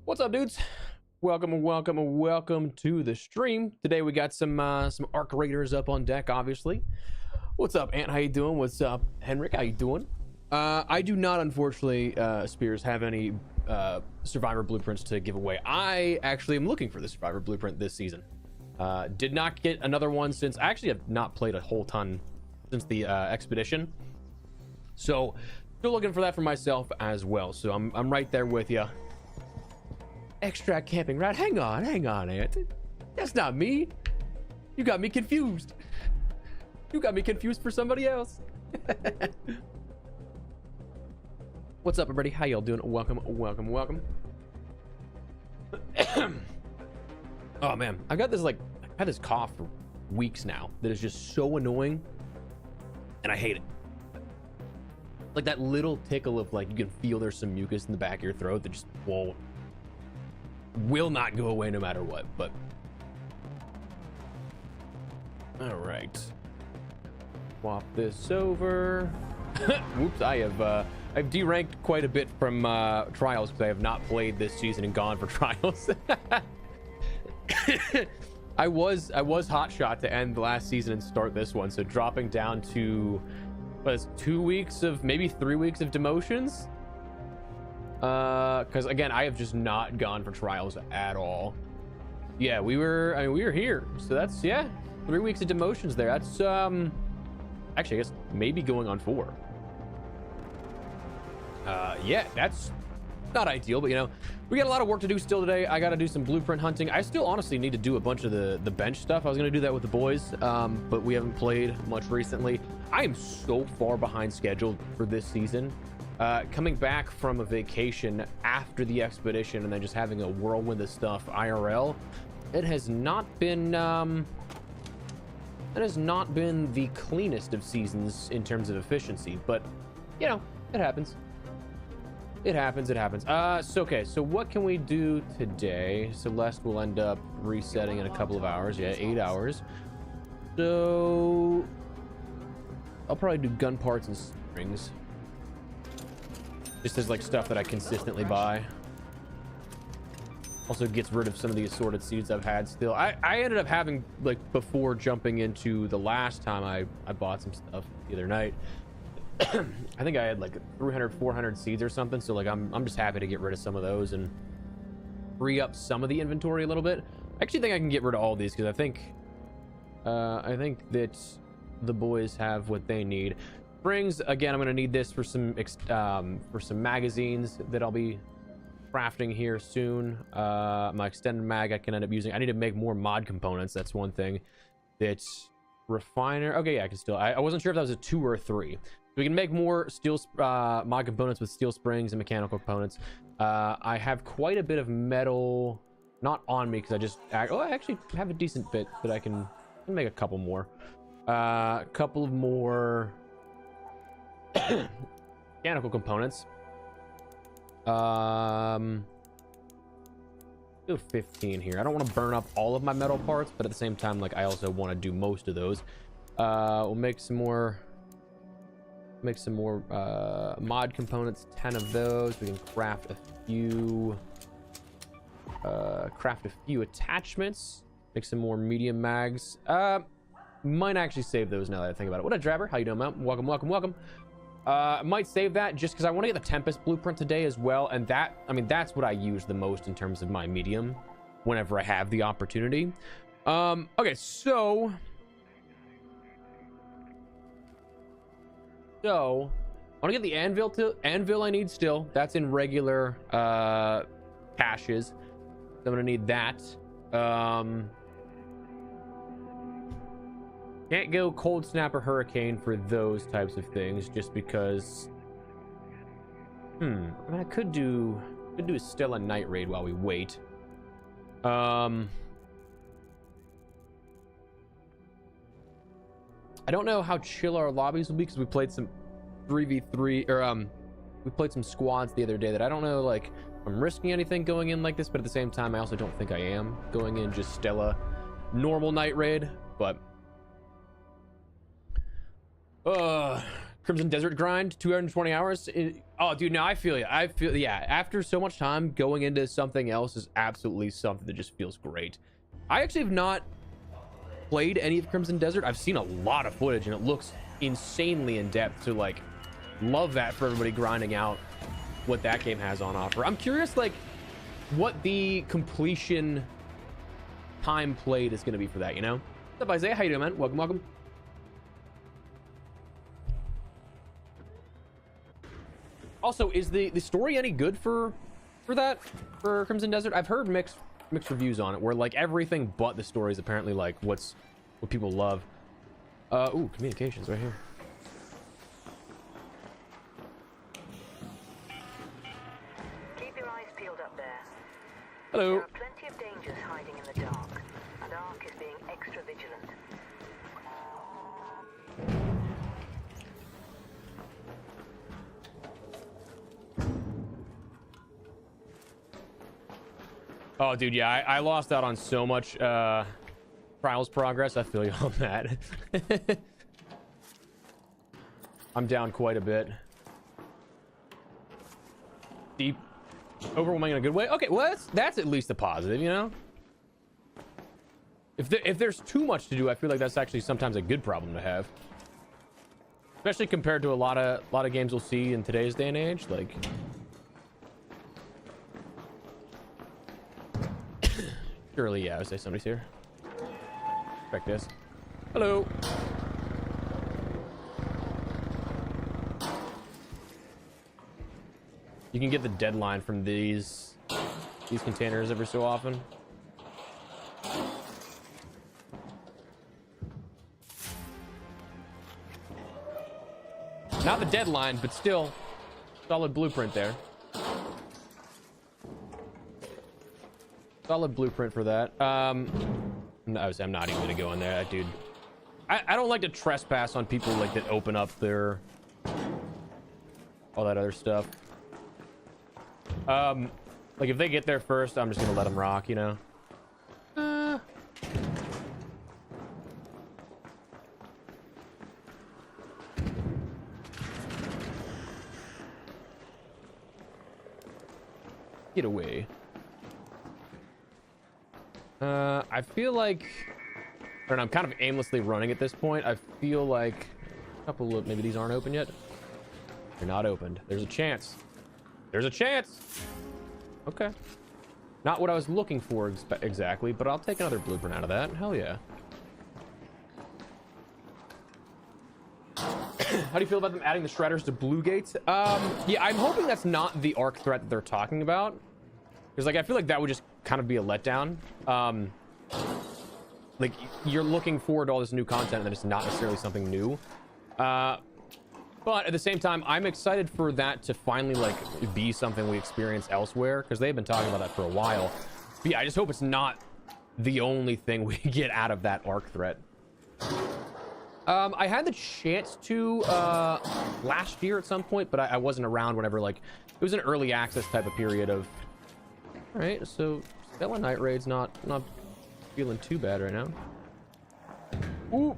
What's up, dudes? Welcome to the stream. Today we got some Arc Raiders up on deck, obviously. What's up, Ant? How you doing? What's up, Henrik? How you doing? I do not, unfortunately, Spears, have any Survivor blueprints to give away. I actually am looking for the Survivor blueprint this season. Did not get another one since I actually have not played a whole ton since the expedition. So still looking for that for myself as well. So I'm right there with you. Extract camping route. Hang on, Ant. That's not me. You got me confused. You got me confused for somebody else. What's up, everybody? How y'all doing? Welcome. Oh man, I've got this I've had this cough for weeks now that is just so annoying, and I hate it. Like that little tickle of you can feel there's some mucus in the back of your throat that just will not go away no matter what. But all right, swap this over. Whoops, I've deranked quite a bit from trials because I have not played this season and gone for trials. I was hot shot to end the last season and start this one, so dropping down to 2 weeks of maybe 3 weeks of demotions, because again I have just not gone for trials at all. Yeah, we were here, so that's 3 weeks of demotions there. That's actually I guess maybe going on 4. Yeah, that's not ideal, but we got a lot of work to do still today. I got to do some blueprint hunting. I still honestly need to do a bunch of the bench stuff. I was going to do that with the boys, but we haven't played much recently. I am so far behind schedule for this season. Coming back from a vacation after the expedition and then just having a whirlwind of stuff IRL, it has not been the cleanest of seasons in terms of efficiency, but it happens. It happens. So what can we do today? Celeste will end up resetting in a couple of hours. 8 hours. So I'll probably do gun parts and springs, just as stuff that I consistently buy. Also gets rid of some of the assorted seeds I've had still. I ended up having, before jumping into the last time I bought some stuff the other night, I think I had 300 400 seeds or something, so I'm just happy to get rid of some of those and free up some of the inventory a little bit. I actually think I can get rid of all these because I think that the boys have what they need. Springs, again, I'm going to need this for some magazines that I'll be crafting here soon. My extended mag I can end up using. I need to make more mod components. That's one thing. That's refiner. Okay, yeah, I can still. I wasn't sure if that was a 2 or a 3. We can make more steel mod components with steel springs and mechanical components. I have quite a bit of metal, not on me because I actually have a decent bit that I can make a couple more. Couple of more mechanical components. Do 15 here. I don't want to burn up all of my metal parts, but at the same time, I also want to do most of those. We'll make some more mod components, 10 of those. We can craft a few attachments, make some more medium mags. Might actually save those now that I think about it. What up, Drabber? How you doing, man? Welcome. Might save that just because I want to get the Tempest blueprint today as well, and that's what I use the most in terms of my medium whenever I have the opportunity. Okay, so I want to get the anvil I need still. That's in regular caches, so I'm gonna need that. Can't go cold snap or hurricane for those types of things just because I could do a Stella night raid while we wait. I don't know how chill our lobbies will be because we played some 3v3 or we played some squads the other day that I don't know if I'm risking anything going in like this, but at the same time I also don't think I am going in just Stella normal night raid. But Crimson Desert grind, 220 hours. Oh, dude, no, I feel you. Yeah, after so much time, going into something else is absolutely something that just feels great. I actually have not played any of Crimson Desert. I've seen a lot of footage, and it looks insanely in depth. So, like, love that for everybody grinding out what that game has on offer. I'm curious, like, what the completion time played is going to be for that, you know? What's up, Isaiah? How you doing, man? Welcome, welcome. Also, is the story any good for Crimson Desert? I've heard mixed reviews on it, where like everything but the story is apparently like what people love. Ooh, communications right here. Keep your eyes peeled up there. Hello. There are plenty of dangers hiding in the dark, and Ark is being extra vigilant. Oh, dude, yeah, I lost out on so much trials progress. I feel you on that. I'm down quite a bit. Deep, overwhelming in a good way. Okay, well, that's at least a positive, you know. If there's too much to do, I feel like that's actually sometimes a good problem to have, especially compared to a lot of games we'll see in today's day and age, like. Surely, yeah, I would say somebody's here. Respect this. Hello. You can get the deadline from these containers every so often. Not the deadline, but still solid blueprint there. Solid blueprint for that. No, I'm not even gonna go in there, dude. I don't like to trespass on people like that open up their all that other stuff. Like if they get there first, I'm just gonna let them rock, you know. Get away. I feel like, I don't know, I'm kind of aimlessly running at this point. I feel like a couple of, maybe these aren't open yet. They're not opened. There's a chance. There's a chance. Okay. Not what I was looking for exactly, but I'll take another blueprint out of that. Hell yeah. How do you feel about them adding the shredders to Blue Gates? Yeah, I'm hoping that's not the arc threat that they're talking about. Because, like, I feel like that would just kind of be a letdown. Like, you're looking forward to all this new content, and then it's not necessarily something new. But at the same time, I'm excited for that to finally, like, be something we experience elsewhere, because they've been talking about that for a while. But yeah, I just hope it's not the only thing we get out of that arc threat. I had the chance to last year at some point, but I wasn't around whenever, like, it was an early access type of period of. All right, so Stella Night Raid's not feeling too bad right now. Ooh.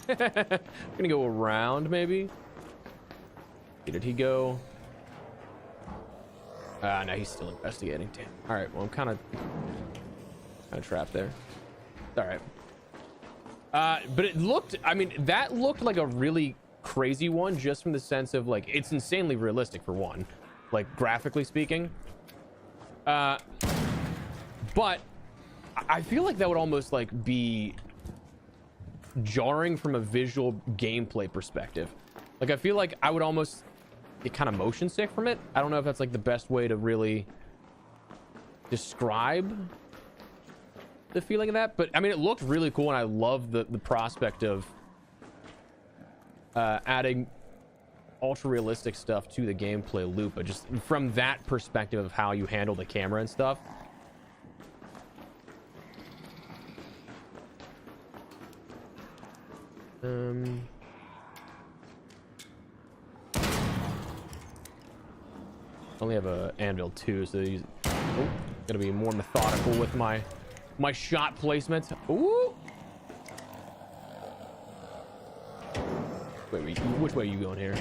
Gonna go around maybe. Did he go? No, he's still investigating. Damn. All right, well, I'm kind of trapped there. All right. But it looked, I mean, that looked like a really crazy one, just from the sense of, like, it's insanely realistic for one, like, graphically speaking. But I feel like that would almost, like, be jarring from a visual gameplay perspective. Like, I feel like I would almost get kind of motion sick from it. I don't know if that's, like, the best way to really describe the feeling of that, but I mean, it looked really cool, and I love the prospect of adding ultra realistic stuff to the gameplay loop, but just from that perspective of how you handle the camera and stuff. Only have a anvil too, so he's gonna be more methodical with my shot placement. Ooh. Wait, which way are you going here?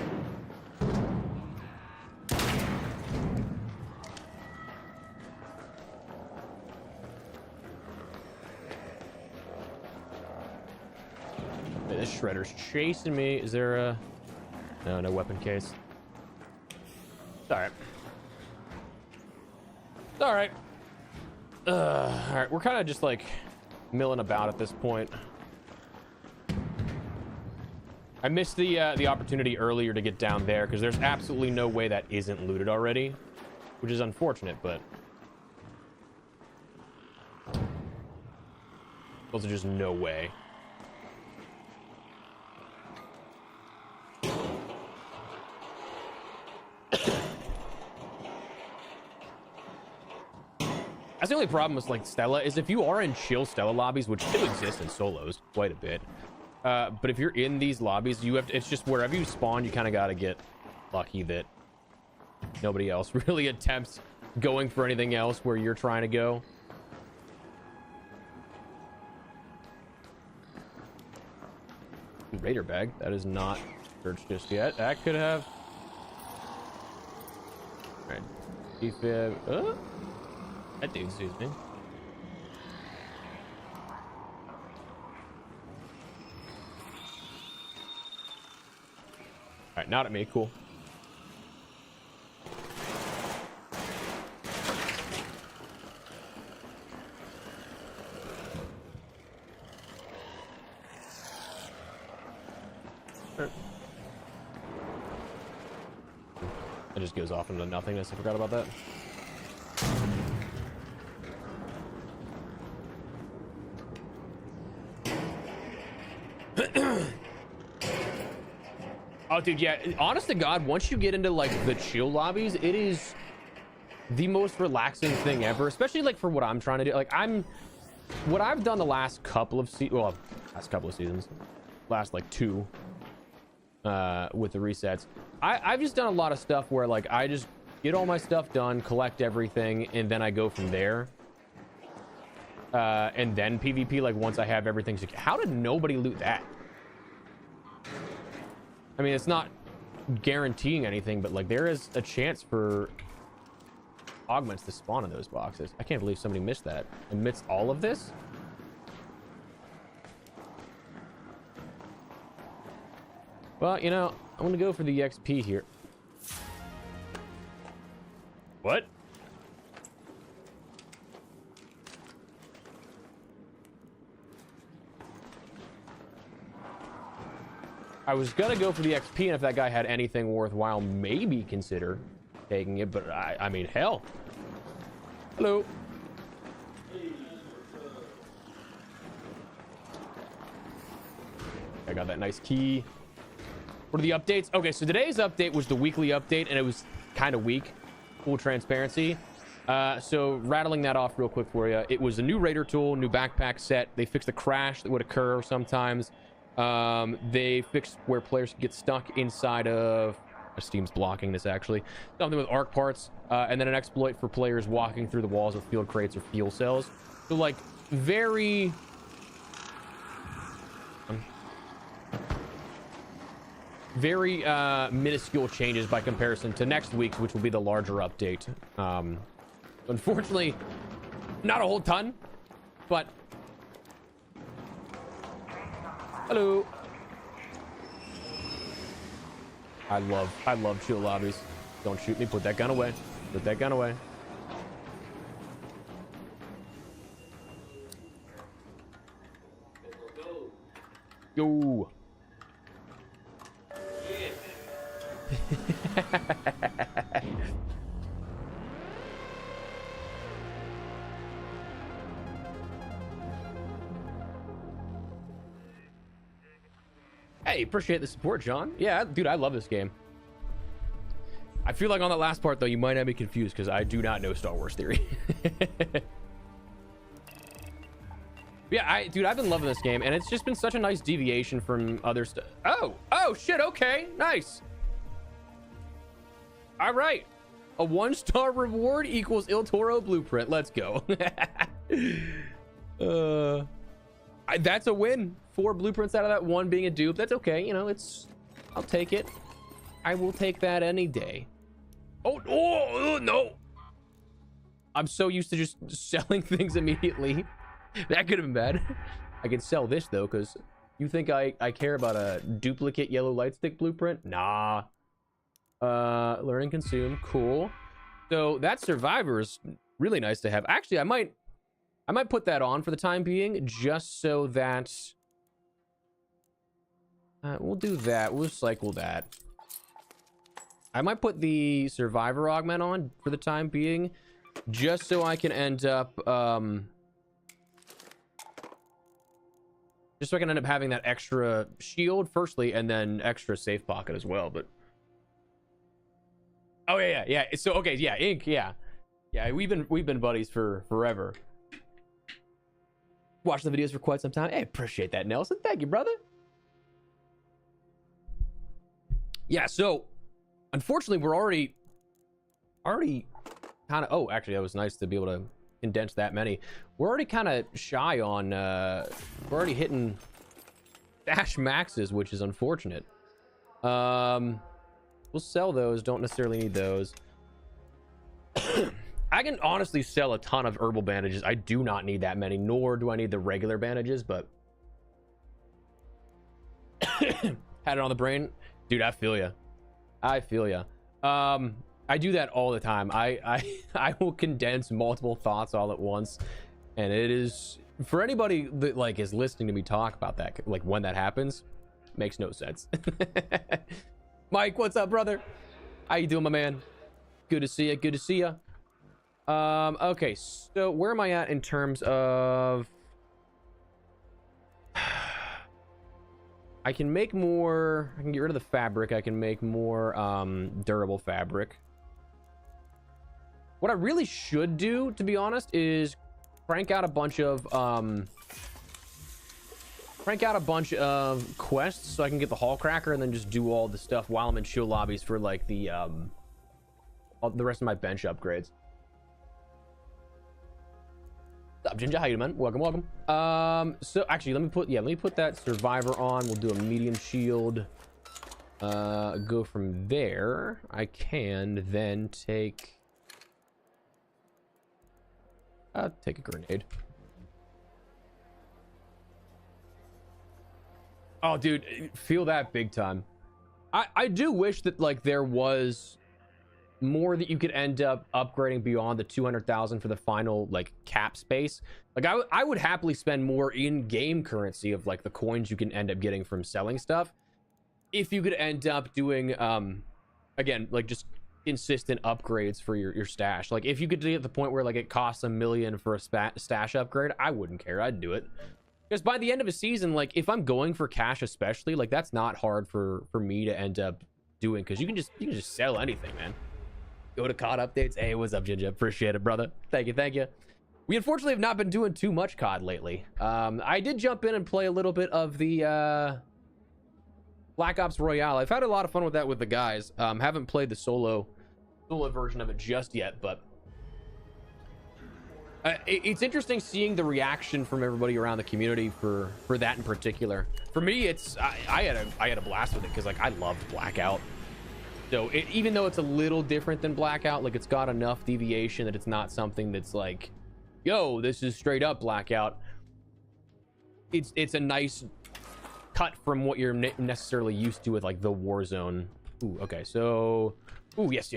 Wait, this shredder's chasing me. Is there a... No weapon case. It's alright. It's alright. Alright, we're kind of just like milling about at this point. I missed the opportunity earlier to get down there because there's absolutely no way that isn't looted already, which is unfortunate, but also just no way. That's the only problem with like Stella is if you are in chill Stella lobbies, which do exist in solos quite a bit. But if you're in these lobbies, you have to, it's just wherever you spawn, you kind of got to get lucky that nobody else really attempts going for anything else where you're trying to go. Raider bag. That is not searched just yet. That could have. All right. Defib. That dude sees me. Alright, not at me. Cool. It just goes off into nothingness. I forgot about that. Oh, dude, yeah. Honest to God, once you get into like the chill lobbies, it is the most relaxing thing ever. Especially like for what I'm trying to do. Like what I've done the last couple of seasons, last like 2, with the resets. I've just done a lot of stuff where like I just get all my stuff done, collect everything, and then I go from there. And then PvP, like once I have everything secure. How did nobody loot that? I mean, it's not guaranteeing anything, but like there is a chance for augments to spawn in those boxes. I can't believe somebody missed that amidst all of this. Well, you know, I'm gonna go for the XP here. What? I was gonna go for the XP, and if that guy had anything worthwhile, maybe consider taking it, but I mean, hell. Hello. I got that nice key. What are the updates? Okay, so today's update was the weekly update, and it was kind of weak. Full transparency. So rattling that off real quick for you. It was a new raider tool, new backpack set. They fixed the crash that would occur sometimes. They fixed where players could get stuck inside of Steam's blocking this actually, something with arc parts, and then an exploit for players walking through the walls with field crates or fuel cells. So like very minuscule changes by comparison to next week, which will be the larger update. Unfortunately not a whole ton, but hello. I love chill lobbies. Don't shoot me. Put that gun away. Put that gun away. Yo. Hey, appreciate the support, John. Yeah, dude, I love this game. I feel like on that last part, though, you might not be confused because I do not know Star Wars theory. Yeah, dude, I've been loving this game, and it's just been such a nice deviation from other stuff. Oh, shit, okay, nice. All right, a 1-star reward equals Il Toro blueprint. Let's go. That's a win. 4 blueprints out of that, 1 being a dupe. That's okay, you know, it's I'll take it. I will take that any day. Oh, no. I'm so used to just selling things immediately. That could have been bad. I can sell this, though, because you think I care about a duplicate yellow light stick blueprint? Nah. Learn and consume. Cool. So that survivor is really nice to have. Actually, I might put that on for the time being, just so that we'll do that. We'll cycle that. I might put the survivor augment on for the time being, just so I can end up having that extra shield firstly, and then extra safe pocket as well. But oh yeah. So okay, yeah, ink, yeah. We've been buddies for forever. Watched the videos for quite some time. Hey, appreciate that, Nelson. Thank you, brother. Yeah, so unfortunately we're already kind of, oh, actually that was nice to be able to condense that many. We're already kind of shy on we're already hitting dash maxes, which is unfortunate. We'll sell those, don't necessarily need those. I can honestly sell a ton of herbal bandages. I do not need that many, nor do I need the regular bandages, but had it on the brain. Dude, I feel ya. I do that all the time. I will condense multiple thoughts all at once, and it is, for anybody that like is listening to me talk about that, like when that happens, makes no sense. Mike, what's up, brother? How you doing, my man? Good to see you. Okay, so where am I at in terms of I can make more, I can get rid of the fabric, I can make more durable fabric. What I really should do, to be honest, is crank out a bunch of quests so I can get the hall cracker, and then just do all the stuff while I'm in show lobbies for like the rest of my bench upgrades. What's up, Ginger? How you doing, man? Welcome. So actually, let me put that survivor on. We'll do a medium shield. Go from there. I can then take a grenade. Oh, dude, feel that big time. I do wish that like there was more that you could end up upgrading beyond the 200,000 for the final like cap space. Like I would happily spend more in-game currency of like the coins you can end up getting from selling stuff if you could end up doing again, like just consistent upgrades for your stash. Like if you could get to the point where like it costs $1 million for a stash upgrade, I wouldn't care. I'd do it, because by the end of a season, like if I'm going for cash especially, like that's not hard for me to end up doing, because you can just sell anything, man. Go to COD updates. Hey, what's up, Ginger? Appreciate it, brother. Thank you. We unfortunately have not been doing too much COD lately. I did jump in and play a little bit of the Black Ops Royale. I've had a lot of fun with that with the guys. Haven't played the solo version of it just yet, but it's interesting seeing the reaction from everybody around the community for that in particular. For me, it's I had a blast with it, because like I loved Blackout. So even though it's a little different than Blackout, like it's got enough deviation that it's not something that's like, yo, this is straight up Blackout. It's a nice cut from what you're necessarily used to with like the Warzone. Ooh, okay, so yes.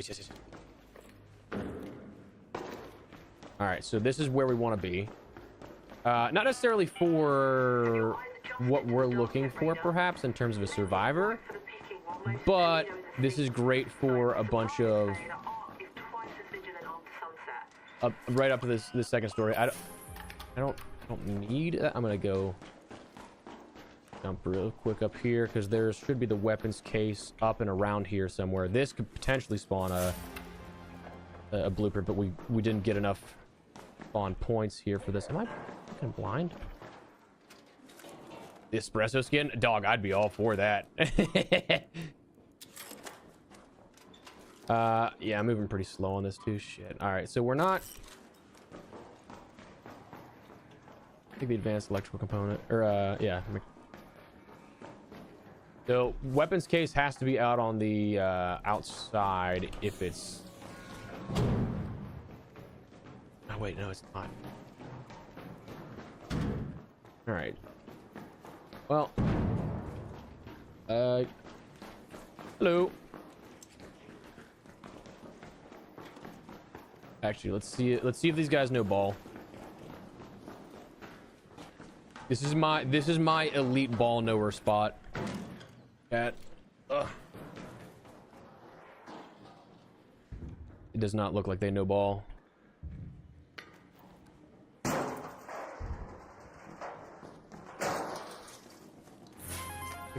All right, so this is where we want to be. Not necessarily for what we're looking for, perhaps in terms of a survivor, but this is great for a bunch of right up to this second story. I don't need that. I'm gonna go jump real quick up here, because there should be the weapons case up and around here somewhere. This could potentially spawn a blueprint, but we didn't get enough spawn points here for this. Am I fucking blind? The espresso skin, dog, I'd be all for that. Yeah, I'm moving pretty slow on this too. Shit. All right, so we're not. I think the advanced electrical component, or yeah. So weapons case has to be out on the outside if it's... Oh wait, no, it's not. All right. Well. Hello. Actually, let's see it. Let's see if these guys know ball. This is my elite ball knower spot. Cat. Ugh. It does not look like they know ball.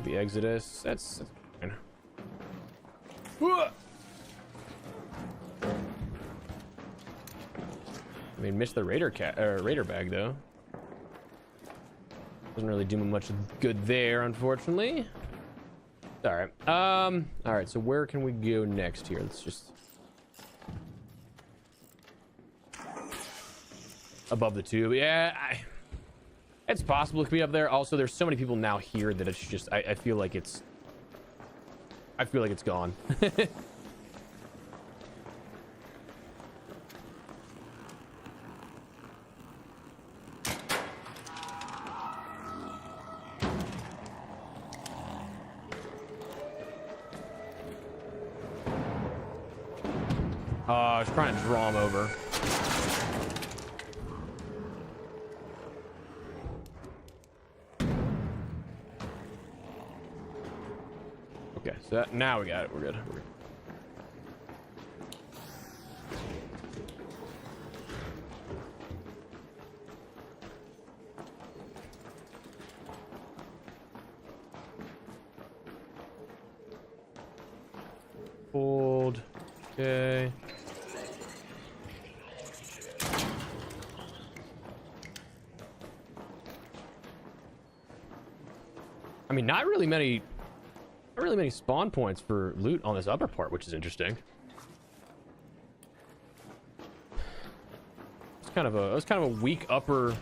The Exodus. That's fine. I mean, missed the Raider bag though. Doesn't really do me much good there, unfortunately. All right. All right. So where can we go next here? Let's just above the tube. Yeah, it's possible it could be up there. Also, there's so many people now here that it's just I feel like it's gone. I was trying to draw him over. Okay, so now we got it. We're good. We're good. Hold. Okay. I mean, not really many spawn points for loot on this upper part, which is interesting. It was kind of a weak upper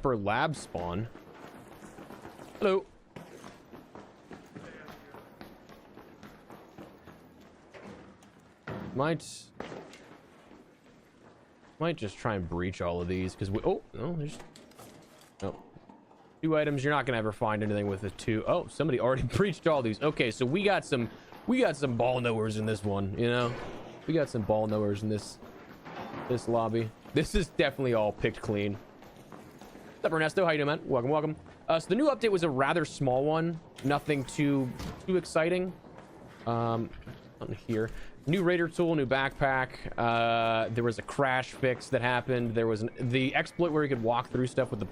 lab spawn. Hello. Might just try and breach all of these because we. Oh no, there's no. 2 items. You're not gonna ever find anything with a 2. Oh, somebody already breached all these. Okay, so we got some ball knowers in this one. You know, we got some ball knowers in this lobby. This is definitely all picked clean. What's up, Ernesto? How you doing, man? Welcome, welcome. So the new update was a rather small one. Nothing too exciting. On here, new Raider tool, new backpack. There was a crash fix that happened. There was the exploit where you could walk through stuff with the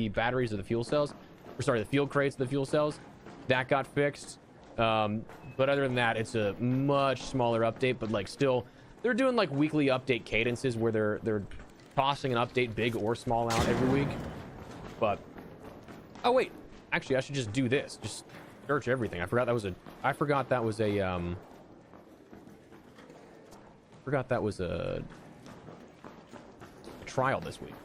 batteries of the fuel cells, or sorry, the fuel crates of the fuel cells. That got fixed. But other than that, it's a much smaller update, but like still they're doing like weekly update cadences where they're tossing an update, big or small, out every week. But oh wait, actually I should just do this, just search everything. I forgot that was a trial this week,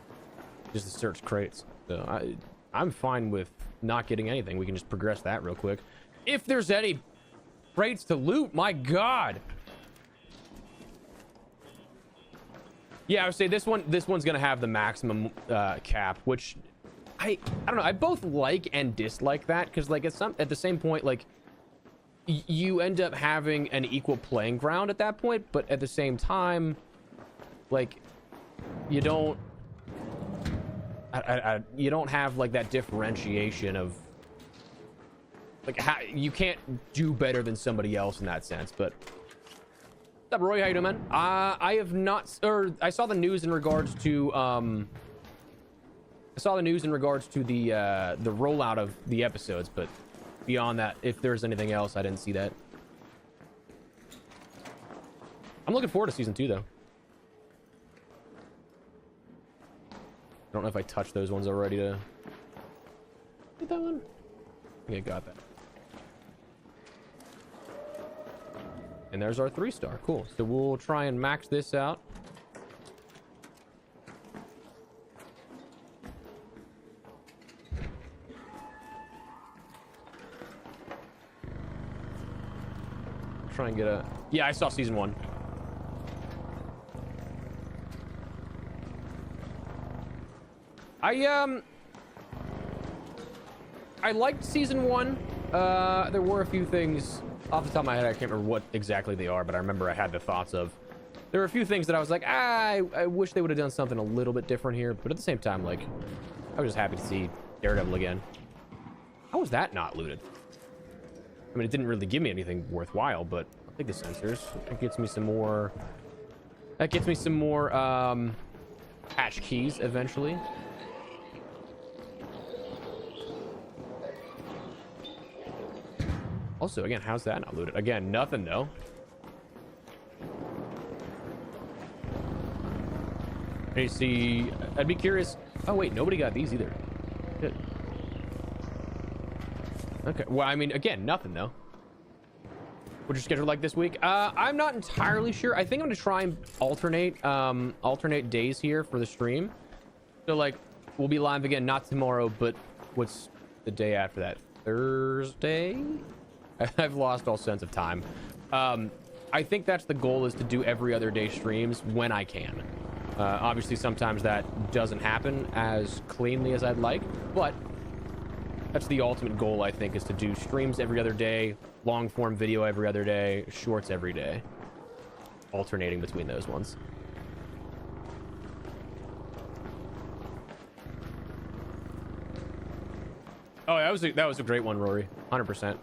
just to search crates. So I'm fine with not getting anything. We can just progress that real quick. If there's any crates to loot, my God. Yeah, I would say this one's gonna have the maximum cap, which I don't know. I both like and dislike that, because like at the same point, like you end up having an equal playing ground at that point, but at the same time, like you don't have like that differentiation of like how you can't do better than somebody else in that sense. But what's up, Roy? How you doing, man? I have not, or I saw the news in regards to the rollout of the episodes, but beyond that, if there's anything else, I didn't see that. I'm looking forward to season 2 though. I don't know if I touched those ones already to get that one. Okay, got that. And there's our 3-star. Cool. So we'll try and max this out. try and get a... Yeah, I saw season 1. I liked season 1. There were a few things off the top of my head. I can't remember what exactly they are, but I remember I had the thoughts of... There were a few things that I was like, I wish they would have done something a little bit different here. But at the same time, like, I was just happy to see Daredevil again. How was that not looted? I mean, it didn't really give me anything worthwhile, but I'll take the sensors. It gets me some more... That gets me some more, hatch keys eventually. Also, again, how's that not looted? Again, nothing, though. Hey, see, I'd be curious. Oh, wait, nobody got these either. Good. Okay, well, I mean, again, nothing, though. What's your schedule like this week? I'm not entirely sure. I think I'm gonna try and alternate days here for the stream. So, like, we'll be live again, not tomorrow, but what's the day after that? Thursday? I've lost all sense of time. I think that's the goal, is to do every other day streams when I can. Obviously, sometimes that doesn't happen as cleanly as I'd like, but that's the ultimate goal, I think, is to do streams every other day, long form video every other day, shorts every day, alternating between those ones. Oh, that was a great one, Rory. 100%.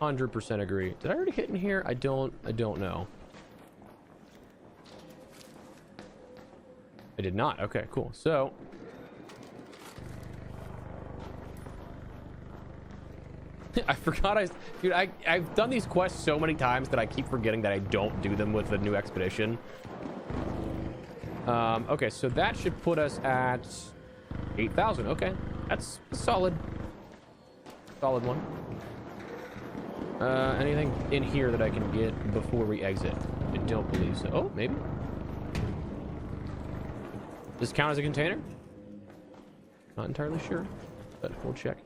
100% agree. Did I already hit in here? I don't know. I did not. Okay, cool. So I forgot dude, I've done these quests so many times that I keep forgetting that I don't do them with the new expedition. Okay, so that should put us at 8,000. Okay, that's a solid one. Anything in here that I can get before we exit? I don't believe so. Oh, maybe. Does this count as a container? Not entirely sure, but we'll check.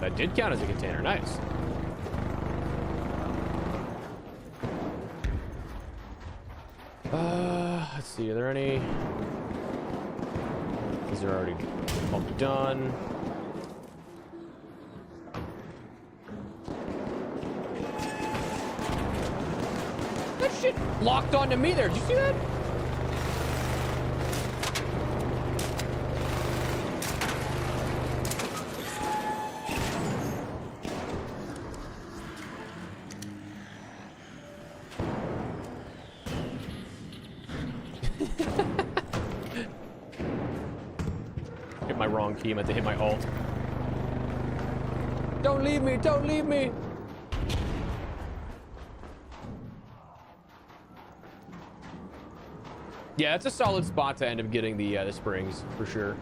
That did count as a container. Nice. Let's see. Are there any? These are already all done. That shit locked onto me there. Did you see that? Hit my wrong key. I meant to hit my alt. Don't leave me! Don't leave me! Yeah, it's a solid spot to end up getting the springs for sure.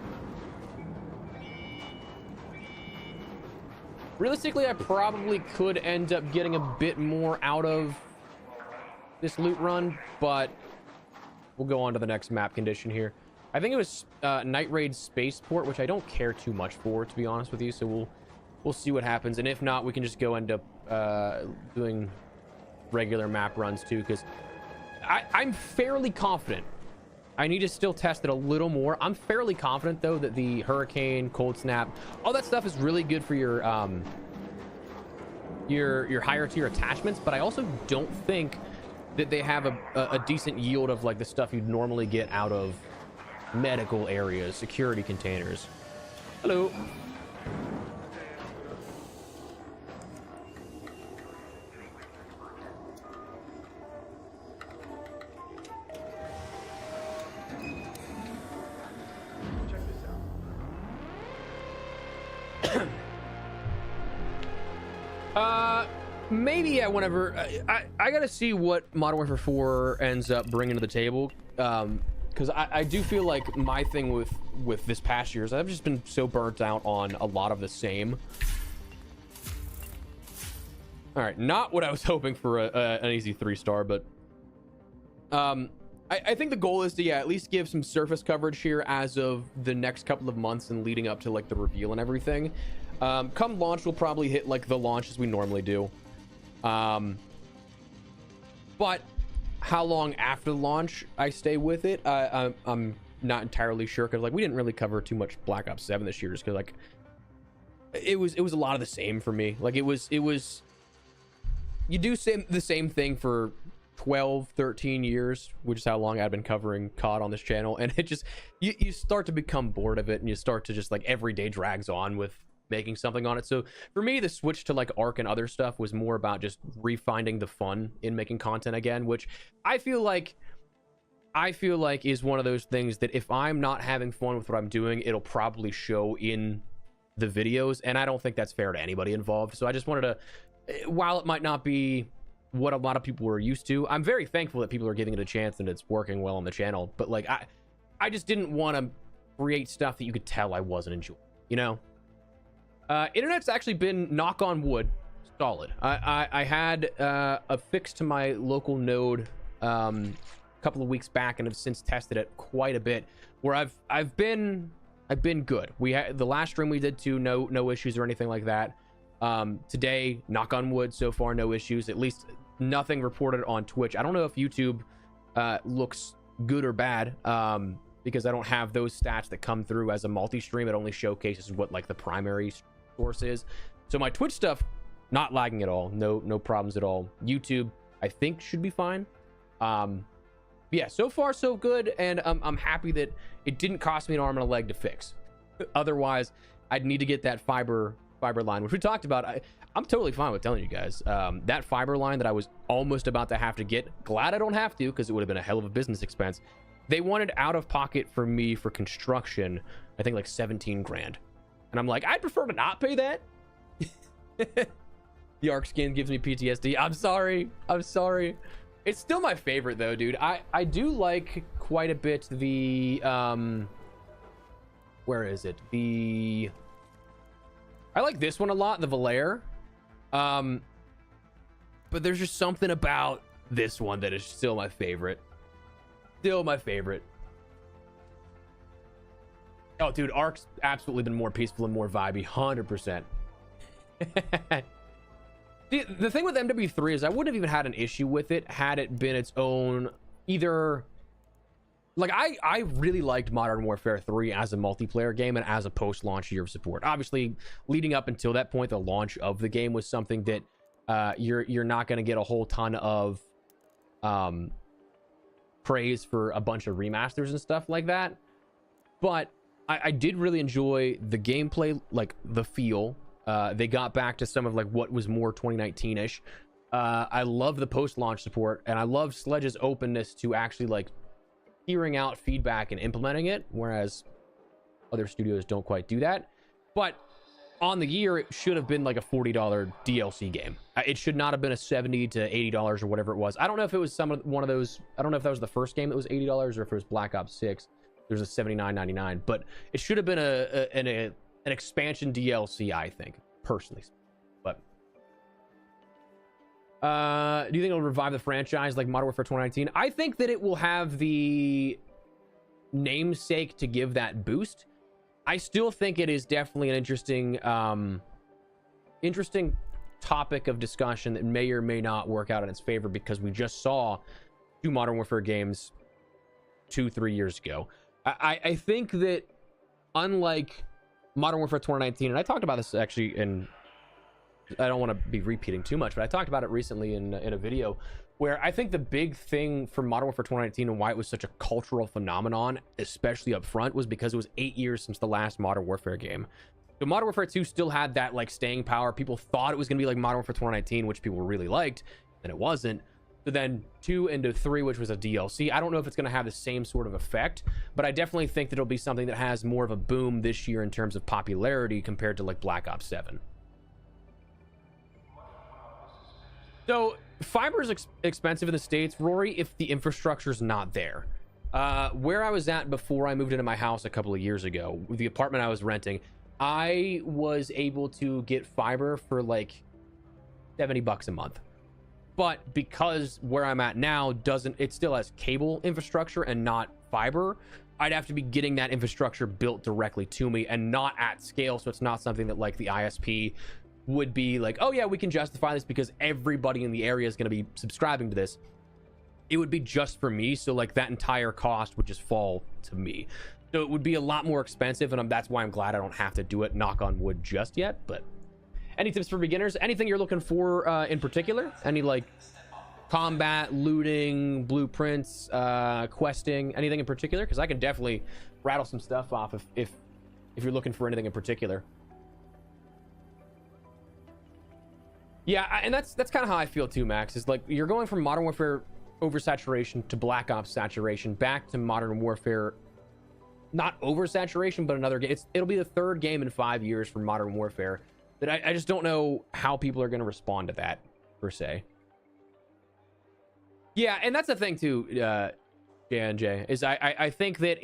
Realistically, I probably could end up getting a bit more out of this loot run, but we'll go on to the next map condition here. I think it was Night Raid Spaceport, which I don't care too much for, to be honest with you. So we'll see what happens, and if not, we can just go end up doing regular map runs too, because I'm fairly confident. I need to still test it a little more. I'm fairly confident though that the Hurricane, Cold Snap, all that stuff is really good for your higher tier attachments, but I also don't think that they have a decent yield of like the stuff you'd normally get out of medical areas, security containers. Hello. Maybe, yeah, whenever. I gotta see what Modern Warfare 4 ends up bringing to the table, because I do feel like my thing with this past year is I've just been so burnt out on a lot of the same. All right, not what I was hoping for an easy 3-star, but I I think the goal is to, yeah, at least give some surface coverage here as of the next couple of months and leading up to like the reveal and everything. Come launch, we'll probably hit like the launch as we normally do. But how long after launch I stay with it, I'm not entirely sure, because like we didn't really cover too much Black Ops 7 this year, just because like it was a lot of the same for me. Like it was you do the same thing for 12 13 years, which is how long I've been covering COD on this channel, and it just you start to become bored of it, and you start to just like every day drags on with making something on it. So for me, the switch to like Arc and other stuff was more about just refinding the fun in making content again, which I feel like is one of those things that if I'm not having fun with what I'm doing, it'll probably show in the videos, and I don't think that's fair to anybody involved. So I just wanted to, while it might not be what a lot of people were used to, I'm very thankful that people are giving it a chance and it's working well on the channel, but like I just didn't want to create stuff that you could tell I wasn't enjoying, you know. Internet's actually been, knock on wood, solid. I had a fix to my local node a couple of weeks back, and have since tested it quite a bit, where I've been good. We had the last stream we did too, no issues or anything like that. Today, knock on wood, so far no issues, at least nothing reported on Twitch. I don't know if YouTube looks good or bad, because I don't have those stats that come through as a multi-stream. It only showcases what like the primary source is. So my Twitch stuff not lagging at all, no problems at all. YouTube I think should be fine. Yeah, so far so good, and I'm happy that it didn't cost me an arm and a leg to fix. Otherwise I'd need to get that fiber line, which we talked about. I'm totally fine with telling you guys, that fiber line that I was almost about to have to get, glad I don't have to, because it would have been a hell of a business expense. They wanted out of pocket for me for construction, I think like 17 grand, and I'm like, I'd prefer to not pay that. The Arc skin gives me PTSD. I'm sorry. It's still my favorite though, dude. I do like quite a bit the where is it? I like this one a lot, the Valair. But there's just something about this one that is still my favorite. Oh, dude, Arc's absolutely been more peaceful and more vibey, 100%. The thing with MW3 is I wouldn't have even had an issue with it had it been its own, either like I really liked Modern Warfare 3 as a multiplayer game and as a post-launch year of support. Obviously, leading up until that point, the launch of the game was something that you're not going to get a whole ton of praise for a bunch of remasters and stuff like that. But I did really enjoy the gameplay, like the feel. They got back to some of like what was more 2019-ish. I love the post-launch support, and I love Sledge's openness to actually like hearing out feedback and implementing it, whereas other studios don't quite do that. But on the year, it should have been like a $40 DLC game. It should not have been a $70 to $80 or whatever it was. I don't know if it was one of those. I don't know if that was the first game that was $80 or if it was Black Ops 6. There's a $79.99, but it should have been an expansion DLC, I think, personally. But do you think it'll revive the franchise like Modern Warfare 2019? I think that it will have the namesake to give that boost. I still think it is definitely an interesting topic of discussion that may or may not work out in its favor, because we just saw 2 Modern Warfare games 2-3 years ago. I think that unlike Modern Warfare 2019, and I talked about this actually, and I don't want to be repeating too much, but I talked about it recently in a video, where I think the big thing for Modern Warfare 2019 and why it was such a cultural phenomenon, especially up front, was because it was 8 years since the last Modern Warfare game. So Modern Warfare 2 still had that like staying power. People thought it was going to be like Modern Warfare 2019, which people really liked, and it wasn't. So then 2 into 3, which was a DLC. I don't know if it's going to have the same sort of effect, but I definitely think that it'll be something that has more of a boom this year in terms of popularity compared to like Black Ops 7. So fiber is expensive in the States, Rory, if the infrastructure's not there. Where I was at before I moved into my house a couple of years ago, the apartment I was renting, I was able to get fiber for like $70 a month. But because where I'm at now it still has cable infrastructure and not fiber, I'd have to be getting that infrastructure built directly to me and not at scale. So it's not something that like the ISP would be like, oh yeah, we can justify this because everybody in the area is going to be subscribing to this. It would be just for me. So like that entire cost would just fall to me. So it would be a lot more expensive. And that's why I'm glad I don't have to do it, knock on wood, just yet. But any tips for beginners? Anything you're looking for in particular? Any like combat, looting, blueprints, questing, anything in particular? Because I can definitely rattle some stuff off if you're looking for anything in particular. Yeah, and that's kind of how I feel too, Max. Is like you're going from Modern Warfare oversaturation to Black Ops saturation back to Modern Warfare, not oversaturation, but another game. It'll be the third game in 5 years for Modern Warfare. That I just don't know how people are going to respond to that, per se. Yeah, and that's the thing, too, J&J, is I think that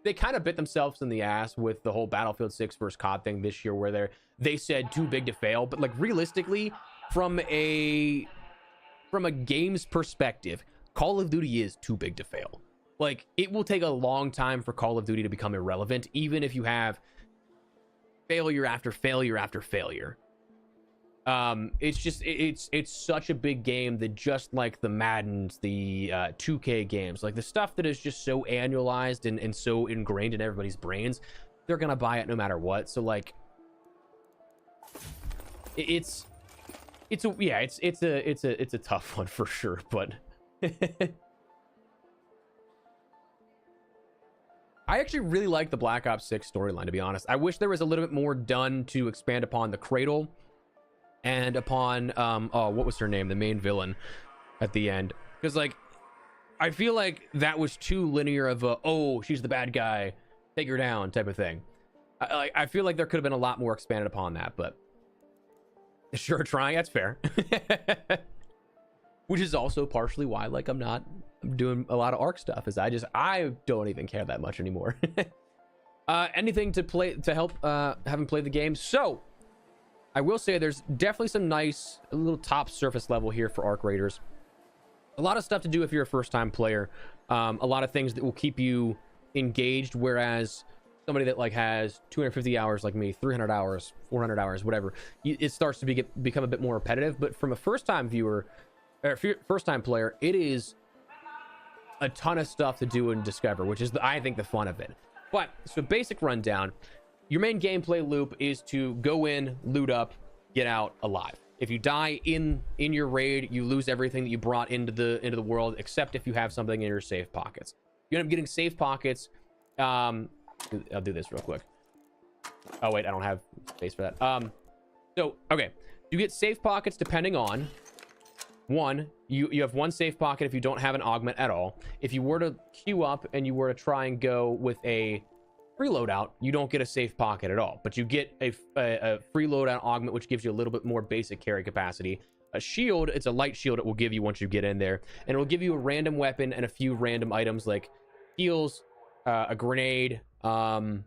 they kind of bit themselves in the ass with the whole Battlefield 6 versus COD thing this year, where they said too big to fail. But, like, realistically, from a game's perspective, Call of Duty is too big to fail. Like, it will take a long time for Call of Duty to become irrelevant, even if you have failure after failure after failure. It's such a big game that just like the Maddens, the 2K games, like the stuff that is just so annualized and so ingrained in everybody's brains, they're gonna buy it no matter what. So like, it's a tough one for sure, but. I actually really like the Black Ops 6 storyline, to be honest. I wish there was a little bit more done to expand upon the Cradle and upon, what was her name? The main villain at the end. Because, like, I feel like that was too linear of a, oh, she's the bad guy, take her down type of thing. I feel like there could have been a lot more expanded upon that, but sure, trying, that's fair. Which is also partially why, like, I'm doing a lot of ARC stuff, is I don't even care that much anymore. Anything to help having played the game. So I will say there's definitely some nice little top surface level here for ARC Raiders. A lot of stuff to do if you're a first-time player. A lot of things that will keep you engaged, whereas somebody that like has 250 hours like me, 300 hours, 400 hours, whatever, it starts to become a bit more repetitive. But from a first-time viewer, or first-time player, it is a ton of stuff to do and discover, which is I think the fun of it. But so basic rundown, your main gameplay loop is to go in, loot up, get out alive. If you die in your raid, you lose everything that you brought into the world, except if you have something in your safe pockets. You end up getting safe pockets. I'll do this real quick. Oh wait, I don't have space for that. So okay, you get safe pockets depending on one. You have one safe pocket if you don't have an augment at all. If you were to queue up and you were to try and go with a free loadout, you don't get a safe pocket at all, but you get a free loadout augment, which gives you a little bit more basic carry capacity. A shield, it's a light shield it will give you once you get in there, and it will give you a random weapon and a few random items like heals, a grenade, and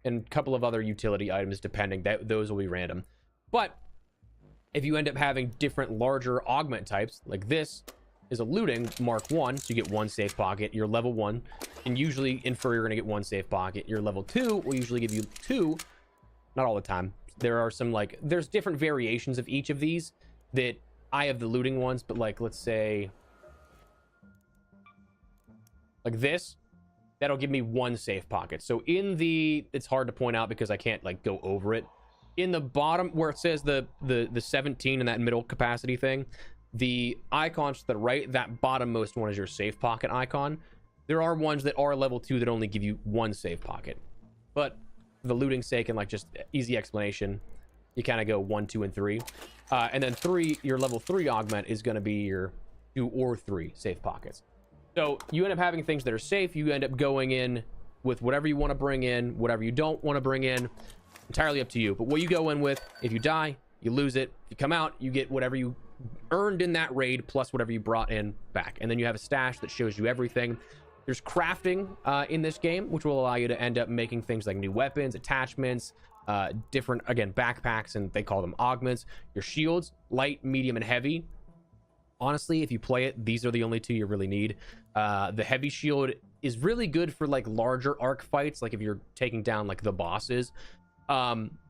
a couple of other utility items, depending. Those will be random. But if you end up having different larger augment types, like this is a looting Mark 1, so you get one safe pocket. You're level 1, and usually infer you're going to get one safe pocket. Your level 2 will usually give you 2, not all the time. There are some, like, there's different variations of each of these that I have the looting ones, but like, let's say, like this, that'll give me one safe pocket. So in the, it's hard to point out because I can't like go over it. In the bottom where it says the 17 and that middle capacity thing, the icons to the right, that bottommost one is your safe pocket icon. There are ones that are level 2 that only give you one safe pocket, but for the looting sake and like just easy explanation, you kind of go 1, 2, and 3, and then 3, your level 3 augment is going to be your 2 or 3 safe pockets. So you end up having things that are safe. You end up going in with whatever you want to bring in, whatever you don't want to bring in, entirely up to you. But what you go in with, if you die, you lose it. If you come out, you get whatever you earned in that raid plus whatever you brought in back, and then you have a stash that shows you everything. There's crafting in this game, which will allow you to end up making things like new weapons, attachments, different, again, backpacks, and they call them augments. Your shields, light, medium, and heavy. Honestly, if you play it, these are the only two you really need. The heavy shield is really good for like larger arc fights, like if you're taking down like the bosses.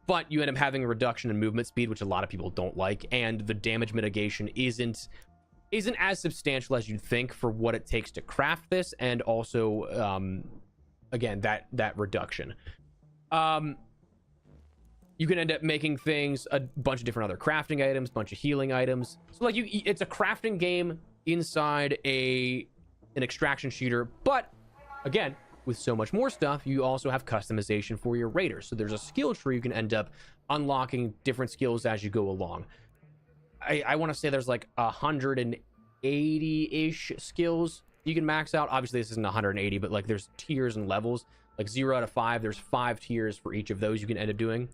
But you end up having a reduction in movement speed, which a lot of people don't like, and the damage mitigation isn't as substantial as you'd think for what it takes to craft this, and also again, that reduction. You can end up making things, a bunch of different other crafting items, bunch of healing items. So like it's a crafting game inside an extraction shooter, but again, with so much more stuff, you also have customization for your raiders. So there's a skill tree. You can end up unlocking different skills as you go along. I want to say there's like 180-ish skills you can max out. Obviously, this isn't 180, but like there's tiers and levels. Like 0 out of 5, there's 5 tiers for each of those you can end up doing.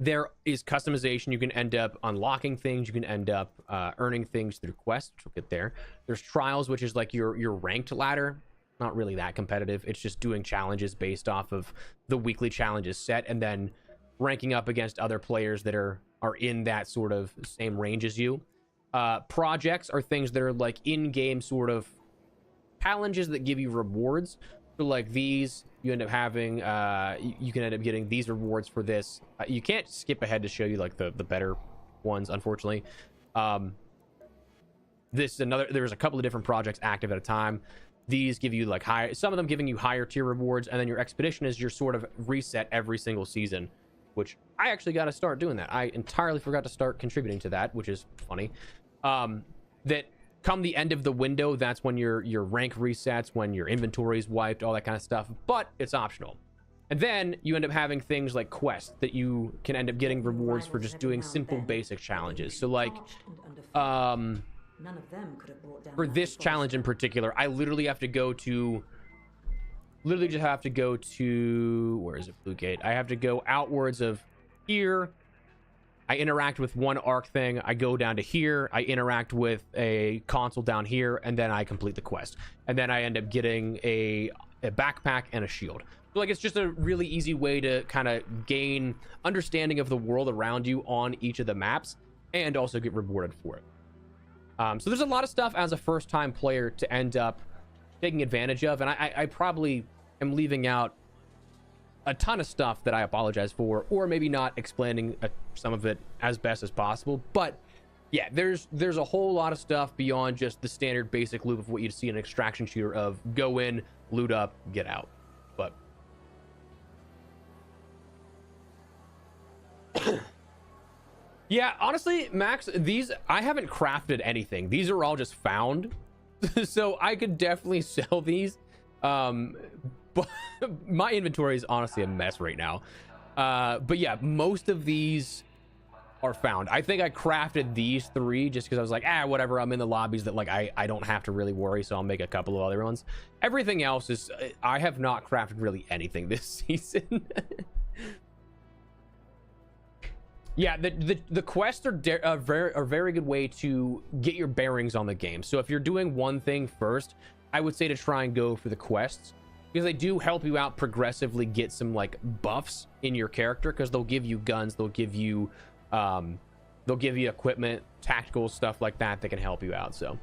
There is customization. You can end up unlocking things. You can end up earning things through quests, which we'll get there. There's trials, which is like your ranked ladder. Not really that competitive. It's just doing challenges based off of the weekly challenges set, and then ranking up against other players that are in that sort of same range as you. Projects are things that are like in-game sort of challenges that give you rewards. So like these, you end up having you can end up getting these rewards for this. You can't skip ahead to show you like the better ones, unfortunately. There's a couple of different projects active at a time. These give you like some of them giving you higher tier rewards, and then your expedition is your sort of reset every single season, which I actually got to start doing that. I entirely forgot to start contributing to that, which is funny. That come the end of the window, that's when your rank resets, when your inventory is wiped, all that kind of stuff, but it's optional. And then you end up having things like quests that you can end up getting rewards for just doing simple basic challenges. So like None of them could have brought down for this challenge in particular, I literally just have to go to where is it, Blue Gate? I have to go outwards of here. I interact with one arc thing. I go down to here. I interact with a console down here, and then I complete the quest. And then I end up getting a backpack and a shield. So like it's just a really easy way to kind of gain understanding of the world around you on each of the maps, and also get rewarded for it. So there's a lot of stuff as a first-time player to end up taking advantage of, and I probably am leaving out a ton of stuff that I apologize for, or maybe not explaining some of it as best as possible. But yeah, there's a whole lot of stuff beyond just the standard basic loop of what you'd see in an extraction shooter of go in, loot up, get out. But yeah, honestly, Max, these, I haven't crafted anything. These are all just found. So I could definitely sell these. But my inventory is honestly a mess right now. But yeah, most of these are found. I think I crafted these 3 just because I was like, whatever, I'm in the lobbies that like I don't have to really worry, so I'll make a couple of other ones. Everything else is, I have not crafted really anything this season. Yeah, the quests are a very good way to get your bearings on the game. So if you're doing one thing first, I would say to try and go for the quests, because they do help you out progressively get some like buffs in your character, because they'll give you guns, they'll give you equipment, tactical stuff like that can help you out. So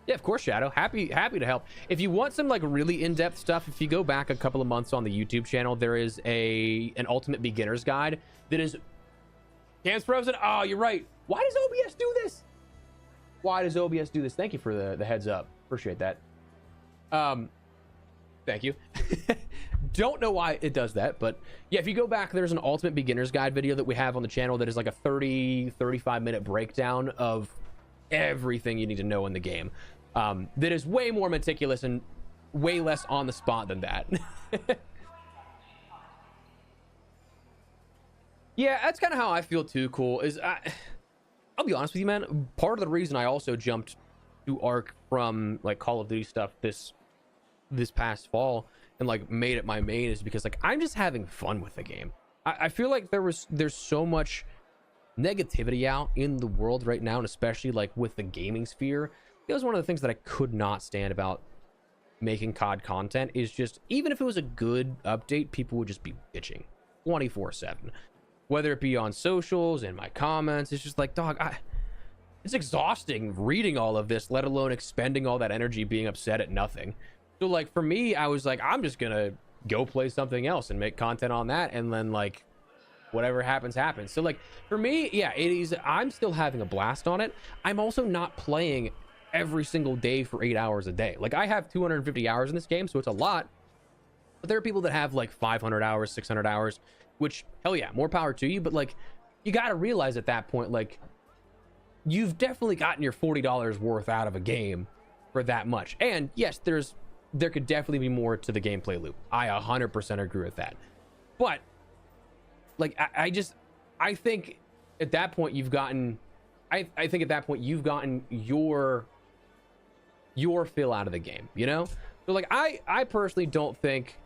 yeah, of course, Shadow, happy to help. If you want some like really in-depth stuff, if you go back a couple of months on the YouTube channel, there is an ultimate beginner's guide that is Cam's frozen. Oh, you're right. Why does OBS do this? Thank you for the heads up. Appreciate that. Thank you. Don't know why it does that, but yeah, if you go back, there's an ultimate beginner's guide video that we have on the channel that is like a 35 minute breakdown of everything you need to know in the game. That is way more meticulous and way less on the spot than that. Yeah, that's kind of how I feel too. Cool is I'll be honest with you, man. Part of the reason I also jumped to Arc from like Call of Duty stuff this past fall and like made it my main is because like I'm just having fun with the game. I feel like there's so much negativity out in the world right now, and especially like with the gaming sphere. It was one of the things that I could not stand about making COD content is just, even if it was a good update, people would just be bitching 24/7, whether it be on socials, in my comments. It's just like, dog, it's exhausting reading all of this, let alone expending all that energy being upset at nothing. So like for me, I was like, I'm just gonna go play something else and make content on that, and then like whatever happens happens. So like for me, yeah, it is, I'm still having a blast on it. I'm also not playing every single day for 8 hours a day. Like I have 250 hours in this game, so it's a lot, but there are people that have like 500 hours, 600 hours, which hell yeah, more power to you. But like you got to realize at that point, like you've definitely gotten your $40 worth out of a game for that much. And yes, there could definitely be more to the gameplay loop. I 100% agree with that. But like I think at that point you've gotten, I think at that point you've gotten your fill out of the game, you know? So like I personally don't think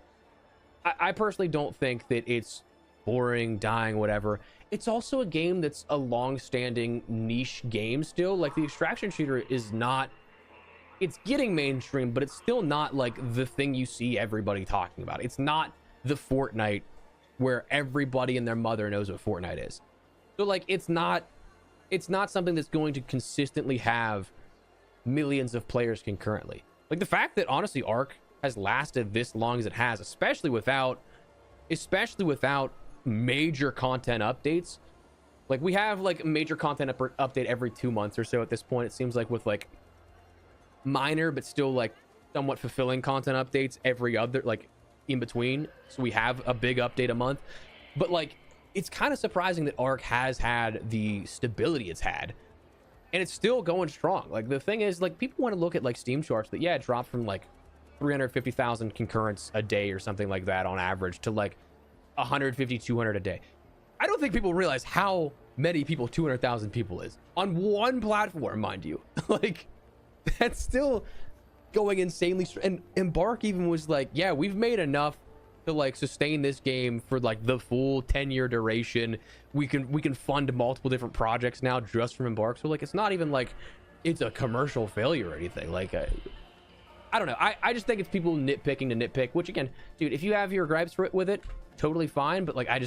that it's boring, dying, whatever. It's also a game that's a long-standing niche game still. Like the extraction shooter is not, it's getting mainstream, but it's still not like the thing you see everybody talking about. It's not the Fortnite where everybody and their mother knows what Fortnite is. So like it's not something that's going to consistently have millions of players concurrently. Like the fact that honestly Ark has lasted this long as it has, especially without major content updates. Like we have like major content update every 2 months or so at this point, it seems like, with like minor but still like somewhat fulfilling content updates every other, like in between. So we have a big update a month, but like it's kind of surprising that Ark has had the stability it's had, and it's still going strong. Like the thing is, like people want to look at like Steam charts that, yeah, it dropped from like 350,000 concurrents a day or something like that on average to like 150, 200 a day. I don't think people realize how many people 200,000 people is on one platform, mind you. Like that's still going insanely. And Embark even was like, yeah, we've made enough to like sustain this game for like the full 10-year duration. We can fund multiple different projects now just from Embark. So like it's not even like it's a commercial failure or anything. Like I don't know. I just think it's people nitpicking to nitpick, which again, dude, if you have your gripes with it, totally fine. But like I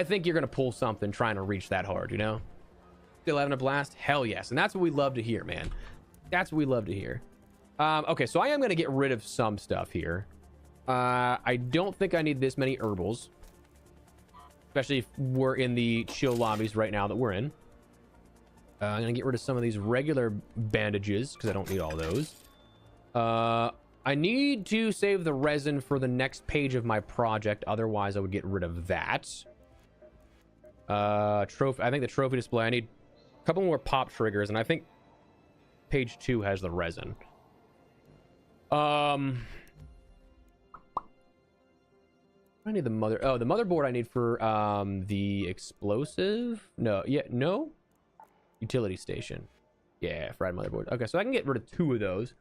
think you're gonna pull something trying to reach that hard, you know? Still having a blast? Hell yes. And that's what we love to hear, man. That's what we love to hear. Okay, so I am gonna get rid of some stuff here. I don't think I need this many herbals, especially if we're in the chill lobbies right now that we're in. I'm gonna get rid of some of these regular bandages because I don't need all those. I need to save the resin for the next page of my project, otherwise I would get rid of that. Trophy, I think the trophy display, I need a couple more pop triggers, and I think page 2 has the resin. I need the the motherboard I need for the explosive, no utility station, yeah, fried motherboard. Okay, so I can get rid of 2 of those.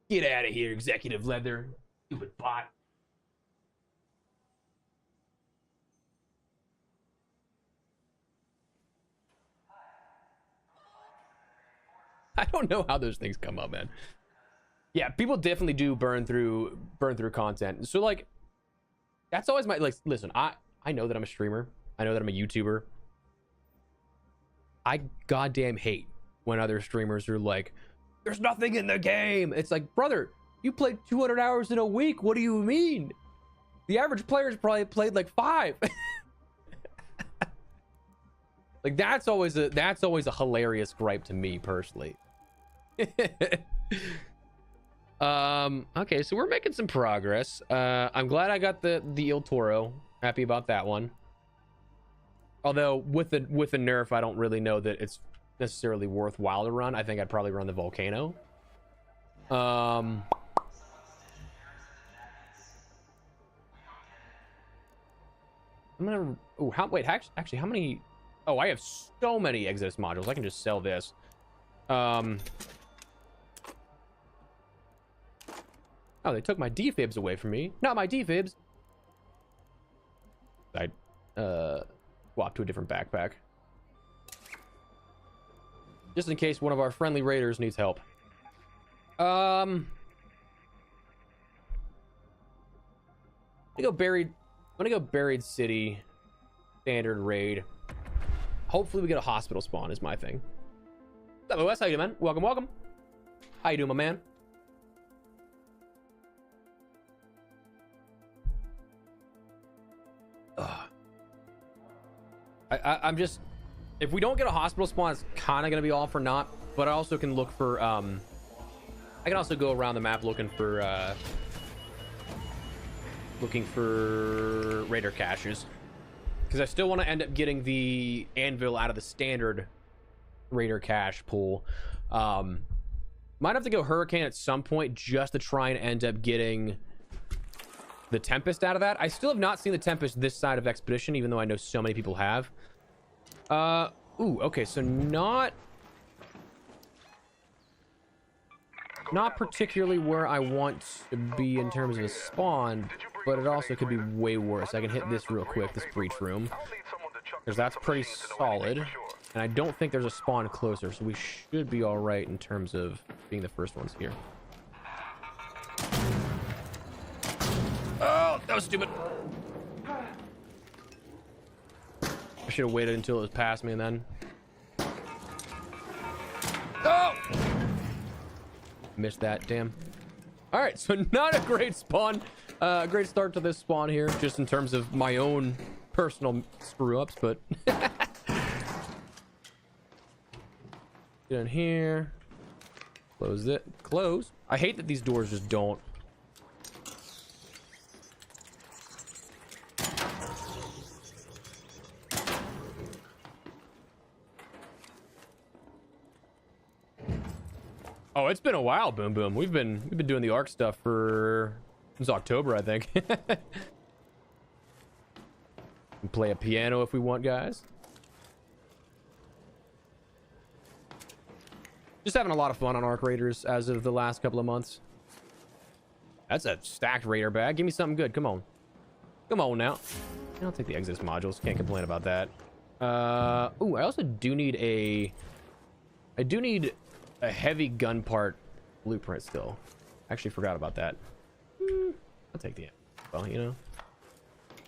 Get out of here, executive leather, stupid bot. I don't know how those things come up, man. Yeah, people definitely do burn through content. So like that's always my, like, listen, I know that I'm a streamer, I know that I'm a YouTuber. I goddamn hate when other streamers are like, there's nothing in the game. It's like, brother, you played 200 hours in a week. What do you mean? The average player's probably played like 5. Like that's always a hilarious gripe to me personally. Okay, so we're making some progress. I'm glad I got the Il Toro. Happy about that one. Although with the nerf, I don't really know that it's necessarily worthwhile to run. I think I'd probably run the volcano. I'm gonna, oh, actually how many, oh, I have so many Exodus modules. I can just sell this. Oh, they took my defibs away from me. Not my defibs. I swap to a different backpack. just in case one of our friendly raiders needs help. I'm gonna go buried city, standard raid. Hopefully we get a hospital spawn is my thing. What's up, Wes? How you doing, man? Welcome, welcome. How you doing, my man? I'm just, if we don't get a hospital spawn, it's kind of gonna be all for naught. But I also can look for I can also go around the map looking for raider caches, because I still want to end up getting the anvil out of the standard raider cache pool. Might have to go hurricane at some point just to try and end up getting the Tempest out of that. I still have not seen the Tempest this side of Expedition, even though I know so many people have. Ooh, okay, so not particularly where I want to be in terms of a spawn, but it also could be way worse. I can hit this real quick, this breach room, because that's pretty solid, and I don't think there's a spawn closer, so we should be all right in terms of being the first ones here. Oh, that was stupid. I should have waited until it was past me and then. Oh! Missed that, damn. All right, so not a great spawn. Great start to this spawn here, just in terms of my own personal screw-ups, but... Get in here. Close it. Close. I hate that these doors just don't. Oh, it's been a while, Boom Boom. We've been doing the ARC stuff for since October, I think. We can play a piano if we want, guys. Just having a lot of fun on ARC Raiders as of the last couple of months. That's a stacked Raider bag. Give me something good. Come on. Come on now. I'll take the Exodus modules. Can't complain about that. Ooh, I also do need a heavy gun part blueprint still. Actually forgot about that. I'll take the ammo. Well, you know,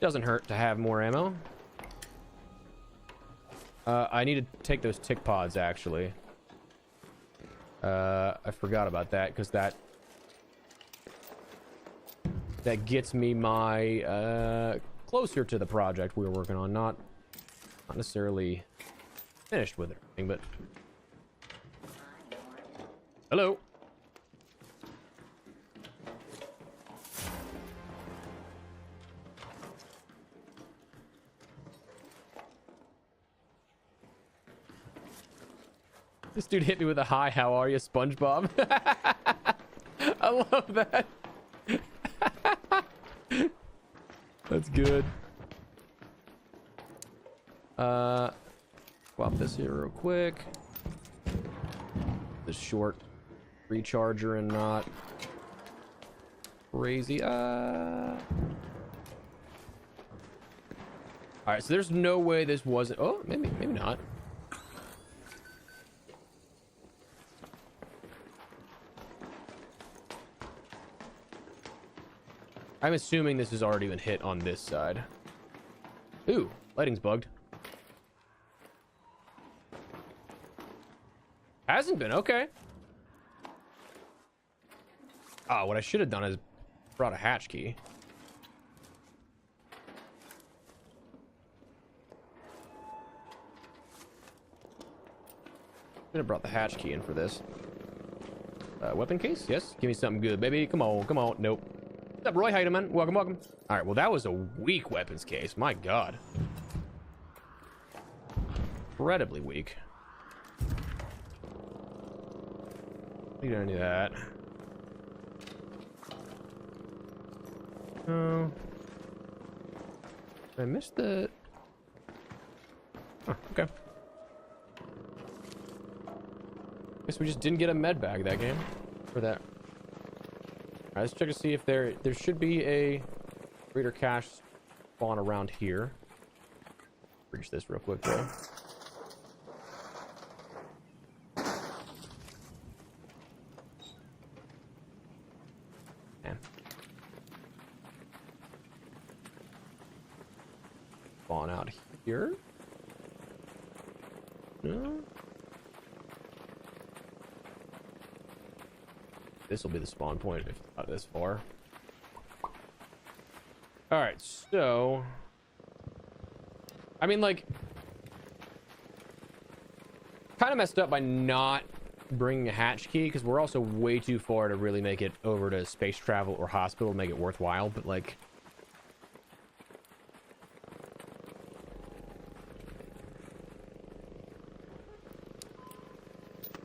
doesn't hurt to have more ammo. I need to take those tick pods actually. I forgot about that because that gets me my closer to the project we were working on, not necessarily finished with everything, but hello. This dude hit me with a hi, how are you, SpongeBob? I love that. That's good. Swap this here real quick. The short recharger and not crazy. All right, so there's no way this wasn't. Oh, maybe not. I'm assuming this has already been hit on this side. Ooh, lighting's bugged. Hasn't been, okay. Ah, what I should have done is brought a hatch key. Should have brought the hatch key in for this. Weapon case? Yes. Give me something good, baby. Come on, come on. Nope. What's up, Roy? How you doing, man? Welcome, welcome. All right, well, that was a weak weapons case. My God. Incredibly weak. You don't need that. Oh. I missed the... Oh, okay. Guess we just didn't get a med bag that game. For that. Alright, let's check to see if there should be a Raider cache spawn around here. Breach this real quick though. Man. Spawn out here. No. This will be the spawn point if not this far. All right, so I mean, like, kind of messed up by not bringing a hatch key because we're also way too far to really make it over to space travel or hospital to make it worthwhile. But like,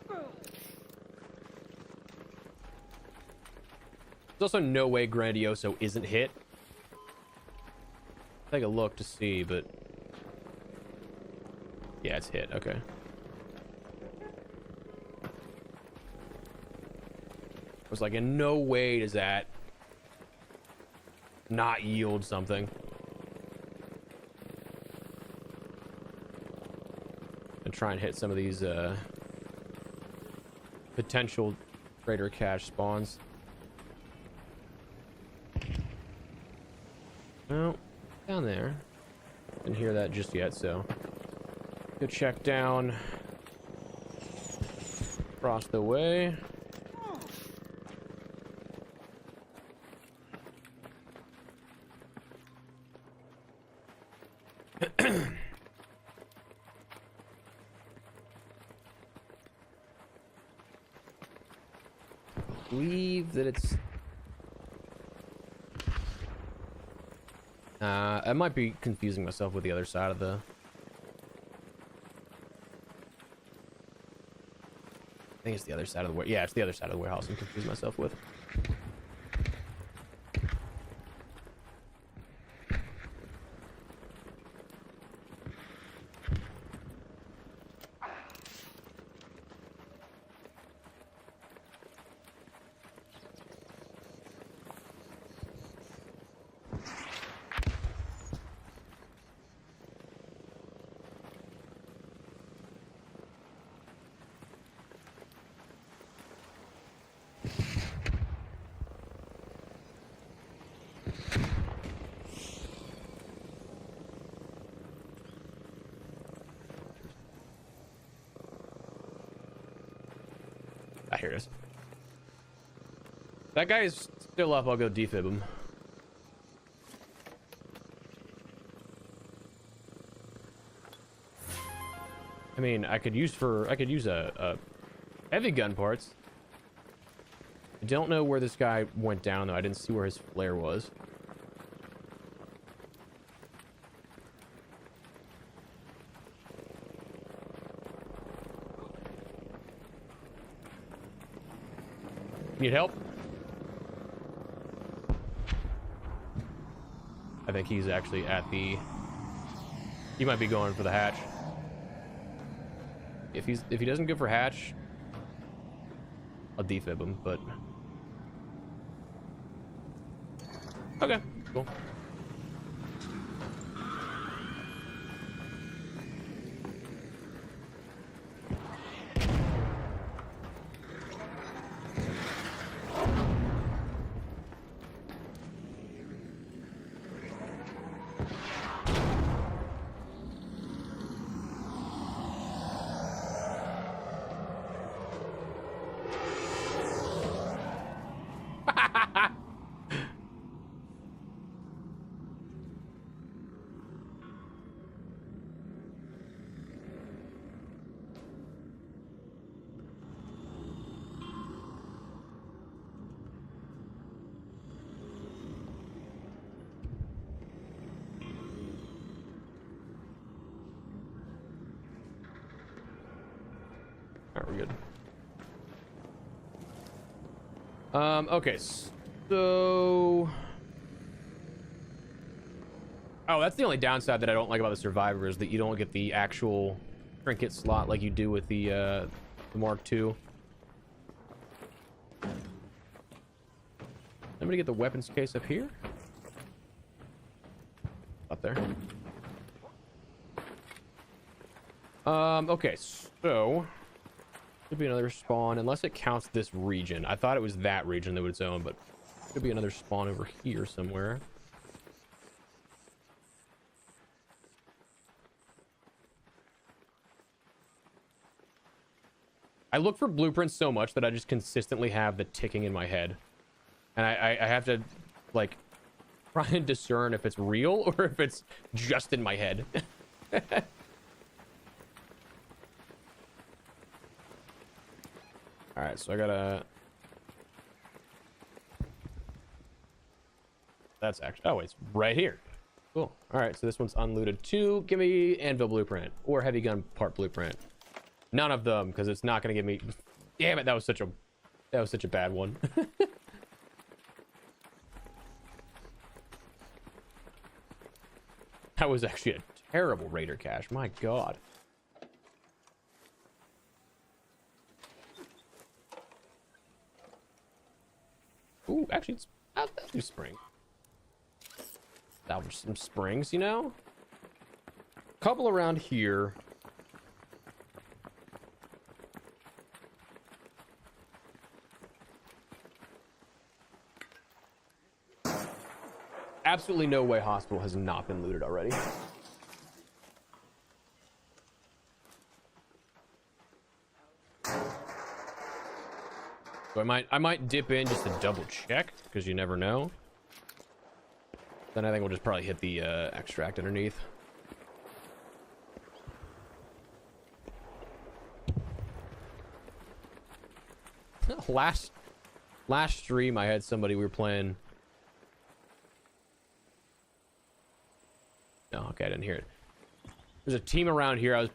there's also no way Grandioso isn't hit. Take a look to see, but yeah, it's hit. Okay. I was like, in no way does that not yield something. And try and hit some of these potential trader cache spawns. No, down there. Didn't hear that just yet, so go check down across the way. I believe that it's I might be confusing myself with the other side of the... I think it's the other side of the warehouse. Yeah, it's the other side of the warehouse I'm confusing myself with. Ah, here it is. That guy is still up. I'll go defib him. I mean, I could use a heavy gun parts. I don't know where this guy went down though. I didn't see where his flare was. Need help? I think he's actually at the... He might be going for the hatch. If he doesn't go for hatch, I'll defib him, but... Okay, cool. Alright, we're good. Okay, so... Oh, that's the only downside that I don't like about the Survivor is that you don't get the actual trinket slot like you do with the Mark II. I'm gonna get the weapons case up here. Up there. Okay, so... Could be another spawn, unless it counts this region. I thought it was that region that was its own, but Could be another spawn over here somewhere. I look for blueprints so much that I just consistently have the ticking in my head. And I have to, like, try and discern if it's real or if it's just in my head. Alright, so I gotta... That's actually... Oh, it's right here. Cool. Alright, so this one's unlooted too. Give me anvil blueprint or heavy gun part blueprint. None of them, because it's not gonna give me... Damn it, that was such a bad one. That was actually a terrible raider cache. My god. Ooh, actually, it's out there. Spring. Salvage some springs, you know? Couple around here. Absolutely no way hospital has not been looted already. So I might dip in just to double check, because you never know. Then I think we'll just probably hit the extract underneath. last stream I had somebody, we were playing. No, okay, I didn't hear it. There's a team around here. I was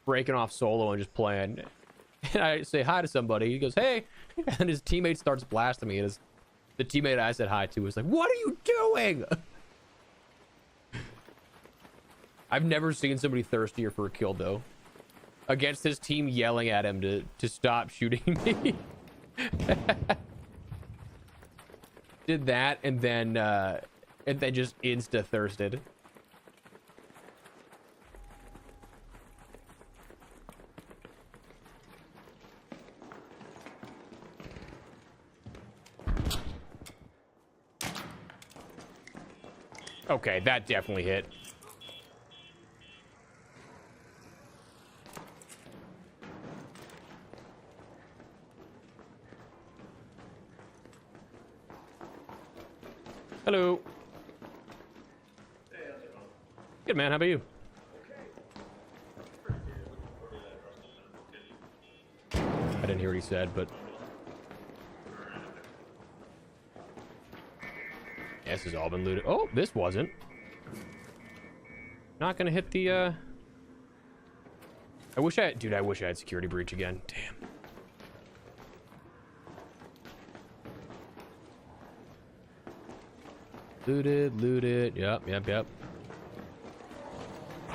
breaking off solo and just playing. And I say hi to somebody. He goes, hey. And his teammate starts blasting me. And the teammate I said hi to was like, what are you doing? I've never seen somebody thirstier for a kill, though. Against his team yelling at him to stop shooting me. Did that and then just insta-thirsted. Okay, that definitely hit. Hello. Hey, how's it going? Good, man. How about you? I didn't hear what he said, but... Yeah, this has all been looted. Oh, this wasn't. Not gonna hit the, I wish I had security breach again. Damn. Looted. Yep.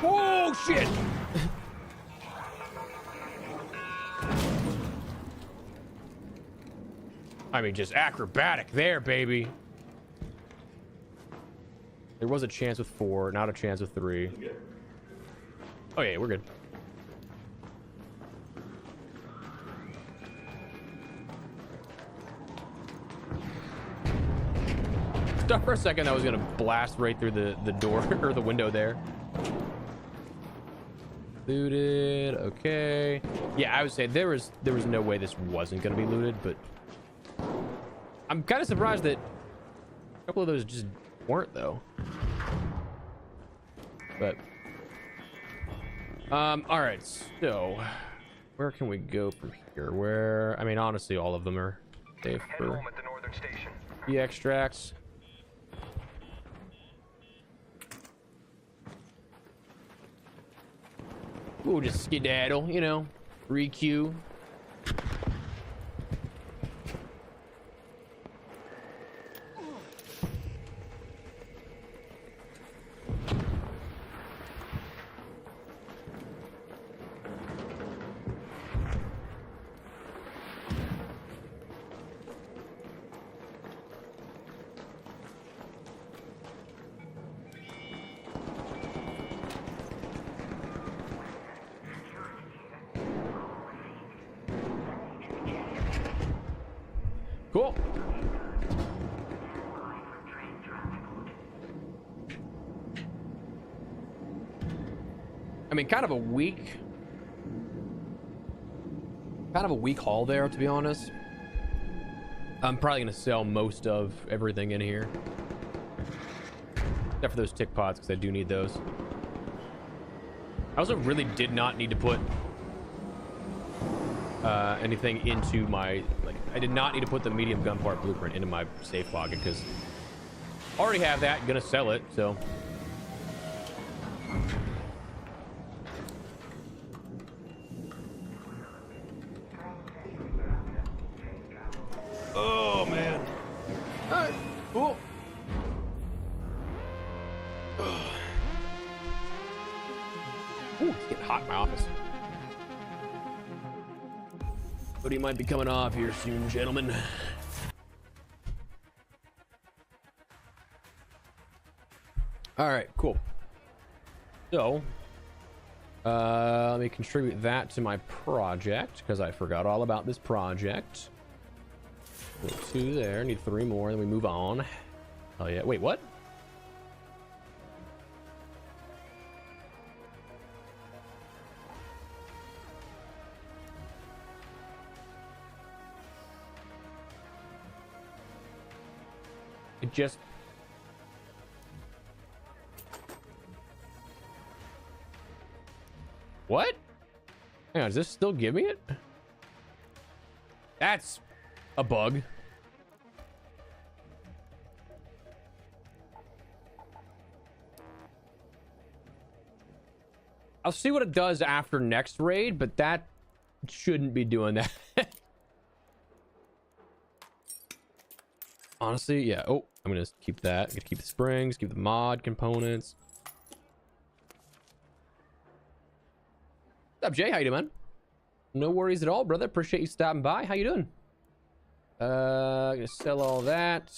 Oh, shit! I mean, just acrobatic there, baby. There was a chance with 4, not a chance with 3. Oh, yeah, we're good. Thought for a second that was gonna blast right through the door or the window there. Looted. Okay. Yeah, I would say there was no way this wasn't gonna be looted, but I'm kind of surprised that a couple of those just weren't, though. But all right, so where can we go from here? I mean, honestly, all of them are safe for the extracts. We'll just skedaddle, you know, re-queue. Cool. I mean, kind of a weak haul there, to be honest. I'm probably gonna sell most of everything in here, except for those tick pods, because I do need those. I also really did not need to put anything into my, like, I did not need to put the medium gun part blueprint into my safe pocket, because I already have that. I'm gonna sell it, so. Oh man. All right, cool. Ooh, it's getting hot in my office. Hoodie might be coming off here soon, gentlemen. All right, cool. So, let me contribute that to my project, because I forgot all about this project. Put 2 there, need 3 more, then we move on. Oh yeah, wait, what? It just... What? Hang on, does this still give me it? That's a bug. I'll see what it does after next raid, but that shouldn't be doing that. Honestly, yeah. Oh, I'm gonna keep that. I'm gonna keep the springs, keep the mod components. What's up, Jay? How you doing, man? No worries at all, brother. Appreciate you stopping by. How you doing? Gonna sell all that.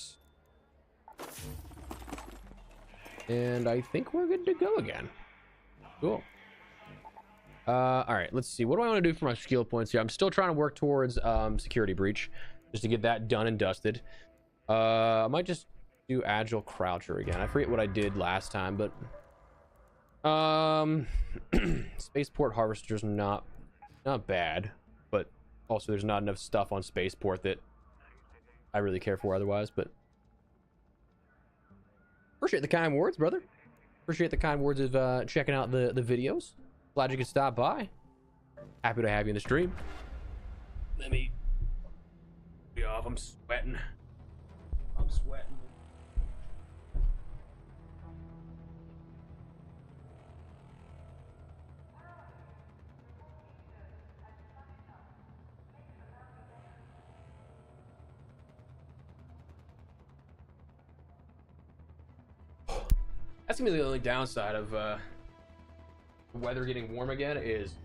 And I think we're good to go again. Cool. All right, let's see. What do I want to do for my skill points here? I'm still trying to work towards security breach, just to get that done and dusted. I might just do agile croucher again. I forget what I did last time, but spaceport harvester's not bad, but also there's not enough stuff on spaceport that I really care for otherwise. But appreciate the kind words, brother. Appreciate the kind words of checking out the videos. Glad you could stop by. Happy to have you in the stream. Let me be off. I'm sweating. I'm sweating. That's gonna be the only downside of weather getting warm again is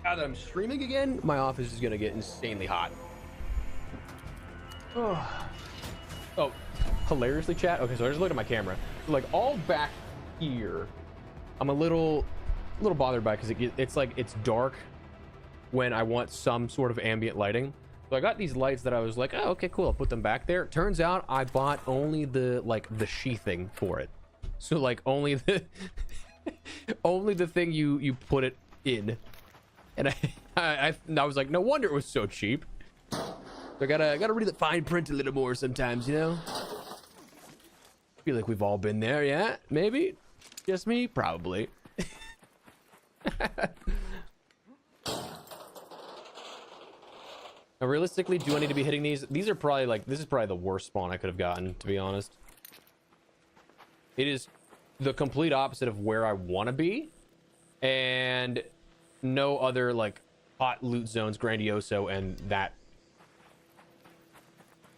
now that I'm streaming again, my office is gonna get insanely hot. Oh, hilariously, chat. Okay, so I just looked at my camera. So, like, all back here, I'm a little bothered by because it's like it's dark when I want some sort of ambient lighting. So I got these lights that I was like, oh, okay, cool. I'll put them back there. Turns out I bought only the sheathing for it. So like only the only the thing you put it in. And I was like, no wonder it was so cheap. So I gotta read the fine print a little more sometimes, you know? Feel like we've all been there, yeah? Maybe? Just me? Probably. Now, realistically, do I need to be hitting these? These are probably like, this is probably the worst spawn I could have gotten, to be honest. It is the complete opposite of where I want to be. And no other like hot loot zones, Grandioso, and that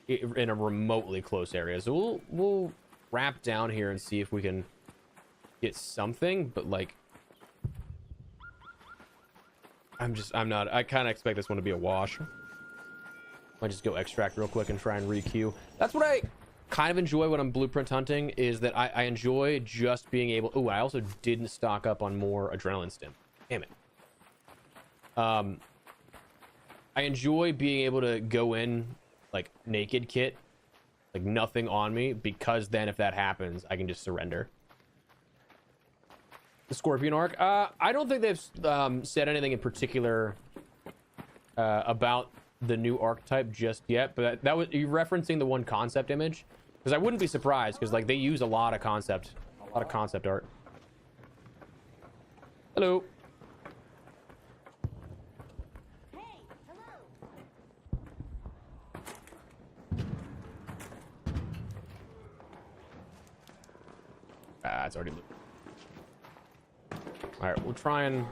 in a remotely close area. So we'll wrap down here and see if we can get something, but like I kind of expect this one to be a wash. Might just go extract real quick and try and re-queue. That's what I kind of enjoy when I'm blueprint hunting, is that I enjoy just being able... Oh, I also didn't stock up on more adrenaline stim. Damn it. I enjoy being able to go in like naked kit, like nothing on me, because then if that happens, I can just surrender. The Scorpion arc. I don't think they've said anything in particular about the new archetype just yet, but that was you referencing the one concept image, because I wouldn't be surprised, because like they use a lot of concept art. Hello. It's already moved. All right, we'll try and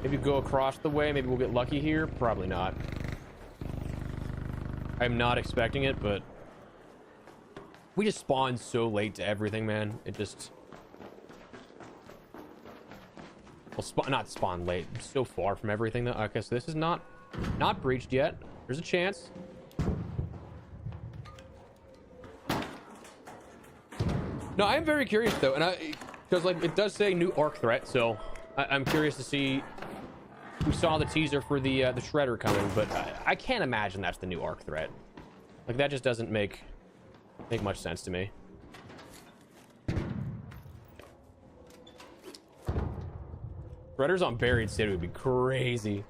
maybe go across the way. Maybe we'll get lucky here. Probably not. I'm not expecting it, but we just spawned so late to everything, man. It just... Well, not spawn late. So far from everything, though. Okay, so this is not breached yet. There's a chance. No, I am very curious, though, and because like it does say new arc threat, so I'm curious to see. We saw the teaser for the Shredder coming, but I can't imagine that's the new arc threat. Like that just doesn't make much sense to me. Shredders on Buried City would be crazy.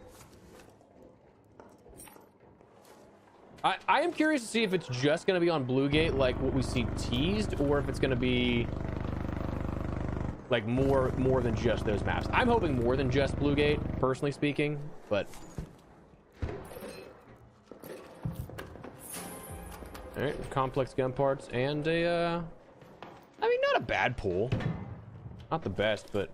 I am curious to see if it's just going to be on Bluegate like what we see teased, or if it's going to be like more than just those maps. I'm hoping more than just Bluegate, personally speaking, but all right, complex gun parts and a I mean, not a bad pull, not the best, but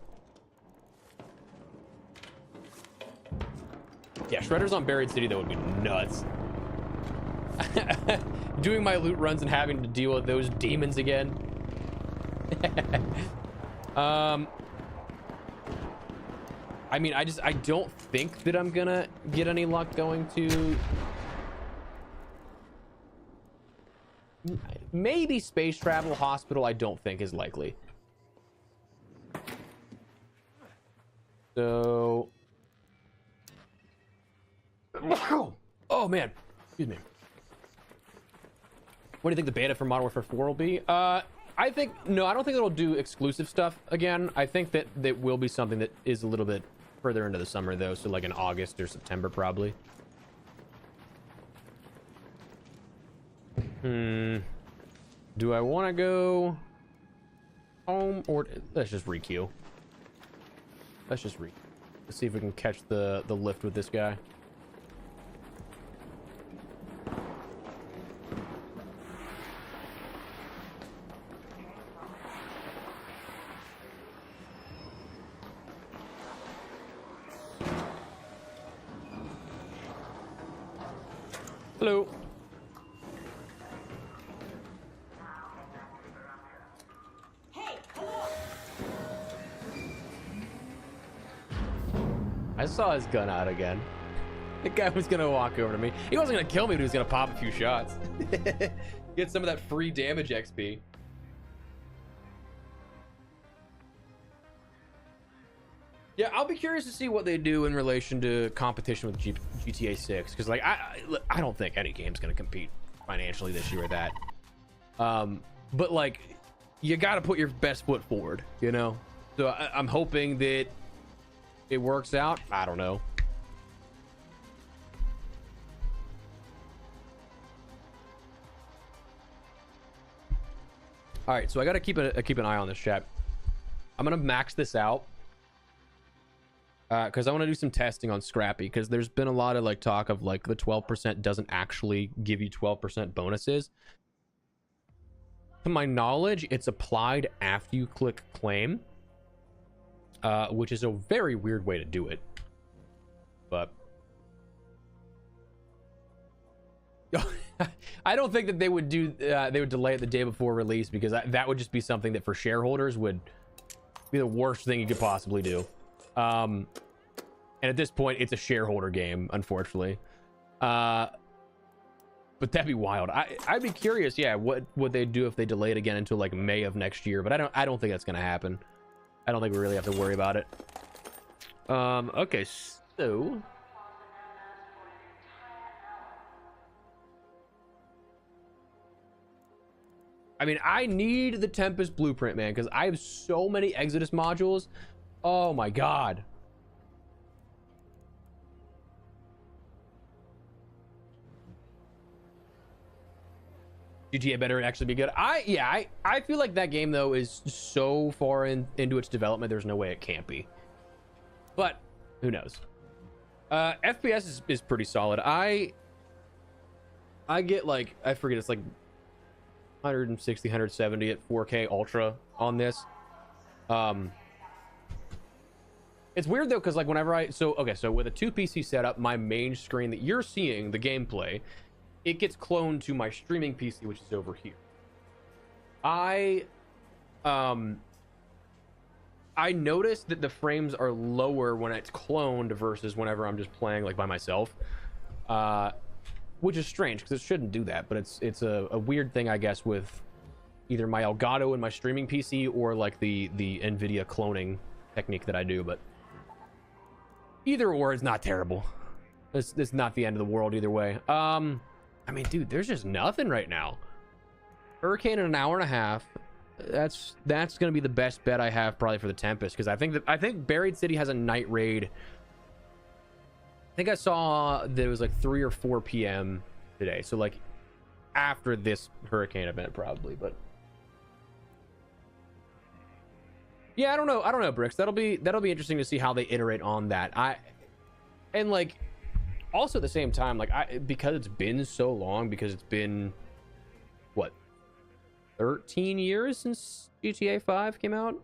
yeah, Shredders on Buried City, that would be nuts. Doing my loot runs and having to deal with those demons again. I mean, I don't think that I'm gonna get any luck going to maybe space travel hospital. I don't think is likely. So oh man, excuse me. What do you think the beta for Modern Warfare 4 will be? I don't think it'll do exclusive stuff again. I think that will be something that is a little bit further into the summer, though. So like in August or September, probably. Do I want to go home or let's just requeue? Let's see if we can catch the lift with this guy. Hello. Hey, hello. I saw his gun out again. The guy was gonna walk over to me. He wasn't gonna kill me, but he was gonna pop a few shots. Get some of that free damage XP. Yeah, I'll be curious to see what they do in relation to competition with GTA 6, because like I don't think any game's gonna compete financially this year with that. But like, you got to put your best foot forward, you know. So I'm hoping that it works out. I don't know. All right, so I got to keep an eye on this chat. I'm gonna max this out. Because I want to do some testing on Scrappy, because there's been a lot of like talk of like the 12% doesn't actually give you 12% bonuses. To my knowledge, it's applied after you click claim, which is a very weird way to do it. But I don't think that they would delay it the day before release, because that would just be something that for shareholders would be the worst thing you could possibly do. And at this point, it's a shareholder game, unfortunately. But that'd be wild. I'd be curious, yeah, what would they do if they delay it again until like May of next year? But I don't think that's gonna happen. I don't think we really have to worry about it. Okay, so I mean, I need the Tempest blueprint, man, because I have so many Exodus modules. Oh my god. GTA better actually be good. I feel like that game though is so far into its development, there's no way it can't be. But who knows? FPS is pretty solid. I get like, I forget, it's like 160, 170 at 4K ultra on this. It's weird though, because like whenever so with a 2 PC setup, my main screen that you're seeing the gameplay, it gets cloned to my streaming PC, which is over here. I noticed that the frames are lower when it's cloned versus whenever I'm just playing like by myself, which is strange because it shouldn't do that, but it's a weird thing, I guess, with either my Elgato and my streaming PC or like the NVIDIA cloning technique that I do. But either or is not terrible. It's not the end of the world either way. I mean, dude, there's just nothing right now. Hurricane in an hour and a half. That's gonna be the best bet I have probably for the Tempest, because I think Buried City has a night raid. I think I saw that it was like 3 or 4 p.m. today, so like after this hurricane event probably. But yeah, I don't know, Bricks. That'll be interesting to see how they iterate on that. And like also at the same time, like because it's been so long, because it's been what, 13 years since GTA 5 came out? Is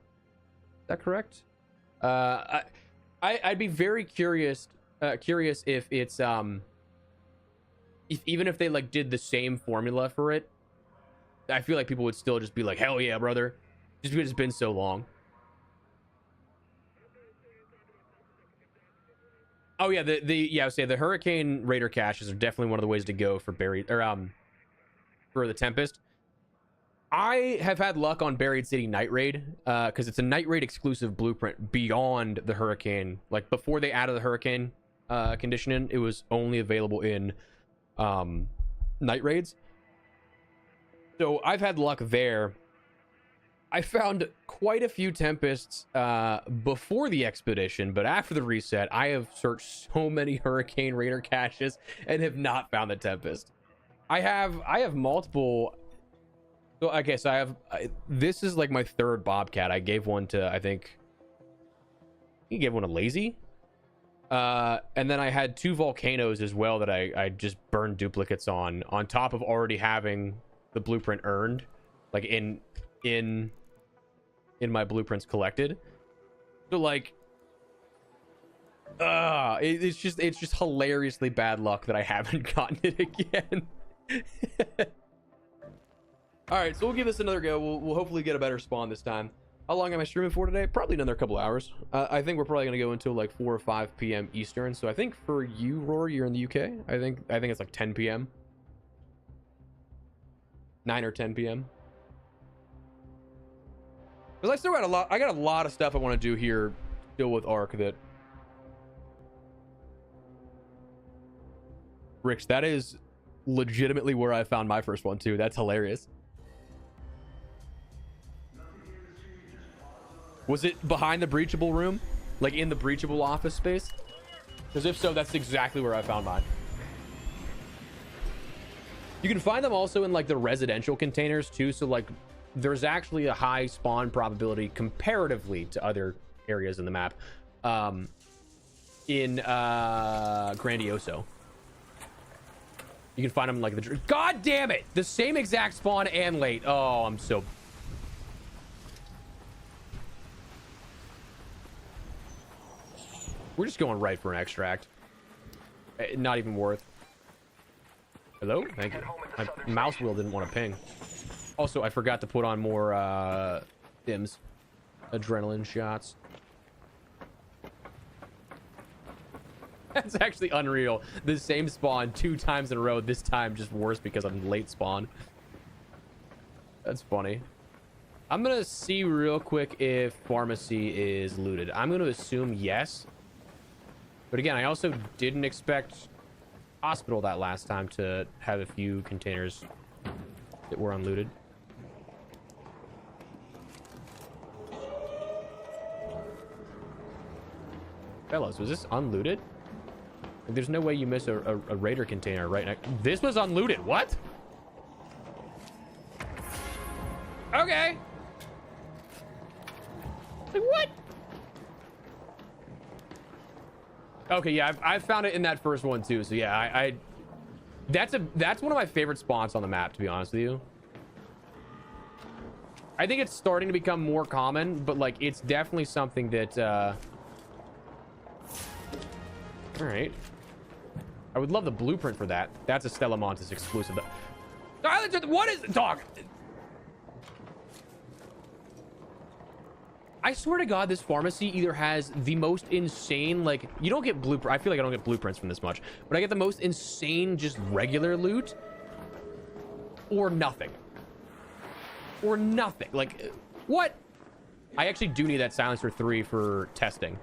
that correct? I'd be very curious if it's even if they like did the same formula for it, I feel like people would still just be like, hell yeah, brother, just because it's been so long. Oh yeah, I would say the Hurricane Raider caches are definitely one of the ways to go for Buried, or for the Tempest. I have had luck on Buried City Night Raid, because it's a Night Raid exclusive blueprint beyond the Hurricane. Like before they added the Hurricane condition in, it was only available in Night Raids. So I've had luck there. I found quite a few Tempests before the expedition, but after the reset, I have searched so many Hurricane Raider caches and have not found the Tempest. I have multiple. So okay, so this is like my third Bobcat. I gave one to, I think you gave one to Lazy, and then I had 2 volcanoes as well that I just burned duplicates on top of already having the blueprint earned, like in my blueprints collected. So like it's just hilariously bad luck that I haven't gotten it again. All right, so we'll give this another go. We'll hopefully get a better spawn this time. How long am I streaming for today? Probably another couple hours. I think we're probably gonna go until like 4 or 5 p.m. Eastern. So I think for you, Rory, you're in the UK. I think it's like 10 p.m. 9 or 10 p.m. Because I still got I got a lot of stuff I want to do here still with Ark that. Rich, that is legitimately where I found my first one too. That's hilarious. Was it behind the breachable room? Like in the breachable office space? Because if so, that's exactly where I found mine. You can find them also in like the residential containers too. So like there's actually a high spawn probability comparatively to other areas in the map. In Grandioso. You can find them in like the... God damn it! The same exact spawn and late. Oh, I'm so... We're just going right for an extract. Not even worth. Hello? Thank you. My mouse wheel didn't want to ping. Also, I forgot to put on more stims. Adrenaline shots. That's actually unreal. The same spawn 2 times in a row. This time just worse because I'm late spawn. That's funny. I'm going to see real quick if pharmacy is looted. I'm going to assume yes. But again, I also didn't expect hospital that last time to have a few containers that were unlooted. fellas, was this unlooted? Like, there's no way you miss a raider container right next. This was unlooted. What? Okay. Like, what? Okay, yeah, I found it in that first one too. So yeah, that's one of my favorite spots on the map, to be honest with you. I think it's starting to become more common, but like it's definitely something that all right. I would love the blueprint for that. That's a Stella Montis exclusive. What is dog? I swear to God, this pharmacy either has the most insane, like, you don't get blueprint. I feel like I don't get blueprints from this much, but I get the most insane, just regular loot, or nothing. Or nothing. Like, what? I actually do need that silencer 3 for testing.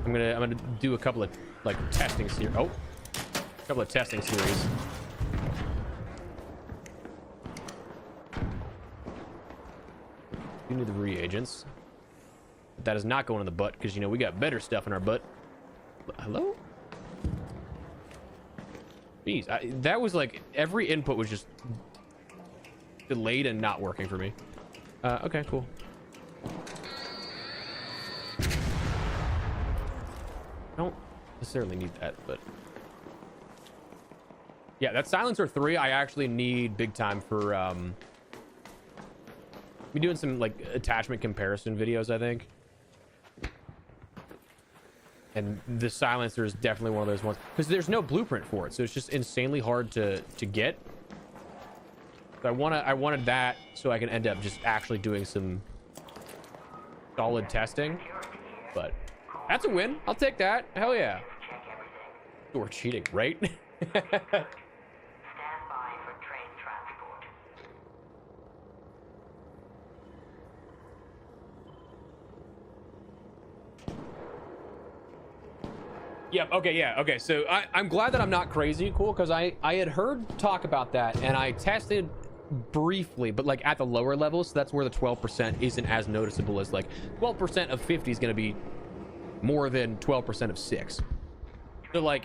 I'm gonna do a couple of like testing series. Oh, a couple of testing series. You need the reagents. But that is not going in the butt because, you know, we got better stuff in our butt. Hello? Jeez, that was like every input was just delayed and not working for me. Okay, cool. I don't necessarily need that, but yeah, that silencer 3 I actually need big time for be doing some like attachment comparison videos, I think. And the silencer is definitely one of those ones because there's no blueprint for it, so it's just insanely hard to get. So I wanted that so I can end up just actually doing some solid testing. But that's a win. I'll take that. Hell yeah. We're cheating, right? Yep. Okay. Yeah. Okay. So I'm glad that I'm not crazy cool because I had heard talk about that and I tested briefly, but like at the lower levels. So that's where the 12% isn't as noticeable as like 12% of 50 is going to be more than 12% of 6. So like,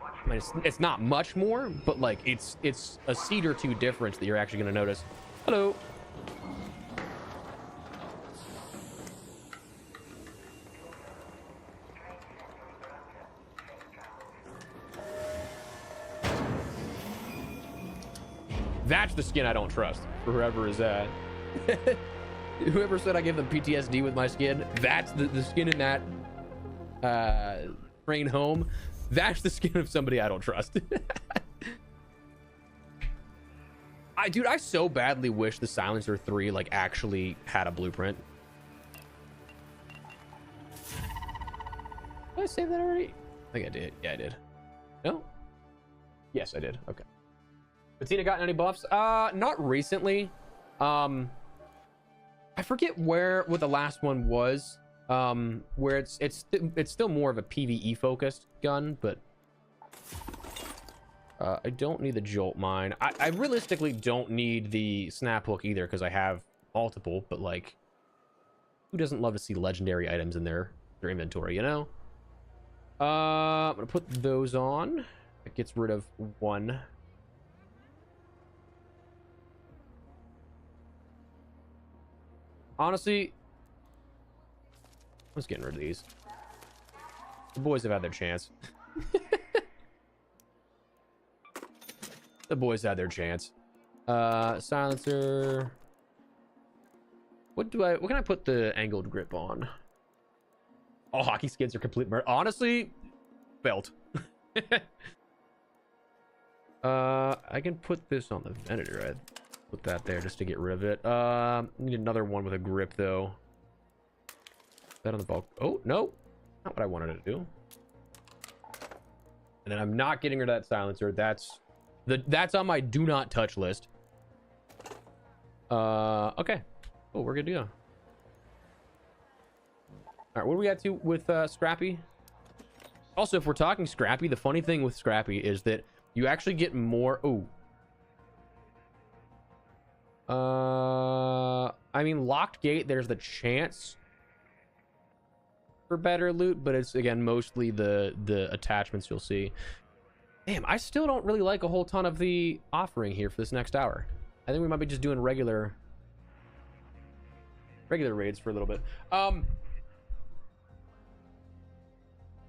I mean, it's not much more, but like it's a seed or two difference that you're actually going to notice. Hello. That's the skin I don't trust. For whoever is whoever said I gave them PTSD with my skin, that's the skin in that train home. That's the skin of somebody I don't trust. Dude, I so badly wish the Silencer 3 like actually had a blueprint. Did I save that already? I think I did. Yeah, I did. No? Yes, I did. Okay. Bettina gotten any buffs? Not recently. I forget what the last one was. Where it's still more of a PvE focused gun, but I don't need the jolt mine. I realistically don't need the snap hook either because I have multiple, but like who doesn't love to see legendary items in their inventory, you know? I'm gonna put those on. It gets rid of one. Honestly, I'm just getting rid of these. The boys have had their chance. The boys had their chance. Silencer. What can I put the angled grip on? All hockey skins are complete murder. Honestly, belt. I can put this on the Venator. I'd put that there just to get rid of it. Need another one with a grip though. That on the bulk. Oh no, not what I wanted to do. And then I'm not getting rid of that silencer. That's on my do not touch list. Okay. Oh, we're good to go. All right, what do we got to with Scrappy? Also, if we're talking Scrappy, the funny thing with Scrappy is that you actually get more. I mean, locked gate, there's the chance. for better loot, but it's again mostly the attachments you'll see. Damn, I still don't really like a whole ton of the offering here for this next hour. I think we might be just doing regular raids for a little bit.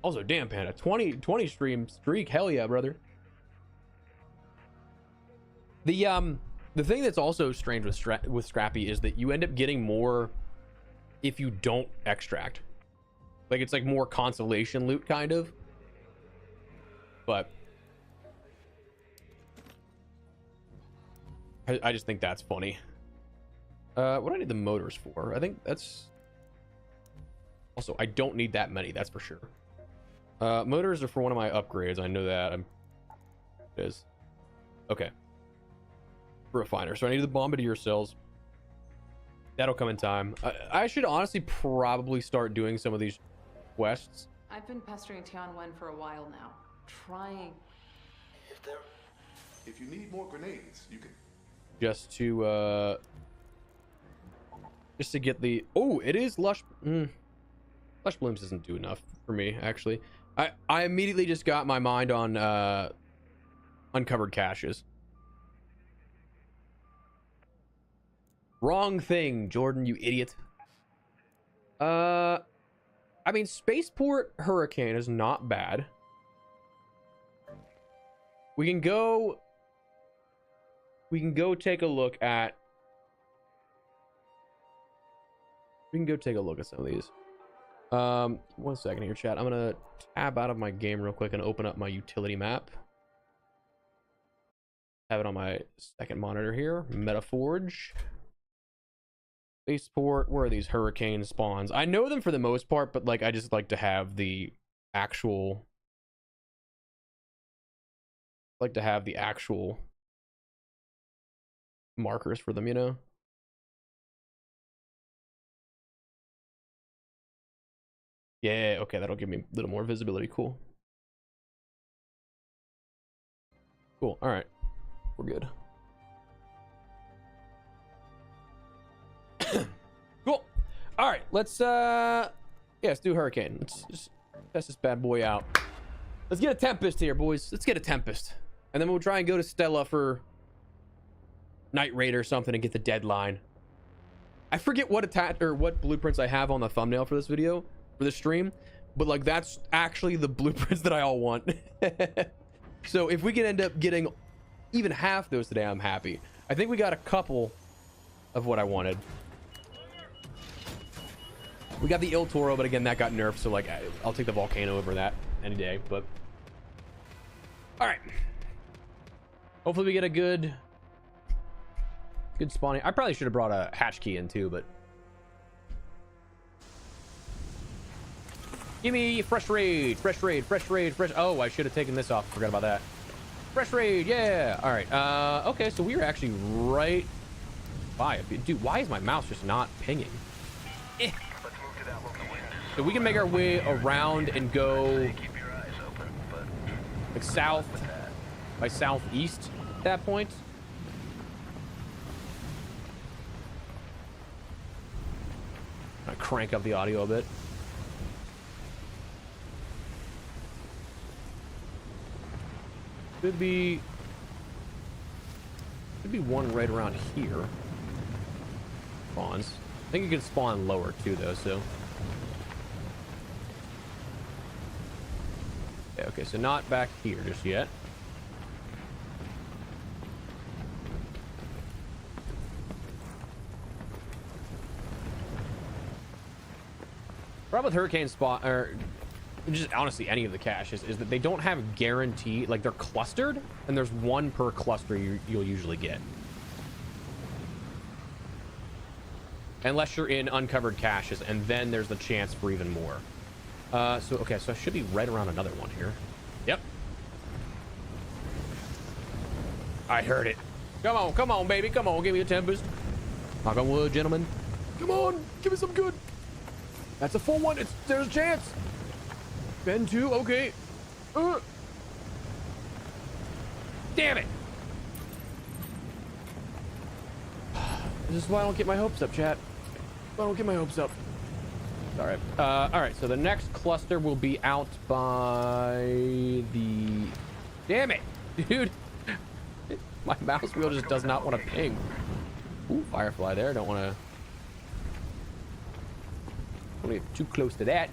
Also, damn, Panda, 20 stream streak, hell yeah, brother. The thing that's also strange with Scrappy is that you end up getting more if you don't extract. Like, it's like more consolation loot, kind of. But I just think that's funny. What do I need the motors for? I think that's... Also, I don't need that many, that's for sure. Motors are for one of my upgrades. I know that. It is. Okay. Refiner. So I need the bombardier cells. That'll come in time. I should honestly probably start doing some of these quests. I've been pestering Tianwen for a while now, trying. If you need more grenades, you can. Just to get the... Oh, it is lush. Lush blooms doesn't do enough for me, actually. I immediately just got my mind on uncovered caches. Wrong thing, Jordan, you idiot. I mean, Spaceport Hurricane is not bad. We can go take a look at... We can go take a look at some of these. 1 second here, chat. I'm gonna tab out of my game real quick and open up my utility map. Have it on my second monitor here. Metaforge. Spaceport. Where are these hurricane spawns? I know them for the most part, but like I just like to have the actual... markers for them, you know? Yeah, okay, that'll give me a little more visibility. Cool. Cool, all right. We're good. Cool. All right, let's let's do Hurricane. Let's just test this bad boy out. Let's get a Tempest here, boys. Let's get a Tempest. And then we'll try and go to Stella for Night Raid or something and get the deadline. I forget what what blueprints I have on the thumbnail for this video, for this stream, but like that's actually the blueprints that I all want. So if we can end up getting even half those today, I'm happy. I think we got a couple of what I wanted. We got the Il Toro, but again, that got nerfed, so like I'll take the Volcano over that any day. But all right, hopefully we get a good spawning. I probably should have brought a hatch key in too, but give me fresh raid. Oh, I should have taken this off. Forgot about that. Fresh raid, yeah. All right. Okay, so we were actually right by it. Dude, why is my mouse just not pinging? So we can make our way around and go like south by southeast at that point. I'm gonna crank up the audio a bit. Could be one right around here. Spawns. I think it can spawn lower too, though. So okay, so not back here just yet. Problem with Hurricane spot, or just honestly any of the caches, is that they don't have guarantee. Like they're clustered, and there's one per cluster you'll usually get, unless you're in uncovered caches, and then there's the chance for even more. So okay, so I should be right around another one here. Yep, I heard it. Come on, baby, come on, give me a Tempest. Knock on wood, gentlemen. Come on, give me some good. That's a full one. There's a chance. Ben 2, okay. Damn it. This is why I don't get my hopes up, chat. I don't get my hopes up. All right. All right. So the next cluster will be out by the. Damn it, dude! My mouse wheel just does not want to ping. Ooh, firefly there. Don't want to get too close to that.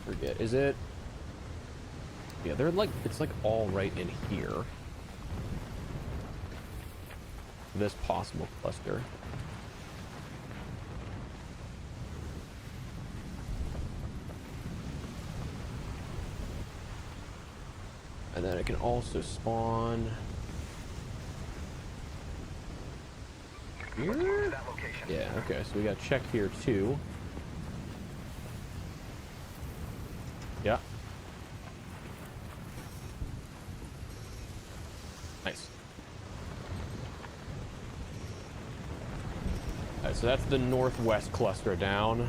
Forget, is it? Yeah, they're like, it's like all right in here. This possible cluster. And then it can also spawn here. Yeah, okay, so we got check here too. Yeah. Nice. All right, so that's the northwest cluster down.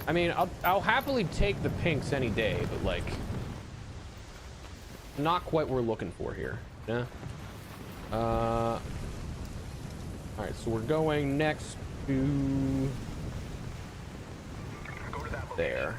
I mean, I'll happily take the pinks any day, but like, not quite what we're looking for here. Yeah. All right, so we're going next to. There.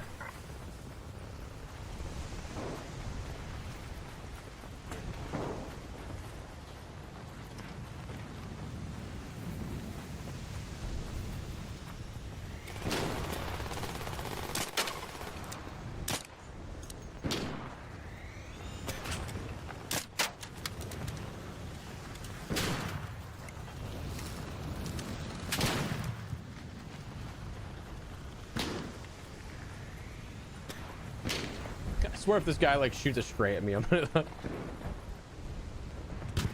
I swear if this guy like shoots a straight at me, I'm gonna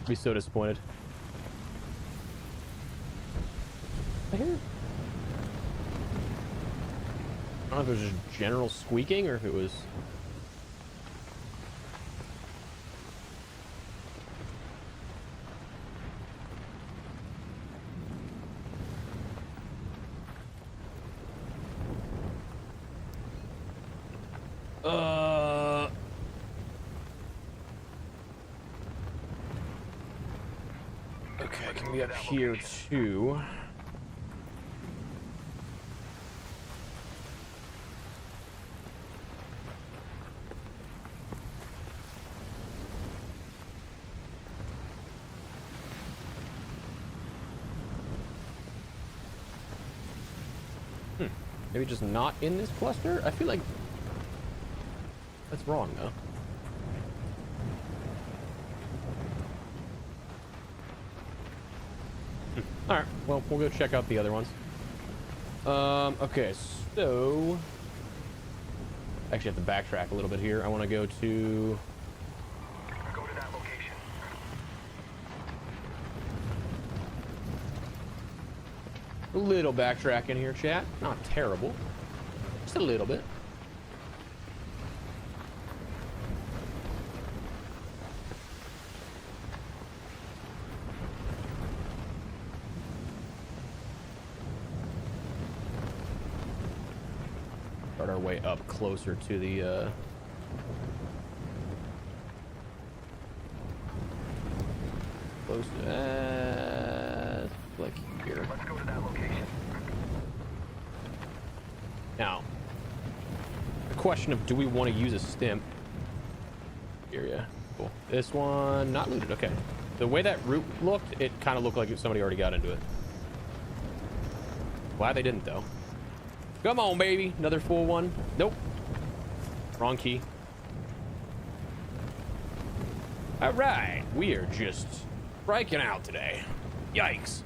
be so disappointed. I hear. I don't know if it was just general squeaking or if it was. Okay, can we up here too? Maybe just not in this cluster? I feel like that's wrong though. All right, well, we'll go check out the other ones. Okay, so I actually have to backtrack a little bit here. I want to go to that location. a little backtrack in here, chat. Not terrible, just a little bit. Our way up closer to the close like here. Let's go to that location. Now the question of do we want to use a stimp here? Yeah, cool. This one not looted. Okay, the way that route looked, it kind of looked like somebody already got into it. Glad they didn't though. Come on, baby. Another full one. Nope. Wrong key. All right. We are just striking out today. Yikes.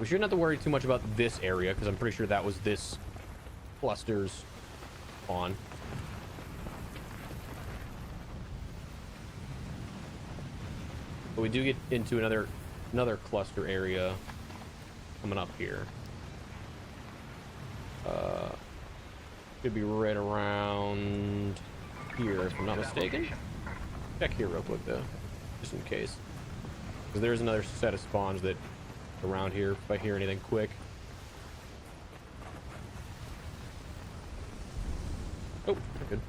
We shouldn't have to worry too much about this area because I'm pretty sure that was this cluster's spawn. But we do get into another cluster area coming up here. Should be right around here, if I'm not mistaken. Check here real quick, though, just in case. Because there's another set of spawns that around here, if I hear anything quick. Oh, they're good.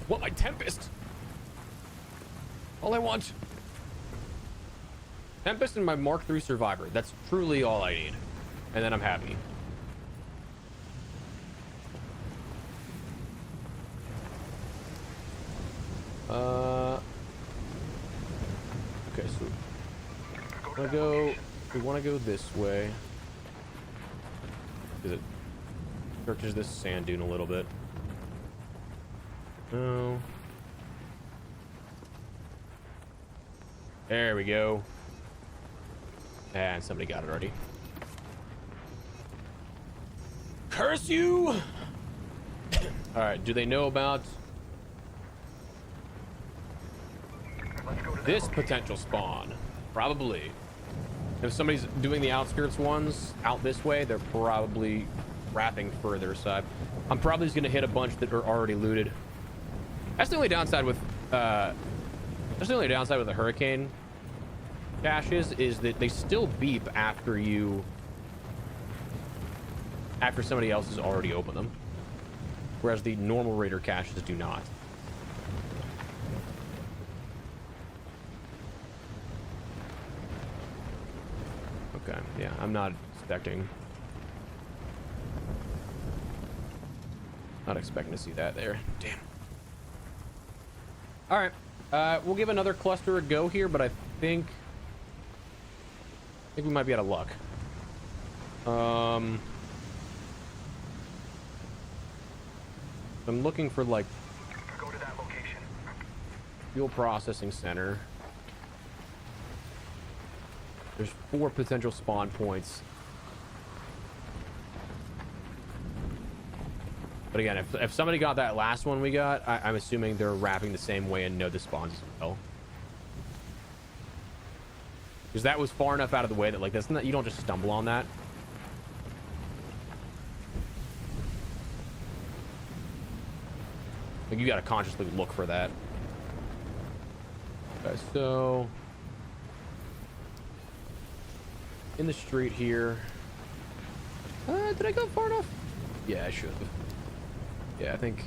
What, my Tempest? All I want. Tempest and my Mark III Survivor. That's truly all I need. And then I'm happy. Okay, so we want to go this way. Because it searches this sand dune a little bit. No. There we go. And somebody got it already. Curse you! All right, do they know about this potential spawn? Probably. If somebody's doing the outskirts ones out this way, they're probably wrapping further side. I'm probably just gonna hit a bunch that are already looted. That's the only downside with the hurricane caches, is that they still beep after somebody else has already opened them, whereas the normal raider caches do not. Okay, yeah, I'm not expecting to see that there. Damn. All right, we'll give another cluster a go here, but I think we might be out of luck. I'm looking for like Go to that location. fuel processing center. There's 4 potential spawn points. But again, if somebody got that last one we got, I'm assuming they're wrapping the same way and know the spawns as well. Because that was far enough out of the way that like that's not, you don't just stumble on that. Like you got to consciously look for that. Okay, so in the street here. Did I go far enough? Yeah, I should have. Yeah, I think.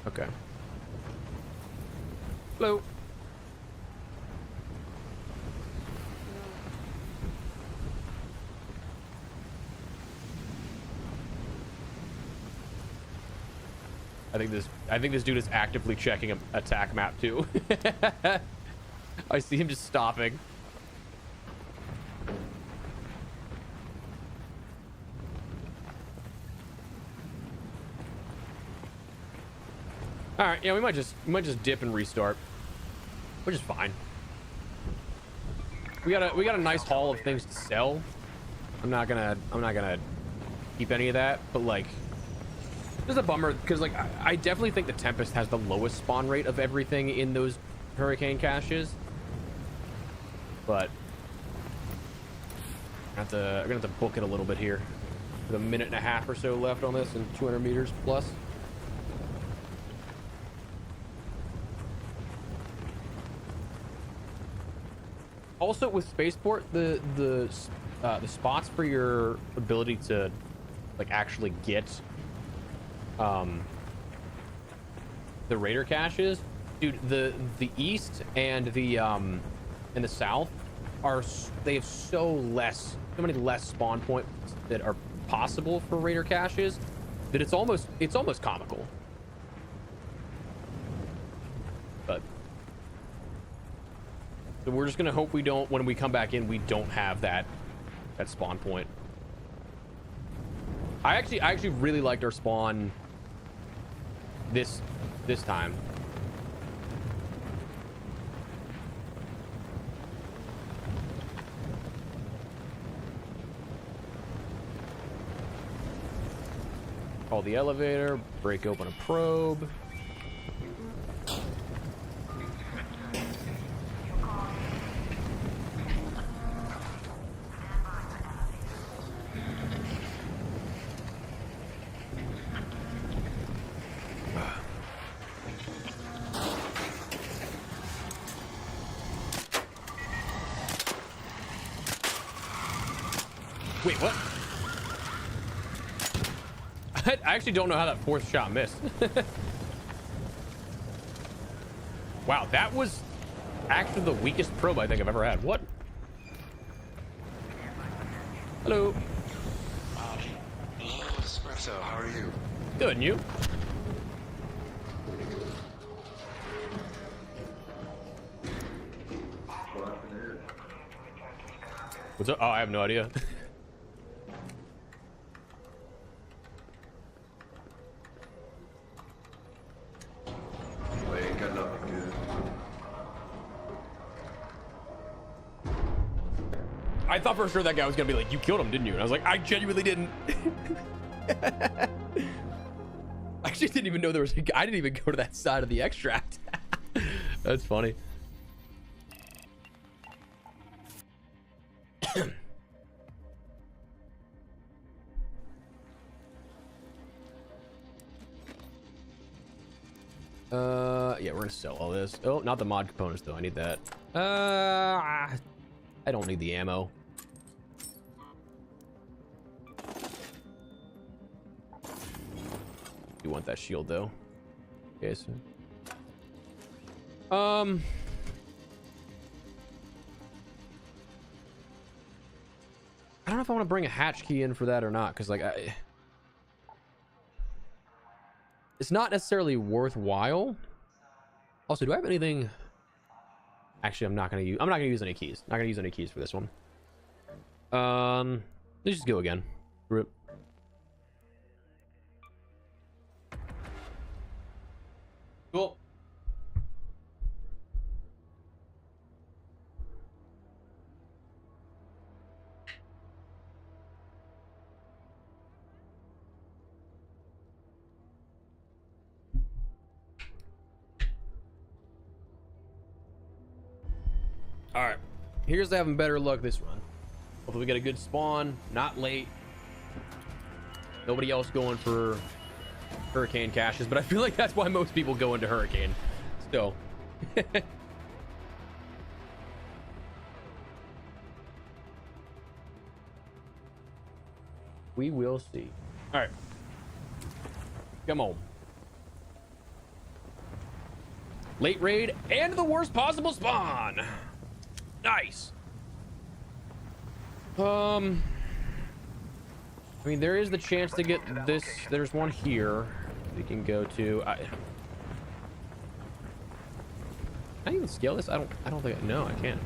Okay. Hello. I think this dude is actively checking a attack map too. I see him just stopping. All right, yeah, we might just dip and restart, which is fine. We got a nice haul of things to sell. I'm not gonna keep any of that, but like, it's a bummer because like I definitely think the Tempest has the lowest spawn rate of everything in those hurricane caches, but I'm gonna have to book it a little bit here with 1.5 minutes or so left on this and 200 meters plus. Also with Spaceport, the spots for your ability to like actually get the raider caches, dude, the east and the south they have so many less spawn points that are possible for raider caches that it's almost comical. But so we're just gonna hope we don't, when we come back in, we don't have that spawn point. I actually really liked our spawn this time. Call the elevator, break open a probe. Wait, what? I actually don't know how that fourth shot missed. Wow, that was actually the weakest probe I think I've ever had. What? Hello. Hello, Espresso. How are you? Good, and you? What's up? Oh, I have no idea. Wait, got nothing good. I thought for sure that guy was gonna be like, you killed him, didn't you? And I was like, I genuinely didn't. I actually didn't even know there was I didn't even go to that side of the extract. That's funny. Yeah, we're gonna sell all this. Oh, not the mod components though. I need that. I don't need the ammo. You want that shield though? Okay, so I don't know if I want to bring a hatch key in for that or not, because like it's not necessarily worthwhile. Also, do I have anything? Actually, I'm not gonna use any keys. Not gonna use any keys for this one. Let's just go again. Rip. Cool. All right, here's to having better luck this run. Hopefully we get a good spawn, not late. Nobody else going for hurricane caches, but I feel like that's why most people go into hurricane still. We will see. All right, come on. Late raid and the worst possible spawn. Nice. I mean, there is the chance to get this. There's one here we can go to. Can I even scale this? I don't think. No, I can't.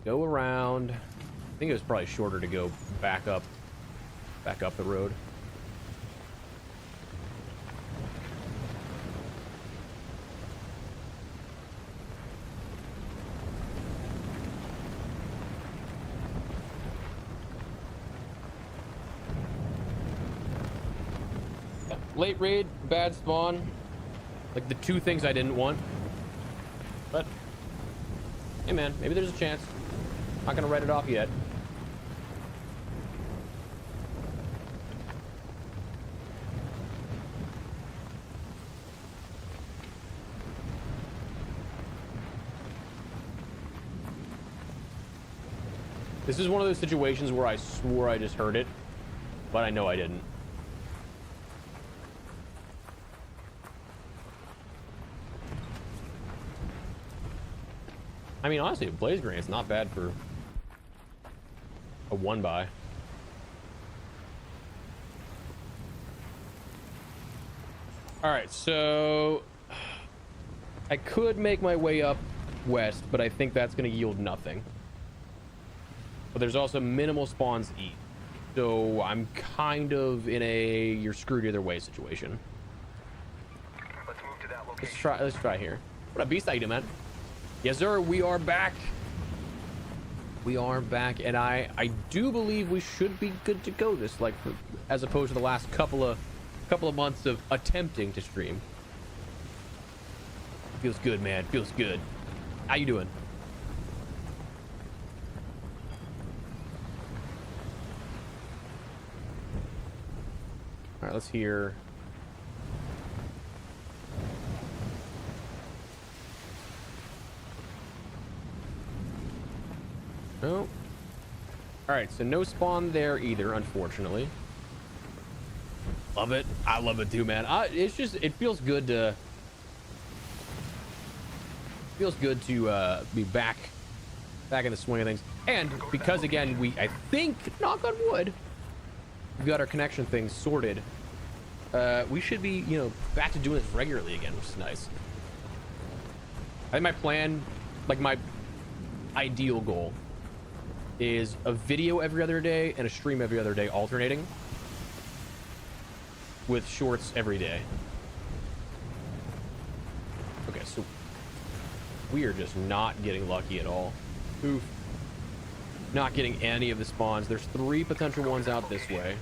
Go around. I think it was probably shorter to go back up the road. Late raid, bad spawn. Like the two things I didn't want. But hey man, maybe there's a chance. Not gonna write it off yet. This is one of those situations where I swore I just heard it, but I know I didn't. I mean, honestly, a blaze grenade is not bad for a one by. All right, so I could make my way up west, but I think that's going to yield nothing. But there's also minimal spawns east, so I'm kind of in a you're screwed either way situation. Let's move to that location. Let's try here. What up, beast? How you doing, man? Yes, sir. We are back. We are back, and I do believe we should be good to go this, like, as opposed to the last couple of months of attempting to stream. Feels good, man. Feels good. How you doing? right, let's hear. No. All right, so no spawn there either, unfortunately. Love it. I love it too, man. It's just, it feels good to be back in the swing of things. And because again, I think, knock on wood, we've got our connection things sorted. We should be, you know, back to doing this regularly again, which is nice. I think my plan, like my ideal goal, is a video every other day and a stream every other day, alternating with shorts every day. Okay, so we are just not getting lucky at all. Oof. Not getting any of the spawns. There's 3 potential ones out this way.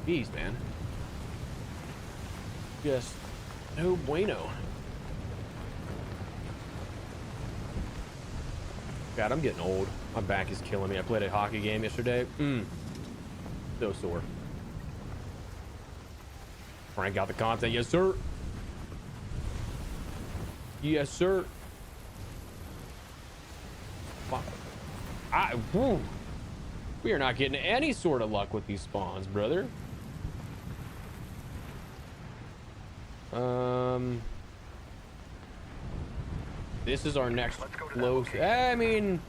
Jeez, man. Just no bueno. God, I'm getting old. My back is killing me. I played a hockey game yesterday. So sore. Crank out the content. Yes, sir. Yes, sir. We are not getting any sort of luck with these spawns, brother. This is our next close. I mean,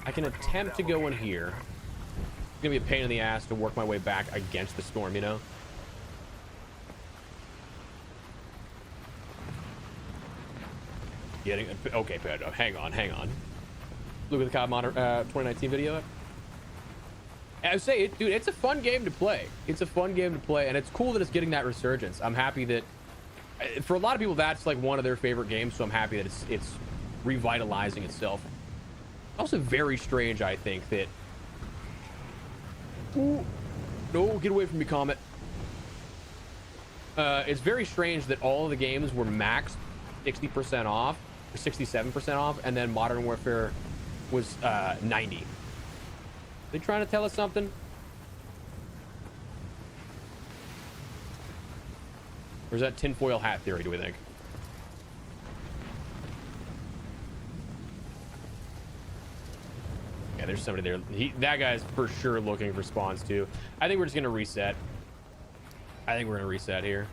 I can attempt to go in here. It's gonna be a pain in the ass to work my way back against the storm, you know. Getting okay, Pedro. Hang on. Look at the COD Modern 2019 video. I would say it, dude. It's a fun game to play. It's a fun game to play, and it's cool that it's getting that resurgence. I'm happy that, for a lot of people, that's like one of their favorite games. So I'm happy that it's revitalizing itself. Also, very strange, I think, that. Ooh, no, get away from me, Comet. It's very strange that all of the games were maxed 60% off or 67% off, and then Modern Warfare was 90. They trying to tell us something? Or is that tinfoil hat theory, do we think? Yeah, there's somebody there. That guy's for sure looking for spawns too. I think we're just gonna reset. I think we're gonna reset here.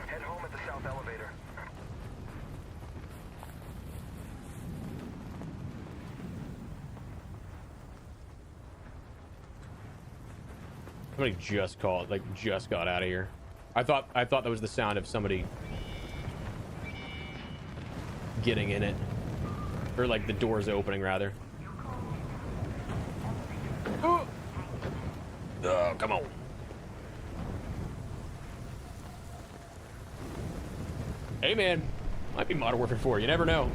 Head home at the south elevator. Somebody just got out of here. I thought that was the sound of somebody getting in it, or like the doors opening rather. Oh, come on. Hey man, might be Modern Warfare 4. You never know.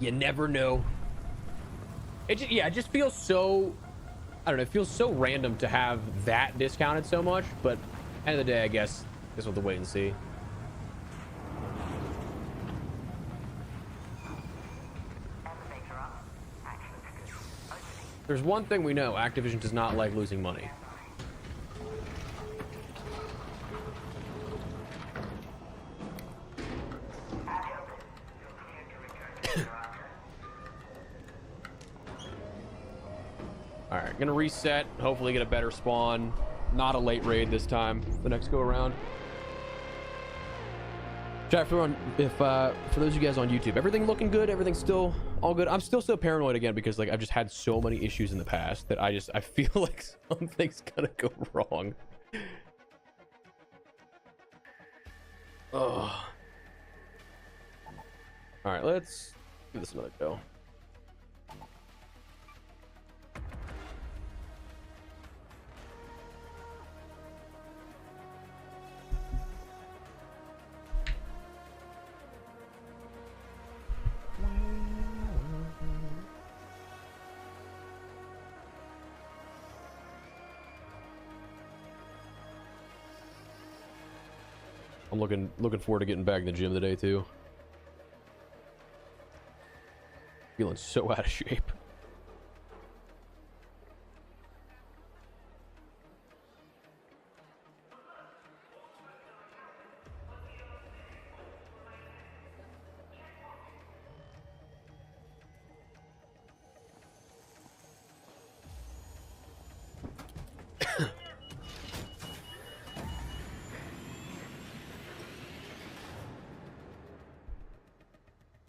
You never know. It just feels so, I don't know, it feels so random to have that discounted so much, but end of the day, I guess we'll have to wait and see. There's one thing we know, Activision does not like losing money. All right, gonna reset, hopefully get a better spawn. Not a late raid this time, the next go around. Chat, for those of you guys on YouTube, everything looking good? Everything's still all good? I'm still so paranoid again because like I've just had so many issues in the past that I feel like something's gonna go wrong. Oh. All right, let's give this another go. I'm looking forward to getting back in the gym today too. Feeling so out of shape.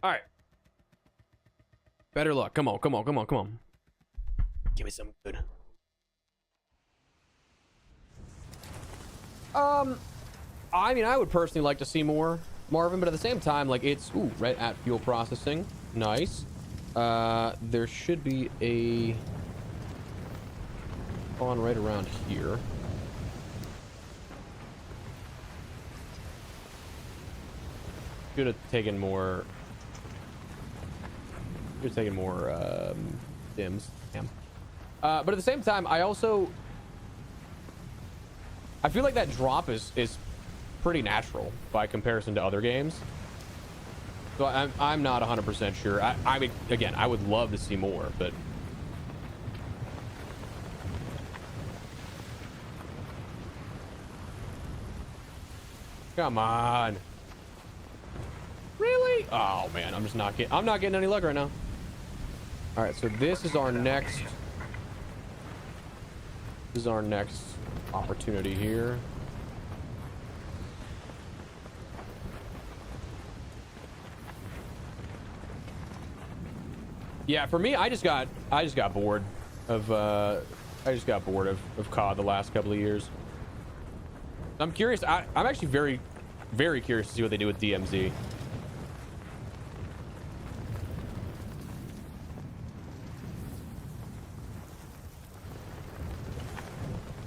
All right. Better luck. Come on, come on, come on, come on. Give me some good. I mean, I would personally like to see more Marvin, but at the same time, like it's right at fuel processing. Nice. There should be a spawn right around here. Should have taken more. Should have taken more dims. Damn. But at the same time, I feel like that drop is pretty natural by comparison to other games. So I'm not 100% sure. I mean, again, I would love to see more, but come on. Really? Oh man, I'm not getting any luck right now. All right, so this is our next opportunity here. Yeah, for me, I just got bored of COD the last couple of years. I'm curious. I'm actually very, very curious to see what they do with DMZ.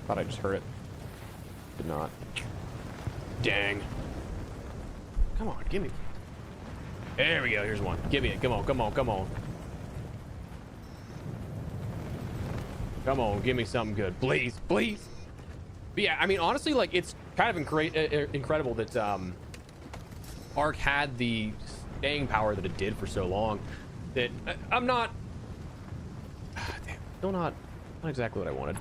Thought I just heard it. Did not. Dang. Come on, give me. There we go. Here's one. Give me it. Come on, come on, come on. Come on, give me something good. Please, please. But yeah, I mean, honestly, like, it's kind of incredible that Ark had the staying power that it did for so long. That I'm not... Damn, still not exactly what I wanted.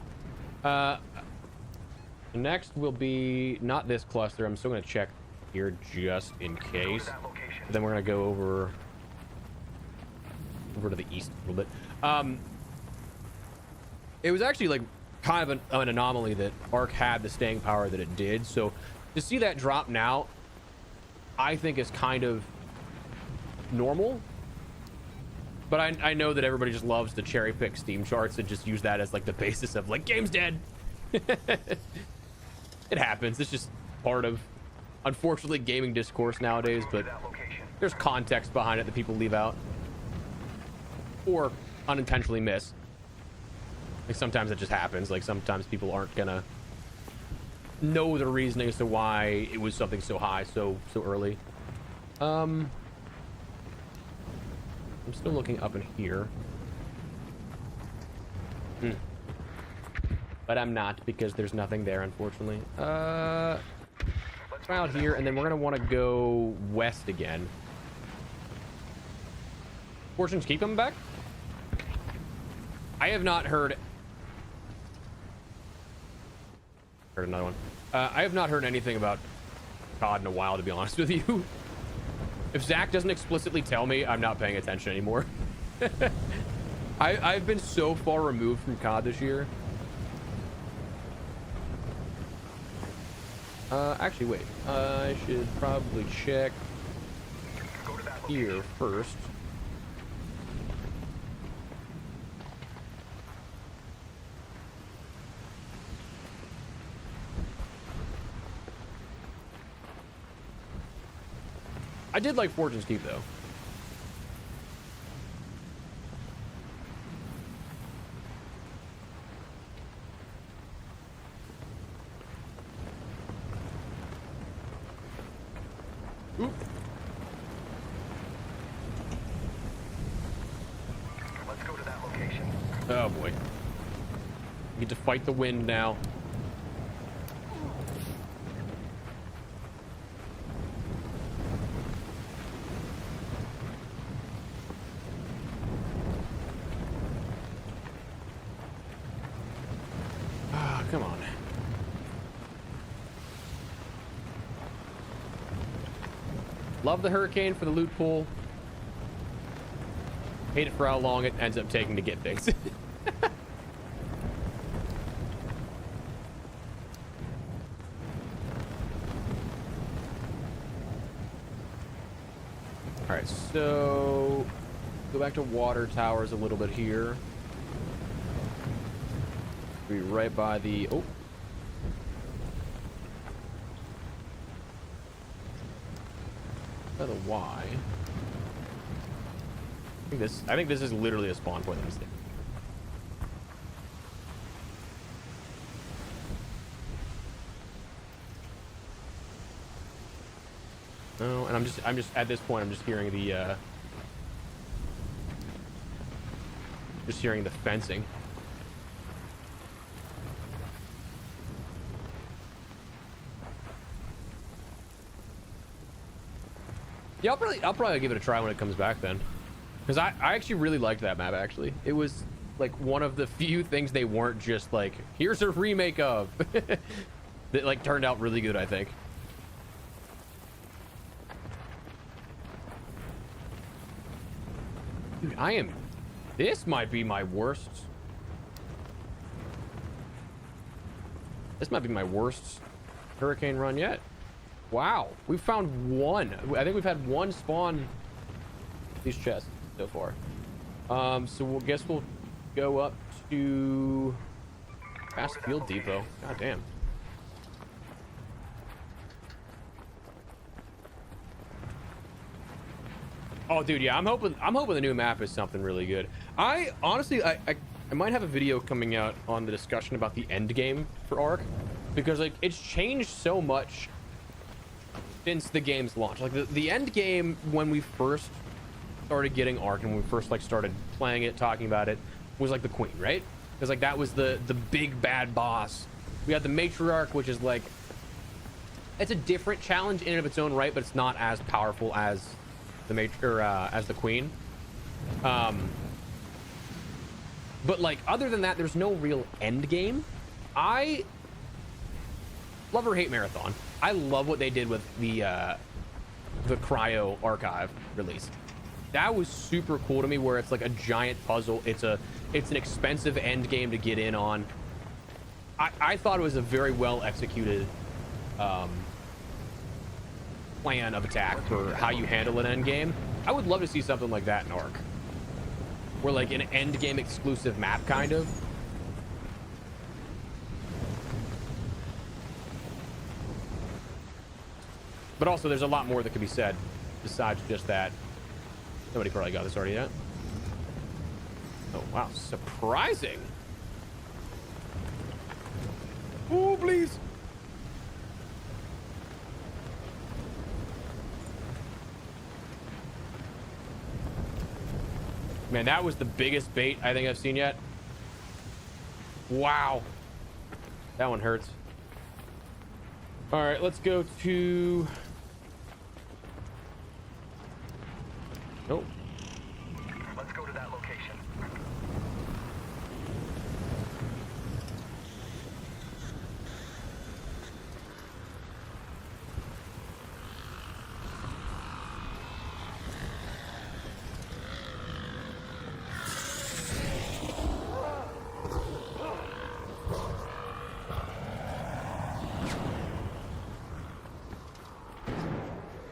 Next will be not this cluster. I'm still going to check here just in case. But then we're going to go over to the east a little bit. It was actually like kind of an anomaly that Ark had the staying power that it did. So to see that drop now, I think is kind of normal. But I know that everybody just loves to cherry pick Steam charts and just use that as like the basis of like, game's dead. It happens. It's just part of, unfortunately, gaming discourse nowadays, but there's context behind it that people leave out or unintentionally miss. Like sometimes it just happens. Like sometimes people aren't gonna know the reasoning as to why it was something so high so early. I'm still looking up in here. But I'm not, because there's nothing there, unfortunately. Let's try out here, and then we're gonna want to go west again. Fortunes keep coming back? I have not heard another one. I have not heard anything about COD in a while, to be honest with you. If Zach doesn't explicitly tell me, I'm not paying attention anymore. I've been so far removed from COD this year. Actually, wait. I should probably check here first. I did like Fortune's Keep, though. Oop. Let's go to that location. Oh boy. We get to fight the wind now. Love the Hurricane for the loot pool. Hate it for how long it ends up taking to get things. All right, so go back to water towers a little bit here. Be right by the by the Y. I think this is literally a spawn point. Let me see. No, and I'm just at this point I'm just hearing the fencing. Yeah, I'll probably give it a try when it comes back then, because I actually really liked that map. Actually, it was like one of the few things they weren't just like, here's a remake of that like turned out really good, I think. Dude, this might be my worst. This might be my worst hurricane run yet. Wow, we found one. I think we've had one spawn these chests so far. So we'll guess we'll go up to Fast Field Depot. God damn. Oh, dude, yeah, I'm hoping the new map is something really good. I honestly, I might have a video coming out on the discussion about the end game for Ark, because like it's changed so much since the game's launch. Like the end game, when we first started getting Ark and we first like started playing it, talking about it, was like the Queen, right? Because like that was the big bad boss. We got the Matriarch, which is like, it's a different challenge in and of its own right, but it's not as powerful as the as the Queen. But like other than that, there's no real end game. I love or hate Marathon. I love what they did with the Cryo Archive release. That was super cool to me, where it's like a giant puzzle. It's an expensive end game to get in on. I thought it was a very well executed plan of attack for how you handle an end game. I would love to see something like that in Ark, where like an end game exclusive map kind of. But also, there's a lot more that could be said besides just that. Somebody probably got this already yet. Oh, wow. Surprising. Oh, please. Man, that was the biggest bait I think I've seen yet. Wow. That one hurts. All right, let's go to... Nope. Let's go to that location.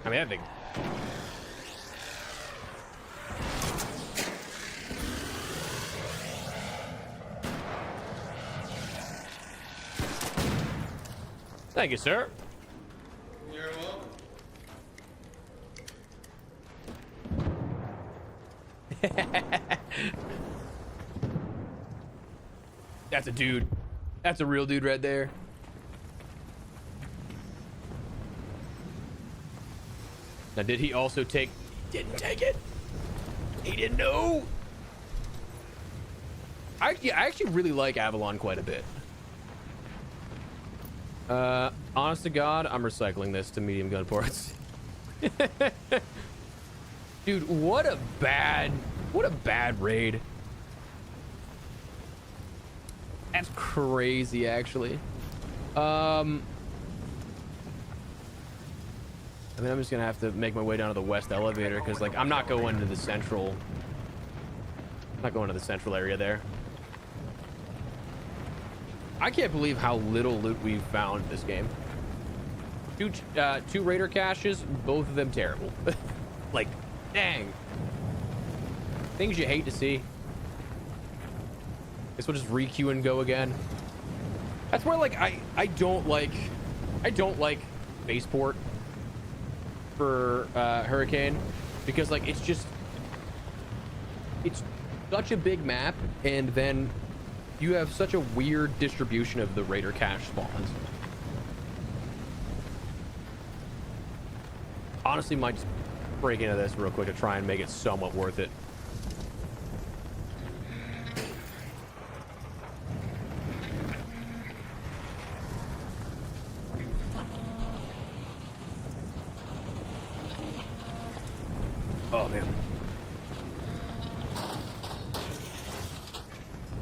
I mean, that thing. Thank you, sir. You're welcome. That's a dude. That's a real dude right there. Now, did he also take... He didn't take it. He didn't know. I actually really like Avalon quite a bit. Honest to God, I'm recycling this to medium gun ports. Dude, what a bad raid. That's crazy, actually. I mean, I'm just gonna have to make my way down to the west elevator because, like, I'm not going to the central. I'm not going to the central area there. I can't believe how little loot we've found in this game. Two raider caches, both of them terrible. Like, dang. Things you hate to see. Guess we'll just re-queue and go again. That's where, like, I don't like spaceport for Hurricane, because, like, it's such a big map, and then you have such a weird distribution of the raider cache spawns. Honestly, might just break into this real quick to try and make it somewhat worth it. Oh man,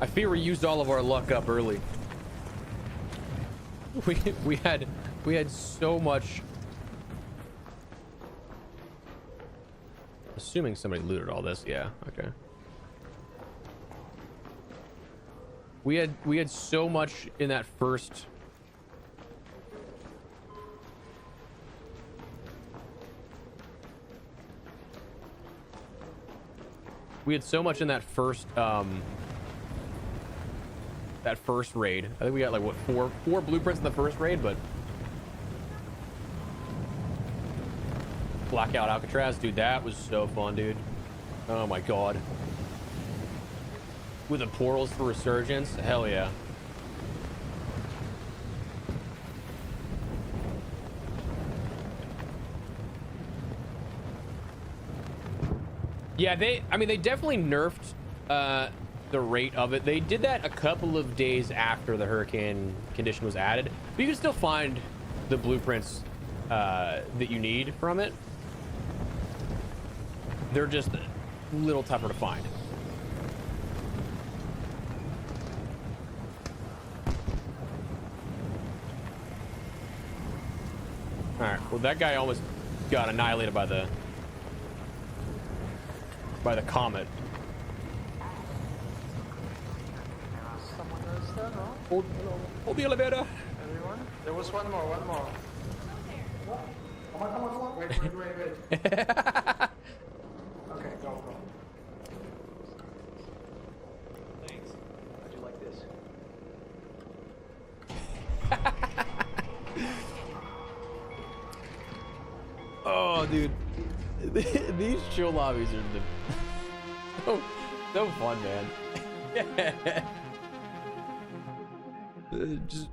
I fear we used all of our luck up early. We had so much. Assuming somebody looted all this, yeah, okay. We had so much in that first. We had so much in that first raid. I think we got like what four blueprints in the first raid, but Blackout Alcatraz, dude, that was so fun, dude. Oh my god. With the portals for resurgence, hell yeah. Yeah, they definitely nerfed the rate of it. They did that a couple of days after the hurricane condition was added, but you can still find the blueprints that you need from it. They're just a little tougher to find. All right, well, that guy almost got annihilated by the comet. Someone else there, no? Hold the elevator. Everyone? There was one more. Come on. Wait. Okay, go. Thanks. How'd you like this? Oh, dude. These chill lobbies are so fun, man. Just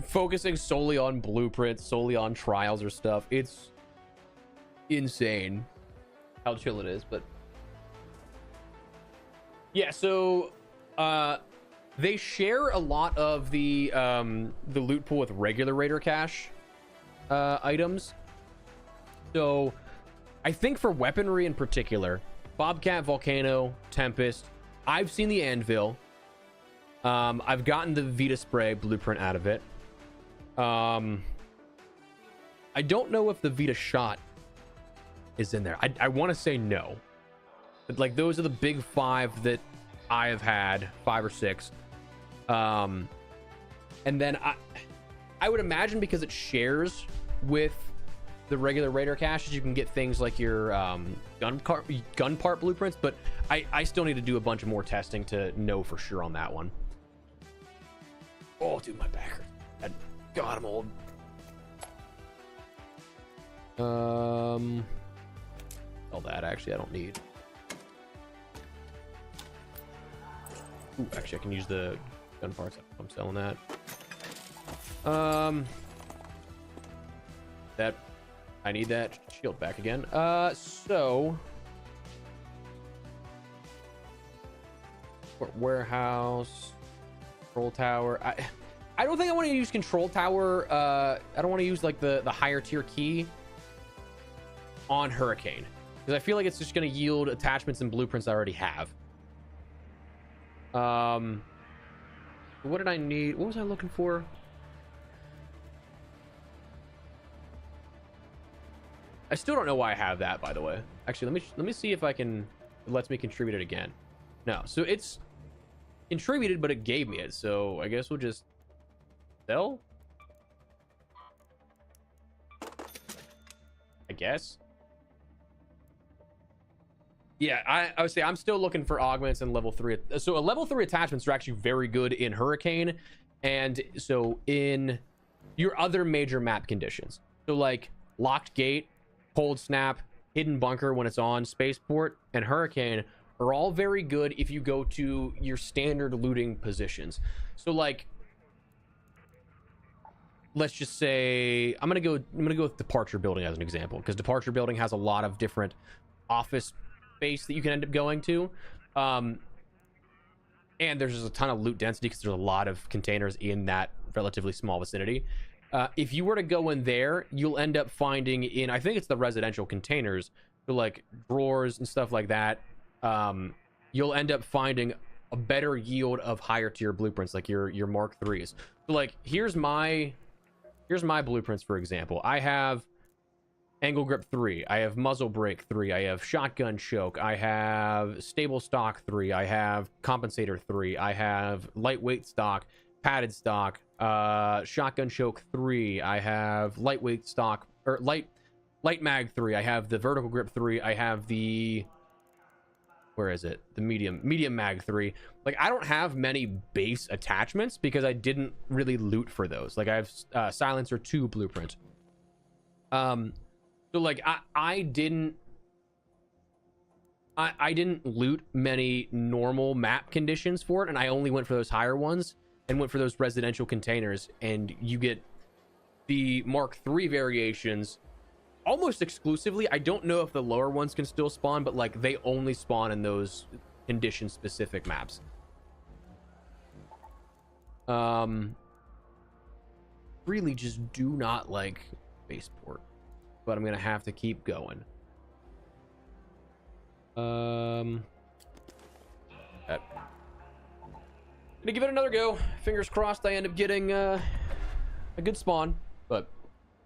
focusing solely on blueprints, solely on trials or stuff. It's insane how chill it is, but yeah, so they share a lot of the loot pool with regular raider cache items. So I think for weaponry in particular, Bobcat, Volcano, Tempest, I've seen the Anvil. I've gotten the Vita Spray blueprint out of it. I don't know if the Vita Shot is in there. I want to say no, but like those are the big five that I have had, 5 or 6. And then I would imagine because it shares with the regular raider caches, you can get things like your gun part blueprints, but I still need to do a bunch of more testing to know for sure on that one. Oh, dude, my back hurts. God, I'm old. All that actually I don't need. Ooh, actually I can use the gun parts. I'm selling that. That I need that shield back again. So warehouse, control tower. I don't think I want to use control tower. I don't want to use like the higher tier key on Hurricane, because I feel like it's just going to yield attachments and blueprints I already have. What did I need? What was I looking for? I still don't know why I have that, by the way. Actually, let me see if I can. It lets me contribute it again. No, so it's contributed, but it gave me it. So I guess we'll just sell. I guess. Yeah, I would say I'm still looking for augments in level 3. So a level 3 attachments are actually very good in Hurricane, and so in your other major map conditions. So like Locked Gate, Cold Snap, Hidden Bunker when it's on, Spaceport, and Hurricane are all very good if you go to your standard looting positions. So like, let's just say I'm gonna go with Departure Building as an example, because Departure Building has a lot of different office space that you can end up going to, and there's just a ton of loot density because there's a lot of containers in that relatively small vicinity. If you were to go in there, you'll end up finding in, I think it's the residential containers, so like drawers and stuff like that, you'll end up finding a better yield of higher tier blueprints, like your Mark 3s. So like here's my blueprints, for example. I have Angle Grip 3, I have Muzzle Brake 3, I have Shotgun Choke, I have Stable Stock 3, I have Compensator 3, I have Lightweight Stock, Padded Stock, Shotgun Choke 3, I have Lightweight Stock, or Light Mag 3, I have the Vertical Grip 3, I have the, where is it, the medium Mag 3. Like I don't have many base attachments because I didn't really loot for those. Like I have Silencer 2 blueprint. So like I didn't loot many normal map conditions for it, and I only went for those higher ones and went for those residential containers, and you get the Mark 3 variations almost exclusively. I don't know if the lower ones can still spawn, but like they only spawn in those condition specific maps. Really just do not like Spaceport, but I'm gonna have to keep going. Gonna give it another go. Fingers crossed I end up getting a good spawn. But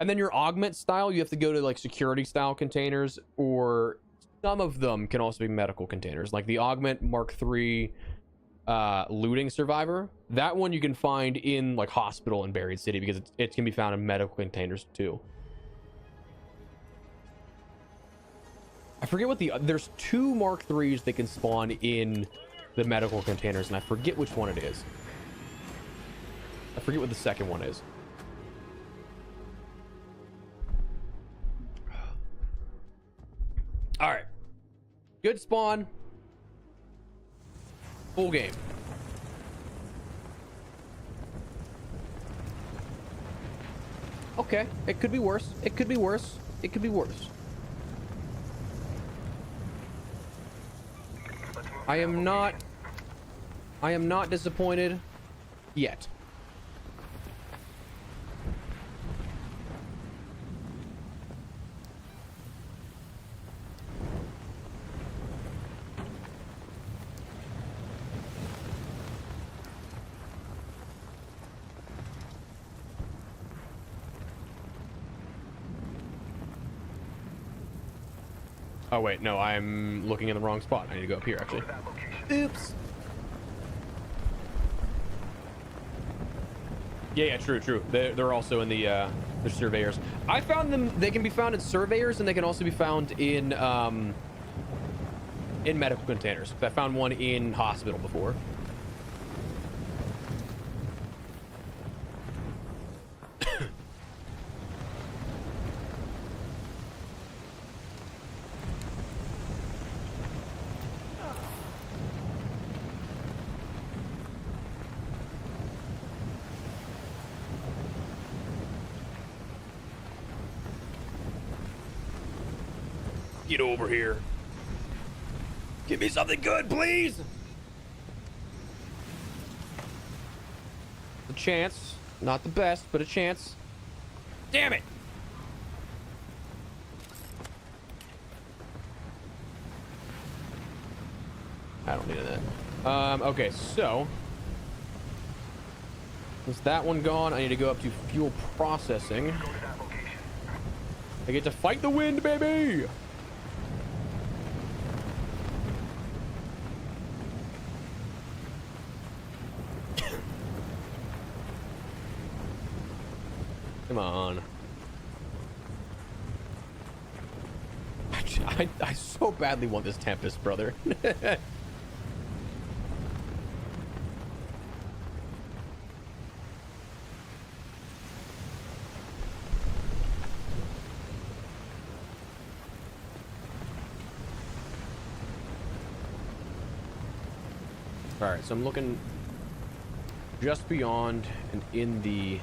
and then your augment style, you have to go to like security style containers, or some of them can also be medical containers, like the augment Mark 3 looting survivor. That one you can find in like hospital and buried city, because it can be found in medical containers too. I forget what there's 2 Mark 3s that can spawn in the medical containers, and I forget which one it is. I forget what the second one is. All right, good spawn, full game. Okay, it could be worse. It could be worse. It could be worse. I am not disappointed yet. Oh wait, no, I'm looking in the wrong spot. I need to go up here, actually. Oops. Yeah, true. They're also in the surveyors. I found them. They can be found in surveyors, and they can also be found in medical containers. I found one in hospital before. Get over here. Give me something good, please. A chance. Not the best, but a chance. Damn it. I don't need that. Okay, so is that one gone? I need to go up to fuel processing. I get to fight the wind, baby. Come on. I so badly want this Tempest, brother. All right, so I'm looking just beyond and in the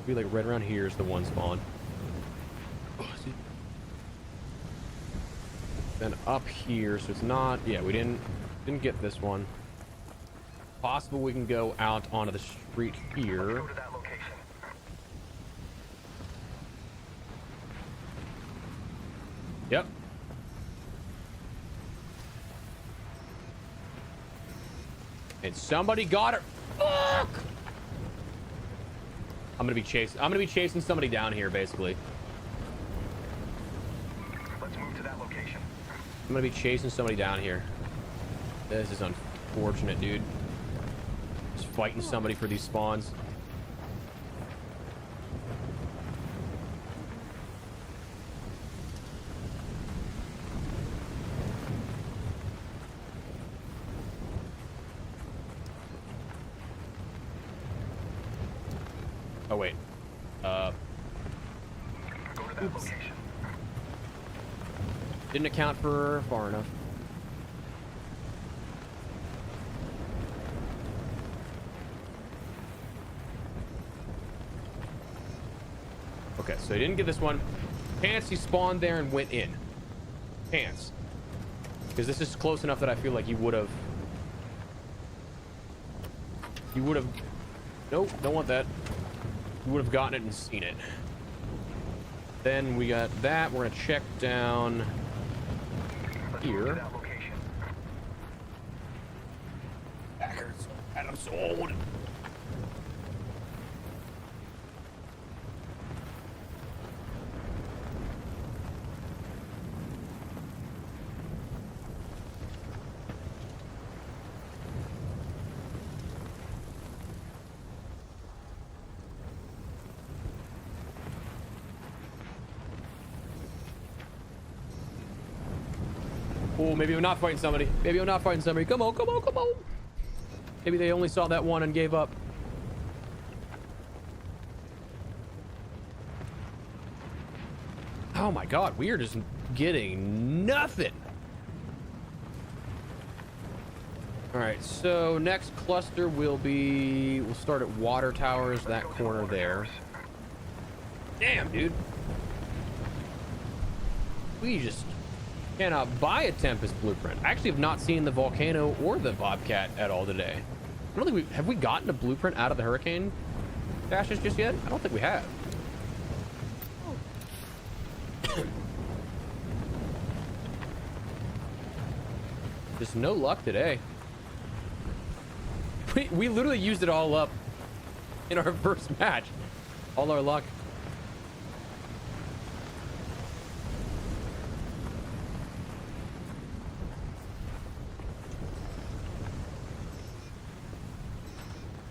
be like right around here is the one spawn. Oh, then up here, so it's not. Yeah, we didn't get this one. Possible we can go out onto the street here. Go to that location. Yep. And somebody got her. Fuck! I'm gonna be chasing somebody down here, basically. Let's move to that location. I'm gonna be chasing somebody down here. This is unfortunate, dude. Just fighting somebody for these spawns. Oh wait. Go to that location. Didn't account for far enough. Okay, so he didn't get this one. Pants, he spawned there and went in. Pants. Because this is close enough that I feel like you would have. Nope, don't want that. You would have gotten it and seen it. Then we got that. We're gonna check down here. That location. Backers. Adam sold. Oh, maybe I'm not fighting somebody. Maybe I'm not fighting somebody. Come on, come on, come on. Maybe they only saw that one and gave up. Oh my god, we are just getting nothing. All right, so next cluster will be, we'll start at water towers, that corner there. Damn, dude. We just cannot buy a Tempest blueprint. I actually have not seen the volcano or the Bobcat at all today. I don't think have we gotten a blueprint out of the hurricane dashes just yet? I don't think we have. Just no luck today. We literally used it all up in our first match. All our luck.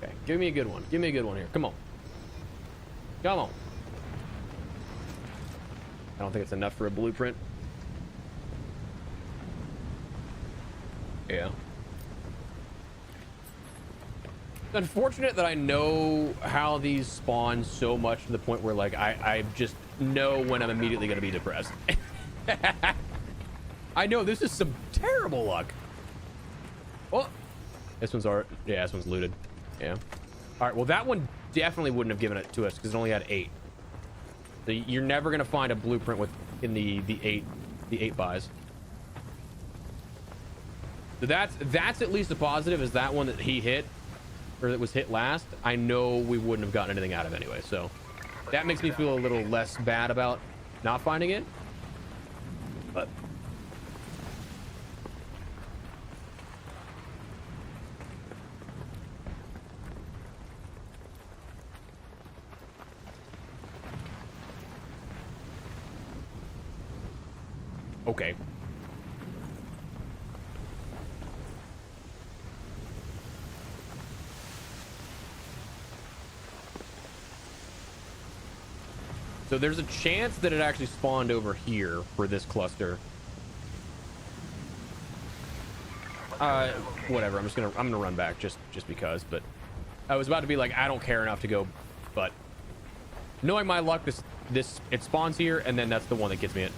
Okay, give me a good one. Give me a good one here. Come on. Come on. I don't think it's enough for a blueprint. Yeah. It's unfortunate that I know how these spawn so much to the point where, like, I just know when I'm immediately going to be depressed. I know this is some terrible luck. Oh, this one's yeah, this one's looted. Yeah. All right. Well, that one definitely wouldn't have given it to us because it only had 8. So you're never going to find a blueprint in the 8 buys. So that's at least a positive, is that one that he hit, or that was hit last. I know we wouldn't have gotten anything out of anyway, so that makes me feel a little less bad about not finding it. But Okay. So there's a chance that it actually spawned over here for this cluster. Whatever. I'm gonna run back just because. But I was about to be like, I don't care enough to go. But knowing my luck, it spawns here, and then that's the one that gets me it.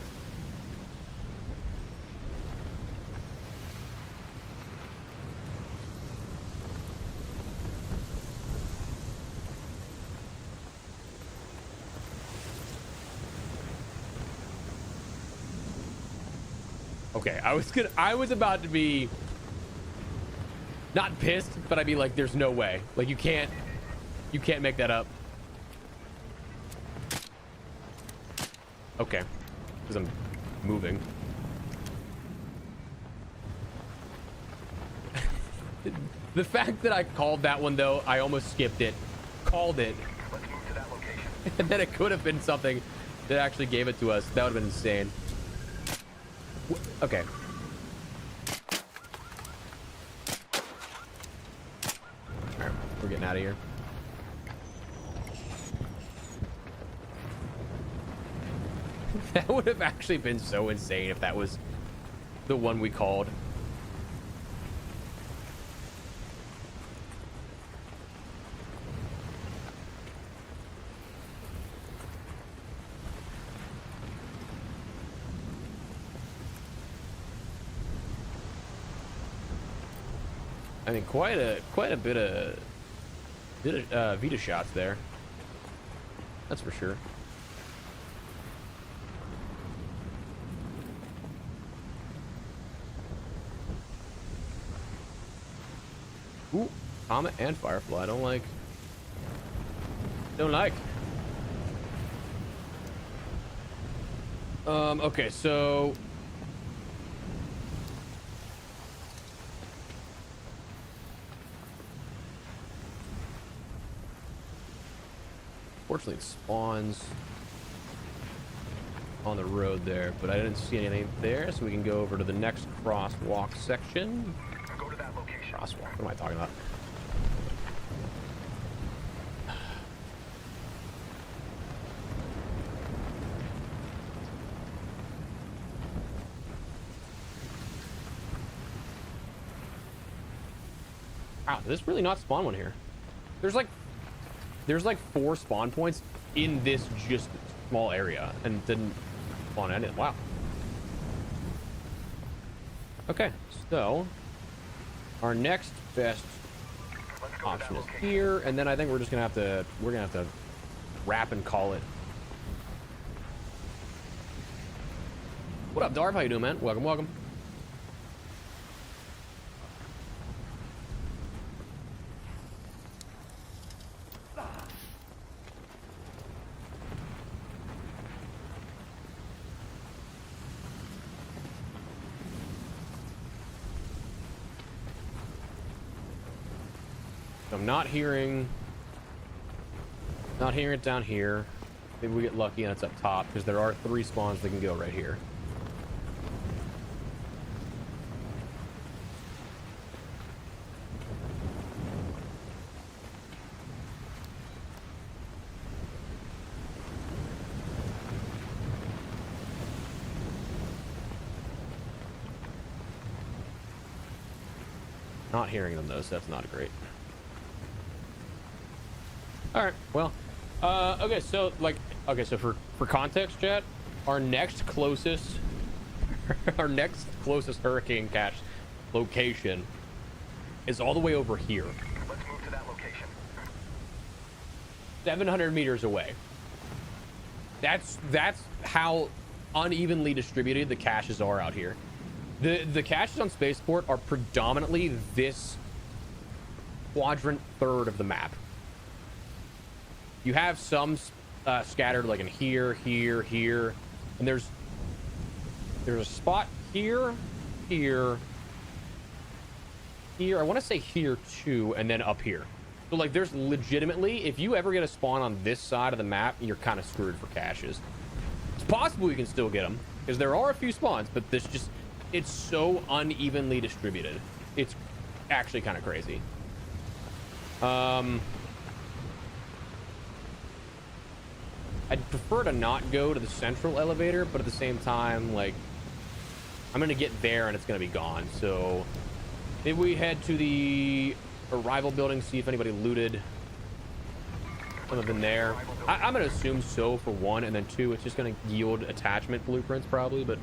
Okay, I was about to be not pissed, but I'd be like, there's no way. Like, you can't make that up. Okay, because I'm moving. The fact that I called that one, though, I almost skipped it, called it, Let's move to that location. and then it could have been something that actually gave it to us. That would have been insane. Okay. Alright, we're getting out of here. That would have actually been so insane if that was the one we called. I mean, quite a bit of Vita shots there. That's for sure. Ooh, Comet and Firefly. Don't like. Okay, so. Fortunately, it spawns on the road there, but I didn't see anything there, so we can go over to the next crosswalk section. Go to that location. Crosswalk, what am I talking about? Wow, did this really not spawn one here? There's like 4 spawn points in this just small area and didn't spawn in it. Wow. Okay, so our next best option is here, and then I think we're gonna have to wrap and call it. What up, Darv? How you doing, man? Welcome. I'm not hearing it down here. Maybe we get lucky and it's up top, because there are 3 spawns that can go right here. Not hearing them though, so that's not great. All right, well, okay, so for context, chat, our next closest hurricane cache location is all the way over here. Let's move to that location. 700 meters away. That's how unevenly distributed the caches are out here. The caches on Spaceport are predominantly this quadrant third of the map. You have some scattered like in here, and there's a spot here. I want to say here too, and then up here. So like, there's legitimately, if you ever get a spawn on this side of the map, you're kind of screwed for caches. It's possible we can still get them because there are a few spawns, but this just, it's so unevenly distributed. It's actually kind of crazy. I'd prefer to not go to the central elevator, but at the same time, like, I'm gonna get there and it's gonna be gone. So maybe we head to the arrival building, see if anybody looted something there. I'm gonna assume so for one, and then two, it's just gonna yield attachment blueprints probably. But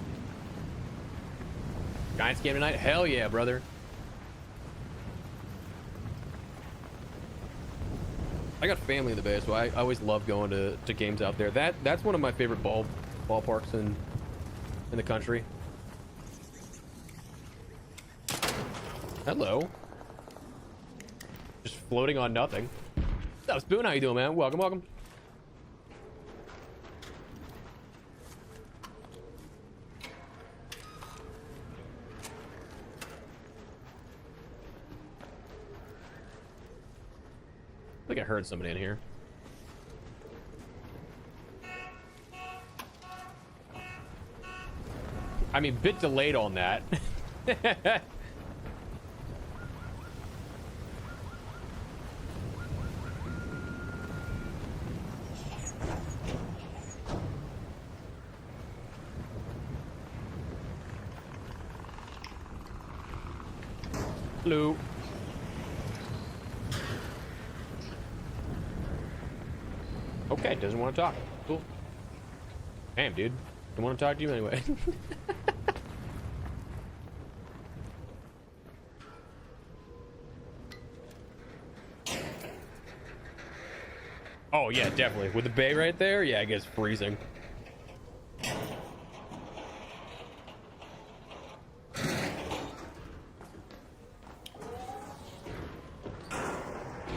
Giants game tonight, hell yeah, brother. I got family in the Bay, so I always love going to games out there. That's one of my favorite ballparks in the country. Hello. Just floating on nothing. What's up, Spoon? How you doing, man? Welcome, welcome. I think I heard somebody in here. I mean, bit delayed on that. Hello. Okay, doesn't want to talk. Cool. Damn, dude. Don't want to talk to you anyway. Oh, yeah, definitely. With the bay right there, yeah, it gets freezing.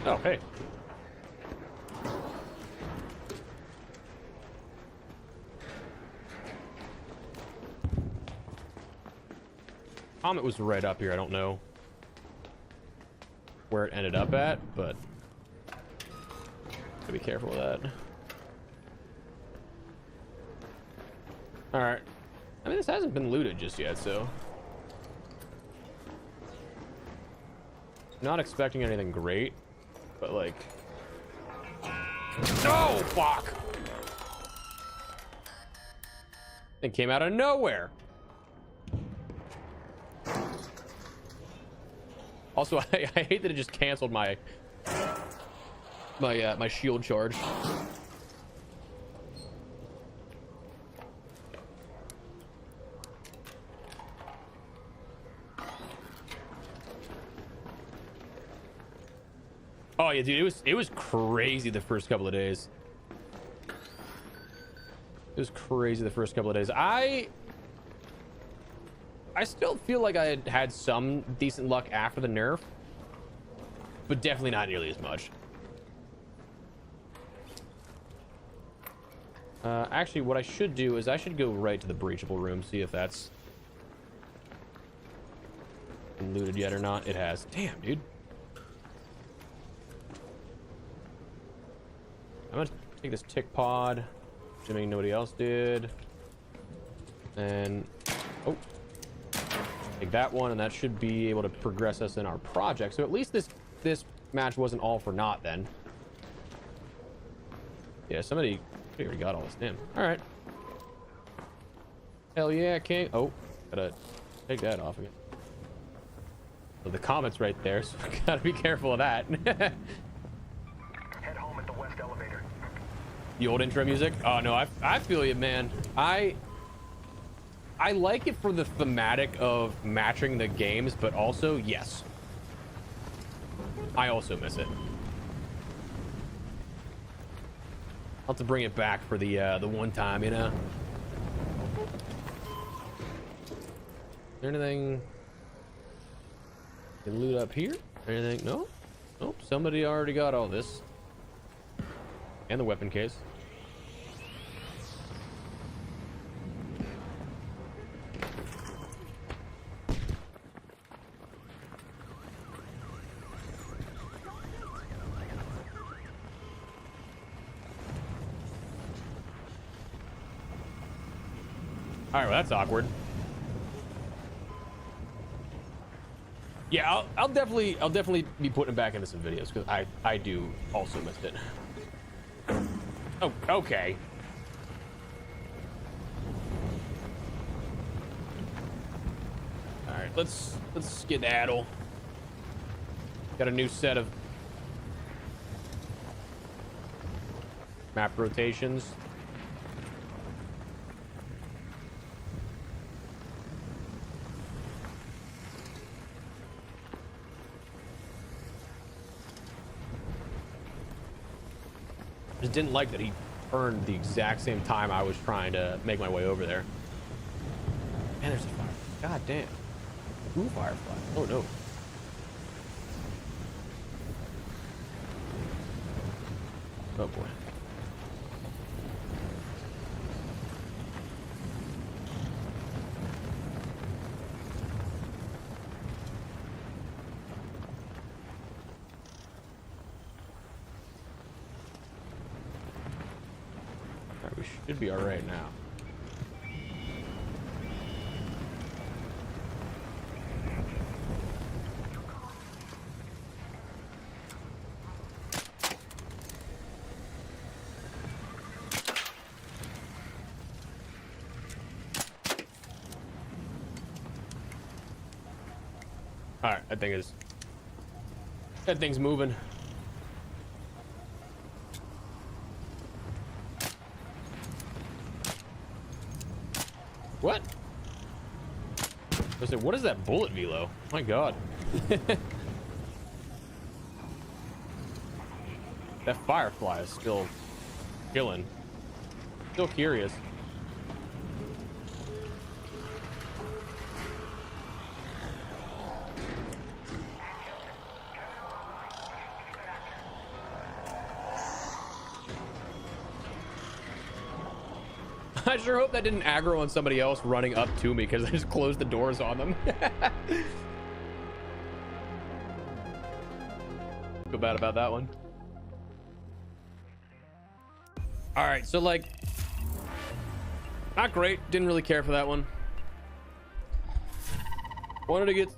Oh, hey. Comet was right up here. I don't know where it ended up at, but gotta be careful with that. All right. I mean, this hasn't been looted just yet, so not expecting anything great, but like, oh fuck! It came out of nowhere. Also, I hate that it just canceled my shield charge. Oh yeah, dude, it was crazy the first couple of days. It was crazy the first couple of days. I still feel like I had some decent luck after the nerf, but definitely not nearly as much. Actually, what I should do is I should go right to the breachable room, see if that's been looted yet or not. It has. Damn, dude. I'm gonna take this tick pod, assuming nobody else did, and oh. Take that one, and that should be able to progress us in our project. So at least this match wasn't all for naught then. Yeah, somebody already got all this. Damn. All right. Hell yeah, King. Oh, gotta take that off again. So the comet's right there, so we gotta be careful of that. Head home at the west elevator. The old intro music. Oh no, I feel you, man. I like it for the thematic of matching the games, but also, yes, I also miss it. I'll have to bring it back for the one time, you know. Is there anything to loot up here? Anything? No? Nope. Somebody already got all this. And the weapon case. All right, well, that's awkward. Yeah, I'll definitely be putting it back into some videos because I do also missed it. Oh, okay. All right, let's skedaddle. Got a new set of map rotations. Just didn't like that he turned the exact same time I was trying to make my way over there. Man, there's a fire. God damn. Ooh, firefly. Oh no. Oh boy. Alright, we should be alright now. All right, that thing's moving. What? I said, what is that bullet velo? My God. That firefly is still killing. Still curious. I sure hope that didn't aggro on somebody else running up to me because I just closed the doors on them. Feel bad about that one. All right, so like, not great. Didn't really care for that one. Wanted to get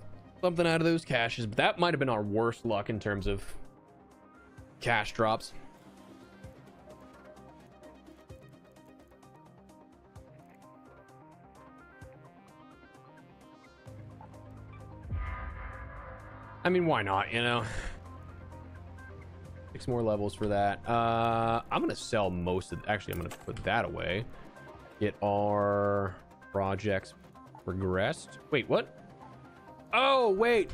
something out of those caches, but that might have been our worst luck in terms of cache drops. I mean, why not, you know? 6 more levels for that. I'm gonna sell most of, actually I'm gonna put that away. Get our projects progressed. Wait, what? Oh wait,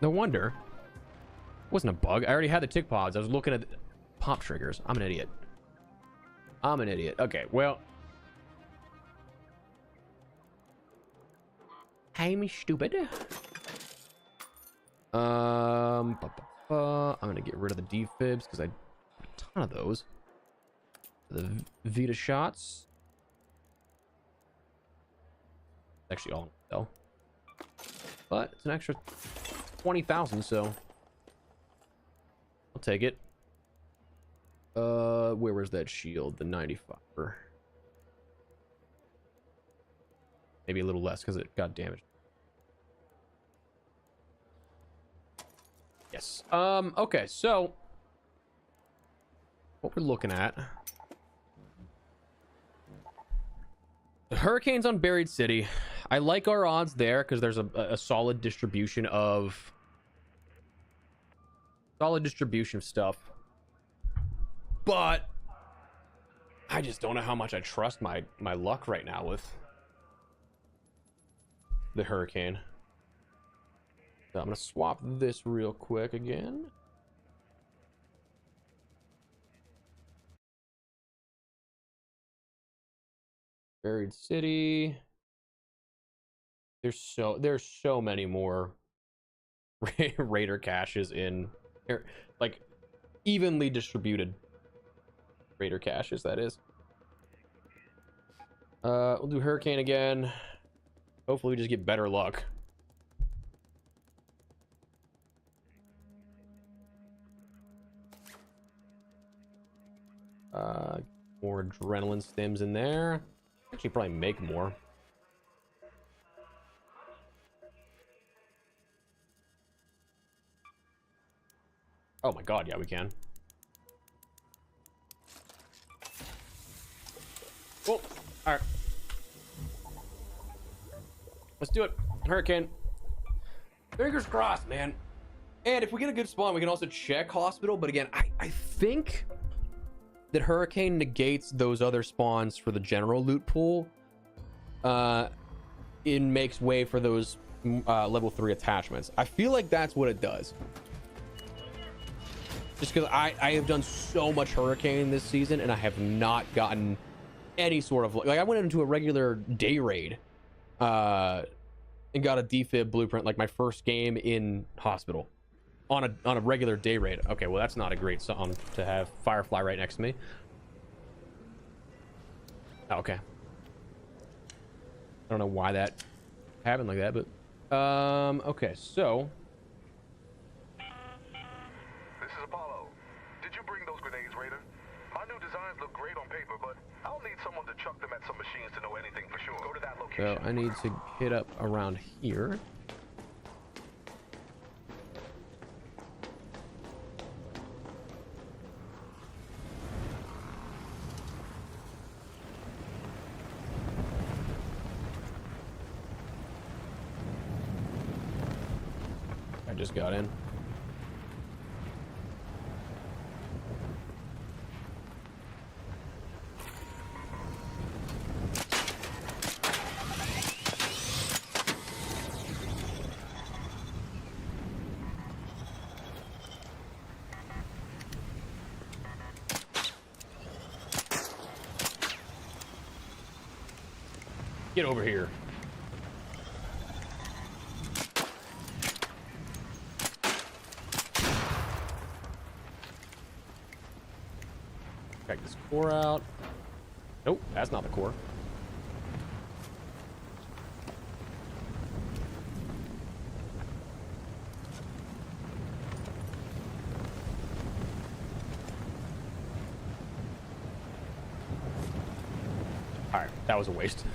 no wonder. Wasn't a bug. I already had the tick pods. I was looking at pop triggers. I'm an idiot. Okay, well, I'm stupid. I'm gonna get rid of the defibs because I have a ton of those. The Vita shots. Actually, all though. But it's an extra 20,000, so I'll take it. Where was that shield? The 95. Maybe a little less because it got damaged. Yes. Okay, so what we're looking at, the hurricanes on Buried City. I like our odds there because there's a solid distribution of stuff, but I just don't know how much I trust my luck right now with the hurricane. So I'm gonna swap this real quick again. Buried City. There's so many more raider caches in here, like evenly distributed raider caches, that is. We'll do hurricane again. Hopefully we just get better luck. More adrenaline stims in there. Actually probably make more. Oh my god, yeah, we can. Cool. All right. Let's do it. Hurricane. Fingers crossed, man. And if we get a good spawn, we can also check hospital. But again, I think that Hurricane negates those other spawns for the general loot pool. It makes way for those level 3 attachments. I feel like that's what it does. Just because I have done so much Hurricane this season, and I have not gotten any sort of, like, I went into a regular day raid and got a defib blueprint, like my first game in hospital on a regular day raid. Okay, well, that's not a great song to have Firefly right next to me. Okay, I don't know why that happened like that, but okay, so This is Apollo. Did you bring those grenades, Raider? My new designs look great on paper, but I'll need someone to chuck them at some machines to know anything for sure. Go to that location. I need to hit up around here. I just got in. Get over here. Check this core out. Nope, that's not the core. Alright, that was a waste.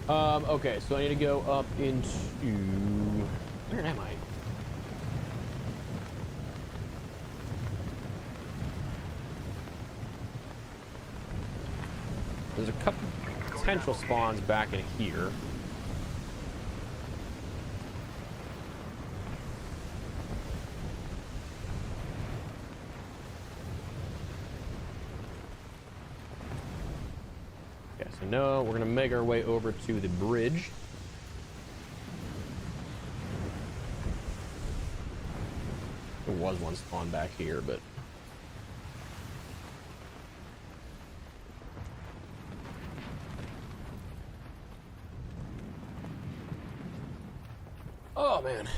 Okay, so I need to go up into... Where am I? There's a couple potential spawns back in here. Okay, so no, we're gonna make our way over to the bridge. There was one spawn back here, but oh man.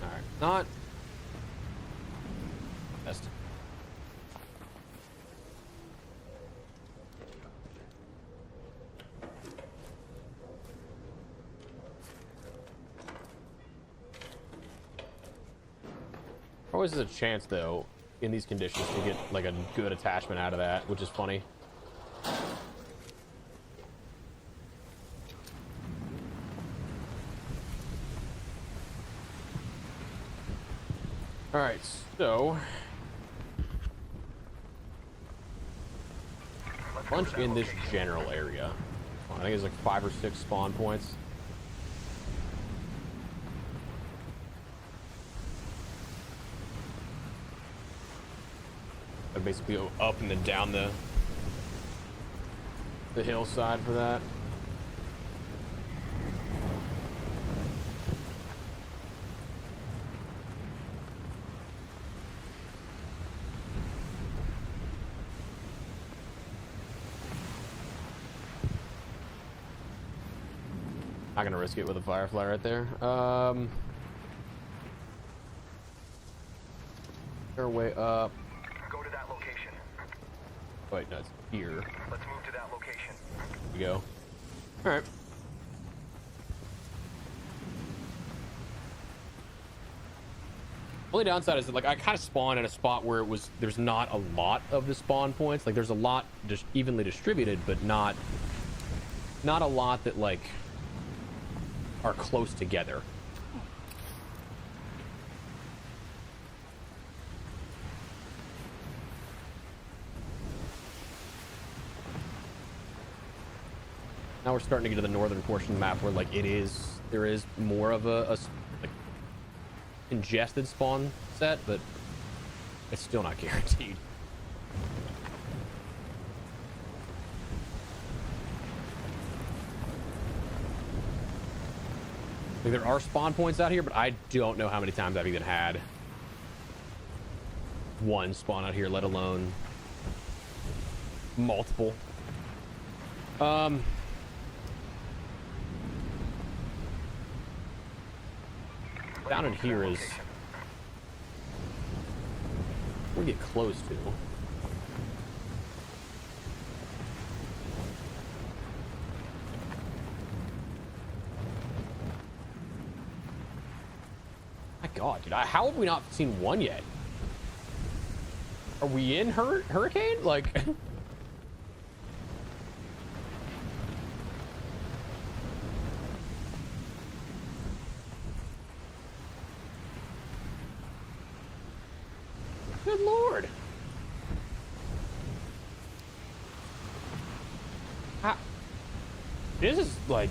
All right, not best. Always is a chance, though, in these conditions to get like a good attachment out of that, which is funny. All right, so bunch in this general area. I think there's like 5 or 6 spawn points. I basically go up and then down the hillside for that. Not gonna risk it with a Firefly right there. Our way up. Go to that location. Wait, no, it's here. Let's move to that location. Here we go. All right. Only downside is that, like, I kind of spawned at a spot where there's not a lot of the spawn points. Like, there's a lot just evenly distributed, but not a lot that, like, are close together. Now we're starting to get to the northern portion of the map where, like, there is more of a like, ingested spawn set, but it's still not guaranteed. Like, there are spawn points out here, but I don't know how many times I've even had one spawn out here, let alone multiple. Down in here is we get close to. My God, dude! How have we not seen one yet? Are we in hurricane? Like. Good Lord. This is, like,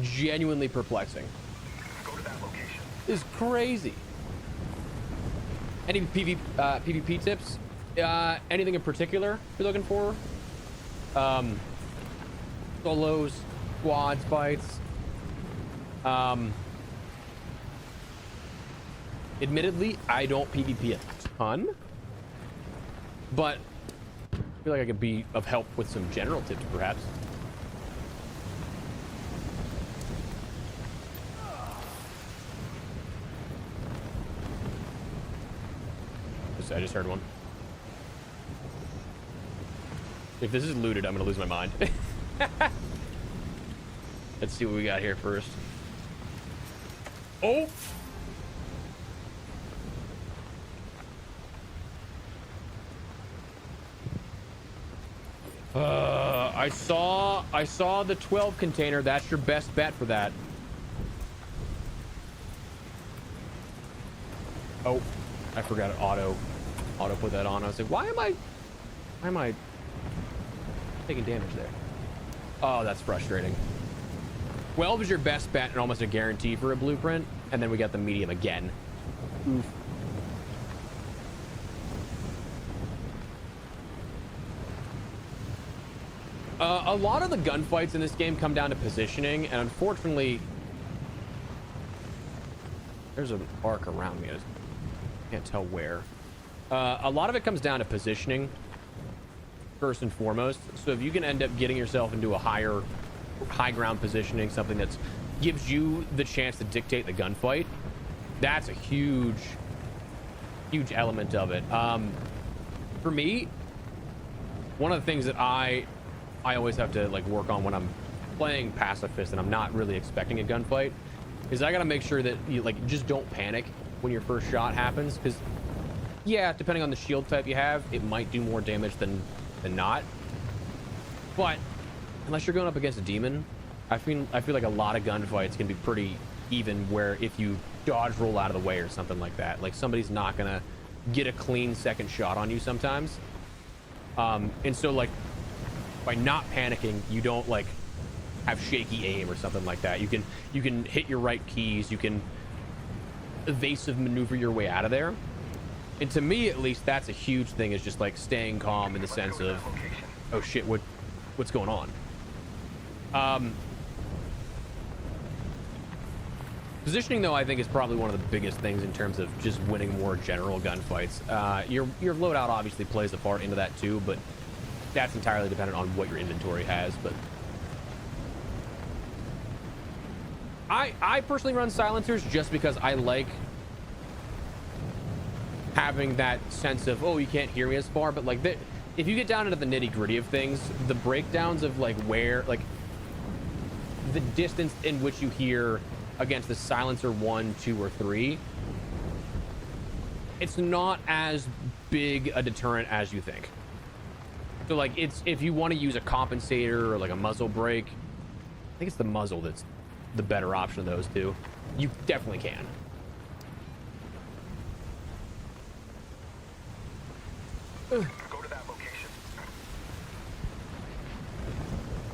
genuinely perplexing. Go to that location. This is crazy. Any PvP tips? Anything in particular you're looking for? Solos, squads, fights. Admittedly, I don't PvP a ton, but I feel like I could be of help with some general tips, perhaps. I just heard one. If this is looted, I'm gonna lose my mind. Let's see what we got here first. Oh! I saw the 12 container. That's your best bet for that. Oh, I forgot to auto put that on. I was like, why am I taking damage there? Oh, that's frustrating. 12 is your best bet and almost a guarantee for a blueprint, and then we got the medium again. Oof. A lot of the gunfights in this game come down to positioning, and unfortunately, there's an arc around me. I just can't tell where. A lot of it comes down to positioning, first and foremost. So if you can end up getting yourself into a high ground positioning, something that gives you the chance to dictate the gunfight, that's a huge element of it. For me, one of the things that I always have to, like, work on when I'm playing pacifist and I'm not really expecting a gunfight is I gotta make sure that you, like, just don't panic when your first shot happens, because yeah, depending on the shield type you have, it might do more damage than not, but unless you're going up against a demon, I feel like a lot of gunfights can be pretty even, where if you dodge roll out of the way or something like that, like, somebody's not gonna get a clean second shot on you sometimes. And so, like, by not panicking, you don't, like, have shaky aim or something like that. You can hit your right keys, you can evasive maneuver your way out of there. And to me, at least, that's a huge thing, is just, like, staying calm in the sense of, oh shit, what's going on? Positioning, though, I think is probably one of the biggest things in terms of just winning more general gunfights. Your loadout obviously plays a part into that too, but that's entirely dependent on what your inventory has. But I personally run silencers just because I like having that sense of, oh, you can't hear me as far, but, like, if you get down into the nitty gritty of things, the breakdowns of like where, like the distance in which you hear against the silencer 1, 2, or 3, it's not as big a deterrent as you think. So like it's, if you want to use a compensator or like a muzzle brake, I think it's the muzzle that's the better option of those two. You definitely can. Go to that location.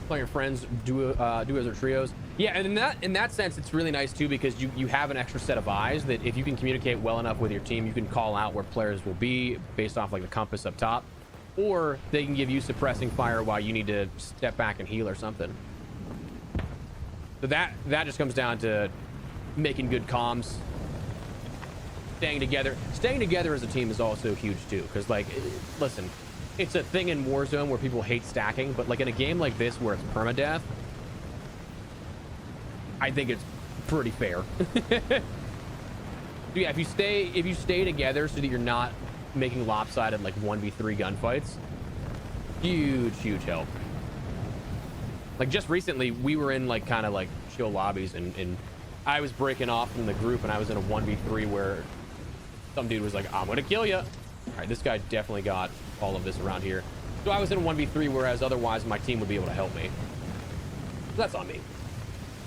All your friends do as their trios. Yeah, and in that sense, it's really nice too, because you have an extra set of eyes that if you can communicate well enough with your team, you can call out where players will be based off like the compass up top, or they can give you suppressing fire while you need to step back and heal or something. So that just comes down to making good comms, staying together. Staying together as a team is also huge too, because like, listen, it's a thing in Warzone where people hate stacking, but like in a game like this where it's permadeath, I think it's pretty fair. Yeah, if you stay together so that you're not making lopsided like 1v3 gunfights, huge help. Like just recently we were in like kind of like chill lobbies, and I was breaking off from the group, and I was in a 1v3 where some dude was like, I'm gonna kill you. All right, this guy definitely got all of this around here. So I was in a 1v3, whereas otherwise my team would be able to help me. So that's on me.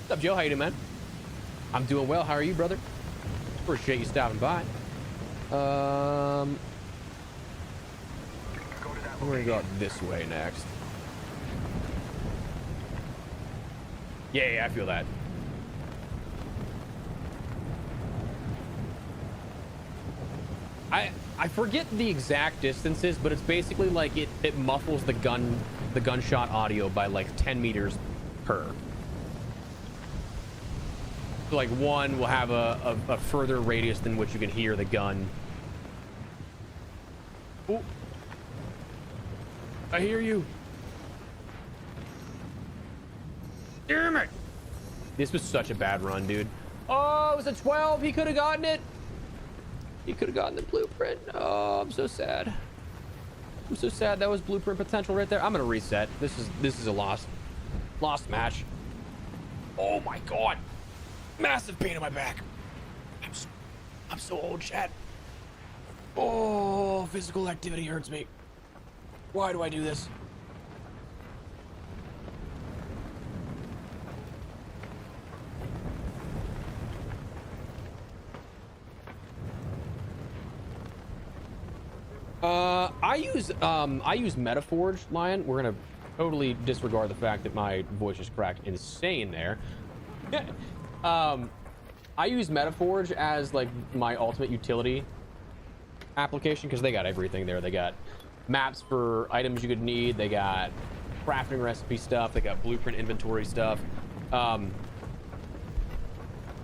What's up, Joe? How you doing, man? I'm doing well. How are you, brother? Appreciate you stopping by. We're gonna go out this way next. Yeah, I feel that. I forget the exact distances, but it's basically like it muffles the gunshot audio by like 10 meters per. So like one will have a further radius than which you can hear the gun. Oh, I hear you. Damn it! This was such a bad run, dude. Oh, it was a 12. He could have gotten it. He could have gotten the blueprint. Oh, I'm so sad. I'm so sad. That was blueprint potential right there. I'm gonna reset. This is a lost match. Oh my god. Massive pain in my back. I'm so old, chat. Oh, physical activity hurts me. Why do I do this? I use Metaforge, Lion. We're gonna totally disregard the fact that my voice is cracked insane there. I use Metaforge as like my ultimate utility application, because they got everything there. They got maps for items you could need, they got crafting recipe stuff, they got blueprint inventory stuff.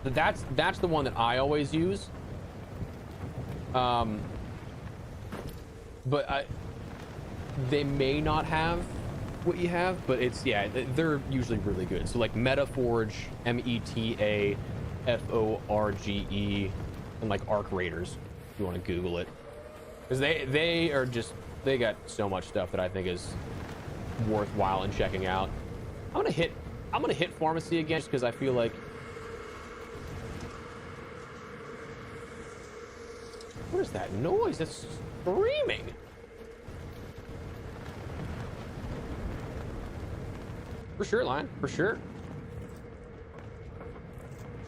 That's the one that I always use. But they may not have what you have, but it's, yeah, they're usually really good. So like Metaforge, Metaforge, and like Arc Raiders, if you want to Google it, because they are just, they got so much stuff that I think is worthwhile in checking out. I'm gonna hit pharmacy again just because I feel like, what is that noise? That's screaming. For sure, Lion, for sure.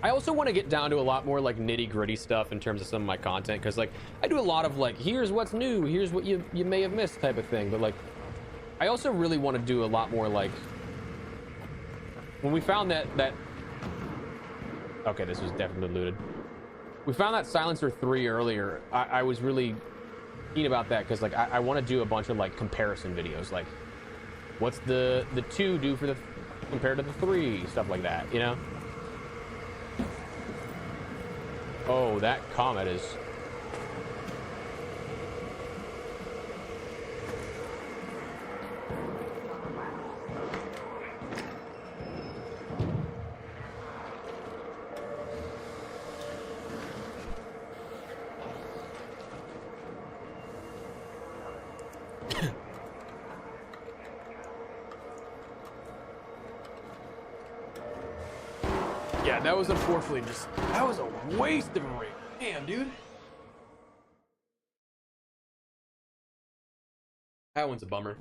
I also want to get down to a lot more like nitty gritty stuff in terms of some of my content, because like I do a lot of like, here's what's new, here's what you may have missed type of thing, but like I also really want to do a lot more like, when we found that okay, this was definitely looted. We found that Silencer 3 earlier. I was really keen about that, because like I want to do a bunch of like comparison videos, like what's the 2 do for the compared to the 3, stuff like that, you know? Oh, that comet is Yeah, that was unfortunately that was a waste of a raid. Damn, dude. That one's a bummer.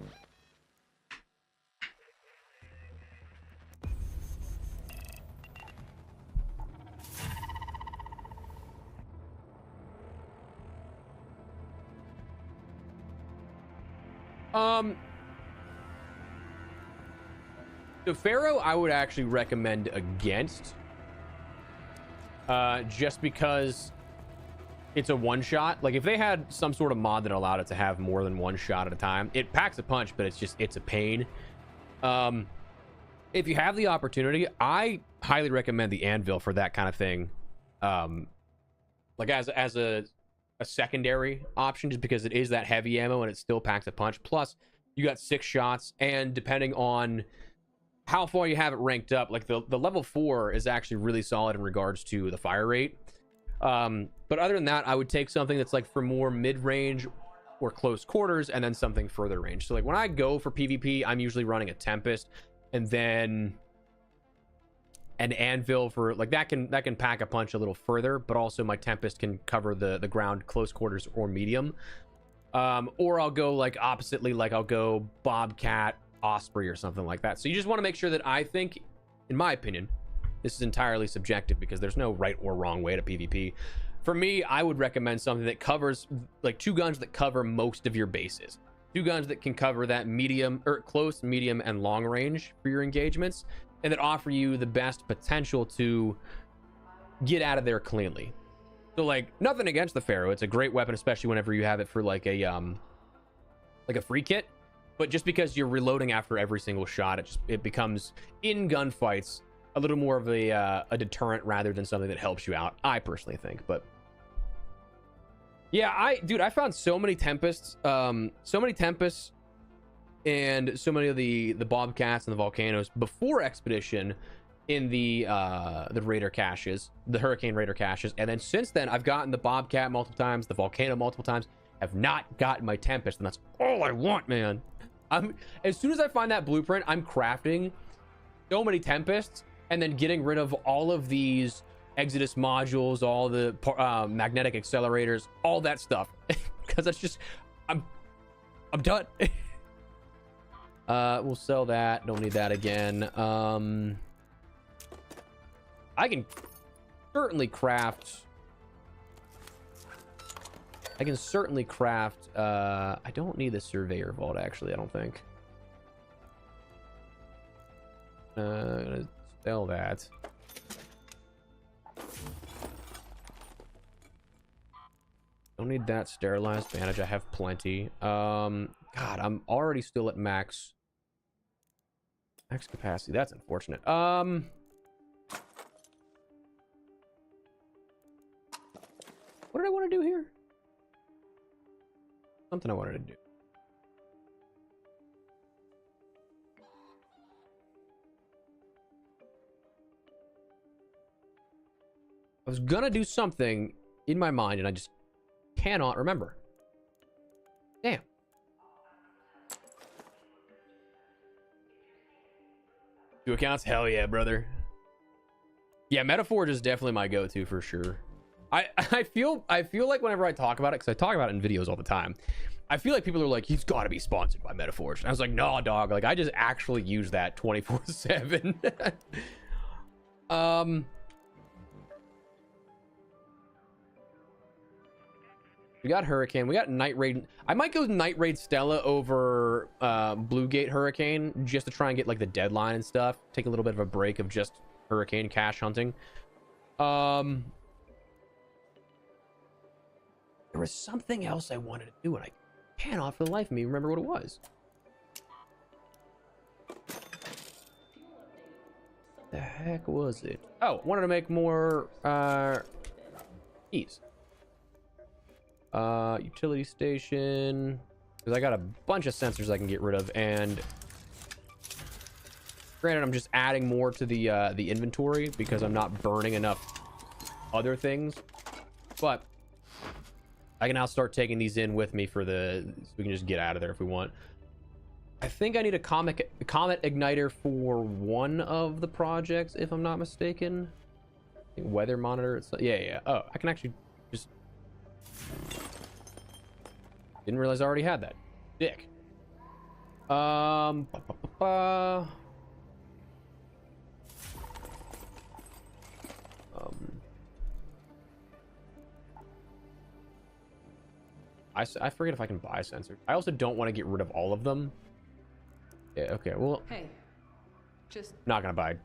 The Pharaoh I would actually recommend against. Just because it's a one shot. Like if they had some sort of mod that allowed it to have more than one shot at a time, it packs a punch, but it's a pain. If you have the opportunity, I highly recommend the anvil for that kind of thing. Like as a secondary option, just because it is that heavy ammo and it still packs a punch. Plus you got 6 shots, and depending on how far you have it ranked up, like the level 4 is actually really solid in regards to the fire rate. But other than that, I would take something that's like for more mid-range or close quarters, and then something further range. So like when I go for PvP, I'm usually running a Tempest, and then an anvil for like that can pack a punch a little further, but also my Tempest can cover the ground close quarters or medium. Or I'll go like oppositely, like I'll go Bobcat, Osprey, or something like that. So you just want to make sure that, I think, in my opinion, this is entirely subjective because there's no right or wrong way to PvP. For me, I would recommend something that covers like 2 guns that cover most of your bases. 2 guns that can cover that medium or close, medium, and long range for your engagements, and that offer you the best potential to get out of there cleanly. So like, nothing against the Pharaoh. It's a great weapon, especially whenever you have it for like a free kit. But just because you're reloading after every single shot, it becomes, in gunfights, a little more of a deterrent rather than something that helps you out, I personally think. But yeah, I found so many Tempests, and so many of the Bobcats and the Volcanoes before Expedition in the Raider caches, the Hurricane Raider caches, and then since then I've gotten the Bobcat multiple times, the Volcano multiple times, have not gotten my Tempest, and that's all I want, man. As soon as I find that blueprint, I'm crafting so many Tempests and then getting rid of all of these Exodus modules, all the magnetic accelerators, all that stuff, because that's just I'm done. We'll sell that. Don't need that again. I can certainly craft. I don't need the Surveyor Vault, actually, I don't think. I'm gonna sell that. Don't need that sterilized bandage. I have plenty. God, I'm already still at max capacity. That's unfortunate. What did I want to do here? Something I wanted to do. I was gonna do something in my mind and I just cannot remember. Damn. 2 accounts? Hell yeah, brother. Yeah, Metaforge is definitely my go-to for sure. I feel like whenever I talk about it, because I talk about it in videos all the time, I feel like people are like, he's got to be sponsored by Metaforge. And I was like, no, dog. Like, I just actually use that 24/7. We got Hurricane. We got Night Raid. I might go Night Raid Stella over Blue Gate Hurricane just to try and get like the deadline and stuff. Take a little bit of a break of just Hurricane cash hunting. There was something else I wanted to do, and I cannot for the life of me remember what it was. The heck was it? Oh, wanted to make more keys. Utility station, because I got a bunch of sensors I can get rid of, and granted, I'm just adding more to the inventory because I'm not burning enough other things, but I can now start taking these in with me for so we can just get out of there if we want. I think I need a comet igniter for one of the projects, if I'm not mistaken. Weather monitor. It's yeah. Oh, I can actually just. Didn't realize I already had that. Dick. Ba, ba, ba, ba. I forget if I can buy sensors. I also don't want to get rid of all of them. Yeah, okay, well, Hey, just not gonna buy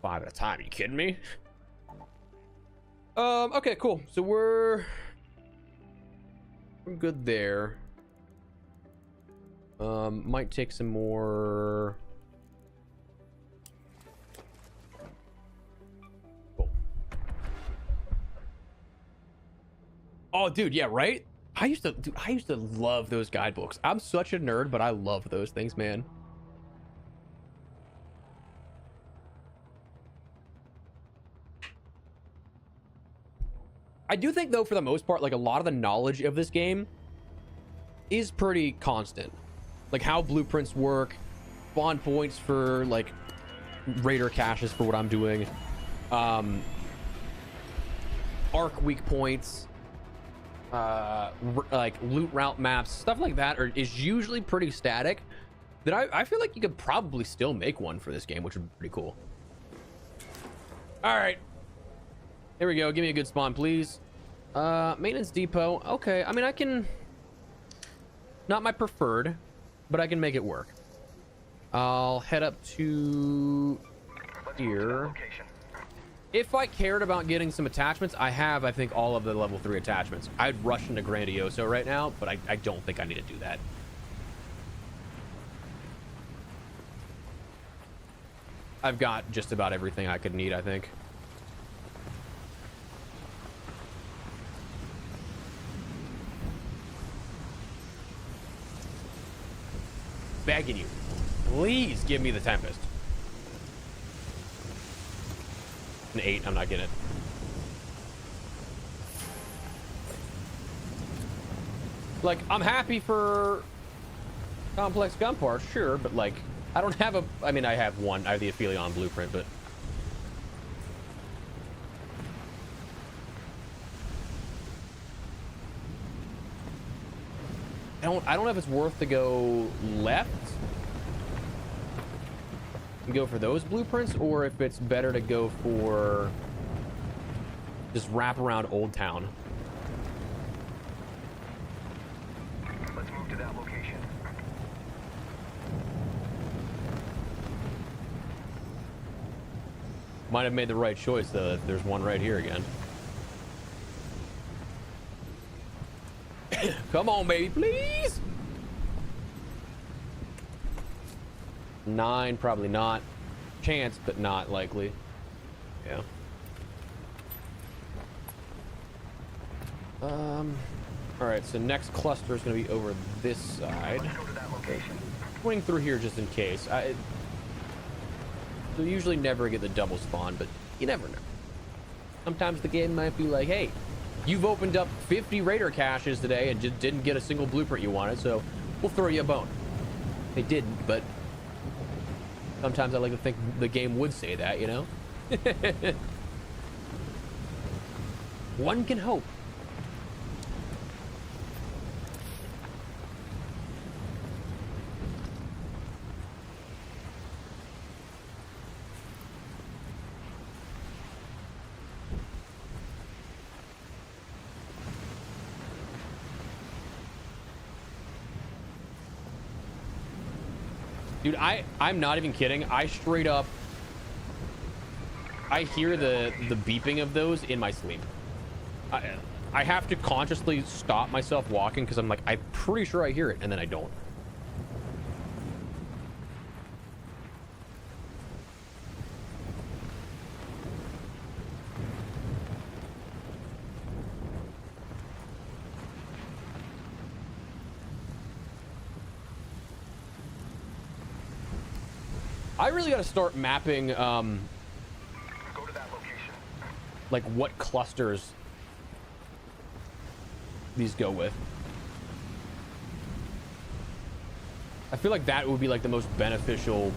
5 at a time. Are you kidding me? Okay, cool. So we're good there. Might take some more. Cool. Oh, dude, yeah, right? I used to love those guidebooks. I'm such a nerd, but I love those things, man. I do think, though, for the most part, like, a lot of the knowledge of this game is pretty constant. Like, how blueprints work, spawn points for, like, raider caches for what I'm doing, arc weak points, like, loot route maps, stuff like that is usually pretty static. That I feel like you could probably still make one for this game, which would be pretty cool. All right. Here we go. Give me a good spawn, please. Maintenance depot. Okay. I mean, I can... Not my preferred, but I can make it work. I'll head up to here. If I cared about getting some attachments, I have, I think, all of the level 3 attachments. I'd rush into Grandioso right now, but I don't think I need to do that. I've got just about everything I could need, I think. Begging you, please give me the Tempest. An 8, I'm not getting it. Like, I'm happy for complex gun parts, sure, but like, I don't have a, I mean, I have one, I have the Aphelion blueprint, but I don't know if it's worth to go left and go for those blueprints, or if it's better to go for just wrap around Old Town. Let's move to that location. Might have made the right choice though. There's one right here again. Come on, baby, please. 9, probably not. Chance, but not likely. Yeah. All right, so next cluster is going to be over this side. Let's go to that location. Swing through here just in case. So usually never get the double spawn, but you never know. Sometimes the game might be like, hey, you've opened up 50 raider caches today and just didn't get a single blueprint you wanted, so we'll throw you a bone. They didn't, but sometimes I like to think the game would say that, you know? One can hope. Dude, I'm not even kidding. I straight up, I hear the beeping of those in my sleep. I have to consciously stop myself walking because I'm like, I'm pretty sure I hear it, and then I don't. I really got to start mapping, Go to that location. like what clusters these go with. I feel like that would be like the most beneficial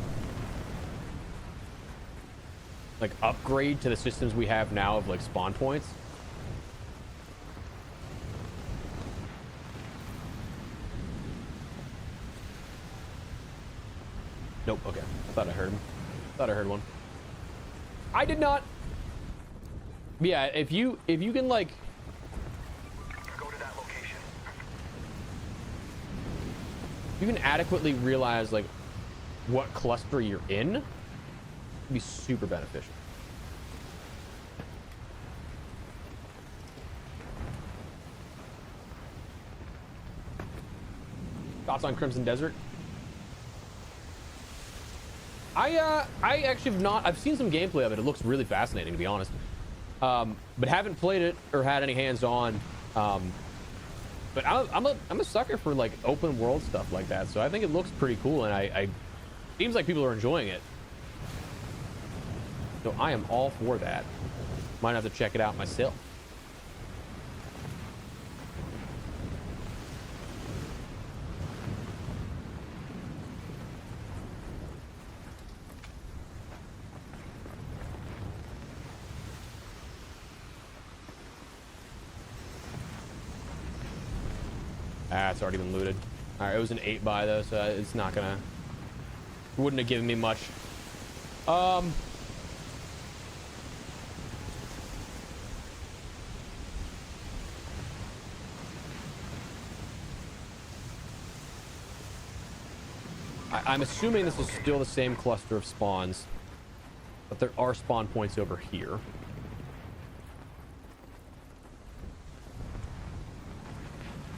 like upgrade to the systems we have now of like spawn points. Nope. Okay. I thought I heard him. Thought I heard one. I did not. Yeah. If you can like. Go to that location. You can adequately realize like what cluster you're in. It'd be super beneficial. Thoughts on Crimson Desert? I actually have not. I've seen some gameplay of it. It looks really fascinating, to be honest. But haven't played it or had any hands on. But I'm a sucker for like open world stuff like that. So I think it looks pretty cool, and I seems like people are enjoying it. So I am all for that. Might have to check it out myself. Ah, it's already been looted. All right, it was an 8 buy though, so it's not gonna. Wouldn't have given me much. I'm assuming this is still the same cluster of spawns, but there are spawn points over here.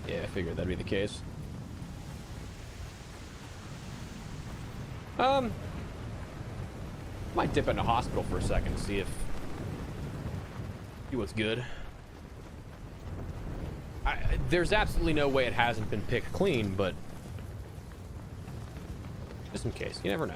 Yeah, I figured that'd be the case. Might dip into hospital for a second to see what's good. There's absolutely no way it hasn't been picked clean, but just in case, you never know.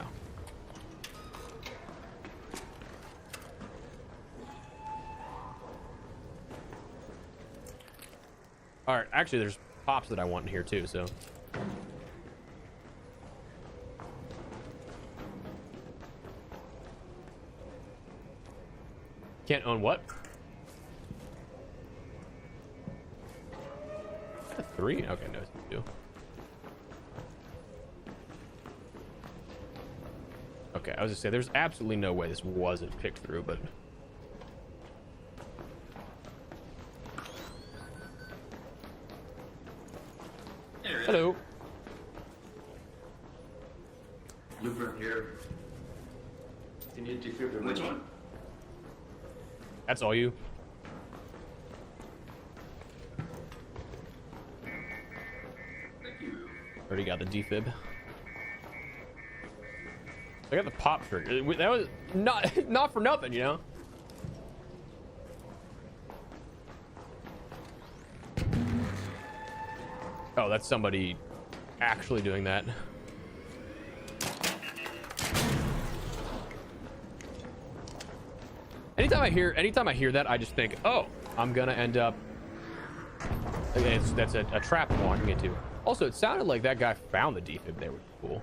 All right, actually, there's pops that I want in here too, so. Can't own what? A 3? Okay, no, it's 2. Okay, I was gonna say, there's absolutely no way this wasn't picked through, but. Hello. Blueprint here. You need to defibrillate. Which one? That's all you. Thank you. Already got the defib. I got the pop trigger. That was not for nothing, you know. Oh, that's somebody actually doing that. Anytime I hear that, I just think, oh, I'm gonna end up. Okay, that's a trap I'm walking into. Also, it sounded like that guy found the defib there, which is cool.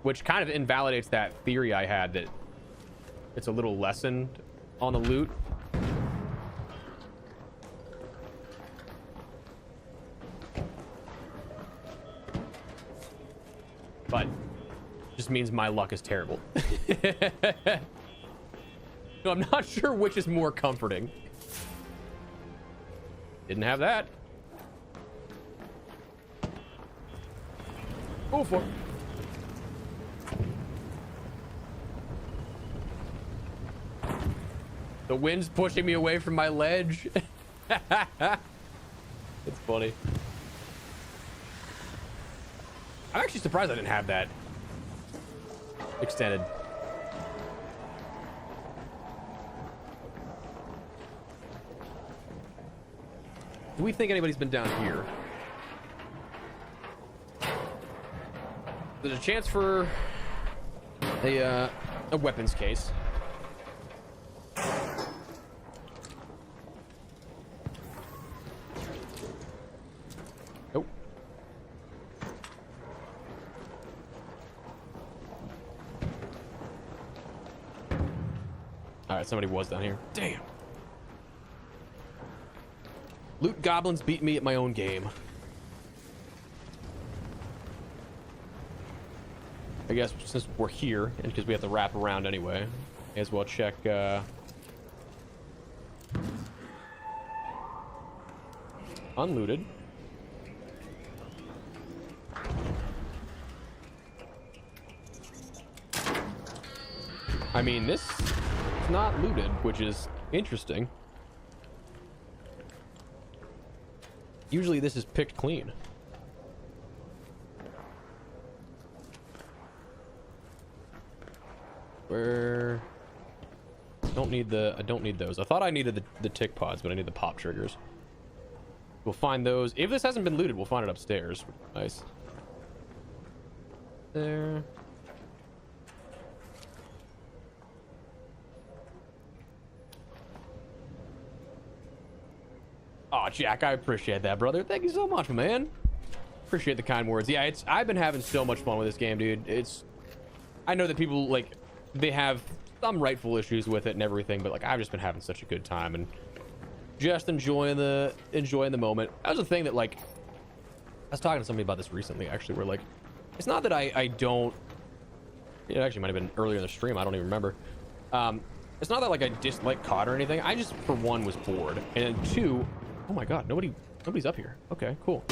Which kind of invalidates that theory I had that it's a little lessened on the loot. But just means my luck is terrible. So I'm not sure which is more comforting. Didn't have that. Go for it. The wind's pushing me away from my ledge. It's funny. I'm actually surprised I didn't have that extended. Do we think anybody's been down here? There's a chance for a weapons case. Nope. All right, somebody was down here. Damn. Loot goblins beat me at my own game. I guess since we're here, and because we have to wrap around anyway, may as well check, unlooted. I mean, this is not looted, which is interesting. Usually this is picked clean. Where? I don't need those. I thought I needed the tick pods, but I need the pop triggers. We'll find those. If this hasn't been looted, we'll find it upstairs. Nice. There. Oh, Jack, I appreciate that, brother. Thank you so much, man. Appreciate the kind words. Yeah, I've been having so much fun with this game, dude. I know that people, like, they have some rightful issues with it and everything, but, like, I've just been having such a good time and just enjoying the moment. That was a thing that, like, I was talking to somebody about this recently, actually, where, like, it's not that I don't, it actually might have been earlier in the stream, I don't even remember. It's not that, like, I dislike COD or anything. I just, for one, was bored, and two, oh my god, nobody's up here. Okay, cool.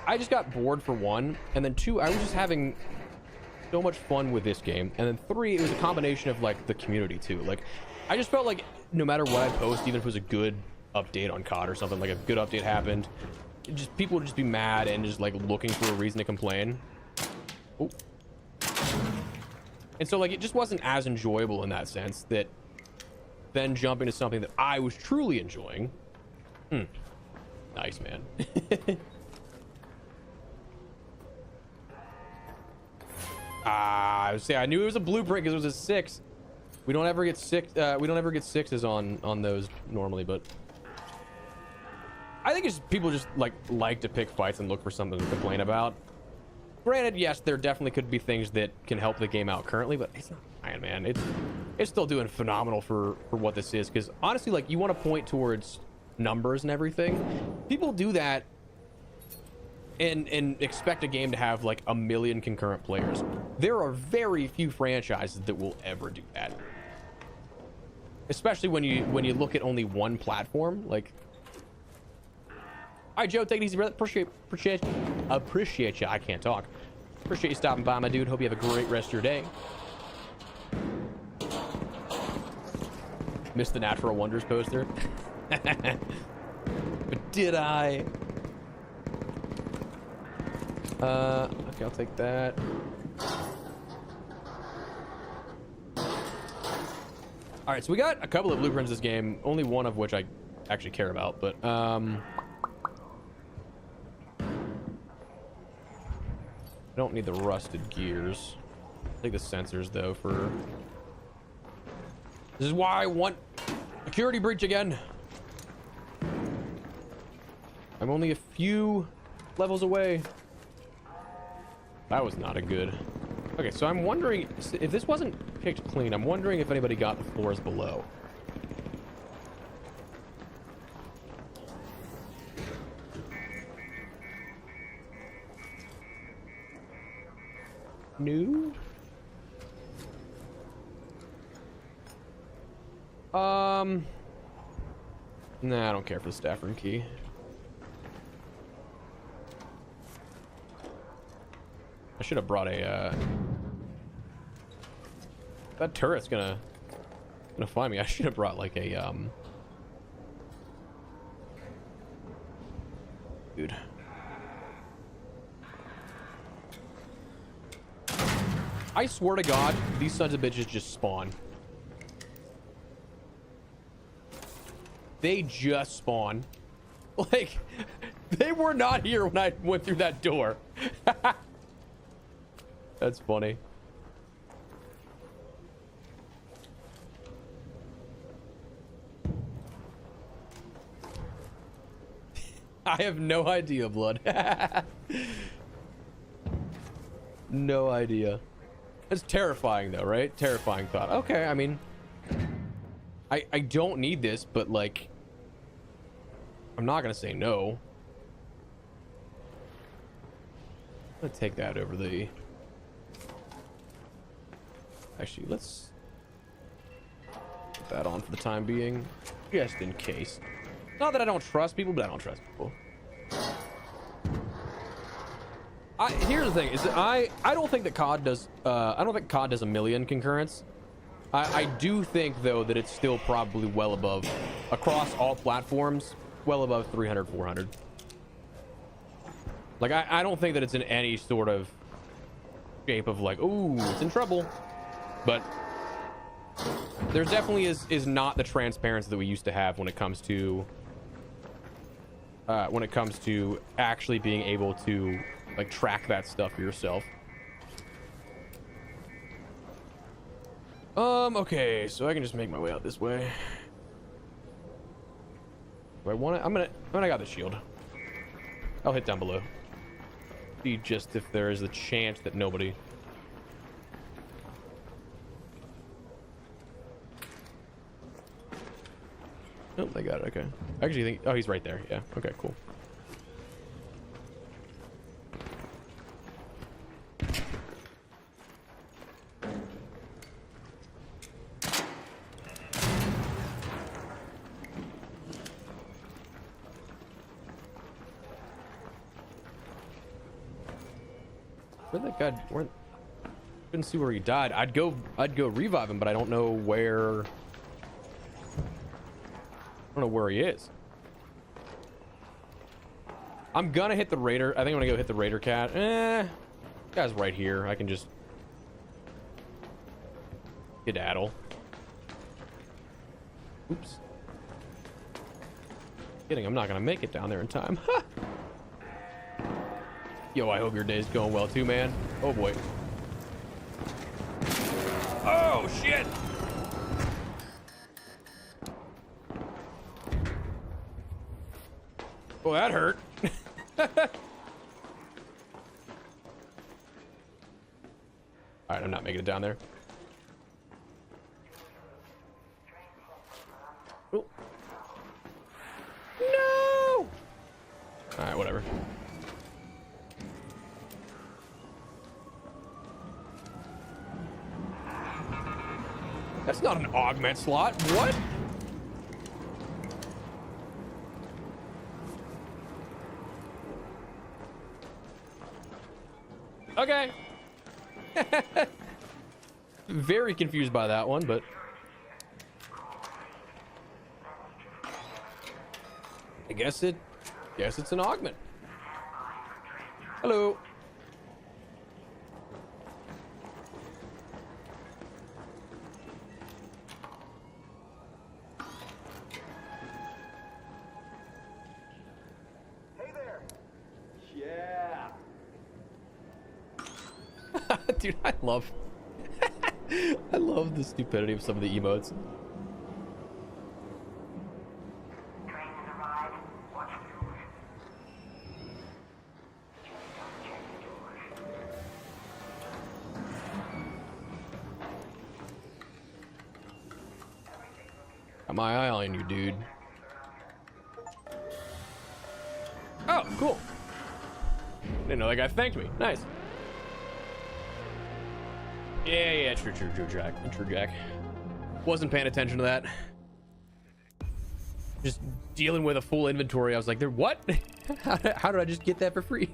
I just got bored for one, and then two, I was just having so much fun with this game, and then three, it was a combination of, like, the community too. Like, I just felt like no matter what I post, even if it was a good update on COD or something, like a good update happened, people would just be mad and just, like, looking for a reason to complain. Oh. And so, like, it just wasn't as enjoyable in that sense, that then jumping to something that I was truly enjoying. Nice, man. I would say I knew it was a blueprint because it was a 6. We don't ever get 6. We don't ever get 6s on those normally, but I think it's people just like to pick fights and look for something to complain about. Granted, yes, there definitely could be things that can help the game out currently, but it's not fine, man. It's still doing phenomenal for what this is. Because honestly, like, you want to point towards numbers and everything. People do that and expect a game to have like 1 million concurrent players. There are very few franchises that will ever do that. Especially when you look at only one platform. Like, all right, Joe, take it easy, brother. Appreciate you. I can't talk. Appreciate you stopping by, my dude. Hope you have a great rest of your day. Missed the Natural Wonders poster. But did I? Okay, I'll take that. All right, so we got a couple of blueprints this game, only one of which I actually care about, but I don't need the rusted gears. I'll take the sensors though for this is why I want security breach again. I'm only a few levels away. That was not a good. Okay, so I'm wondering if this wasn't picked clean. I'm wondering if anybody got the floors below. No. Nah, I don't care for the staff room key. I should have brought a that turret's gonna find me. I should have brought like a dude. I swear to God, these sons of bitches just spawn. They just spawn. Like, they were not here when I went through that door. That's funny. I have no idea, Blood. No idea. It's terrifying though, right? Terrifying thought. Okay, I mean, I don't need this, but like, I'm not gonna say no. I'm gonna take that over the. Actually, let's put that on for the time being, just in case. Not that I don't trust people, but I don't trust people. Here's the thing: is that I don't think that COD does. I don't think COD does a million concurrents. I do think though that it's still probably well above, across all platforms, well above 300, 400. Like I don't think that it's in any sort of shape of like, ooh, it's in trouble. But there definitely is not the transparency that we used to have when it comes to actually being able to like track that stuff for yourself. Okay, so I can just make my way out this way. Do I want it? I got the shield. I'll hit down below. See just if there is a chance that nobody. Oh, I got it. Okay. I actually think. Oh, he's right there. Yeah. Okay. Cool. Where'd that guy? Couldn't see where he died. I'd go revive him, but I don't know where. I don't know where he is. I'm gonna hit the raider. I think I'm gonna go hit the raider cat. Guy's right here. I can just skedaddle. Oops. Kidding. I'm not gonna make it down there in time. Yo, I hope your day's going well too, man. Oh boy. Oh shit. Oh, that hurt. All right, I'm not making it down there. Oh. No. All right, whatever. That's not an augment slot. What? Okay. Very confused by that one, but I guess it's an augment. Hello. Dude, I love the stupidity of some of the emotes. Got my eye on you, dude. Oh, cool. Didn't know that guy thanked me. Nice. Yeah, true, Jack. Wasn't paying attention to that. Just dealing with a full inventory. I was like, "There, what? How did I just get that for free?"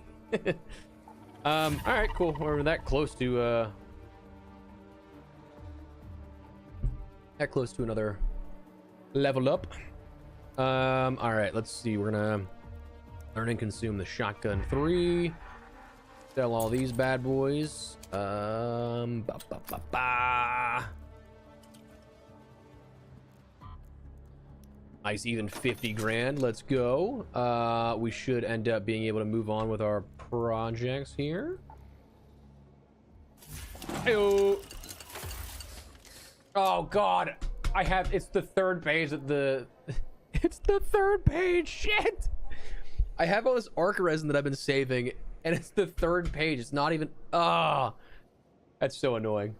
All right, cool. We're that close to another level up. All right, let's see. We're gonna learn and consume the shotgun 3. Sell all these bad boys. Nice, even 50 grand. Let's go. We should end up being able to move on with our projects here. Hey-o. Oh God, it's the third page of the. It's the third page. Shit. I have all this arc resin that I've been saving. And it's the third page. It's not even. Ah, that's so annoying.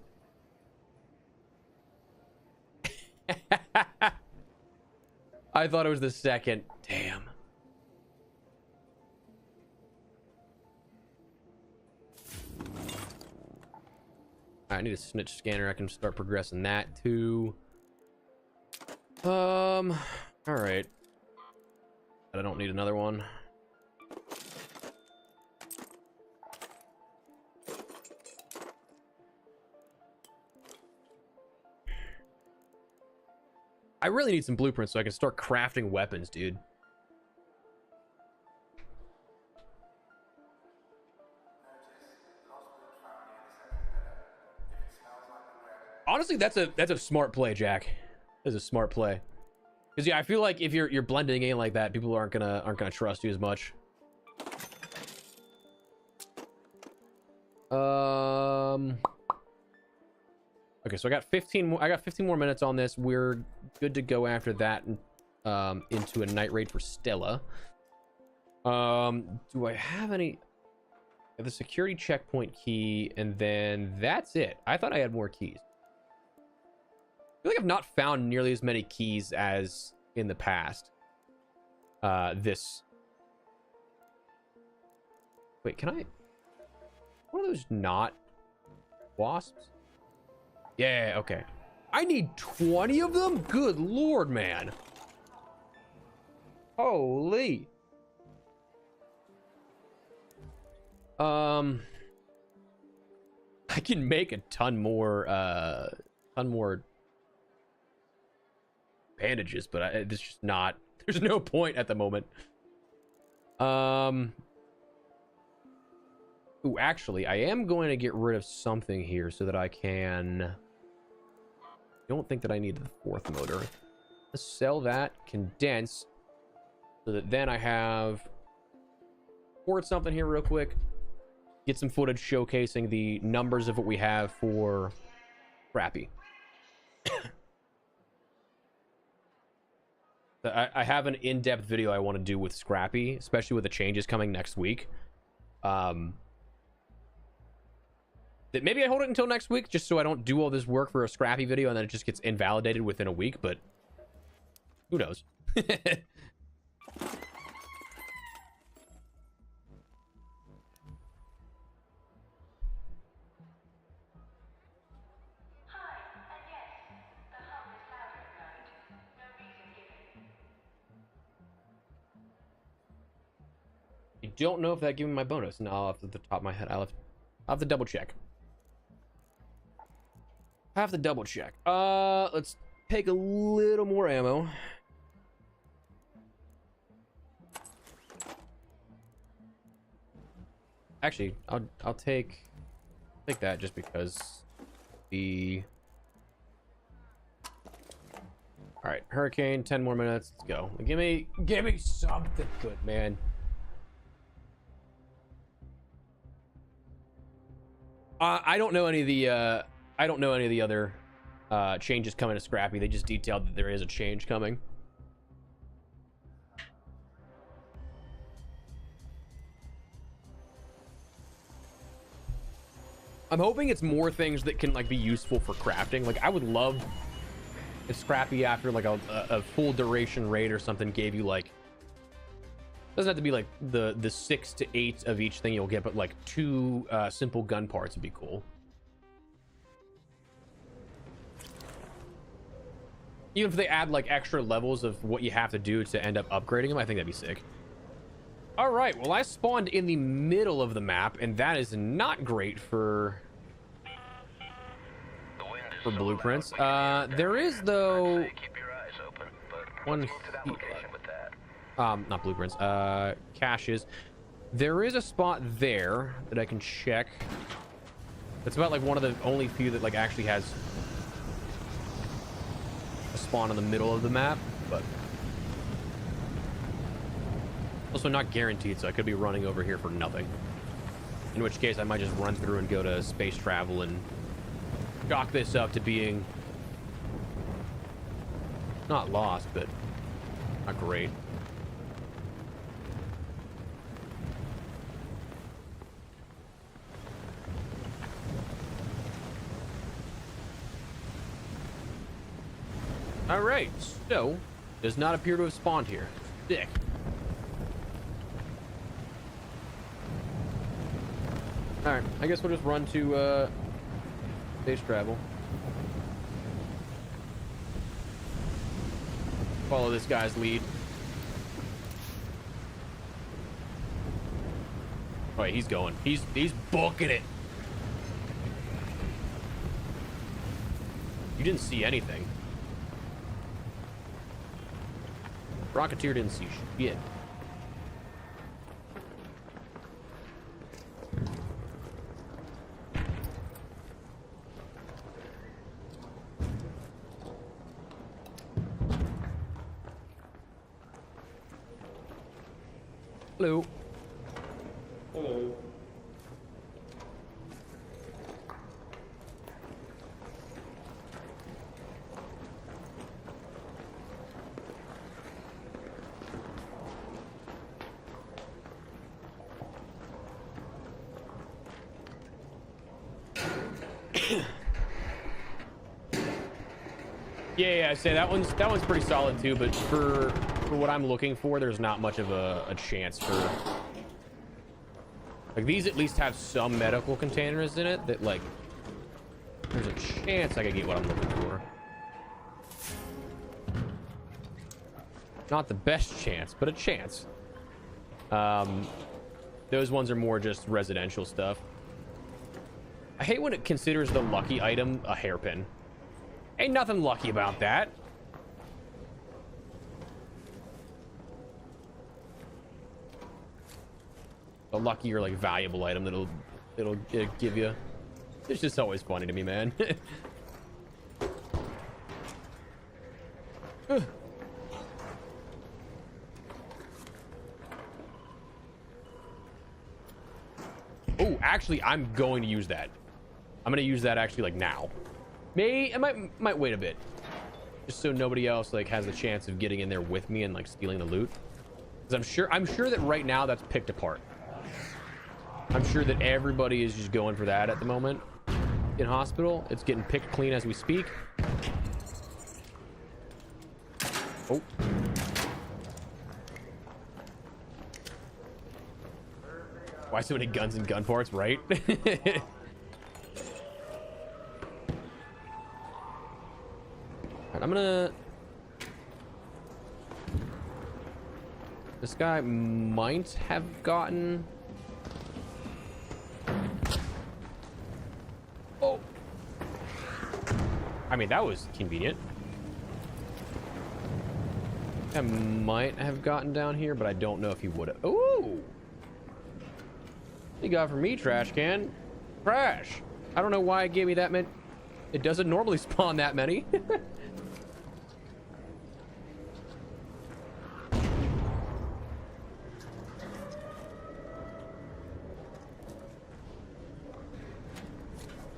I thought it was the second. Damn. I need a snitch scanner. I can start progressing that too. All right. I don't need another one. I really need some blueprints so I can start crafting weapons, dude. Honestly, that's a smart play, Jack. That's a smart play. Because yeah, I feel like if you're blending in like that, people aren't gonna trust you as much. Okay, so I got 15 more minutes on this. We're good to go after that into a night raid for Stella. Do I have any? I have the security checkpoint key, and then that's it. I thought I had more keys. I feel like I've not found nearly as many keys as in the past. Wait, can I? What are those not wasps? Yeah, okay. I need 20 of them? Good lord, man. Holy. I can make a ton more bandages, but it's just not, there's no point at the moment. Ooh, actually, I am going to get rid of something here so that I can, don't think that I need the fourth motor. Let's sell that, condense, so that then I have, port something here real quick, get some footage showcasing the numbers of what we have for Scrappy. I have an in-depth video I want to do with Scrappy, especially with the changes coming next week. That maybe I hold it until next week just so I don't do all this work for a Scrappy video and then it just gets invalidated within a week, but who knows. I don't know if that gave me my bonus. No, off the top of my head, I'll have to double check. I have to double check. Let's take a little more ammo. Actually, I'll take that just because the. All right, Hurricane. 10 more minutes. Let's go. Give me something good, man. I don't know any of the other changes coming to Scrappy. They just detailed that there is a change coming. I'm hoping it's more things that can like be useful for crafting. Like I would love if Scrappy after like a full duration raid or something gave you like, doesn't have to be like the 6 to 8 of each thing you'll get, but like 2 simple gun parts would be cool. Even if they add like extra levels of what you have to do to end up upgrading them, I think that'd be sick. All right, well I spawned in the middle of the map, and that is not great for blueprints. There is though one. Not blueprints, caches. There is a spot there that I can check. It's about like one of the only few that like actually has a spawn in the middle of the map, but also not guaranteed, so I could be running over here for nothing. In which case I might just run through and go to space travel and chalk this up to being not lost, but not great. All right, so Does not appear to have spawned here. Sick. Alright, I guess we'll just run to space travel. Follow this guy's lead. Oh, wait, he's going. He's booking it. You didn't see anything. Rocketeer didn't see shit. Hello. Hello. Yeah, I say that one's pretty solid too, but for what I'm looking for, there's not much of a chance for, like, these at least have some medical containers in it that, like, there's a chance I could get what I'm looking for. Not the best chance, but a chance. Those ones are more just residential stuff. I hate when it considers the lucky item a hairpin. Ain't nothing lucky about that. A lucky or like valuable item that'll give you. It's just always funny to me, man. Oh, actually, I'm going to use that. I'm going to use that actually like now. I might wait a bit, just so nobody else like has a chance of getting in there with me and like stealing the loot. Because I'm sure that right now that's picked apart. I'm sure that everybody is just going for that at the moment in hospital. It's getting picked clean as we speak. Oh. Why so many guns and gun parts, right? I'm gonna... This guy might have gotten... Oh! I mean, that was convenient. I might have gotten down here, but I don't know if he would have. Ooh! What you got for me, trash can? Trash! I don't know why it gave me that many. It doesn't normally spawn that many.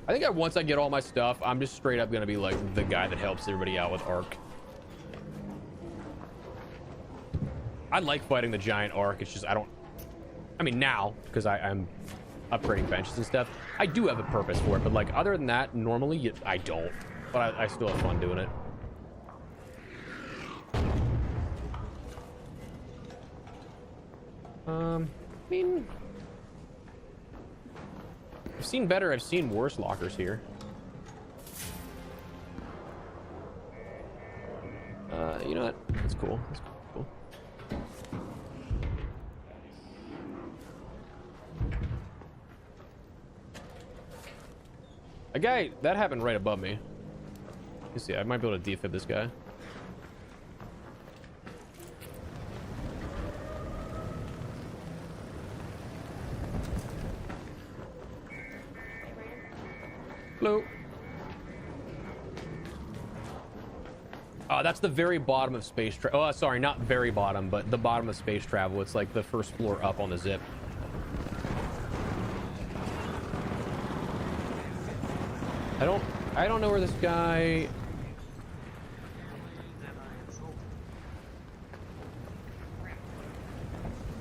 I think that once I get all my stuff, I'm just straight up gonna be like the guy that helps everybody out with Ark. I like fighting the giant Ark. It's just I mean now, because I'm upgrading benches and stuff, I do have a purpose for it, but like other than that, normally I don't. But I still have fun doing it. I mean, I've seen better, I've seen worse lockers here. You know what? That's cool. That's cool. A guy that happened right above me. You see, I might be able to defib this guy. Hello. That's the very bottom of space travel. Oh, sorry, not very bottom, but the bottom of space travel. It's like the first floor up on the zip. I don't know where this guy...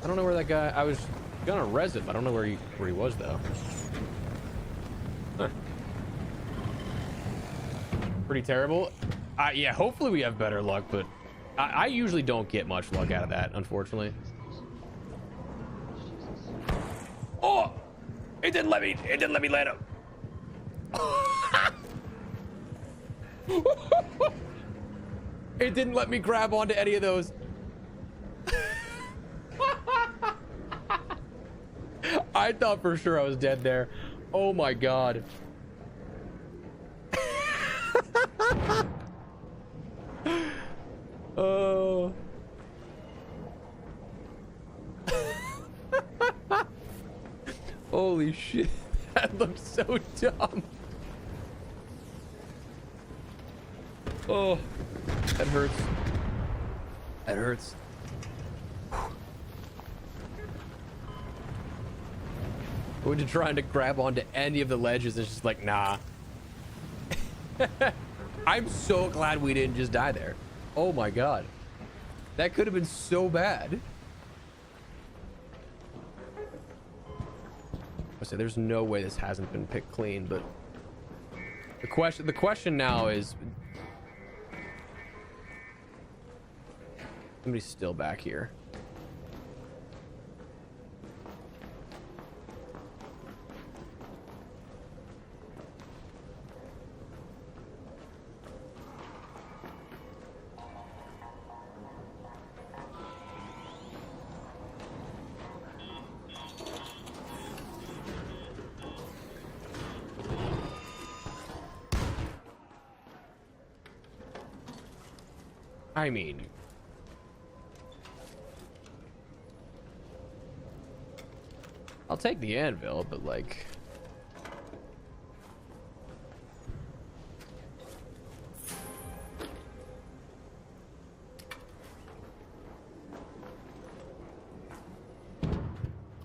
I don't know where that guy... I was gonna res him. I don't know where he was though. Huh. Pretty terrible. Yeah, hopefully we have better luck, but I usually don't get much luck out of that, unfortunately. Oh, it didn't let me land him. It didn't let me grab onto any of those. I thought for sure I was dead there. Oh my god. Oh. Holy shit. That looks so dumb. Oh, that hurts. That hurts. Going to trying to grab onto any of the ledges, it's just like, nah. I'm so glad we didn't just die there. Oh my god. That could have been so bad. I say there's no way this hasn't been picked clean, but the question now is, somebody's still back here. I mean, I'll take the anvil, but like,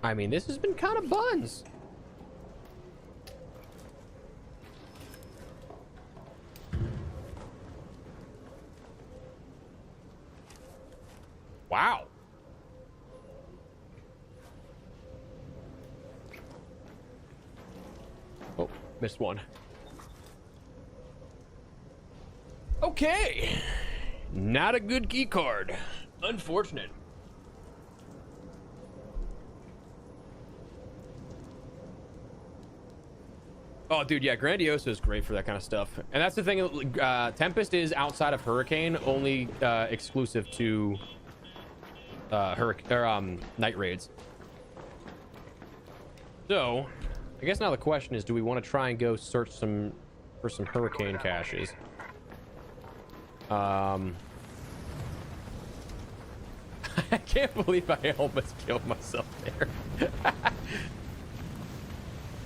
I mean, this has been kind of buns. Wow. Oh, missed one. Okay. Not a good key card. Unfortunate. Oh, dude, yeah, Grandiosa is great for that kind of stuff. And that's the thing, Tempest is outside of Hurricane, only exclusive to night raids. So I guess now the question is, do we want to try and go search for some Hurricane caches? I can't believe I almost killed myself there.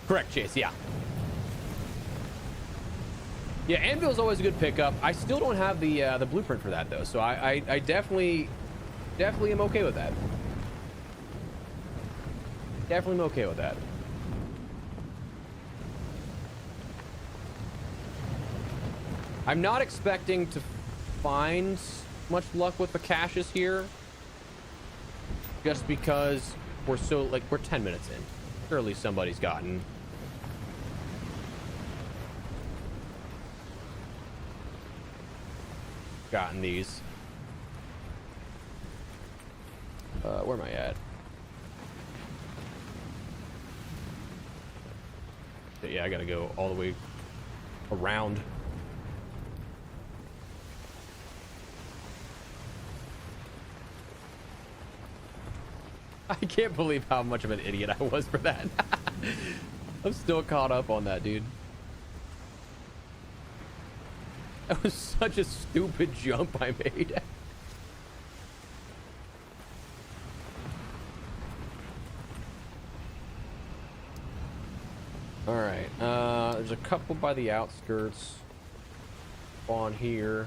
Correct, Chase. Yeah, Anvil's always a good pickup. I still don't have the blueprint for that though, so I definitely am okay with that. Definitely am okay with that. I'm not expecting to find much luck with the caches here, just because we're 10 minutes in. Surely somebody's gotten these. Where am I at? Yeah, I gotta go all the way around. I can't believe how much of an idiot I was for that. I'm still caught up on that, dude. That was such a stupid jump I made. All right, there's a couple by the outskirts on here.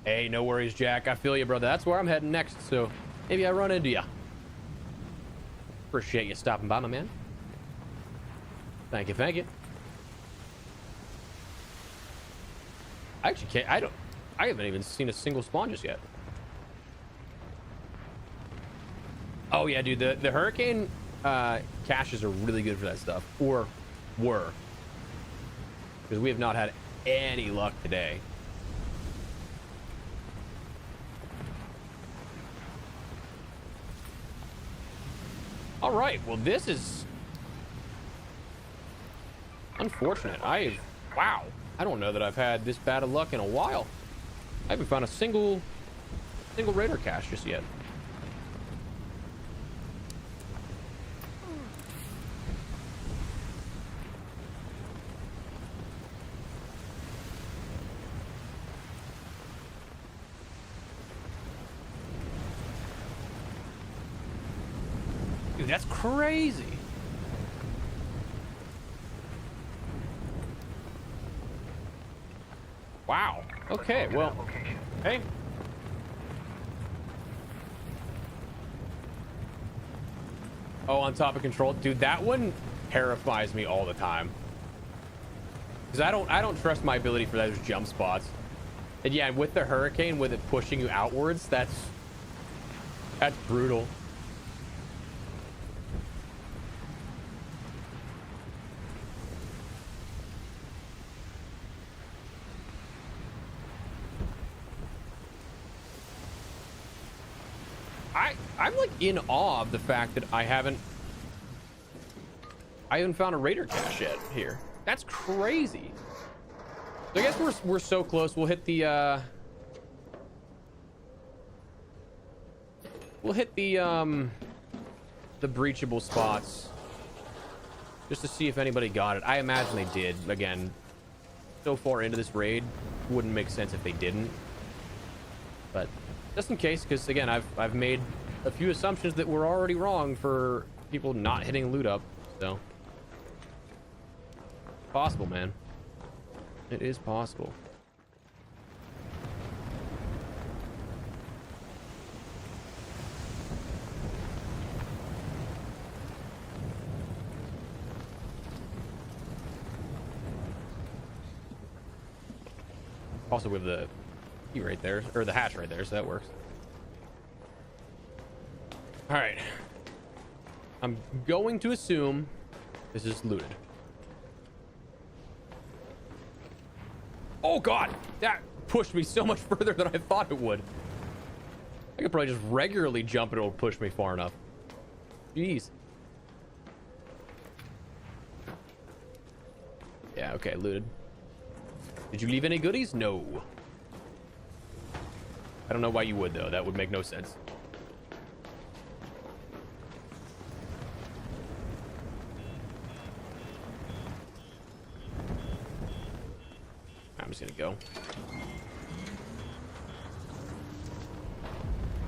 Hey, no worries, Jack. I feel you, brother. That's where I'm heading next, so maybe I run into you. Appreciate you stopping by, my man. Thank you, thank you. I actually can't, I haven't even seen a single spawn just yet. Oh yeah, dude, the Hurricane caches are really good for that stuff, or were, because we have not had any luck today. All right, well, this is unfortunate. Wow, I don't know that I've had this bad of luck in a while. I haven't found a single raider cache just yet. Dude, that's crazy. Wow. Okay, well, hey. Oh, on top of control. Dude, that one terrifies me all the time. Because I don't trust my ability for those jump spots. And yeah, with the hurricane, with it pushing you outwards, that's brutal. I'm like in awe of the fact that I haven't found a raider cache yet here. That's crazy. So I guess we're so close. We'll hit the breachable spots just to see if anybody got it. I imagine they did. Again, so far into this raid, wouldn't make sense if they didn't. But just in case, because again, I've made a few assumptions that were already wrong for people not hitting loot up. So possible, man. It is possible. Also with the key right there, or the hatch right there, so that works. All right. I'm going to assume this is looted. Oh god, that pushed me so much further than I thought it would. I could probably just regularly jump and it'll push me far enough. Jeez. Yeah, okay, looted. Did you leave any goodies? No. I don't know why you would, though. That would make no sense. I'm just gonna go.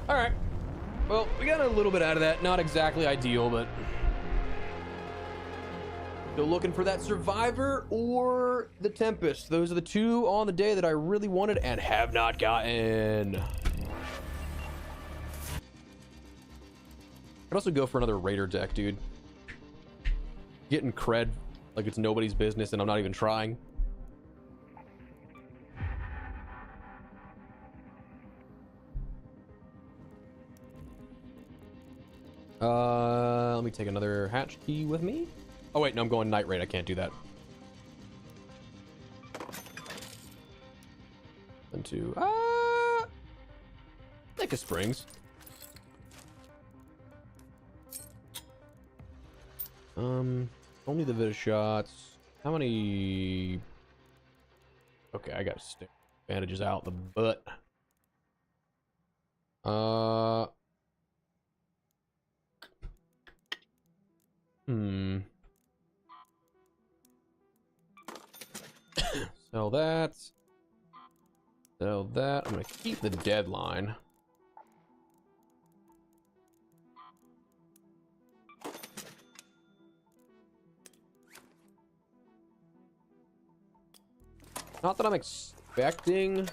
All right. Well, we got a little bit out of that. Not exactly ideal, but still looking for that survivor or the Tempest. Those are the two on the day that I really wanted and have not gotten. I'd also go for another raider deck, dude. Getting cred like it's nobody's business and I'm not even trying. Let me take another hatch key with me. Oh wait, no, I'm going night raid. I can't do that. Into Lake of Springs. Only the Vita shots. How many? Okay, I got stick bandages out the butt. Sell that. Sell that. I'm gonna keep the deadline. Not that I'm expecting.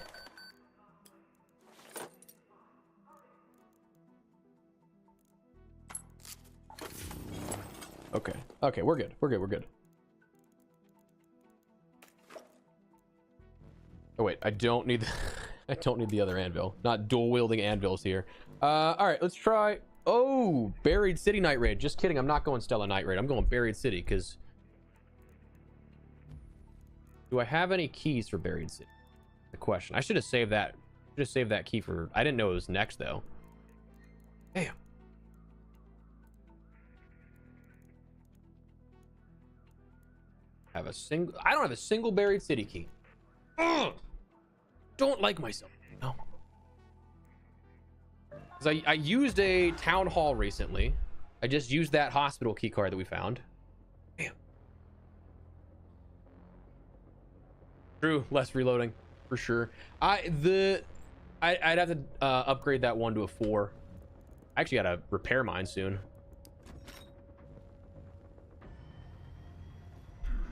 Okay. Okay, we're good. We're good. We're good. Oh wait, I don't need the I don't need the other anvil. Not dual wielding anvils here. All right, let's try. Oh, Buried City Night Raid. Just kidding. I'm not going Stella Night Raid. I'm going Buried City because. Do I have any keys for Buried City? The question. I should have saved that. Should have saved that key for. I didn't know it was next though. Damn. have a single. I don't have a single buried city key. Ugh! Don't like myself. No. Because I used a town hall recently. I just used that hospital key card that we found. Damn. True, less reloading for sure. I'd have to upgrade that one to a 4. I actually gotta repair mine soon.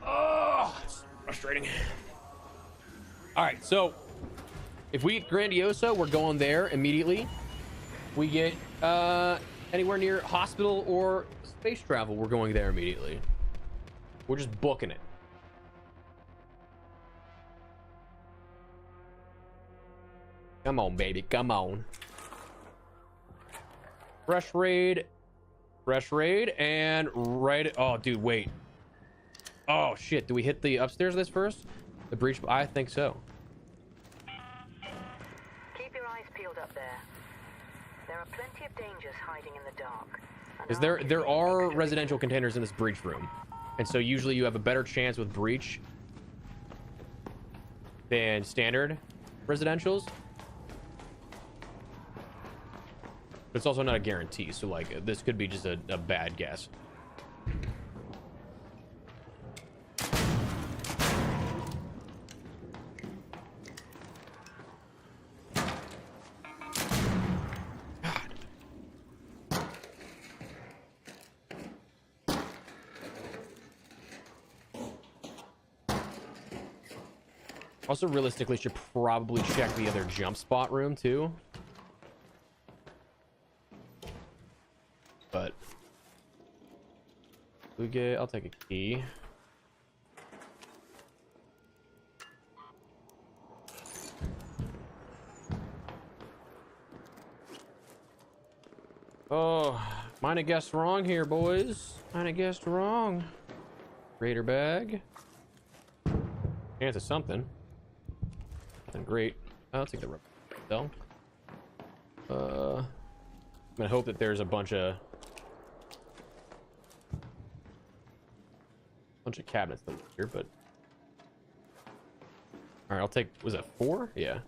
Oh, it's frustrating. All right, so if we get Grandioso, we're going there immediately. We get anywhere near hospital or space travel, we're going there immediately. We're just booking it. Come on, baby, come on. Fresh raid, and right. Oh, dude, wait. Oh shit, do we hit the upstairs list first? The breach? I think so. Keep your eyes peeled up there. There are plenty of dangers hiding in the dark. Because there are residential containers in this breach room, and so usually you have a better chance with breach than standard residentials. But it's also not a guarantee, so like this could be just a bad guess. Also, realistically, should probably check the other jump spot room too. But we get. I'll take a key. Oh, might have guessed wrong here, boys. Might have guessed wrong. Raider bag. Chance of something. Nothing great. I'll take the rubber though. I'm gonna hope that there's a bunch of cabinets here, but all right, I'll take. Was that 4? Yeah.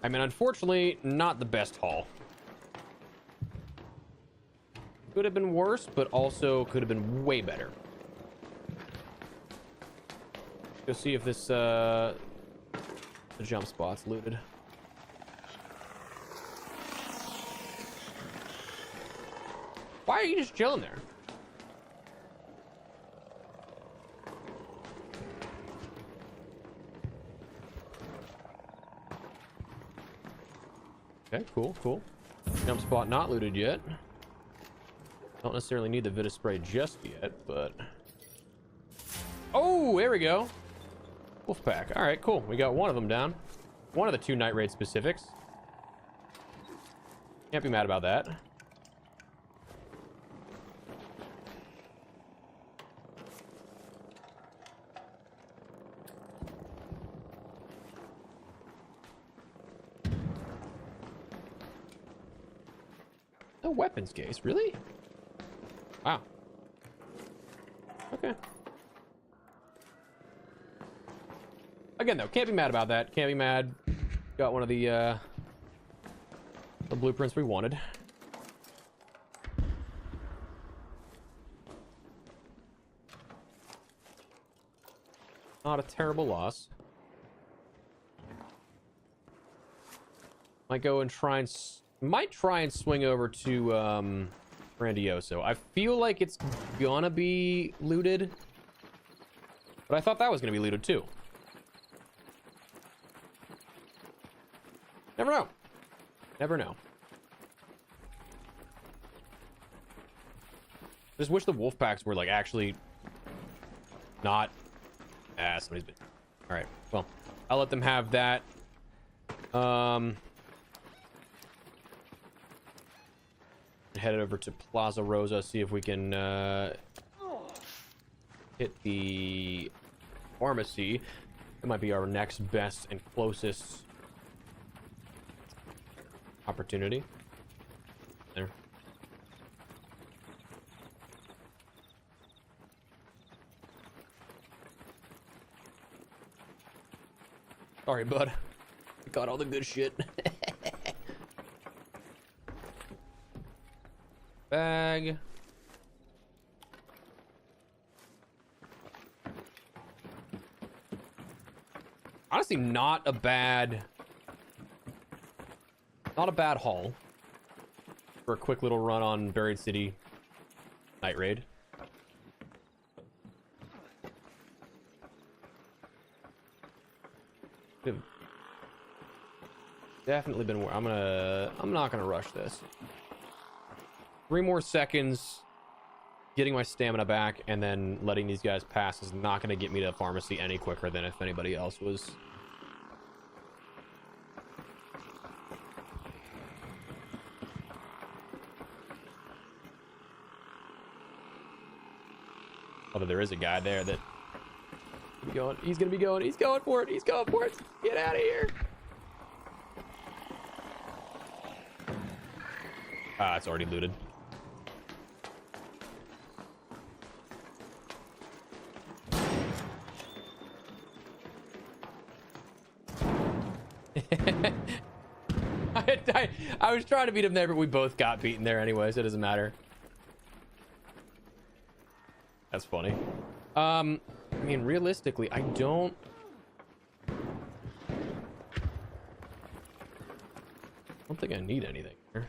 I mean, unfortunately, not the best haul. Could have been worse, but also could have been way better. Go see if this the jump spot's looted. Why are you just chilling there? Okay, cool, cool. Jump spot not looted yet. Don't necessarily need the Vita spray just yet, but... Oh, there we go. Wolfpack. All right, cool. We got one of them down. One of the 2 night raid specifics. Can't be mad about that. No weapons case, really? Wow. Okay. Again, though, can't be mad about that. Can't be mad. Got one of the blueprints we wanted. Not a terrible loss. Might go and try and might try and swing over to Grandioso. I feel like it's gonna be looted, but I thought that was gonna be looted too. Never know. Never know. Just wish the wolf packs were like actually not. Ah, somebody's been. All right. Well, I'll let them have that. Head over to Plaza Rosa, see if we can hit the pharmacy. It might be our next best and closest opportunity. There. Sorry, bud. We got all the good shit. Bag. Honestly, not a bad haul for a quick little run on Buried City night raid. Definitely been. I'm not gonna rush this. 3 more seconds, getting my stamina back, and then letting these guys pass is not gonna get me to the pharmacy any quicker than if anybody else was. Although there is a guy there that he's gonna be going for it. He's going for it. Get out of here. Ah, it's already looted. I was trying to beat him there, but we both got beaten there anyway, so it doesn't matter. That's funny. I mean, realistically, I don't think I need anything here.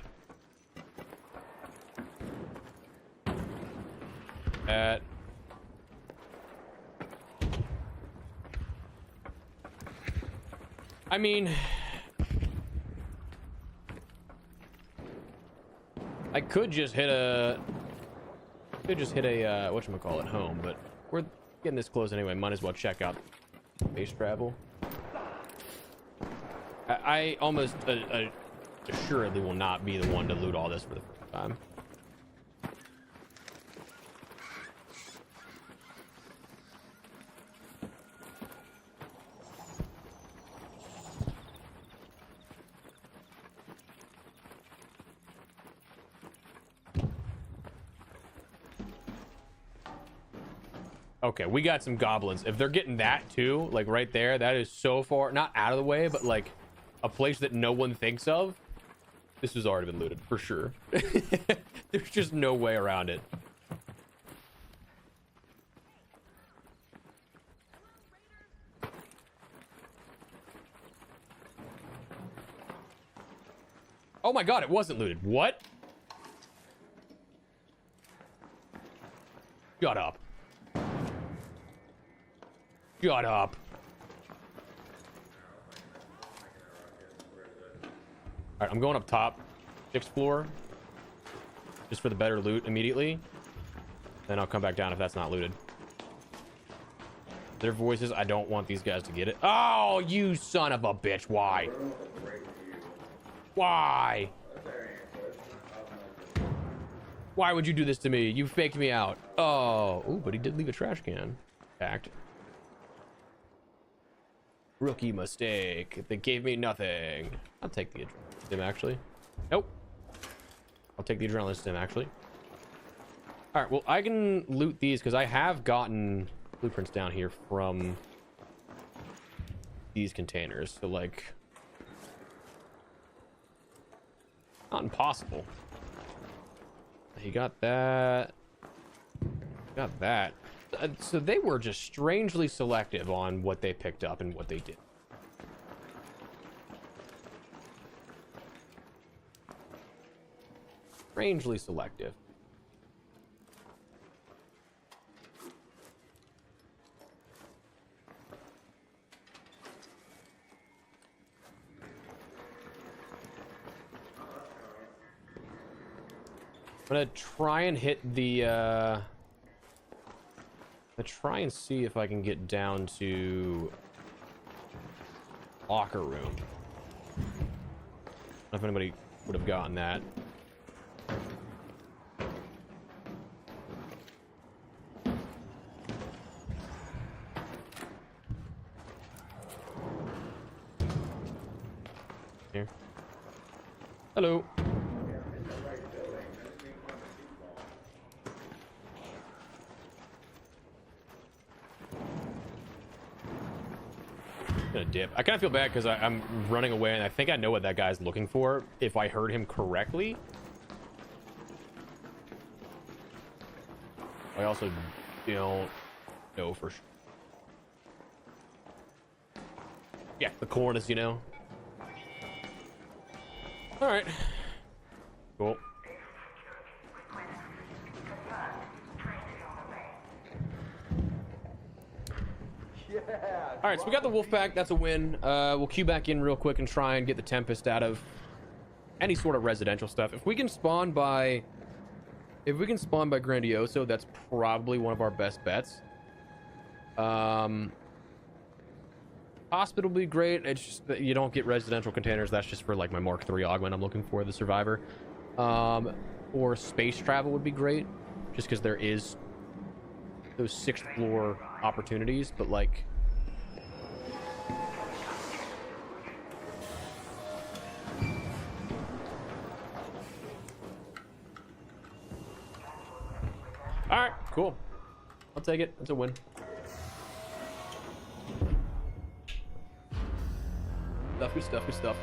I mean, I could just hit a whatchamacallit home, but we're getting this close anyway. Might as well check out base travel. I almost assuredly will not be the one to loot all this for the first time. Okay, we got some goblins. If they're getting that too, like right there, that is so far, not out of the way, but like a place that no one thinks of. This has already been looted for sure. There's just no way around it. Oh my god, it wasn't looted. What? Shut up. Shut up. All right, I'm going up top, 6th floor, just for the better loot immediately. Then I'll come back down if that's not looted. Their voices, I don't want these guys to get it. Oh, you son of a bitch. Why? Why? Why would you do this to me? You faked me out. Oh, ooh, but he did leave a trash can. Fact. Rookie mistake. They gave me nothing. I'll take the adrenaline stim, actually. Nope. I'll take the adrenaline stim, actually. All right, well, I can loot these because I have gotten blueprints down here from these containers. So, like, not impossible. He got that. Got that. So they were just strangely selective on what they picked up and what they did. Strangely selective. I'm gonna try and hit the try and see if I can get down to locker room. I don't know if anybody would have gotten that. here. Hello. Gonna dip. I kind of feel bad because I'm running away and I think I know what that guy's looking for if I heard him correctly. I also don't know for sure. Yeah, the cornice, you know. All right. Cool. All right, so we got the wolf pack. That's a win. We'll queue back in real quick and try and get the Tempest out of any sort of residential stuff. If we can spawn by Grandioso, that's probably one of our best bets. Hospital would be great. It's just that you don't get residential containers. That's just for like my Mark III augment I'm looking for, the Survivor. Or space travel would be great, just because there is those 6th floor opportunities, but like all right, cool. I'll take it. That's a win. Good stuff, good stuff.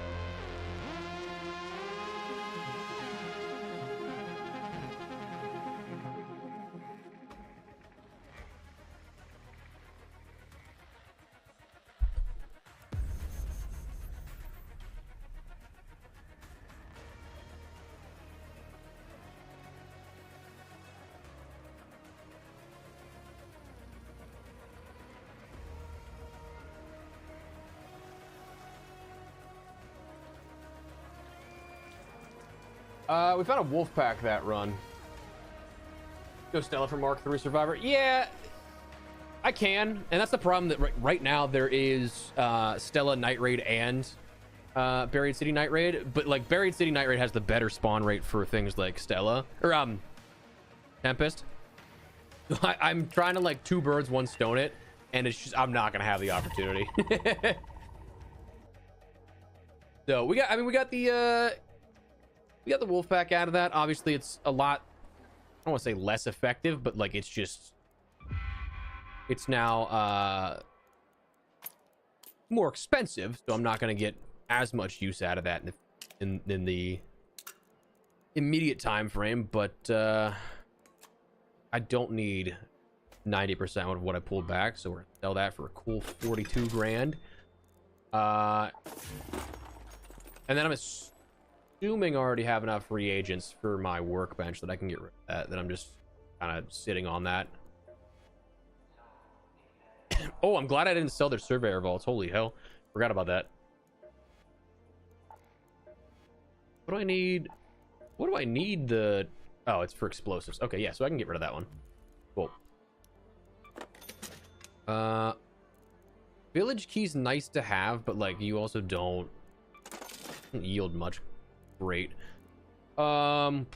We found a wolf pack that run. Go Stella for Mark III Survivor. Yeah, I can, and that's the problem that right now there is Stella Night Raid and Buried City Night Raid, but like Buried City Night Raid has the better spawn rate for things like Stella or Tempest. I'm trying to like 2 birds, 1 stone it, and it's just I'm not gonna have the opportunity. So we got the wolf pack out of that. Obviously it's a lot, I don't want to say less effective, but like it's now more expensive, so I'm not going to get as much use out of that in the immediate time frame, but I don't need 90% of what I pulled back, so we're gonna sell that for a cool 42 grand. And then I'm assuming I already have enough reagents for my workbench that I can get rid of that I'm just kind of sitting on that. Oh, I'm glad I didn't sell their surveyor vaults. Holy hell, forgot about that. What do I need the oh, it's for explosives. Okay, yeah, so I can get rid of that one. Cool. Village key's nice to have, but like you also don't yield much. Great. That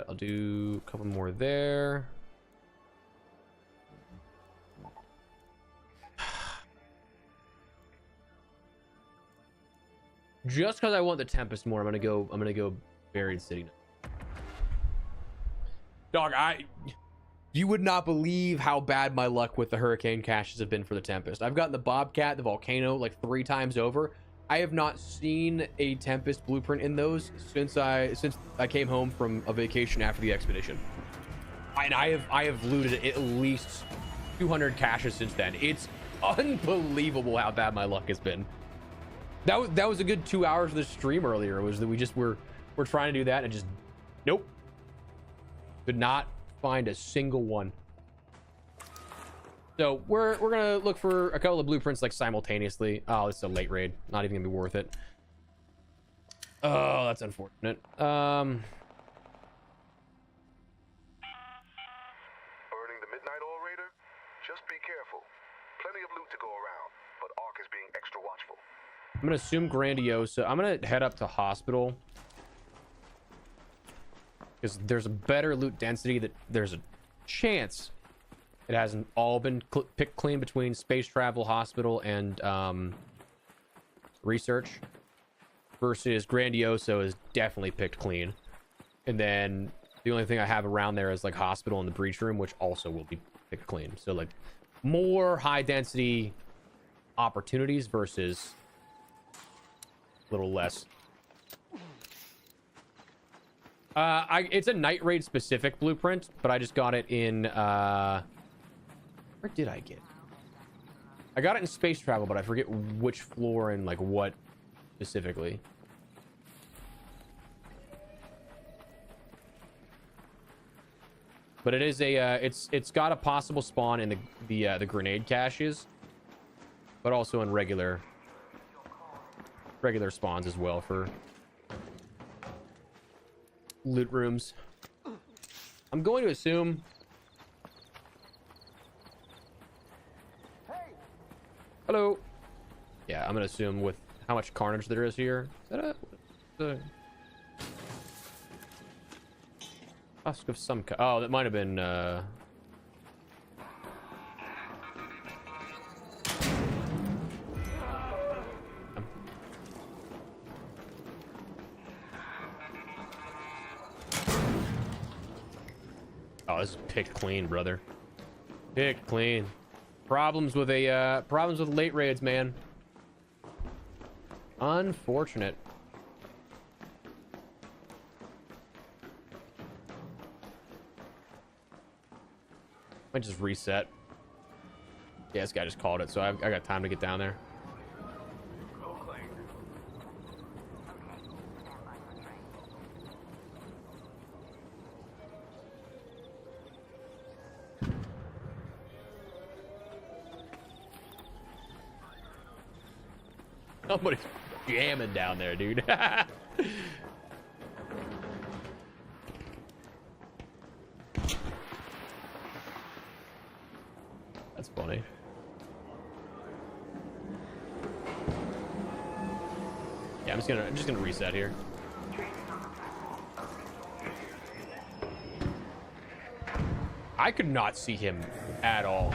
I'll do a couple more there. Just because I want the Tempest more, I'm gonna go Buried City. Dog, you would not believe how bad my luck with the Hurricane caches have been for the Tempest. I've gotten the Bobcat, the Volcano like 3 times over. I have not seen a Tempest blueprint in those since I came home from a vacation after the expedition. And I have looted at least 200 caches since then. It's unbelievable how bad my luck has been. That was a good 2 hours of the stream earlier. Was that we just we're trying to do that and just nope. Could not find a single one. So we're gonna look for a couple of blueprints like simultaneously. Oh, this is a late raid. Not even gonna be worth it. Oh, that's unfortunate. Burning the Midnight Oil Raider? Just be careful. Plenty of loot to go around, but Ark is being extra watchful. I'm gonna assume Grandiosa. I'm gonna head up to hospital because there's a better loot density that there's a chance It hasn't all been picked clean between space travel, hospital, and research. Versus Grandioso is definitely picked clean. And then the only thing I have around there is like hospital and the breach room, which also will be picked clean. So like more high density opportunities versus a little less. It's a night raid specific blueprint, but I just got it in where did I get it? I got it in space travel, but I forget which floor and like what specifically. But it is a it's got a possible spawn in the grenade caches, but also in regular spawns as well for loot rooms. I'm going to assume. Hello. Yeah, I'm gonna assume with how much carnage there is here. Is that a husk of some kind? Oh, that might have been oh, this is picked clean, brother. Picked clean. Problems with late raids, man. Unfortunate. Might just reset. Yeah, this guy just called it, so I got time to get down there. Somebody's jamming down there, dude. That's funny. Yeah, I'm just gonna reset here. I could not see him at all.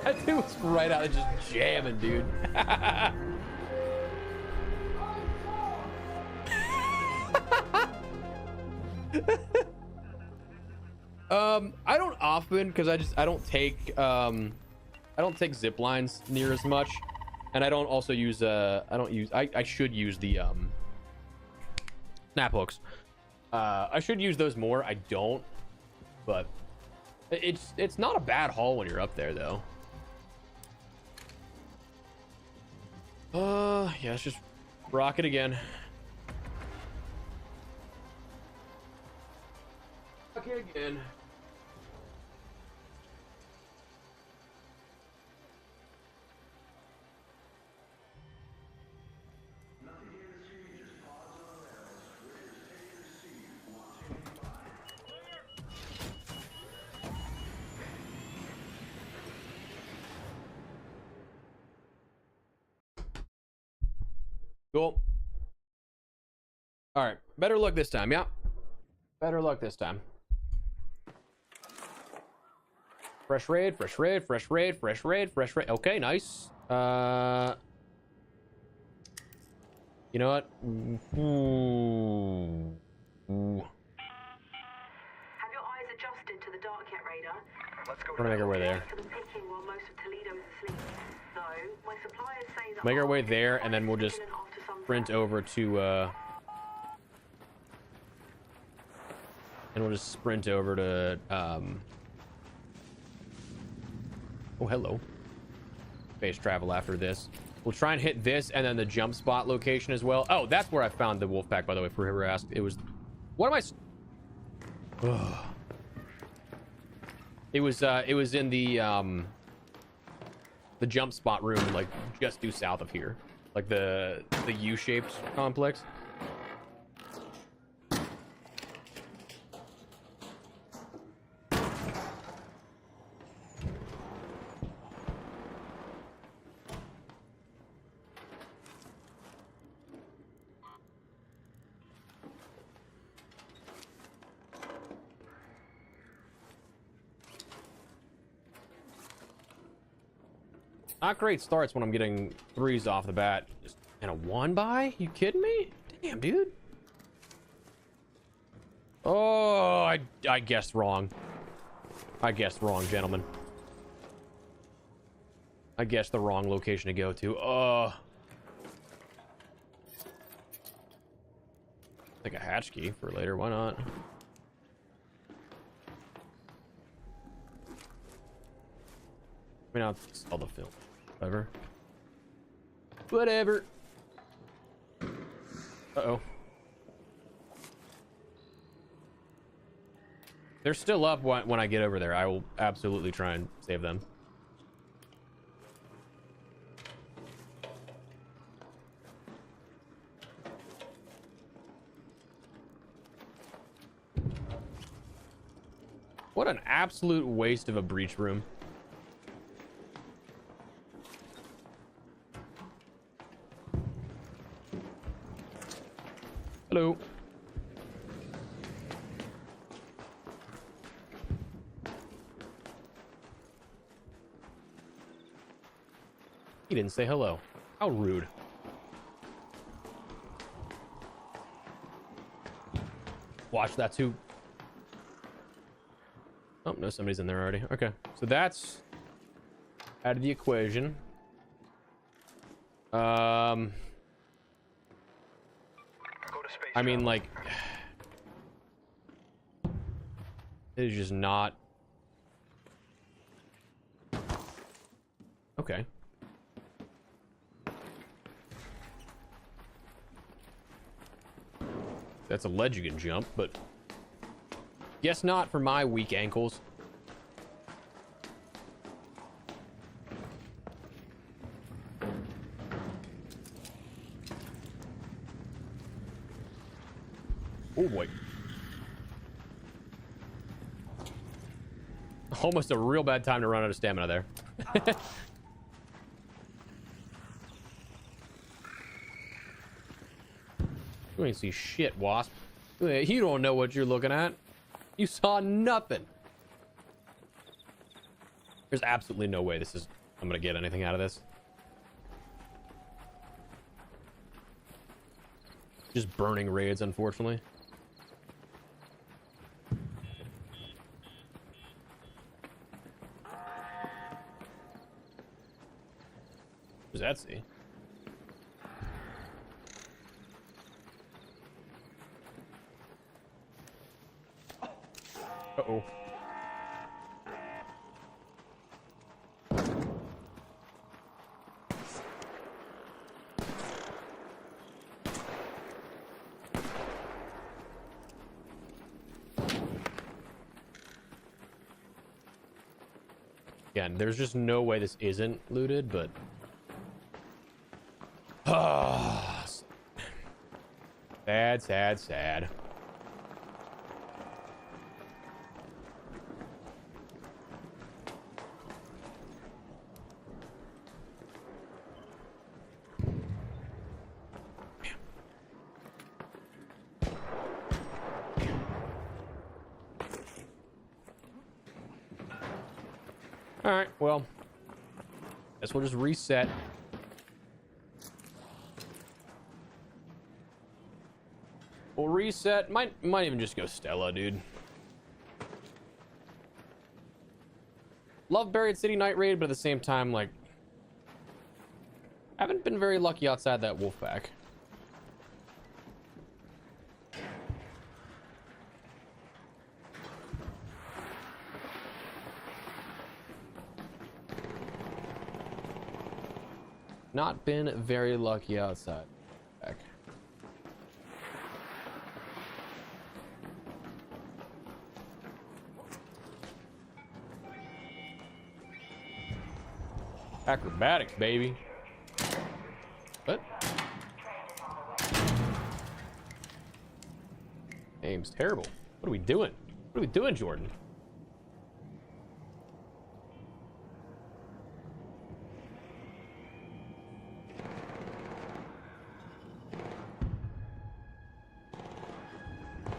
That dude was right out there just jamming, dude. I don't often, because I don't take zip lines near as much, and I don't also use I should use the snap hooks. I should use those more. I don't, but it's not a bad haul when you're up there though. Yeah, let's just rock it again. Rock it again. Cool. All right, better luck this time. Yeah, better luck this time. Fresh raid, fresh raid, fresh raid, fresh raid, fresh raid. Okay, nice. You know what? Ooh. Have your eyes adjusted to the dark yet, Raider? Let's go We're gonna make our way there. For the picking while most of Toledo is asleep. Though my suppliers say that Make our way there, and then we'll just after some sprint over to and we'll just sprint over to oh, hello. Space travel after this. We'll try and hit this and then the jump spot location as well. Oh, that's where I found the wolf pack, by the way, for whoever asked. It was what am I Ugh. It was in the jump spot room, like just due south of here, like the U-shaped complex. Not great starts when I'm getting 3s off the bat. And a 1 by? You kidding me? Damn, dude. Oh, I guessed wrong. I guessed wrong, gentlemen. I guessed the wrong location to go to. Like a hatch key for later. Why not? I mean, I'll sell the film. Whatever. Whatever. Uh-oh. They're still up when I get over there. I will absolutely try and save them. What an absolute waste of a breach room. Hello. He didn't say hello. How rude. Watch that too. Oh, no, somebody's in there already. Okay, so that's out of the equation. I mean, like, it is just not. Okay. That's a ledge you can jump, but guess not for my weak ankles. Oh boy. Almost a real bad time to run out of stamina there. You ain't see shit, Wasp. You don't know what you're looking at. You saw nothing. There's absolutely no way I'm gonna get anything out of this. Just burning raids, unfortunately. What does that see? Uh-oh. Again, there's just no way this isn't looted, but sad, sad, sad. All right, well, guess we'll just reset. We'll reset. Might even just go Stella, dude. Love Buried City Night Raid, but at the same time, like, haven't been very lucky outside that wolf pack. Not been very lucky outside. Back. Acrobatics, baby. What? Aim's terrible. What are we doing? What are we doing, Jordan?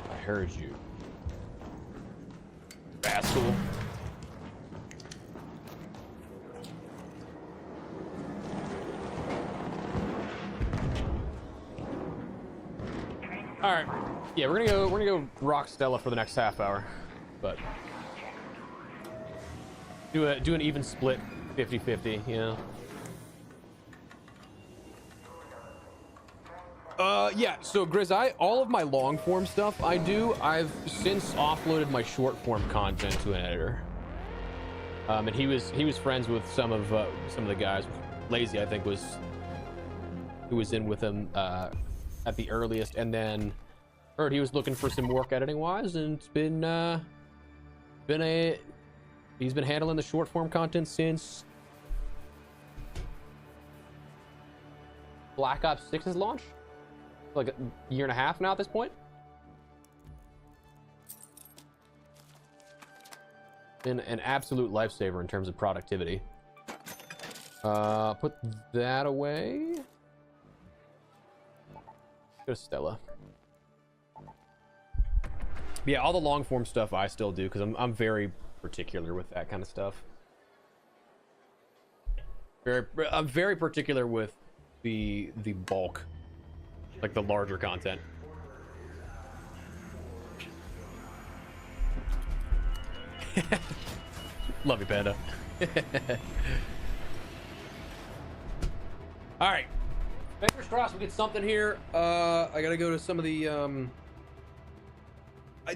I heard you. Rascal. All right. Yeah, we're gonna go rock Stella for the next half hour, but do an even split, 50-50. You know. Yeah, so Grizz, all of my long form stuff I've since offloaded my short form content to an editor. And he was friends with some of the guys. Lazy, I think, was who was in with him at the earliest, and then heard he was looking for some work editing wise, and it's he's been handling the short form content since Black Ops 6's launch. Like a year and a half now at this point. Been an absolute lifesaver in terms of productivity. Put that away. Go to Stella. Yeah, all the long form stuff I still do because I'm very particular with that kind of stuff. I'm very particular with the bulk. Like the larger content. Love you, Panda. All right. Fingers crossed we get something here. I gotta go to some of the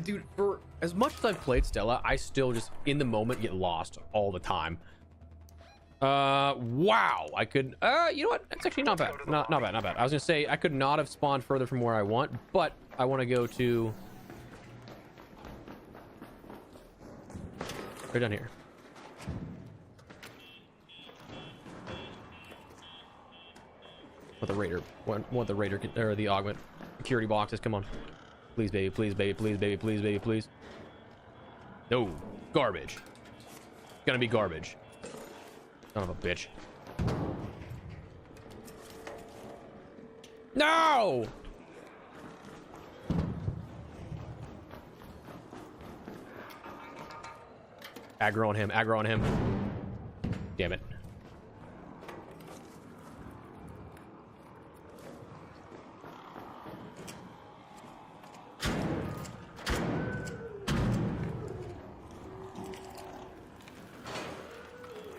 dude, for as much as I've played Stella, I still just in the moment get lost all the time. Wow, I could you know what, that's actually not bad. Not bad. I was gonna say I could not have spawned further from where I want, but I want to go to right down here. What the raider want the raider or the augment security boxes. Come on, please baby, please baby, please baby, please baby, please. No, garbage. It's gonna be garbage. Son of a bitch. No! Aggro on him. Damn it.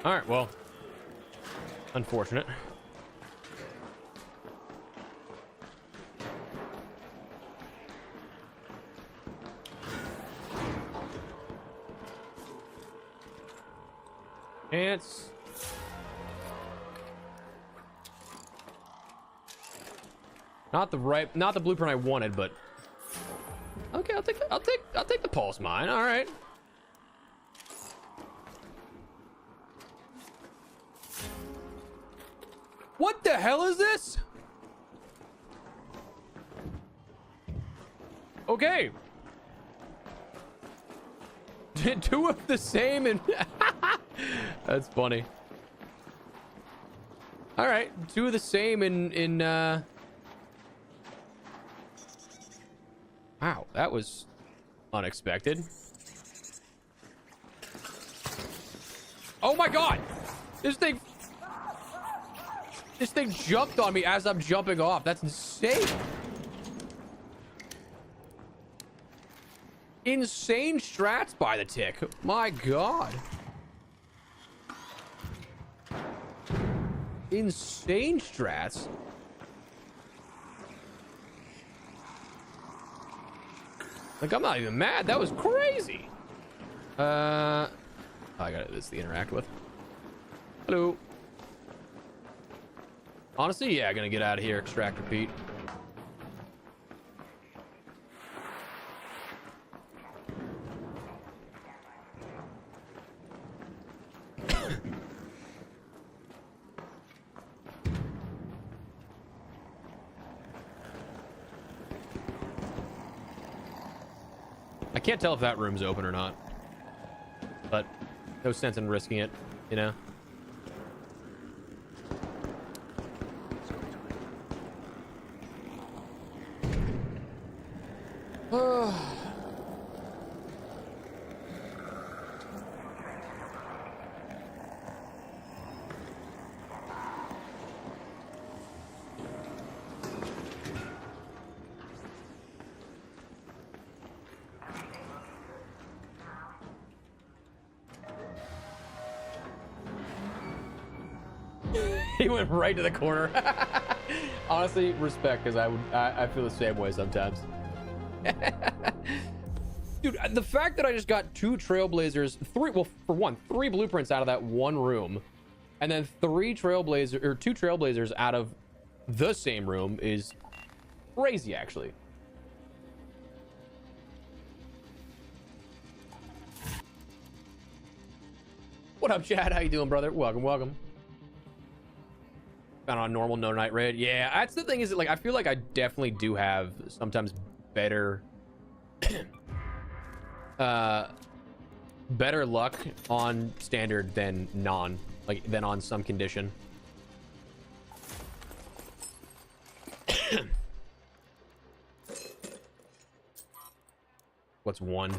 All right, well, unfortunate. It's not the blueprint I wanted, but okay, I'll take the pulse mine. All right. What the hell is this? Okay. Two of the same and that's funny. All right, two of the same in wow, that was unexpected. Oh my god. This thing jumped on me as I'm jumping off. That's insane. Insane strats by the tick. My god. Insane strats. Like, I'm not even mad. That was crazy. I got this to interact with. Hello. Honestly, yeah, gonna get out of here. Extract, repeat. I can't tell if that room's open or not, but no sense in risking it, you know? He went right to the corner. Honestly, respect, because I feel the same way sometimes. Dude, the fact that I just got 2 trailblazers, 3 blueprints out of that one room, and then 2 trailblazers out of the same room is crazy, actually. What up, Chad? How you doing, brother? Welcome, welcome. Found on normal, no night raid. Yeah, that's the thing, is that, like, I feel like I definitely do have sometimes better better luck on standard than than on some condition. What's 1?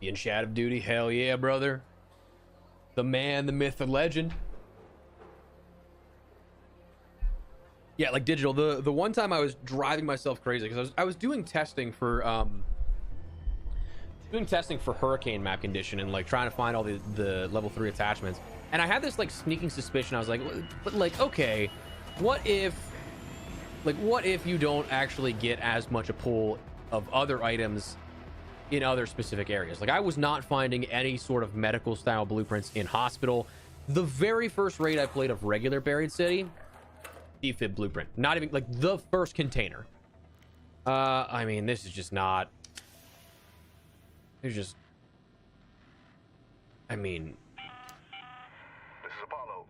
In Shadow of Duty, hell yeah, brother. The man, the myth, the legend. Yeah, like Digital. The one time I was driving myself crazy because I was doing testing for hurricane map condition and like trying to find all the level 3 attachments, and I had this like sneaking suspicion. I was like, but like, okay, what if you don't actually get as much a pull of other items in other specific areas? Like, I was not finding any sort of medical style blueprints in hospital. The very first raid I played of regular Buried City, defib blueprint, not even like the first container. I mean, this is just not, there's just, I mean, This is Apollo.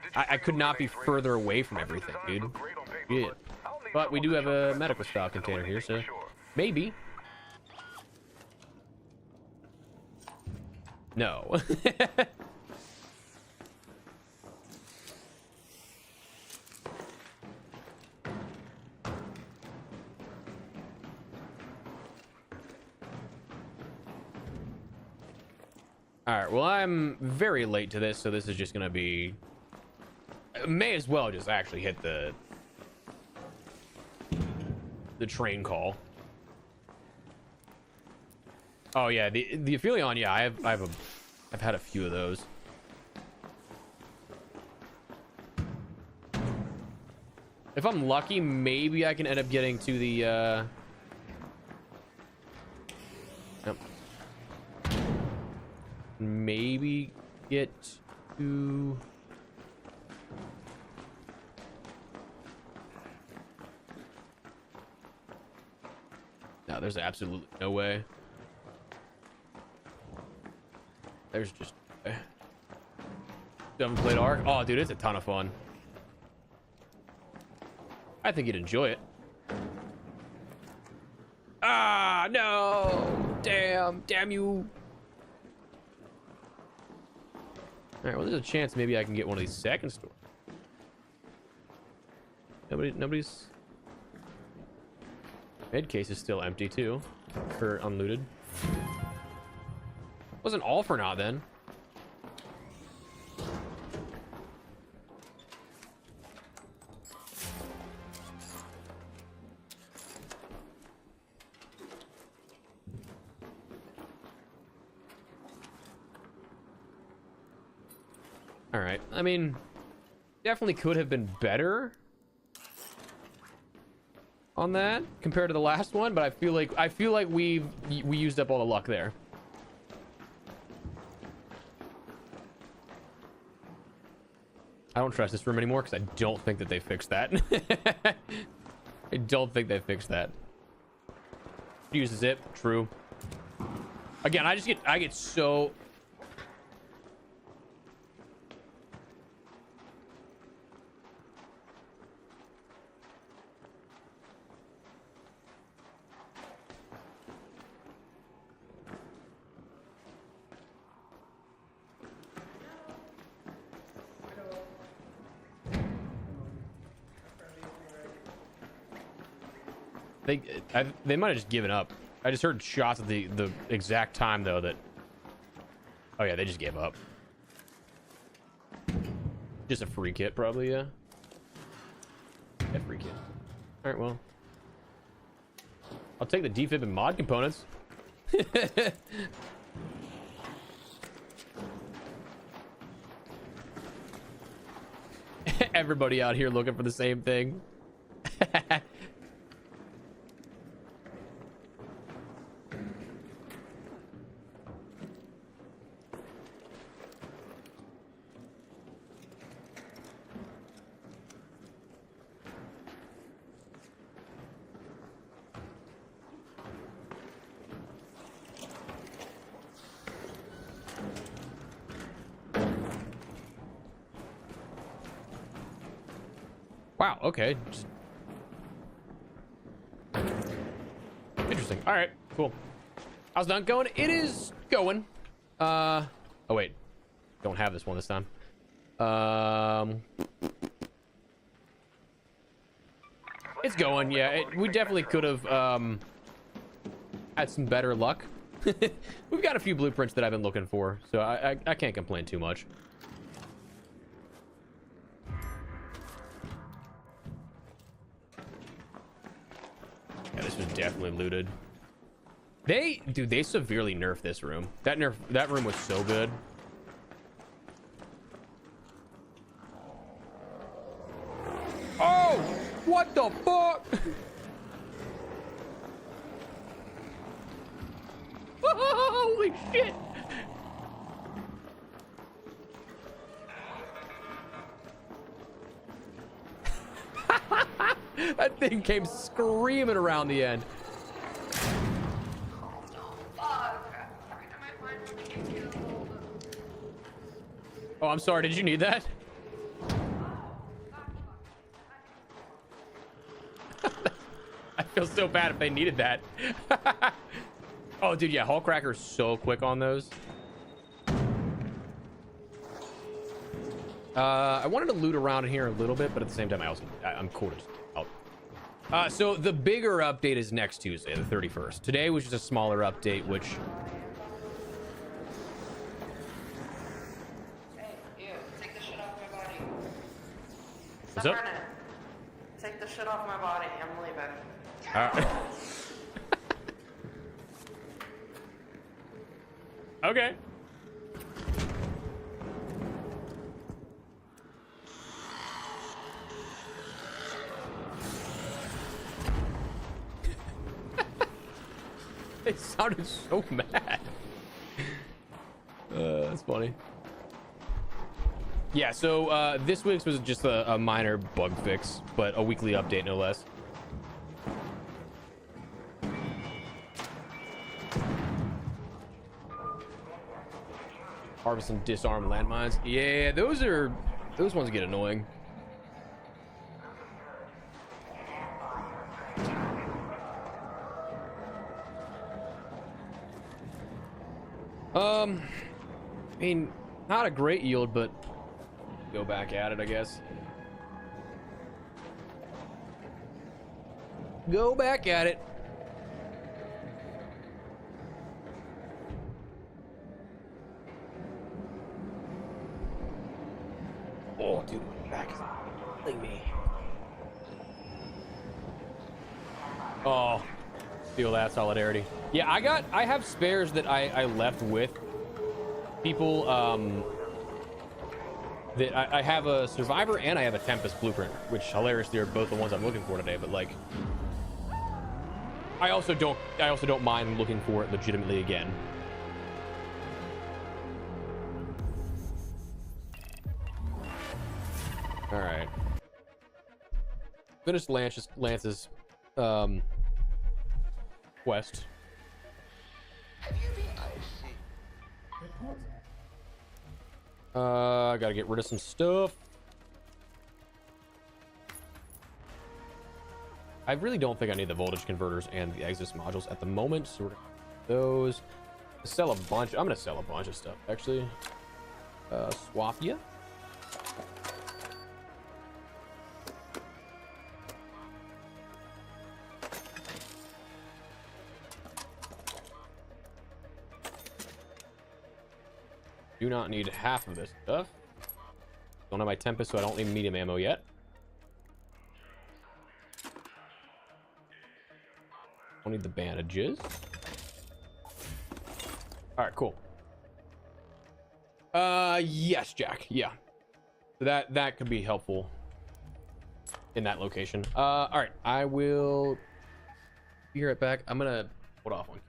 Did you I could not be further away from everything, dude. Yeah. But we do have a medical style container here, so maybe. No. All right, well, I'm very late to this, so this is just gonna be, may as well just actually hit the train call. Oh yeah, the Aphelion, yeah, I've had a few of those. If I'm lucky, maybe I can end up getting to the nope. Maybe get to no, there's absolutely no way. There's just haven't played Ark. Oh, dude, it's a ton of fun. I think you'd enjoy it. Ah, no! Damn you! All right, well, there's a chance maybe I can get one of these second stores. Nobody's. Med case is still empty too, for unlooted. Wasn't all for naught then. All right. I mean, definitely could have been better on that compared to the last one, but I feel like we used up all the luck there. I don't trust this room anymore because I don't think that they fixed that. I don't think they fixed that. Use the zip. True. Again, I get so. They might have just given up. I just heard shots at the exact time though that. Oh yeah, they just gave up. Just a free kit, probably. Yeah. Yeah, free kit. All right, well, I'll take the defib and mod components. Everybody out here looking for the same thing. Wow, okay. Interesting. All right, cool. How's that going? It is going. Oh wait. Don't have this one this time. It's going, yeah. We definitely could have had some better luck. We've got a few blueprints that I've been looking for, so I can't complain too much. Yeah, this was definitely looted. They severely nerfed this room. That room was so good. Oh, what the fuck? Holy shit. That thing came screaming around the end. Oh, I'm sorry. Did you need that? I feel so bad if they needed that. Oh, dude, yeah. Hullcracker's so quick on those. I wanted to loot around in here a little bit, but at the same time, I'm cool to just out. So the bigger update is next Tuesday, the 31st. Today was just a smaller update, which... Hey, you, take the shit off my body. What's up? Running. Take the shit off my body. I'm leaving. Okay. They sounded so mad. That's funny. Yeah, so this week's was just a minor bug fix, but a weekly update no less. Harvest and disarm landmines. Yeah, those ones get annoying. I mean, not a great yield, but go back at it, I guess. Go back at it. Oh, dude, my back is killing me. Oh, feel that solidarity. Yeah, I have spares that I left with people. That I have a survivor and I have a Tempest blueprint, which hilariously are both the ones I'm looking for today. But like, I also don't mind looking for it legitimately again. All right. Finished Lance's quest. I gotta get rid of some stuff. I really don't think I need the voltage converters and the exit modules at the moment, so we're gonna those. Sell a bunch. I'm gonna sell a bunch of stuff actually. Swap ya. Do not need half of this stuff. Don't have my Tempest, so I don't need medium ammo yet. Don't need the bandages. All right, cool. Yes, Jack. Yeah, so that could be helpful. in that location. All right, I will be right back. I'm gonna hold off one.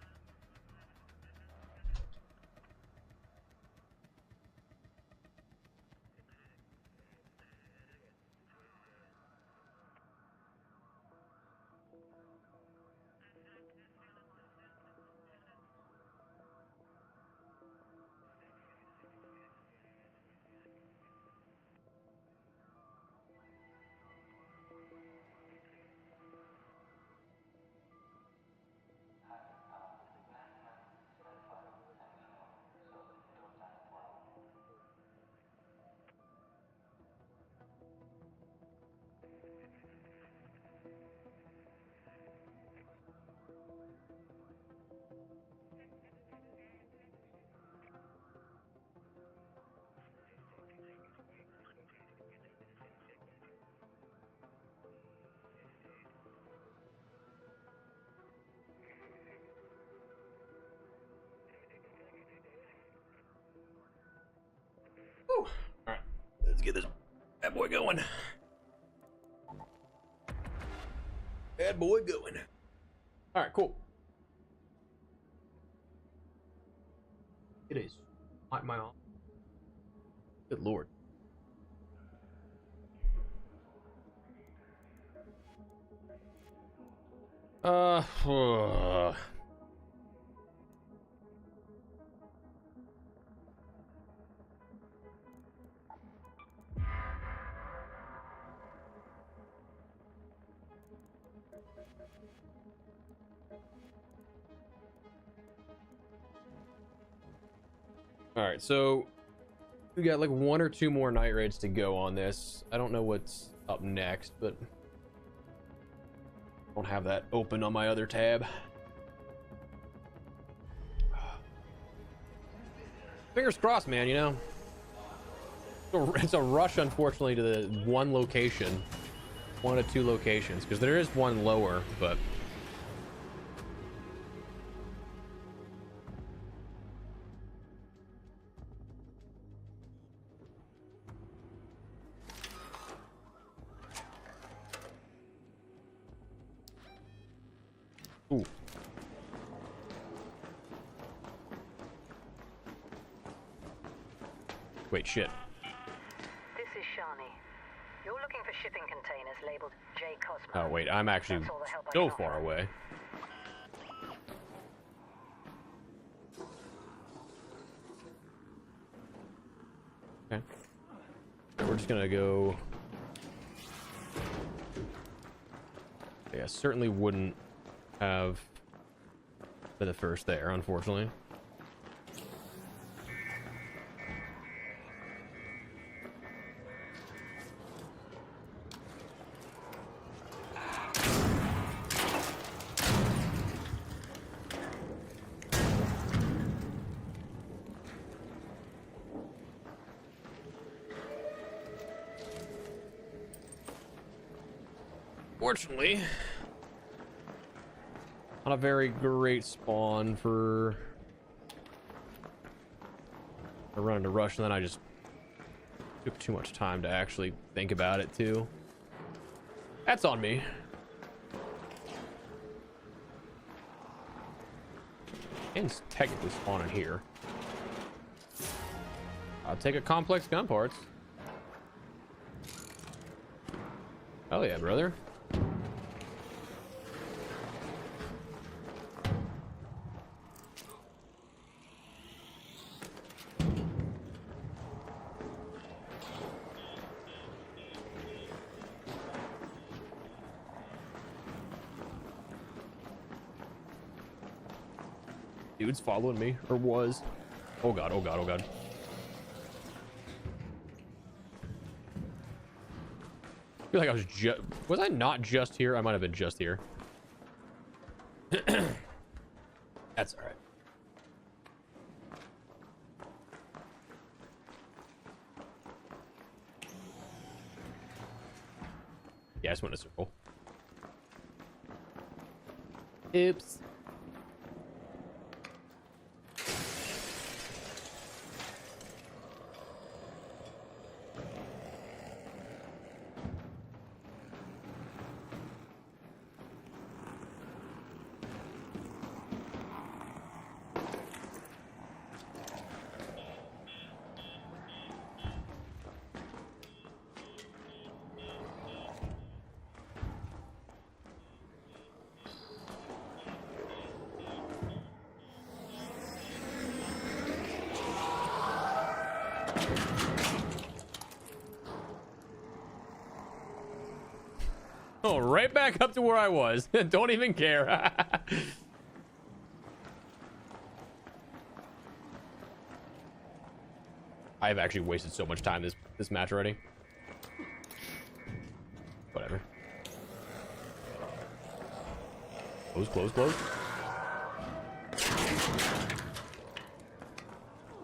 Whew. All right, let's get this bad boy going. Bad boy going. All right, cool. It is. My off. Good lord. All right, so we got like 1 or 2 more night raids to go on this. I don't know what's up next, but I don't have that open on my other tab. Fingers crossed, man, you know. It's a rush, unfortunately, to the 1 location. 1 of 2 locations, because there is 1 lower, but... Ooh. Wait, shit. This is Shani. You're looking for shipping containers labeled J Cosmo. Oh, wait, I'm actually That's all the help I so can far offer. away. Okay. We're just gonna go... Yeah, certainly wouldn't have been the first there, unfortunately. Fortunately, not a very great spawn for I run into rush, and then I just took too much time to actually think about it too. That's on me. And technically spawning here. I'll take a complex gun parts. Oh yeah, brother. Dude's following me, or was. Oh god, oh god, oh god. I feel like I was just... Was I not just here? I might have been just here. That's alright. Yeah, I just went in a circle. Oops. Oh, right back up to where I was. Don't even care. I've actually wasted so much time this match already. Whatever. Close, close, close.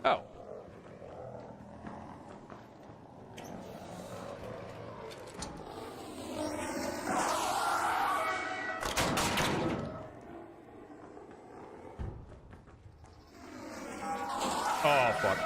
Oh. Oh, fuck.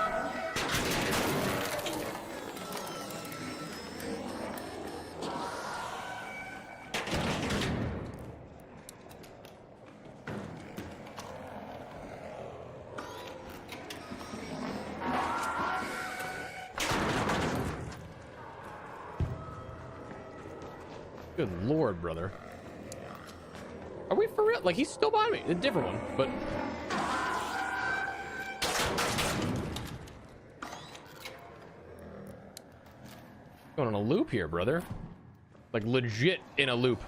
Good lord, brother. Are we for real? Like, he's still behind me. A different one, but... Going on a loop here, brother. Like, legit in a loop.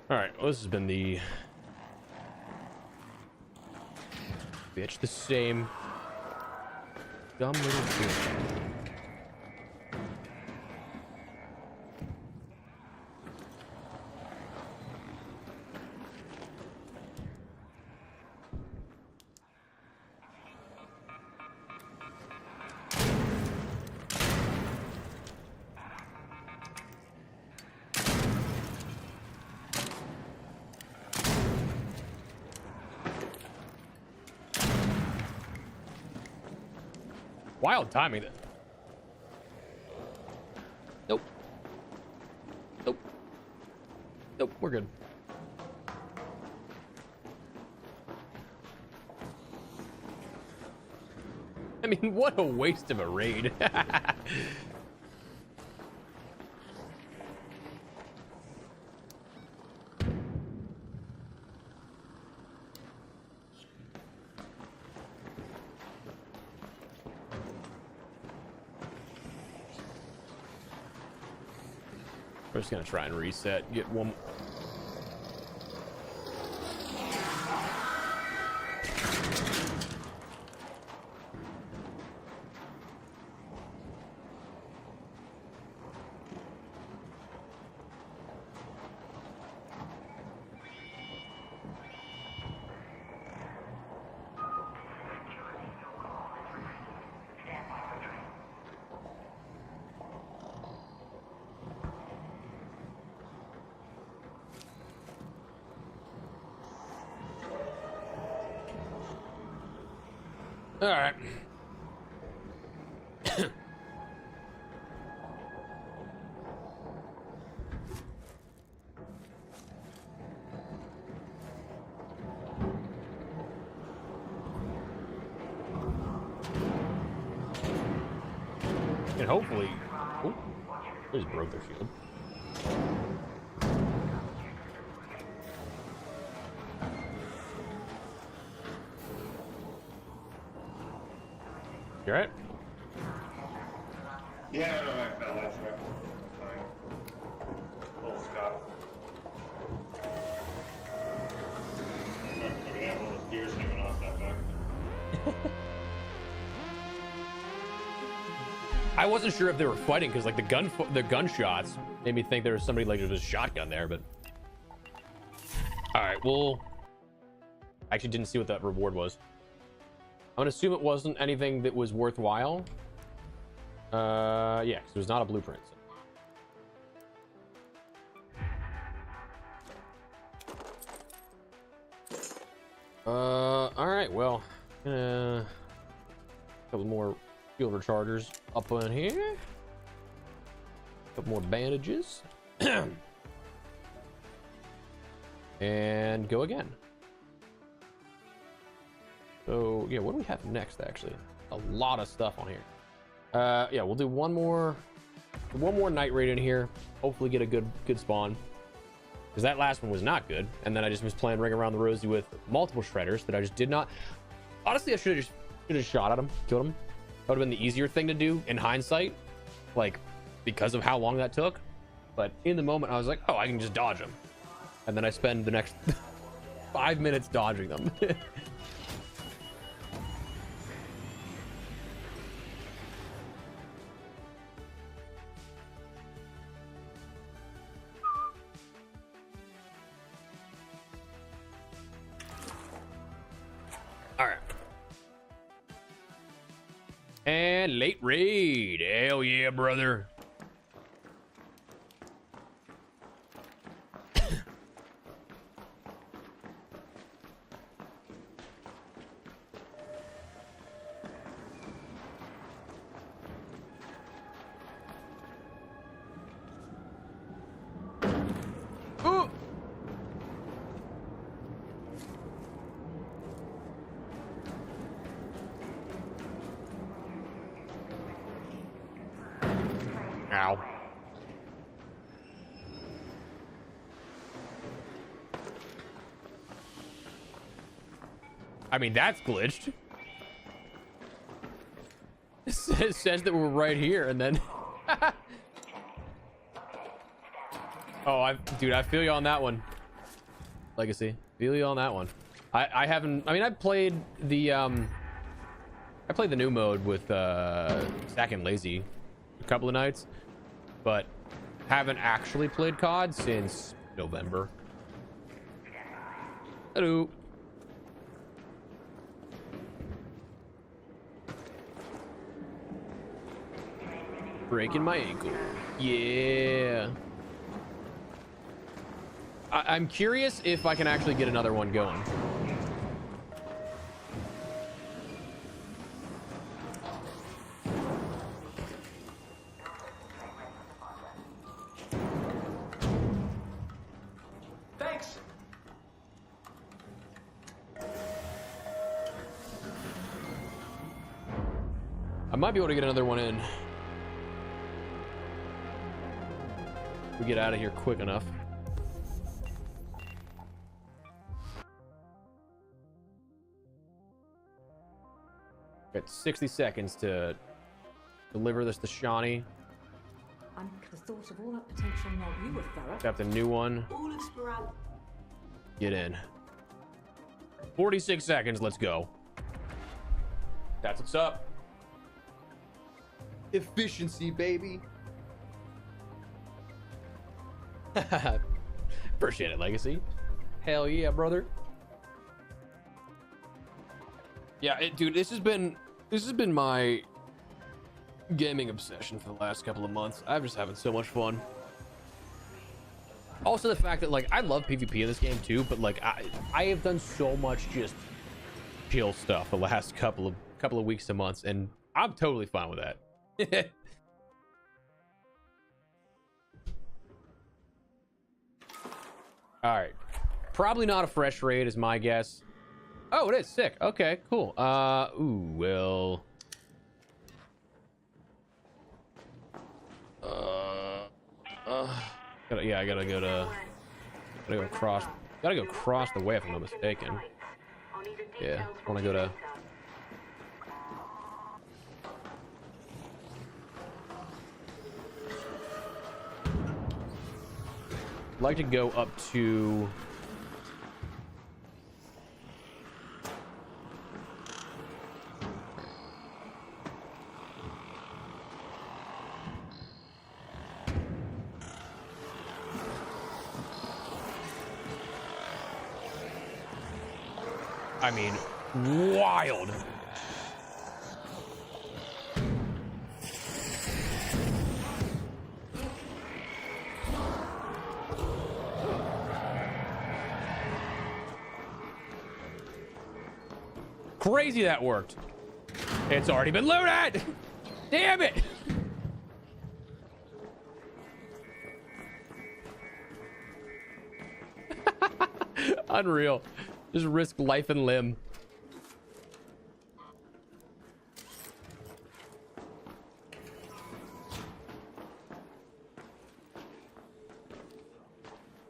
Alright, well, this has been the... Bitch, the same... Dumb little bitch. Wild timing. Nope. Nope. Nope, we're good. I mean, what a waste of a raid. We're just gonna try and reset, get one. All right. And hopefully, oh, I just broke their shield. You alright? Yeah, no, I fell. That's right. Fine. Little Scott. We're gonna have all the gears hanging off that back. I wasn't sure if they were fighting because, like, the gunshots made me think there was somebody like there was a shotgun there, but all right, well, I actually didn't see what that reward was. I'm gonna assume it wasn't anything that was worthwhile. Yeah, because it was not a blueprint. All right, well, a couple more fuel rechargers up in here. A couple more bandages. And go again. So yeah, what do we have next? Actually, a lot of stuff on here. Yeah, we'll do one more night raid in here. Hopefully get a good spawn, because that last one was not good. And then I just was playing Ring Around the Rosie with multiple shredders that I just did not. Honestly, I should have shot at him, killed him. That would have been the easier thing to do in hindsight, like because of how long that took. But in the moment, I was like, oh, I can just dodge him, and then I spend the next 5 minutes dodging them. All right. And late raid. Hell yeah, brother. Ooh. Ow. I mean, that's glitched. It says that we're right here, and then... Oh, dude, I feel you on that one. Legacy. Feel you on that one. I haven't... I mean, I played the new mode with Zack and Lazy a couple of nights, but haven't actually played COD since November. Hello. Breaking my ankle. Yeah. I'm curious if I can actually get another one going. Thanks. I might be able to get another one in. We get out of here quick enough. Got 60 seconds to deliver this to Shawnee. I never thought of all that potential while you were thorough. Got the new one. All of Sporad. Get in. 46 seconds. Let's go. That's what's up. Efficiency, baby. Appreciate it, Legacy. Hell yeah, brother. Yeah, dude, this has been my gaming obsession for the last couple of months. I'm just having so much fun. Also, the fact that, like, I love PvP in this game too, but like I have done so much just chill stuff the last couple of weeks to months, and I'm totally fine with that. All right, probably not a fresh raid is my guess. Oh, it is sick. Okay, cool. Ooh, well. Yeah, I gotta go across the way if I'm not mistaken. Yeah, I wanna go to. I'd like to go up to. I mean, wild. Crazy that worked. It's already been looted. Damn it. Unreal. Just risk life and limb.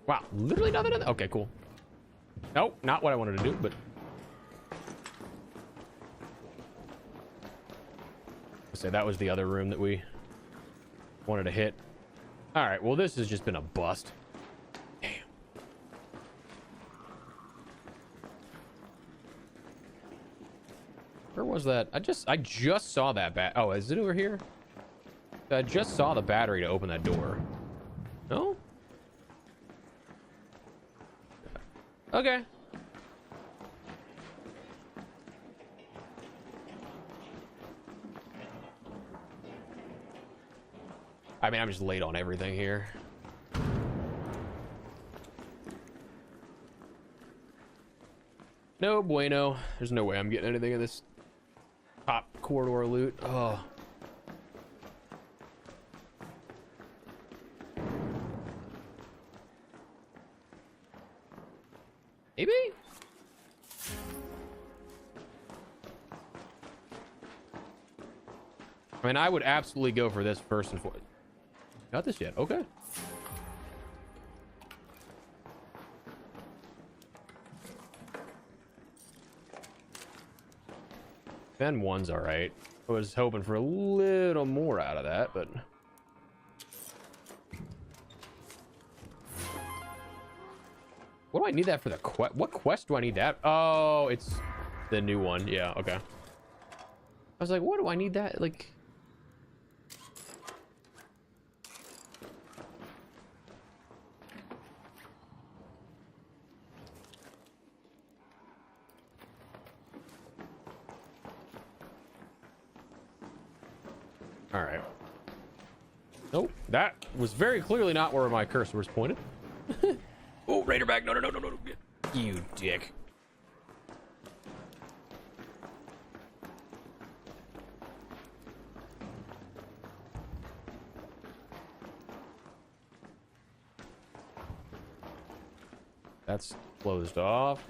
Wow, literally nothing in there. Okay, cool. Nope, not what I wanted to do, but Say that was the other room that we wanted to hit. All right, well, this has just been a bust. Damn. Where was that? I just saw that oh, is it over here? I just saw the battery to open that door. No? Okay. I mean, I'm just late on everything here. No bueno. There's no way I'm getting anything in this top corridor loot. Oh. Maybe? I mean, I would absolutely go for this first and foremost. Got this yet? Okay. Ben 1's all right. I was hoping for a little more out of that, but what do I need that for? The quest? What quest do I need that? Oh, it's the new one. Yeah. Okay. I was like, what do I need that? Like. All right. Nope. That was very clearly not where my cursor was pointed. Oh, Raider back. No, no, no, no, no. You dick. That's closed off.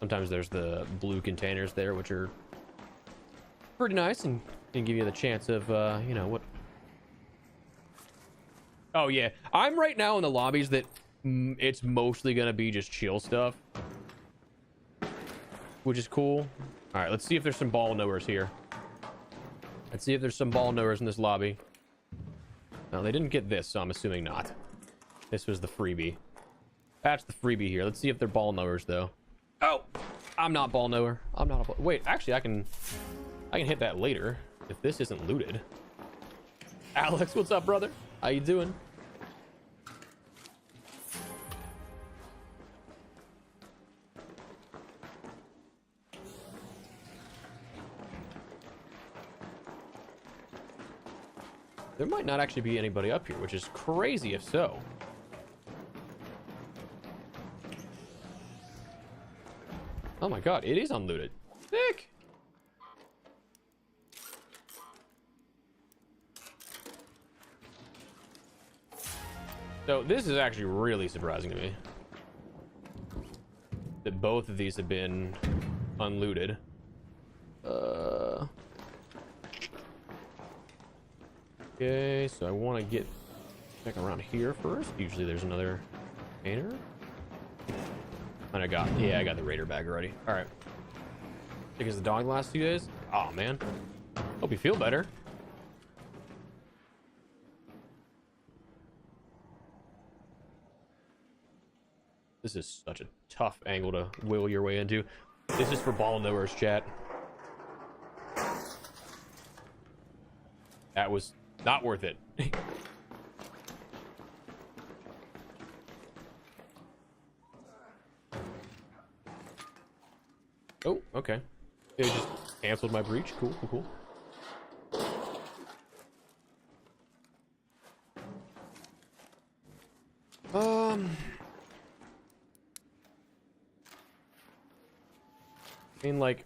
Sometimes there's the blue containers there, which are pretty nice and can give you the chance of, you know, what. Oh, yeah. I'm right now in the lobbies that it's mostly going to be just chill stuff, which is cool. All right, let's see if there's some ball knowers here. Let's see if there's some ball knowers in this lobby. No, they didn't get this, so I'm assuming not. This was the freebie. Patch the freebie here. Let's see if they're ball knowers, though. Oh, I'm not ball knower. I'm not a ball. Wait, actually, I can hit that later if this isn't looted. Alex, what's up, brother? How you doing? There might not actually be anybody up here, which is crazy if so. Oh my god, it is unlooted. Sick! So this is actually really surprising to me that both of these have been unlooted. Okay, so I want to check around here first. Usually there's another container. And I got the Raider bag already. All right. Sick as the dog the last 2 days. Oh man, hope you feel better. This is such a tough angle to wheel your way into. This is for ball knowers, chat. That was not worth it. Oh, okay. It just canceled my breach. Cool, cool, cool. I mean, like,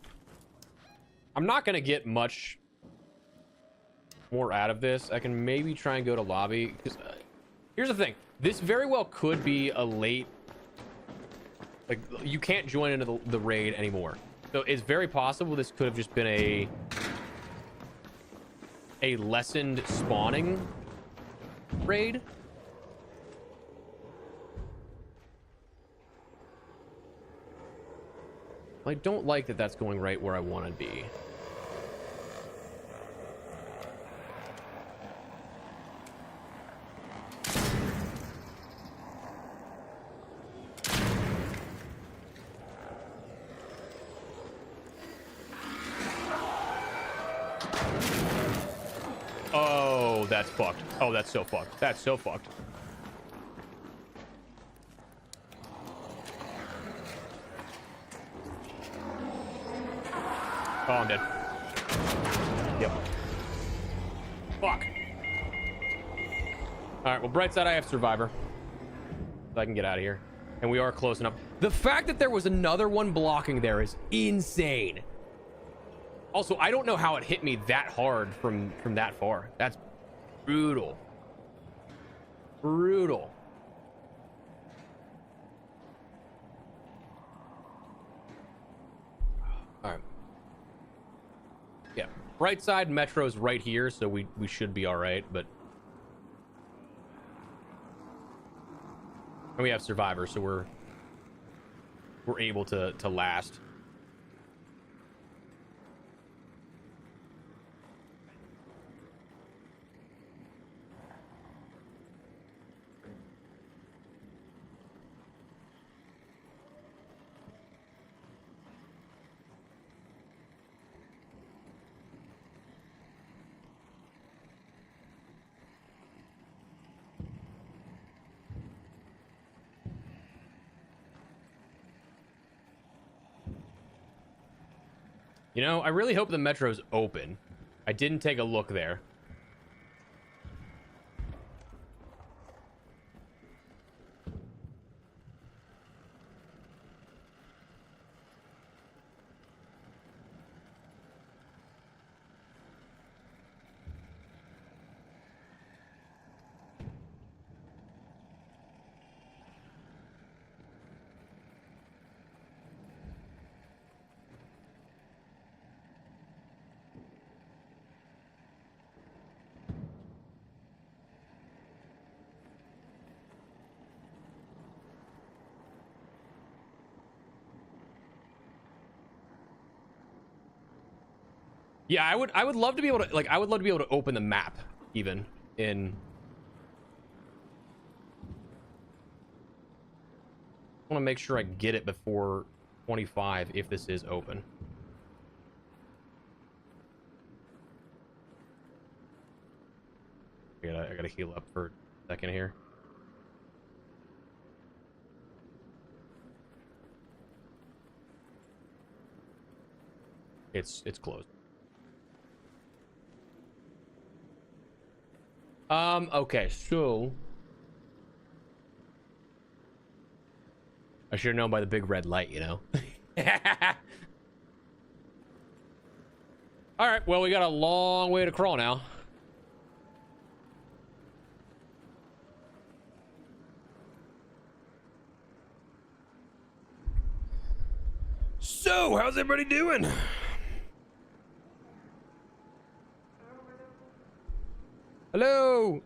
I'm not gonna get much more out of this. I can maybe try and go to lobby, because here's the thing, this very well could be a late, like, you can't join into the raid anymore, so it's very possible this could have just been a lessened spawning raid. I don't like that that's going right where I want to be. Oh, that's fucked. Oh, that's so fucked. That's so fucked. Oh, I'm dead. Yep. Fuck. All right, well, bright side, I have Survivor. So I can get out of here. And we are close enough. The fact that there was another one blocking there is insane. Also, I don't know how it hit me that hard from that far. That's brutal. Brutal. All right. Yeah, bright side, Metro's right here, so we should be all right, but... And we have Survivor, so we're able to last. You know, I really hope the Metro's open. I didn't take a look there. Yeah, I would love to be able to, like, I would love to be able to open the map even in... I want to make sure I get it before 25 if this is open. I gotta heal up for a second here. It's closed. Okay, so I should have known by the big red light, you know. All right, well, we got a long way to crawl now. So, how's everybody doing? Hello?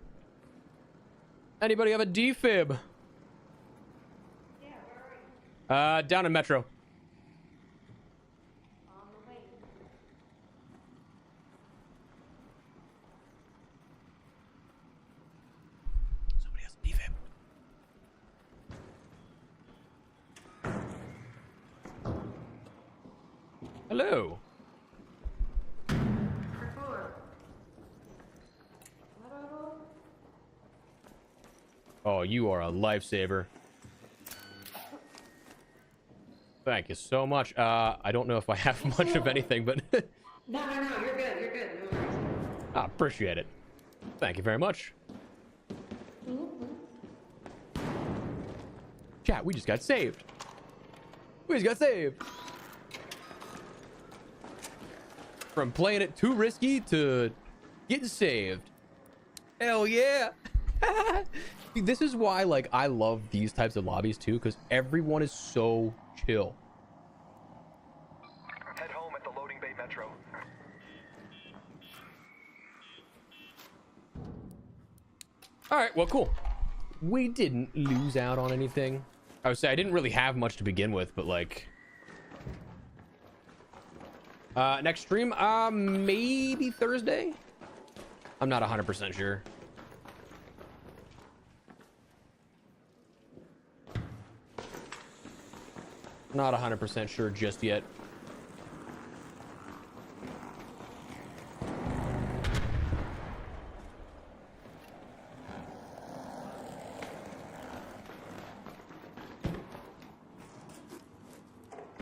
Anybody have a defib? Yeah, where are you? Down in Metro. On the way. Somebody has a defib. Hello. Oh, you are a lifesaver. Thank you so much. I don't know if I have much of anything, but... No, you're good, no worries. I appreciate it. Thank you very much. Chat, we just got saved. We just got saved. From playing it too risky to getting saved. Hell yeah. This is why, like, I love these types of lobbies too, because everyone is so chill. Head home at the loading bay Metro. All right, well, cool. We didn't lose out on anything. I would say I didn't really have much to begin with, but like... next stream, maybe Thursday? I'm not 100% sure. Not 100% sure just yet.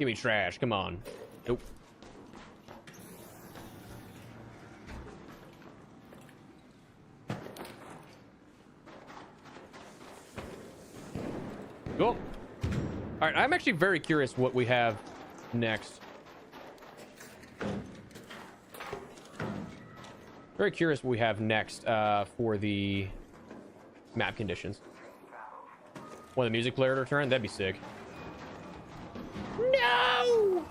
Give me trash. Come on. Nope. Cool. All right, I'm actually very curious what we have next. Very curious what we have next for the map conditions. Want the music player to return? That'd be sick. No!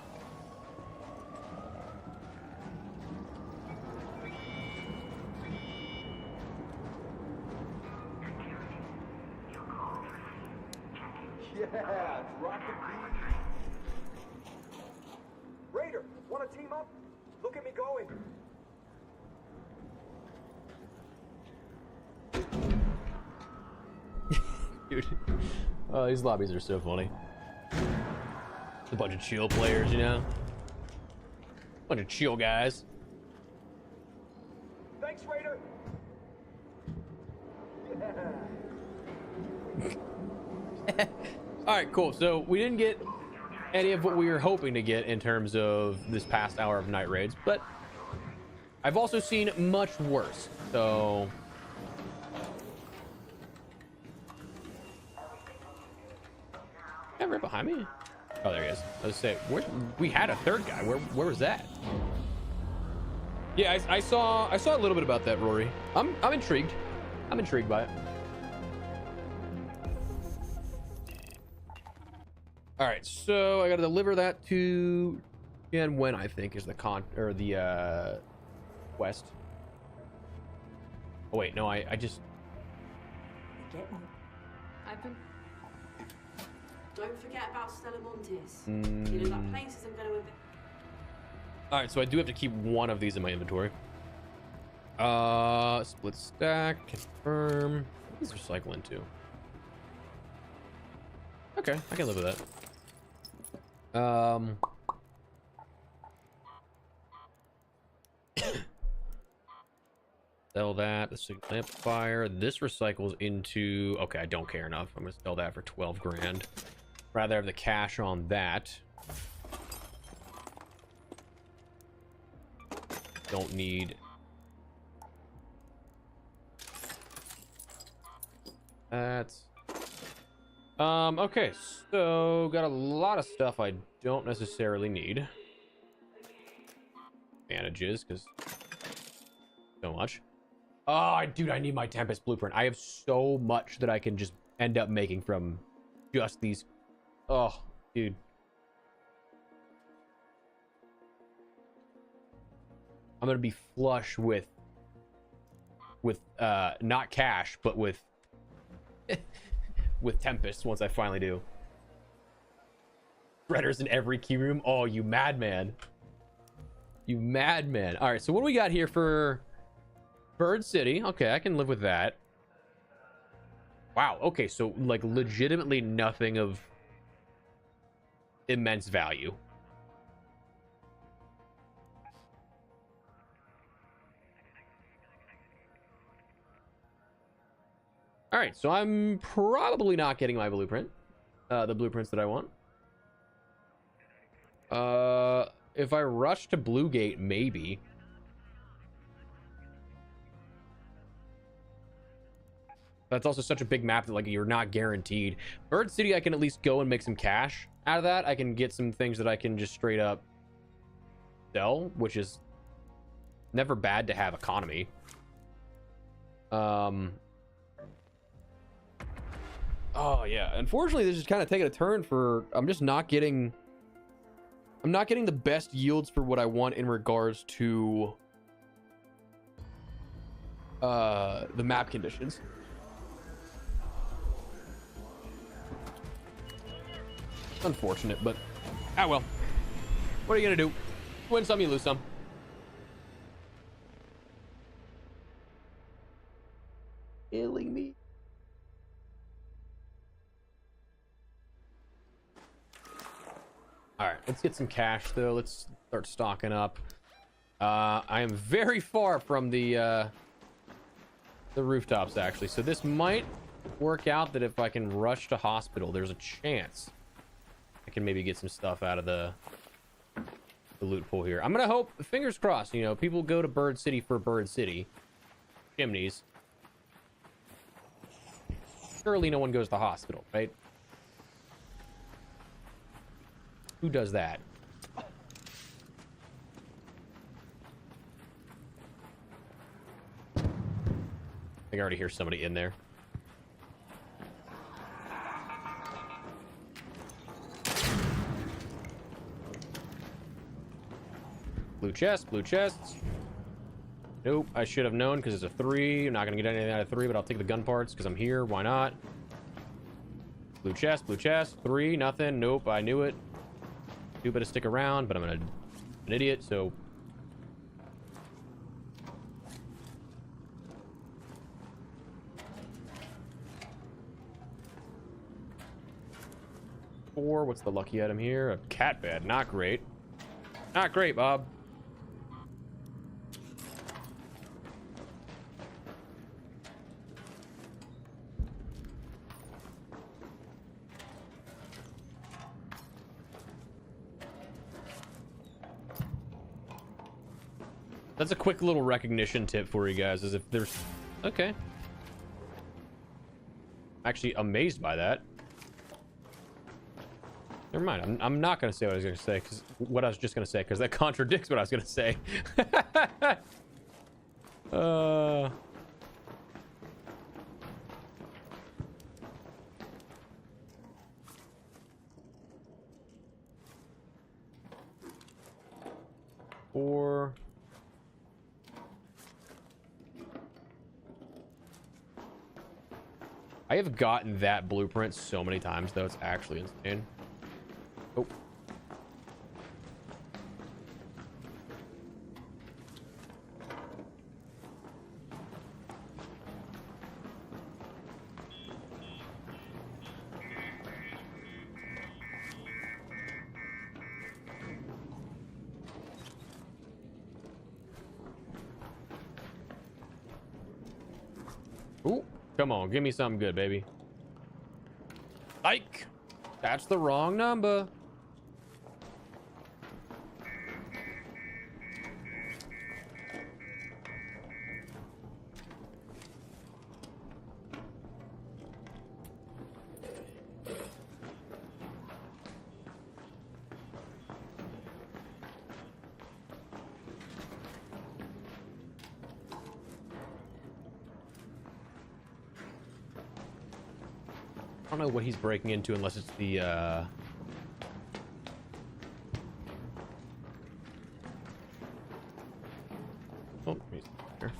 Yeah, drop the beat. Raider, want to team up? Look at me going. Dude. Oh, these lobbies are so funny. A bunch of chill players, you know? Bunch of chill guys. Thanks, Raider. Yeah. All right, cool. So we didn't get any of what we were hoping to get in terms of this past hour of night raids, but I've also seen much worse. So yeah, right behind me. Oh, there he is. I was saying, we had a third guy. Where was that? Yeah, I saw a little bit about that, Rory. I'm intrigued. I'm intrigued by it. All right, so I got to deliver that to Jen when I think is the quest. Oh wait, no, I just. I've been. Don't forget about Stella Montis. You know that place isn't going to. All right, so I do have to keep one of these in my inventory. Split stack, confirm. These are cycling too. Okay, I can live with that. Sell that. The signal amplifier. This recycles into. Okay, I don't care enough. I'm gonna sell that for 12 grand. Rather have the cash on that. Don't need. That's. Okay, so got a lot of stuff I don't necessarily need. Bandages, because so much. Oh, dude, I need my Tempest blueprint. I have so much that I can just end up making from just these. Oh, dude. I'm gonna be flush with not cash, but with with Tempest once I finally do. Shredders in every key room. Oh, you madman. You madman. All right, so what do we got here for Bird City? Okay, I can live with that. Wow, okay, so like legitimately nothing of immense value. All right, so I'm probably not getting my blueprint, the blueprints that I want. If I rush to Blue Gate, maybe. That's also such a big map that like you're not guaranteed. Bird City, I can at least go and make some cash out of that. I can get some things that I can just straight up sell, which is never bad to have economy. Oh yeah, unfortunately this is kind of taking a turn for I'm not getting the best yields for what I want in regards to the map conditions. Unfortunate, but ah well. What are you gonna do? Win some, you lose some. Killing me. All right, let's get some cash though. Let's start stocking up. I am very far from the rooftops actually, so this might work out that if I can rush to hospital, there's a chance I can maybe get some stuff out of the loot pool here. I'm gonna hope, fingers crossed, you know, people go to Bird City for Bird City. Chimneys. Surely no one goes to the hospital, right? Who does that? I think I already hear somebody in there. Blue chest, blue chests. Nope, I should have known because it's a 3. I'm not gonna get anything out of 3, but I'll take the gun parts because I'm here. Why not? Blue chest, 3, nothing. Nope, I knew it. Do better stick around, but I'm an idiot, so. Four, what's the lucky item here? A cat bed, not great. Not great, Bob. That's a quick little recognition tip for you guys, is if there's... Okay. Actually amazed by that. Never mind, I'm not gonna say what I was gonna say, because what I was just gonna say, because that contradicts what I was gonna say. Four. I have gotten that blueprint so many times, though. It's actually insane. Oh. Ooh. Come on, give me something good, baby. Ike! That's the wrong number. I don't know what he's breaking into unless it's the oh, he's here.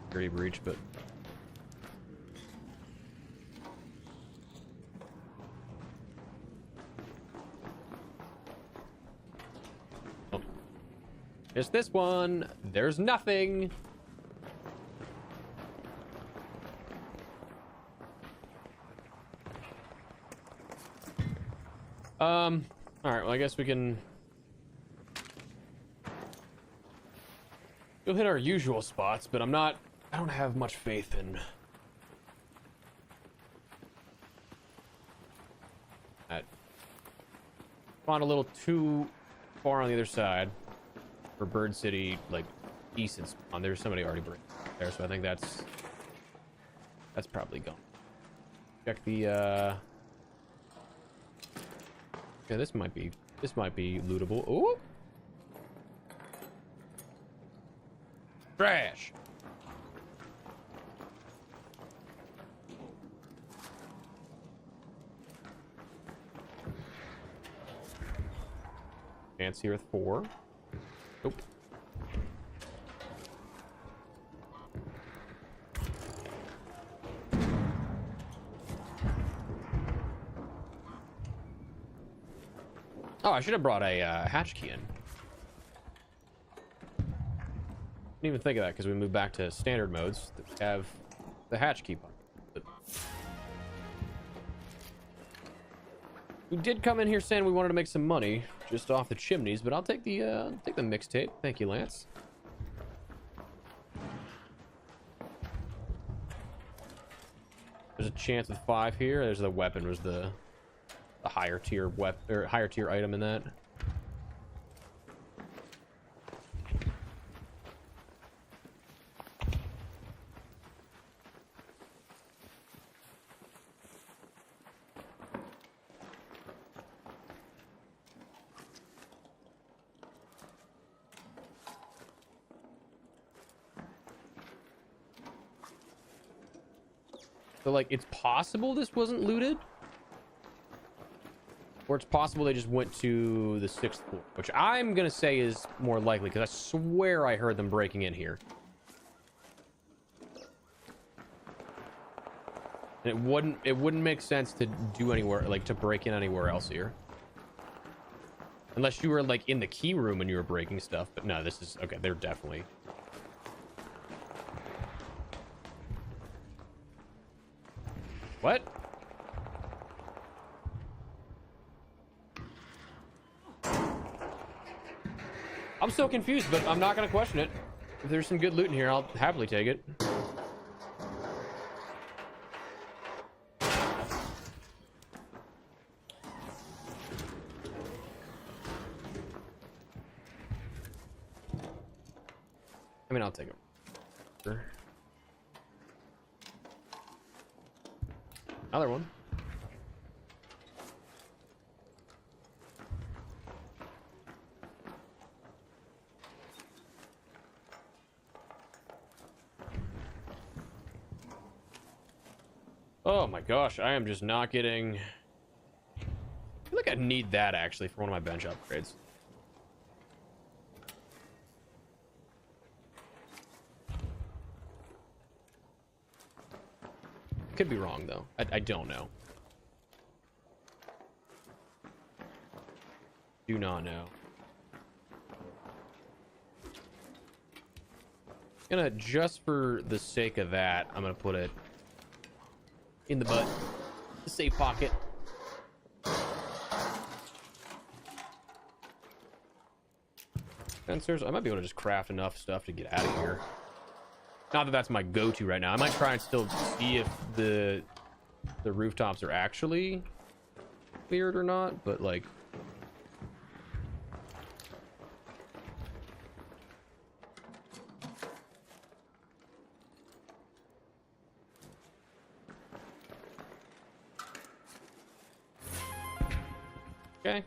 Security breach, but oh. It's this one. There's nothing. All right, well, I guess we can go hit our usual spots, but I don't have much faith in that. Gone a little too far on the other side for Bird City, like decent spawn. There's somebody already there, so I think that's probably gone. Check the okay, this might be lootable. Ooh. Trash. Chance here with 4. Nope. Oh, I should have brought a hatch key in. Didn't even think of that because we moved back to standard modes that have the hatch key button. But we did come in here saying we wanted to make some money just off the chimneys, but I'll take the mixtape. Thank you, Lance. There's a chance with 5 here. There's the weapon. Was the a higher tier weapon or higher tier item in that. So, like, it's possible this wasn't looted. Or it's possible they just went to the 6th floor. Which I'm going to say is more likely, because I swear I heard them breaking in here. And it wouldn't make sense to do anywhere, like, to break in anywhere else here. Unless you were, like, in the key room and you were breaking stuff. But no, this is... Okay, they're definitely... What? I'm so confused, but I'm not gonna question it. If there's some good loot in here, I'll happily take it. I mean, I'll take it. Sure. Another one. Oh my gosh, I am just not getting... I feel like I need that actually for one of my bench upgrades. Could be wrong though. I don't know. Do not know. Gonna, just for the sake of that, I'm gonna put it in the butt, the safe pocket. Sensors. I might be able to just craft enough stuff to get out of here. Not that that's my go-to right now. I might try and still see if the rooftops are actually cleared or not, but like... Okay.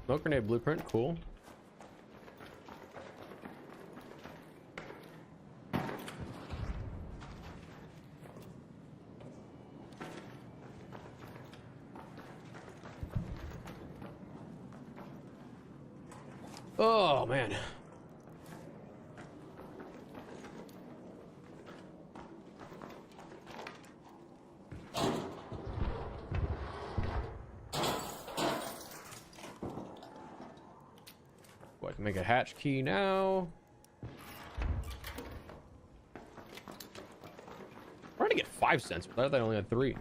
Smoke grenade blueprint, cool. Oh, man. Boy, I can make a hatch key now. Where did I get 5 sensors? I thought I only had 3.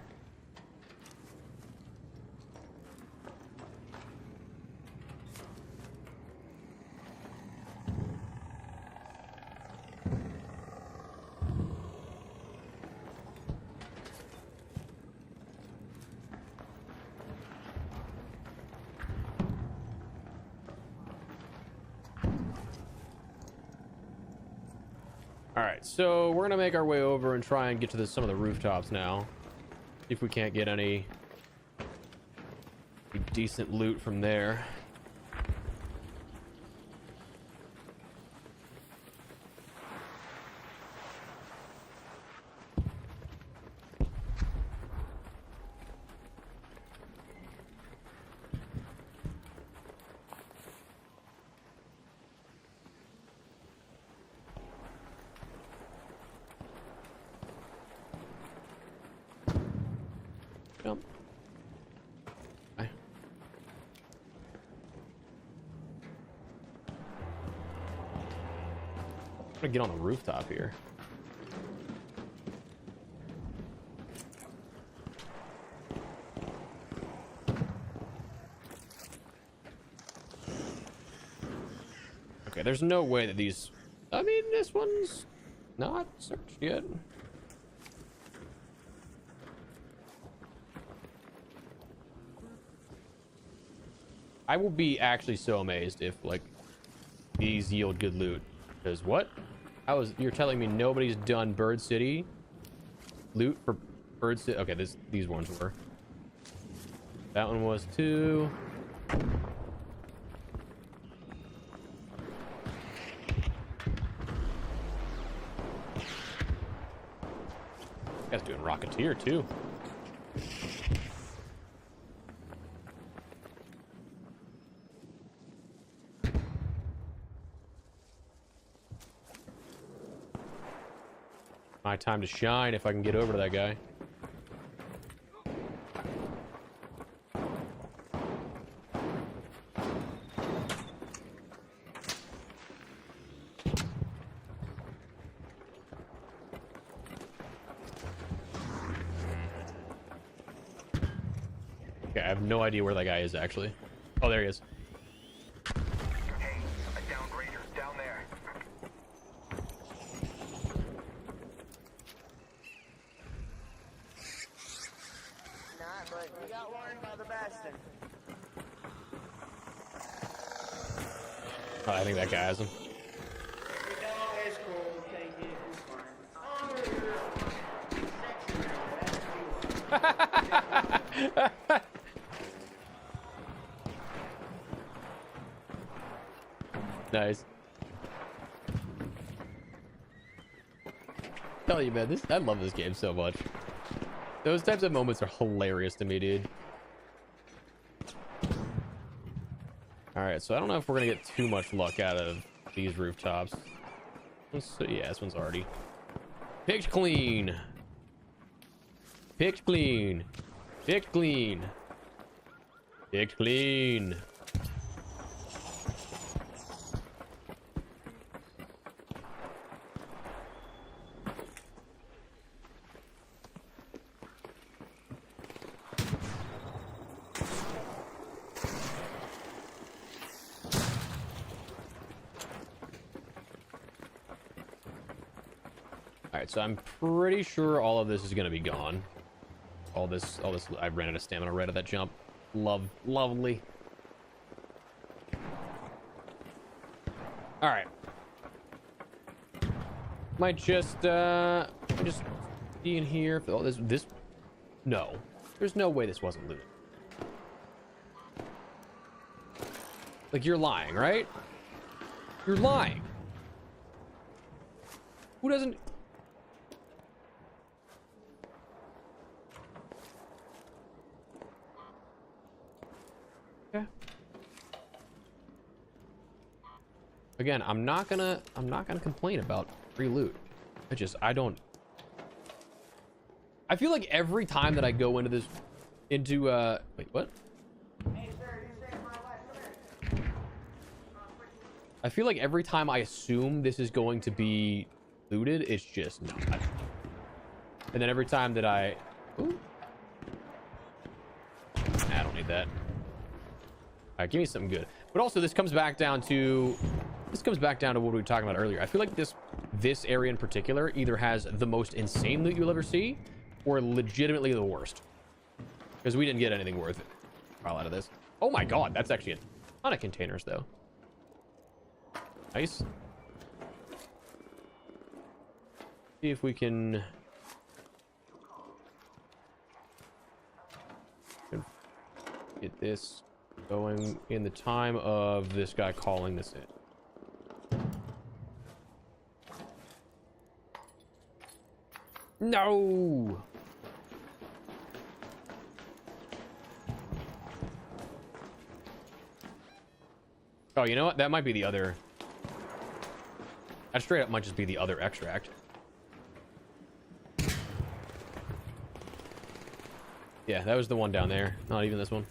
Alright, so we're gonna make our way over and try and get to some of the rooftops now. See if we can't get any decent loot from there. Jump. Hi. I'm gonna get on the rooftop here. Okay, there's no way that these... I mean, this one's not searched yet. I will be actually so amazed if like these yield good loot. Because what? You're telling me nobody's done Bird City loot for Bird City? Okay, these ones were. That one was too. Guy's doing Rocketeer too. My time to shine if I can get over to that guy. Okay, I have no idea where that guy is actually. Oh, there he is. Hey, a downed raider down there. Not, but we got warned about the bastard. Oh, I think that guy has him. It's cool. Thank you. It's fine. Nice. Tell you, man, I love this game so much. Those types of moments are hilarious to me, dude. All right, so I don't know if we're gonna get too much luck out of these rooftops. So yeah, this one's already picked clean. Picked clean. Picked clean. Picked clean. Alright, so I'm pretty sure all of this is gonna be gone. All this, I ran out of stamina right at that jump. Lovely. Alright. Might just be in here for all this. No. There's no way this wasn't looted. Like, you're lying, right? You're lying. Who doesn't... Okay. Again, I'm not gonna complain about free loot. I feel like every time that I go into this, wait, what? I feel like every time I assume this is going to be looted, it's just not. And then every time that ooh. I don't need that. All right, give me something good. But also, this comes back down to what we were talking about earlier. I feel like this area in particular either has the most insane loot you'll ever see, or legitimately the worst. Because we didn't get anything worth it out of this. Oh my god, that's actually a ton of containers, though. Nice. See if we can get this going in the time of this guy calling this in. No! Oh, you know what? That might be the other... That straight up might just be the other extract. Yeah, that was the one down there. Not even this one.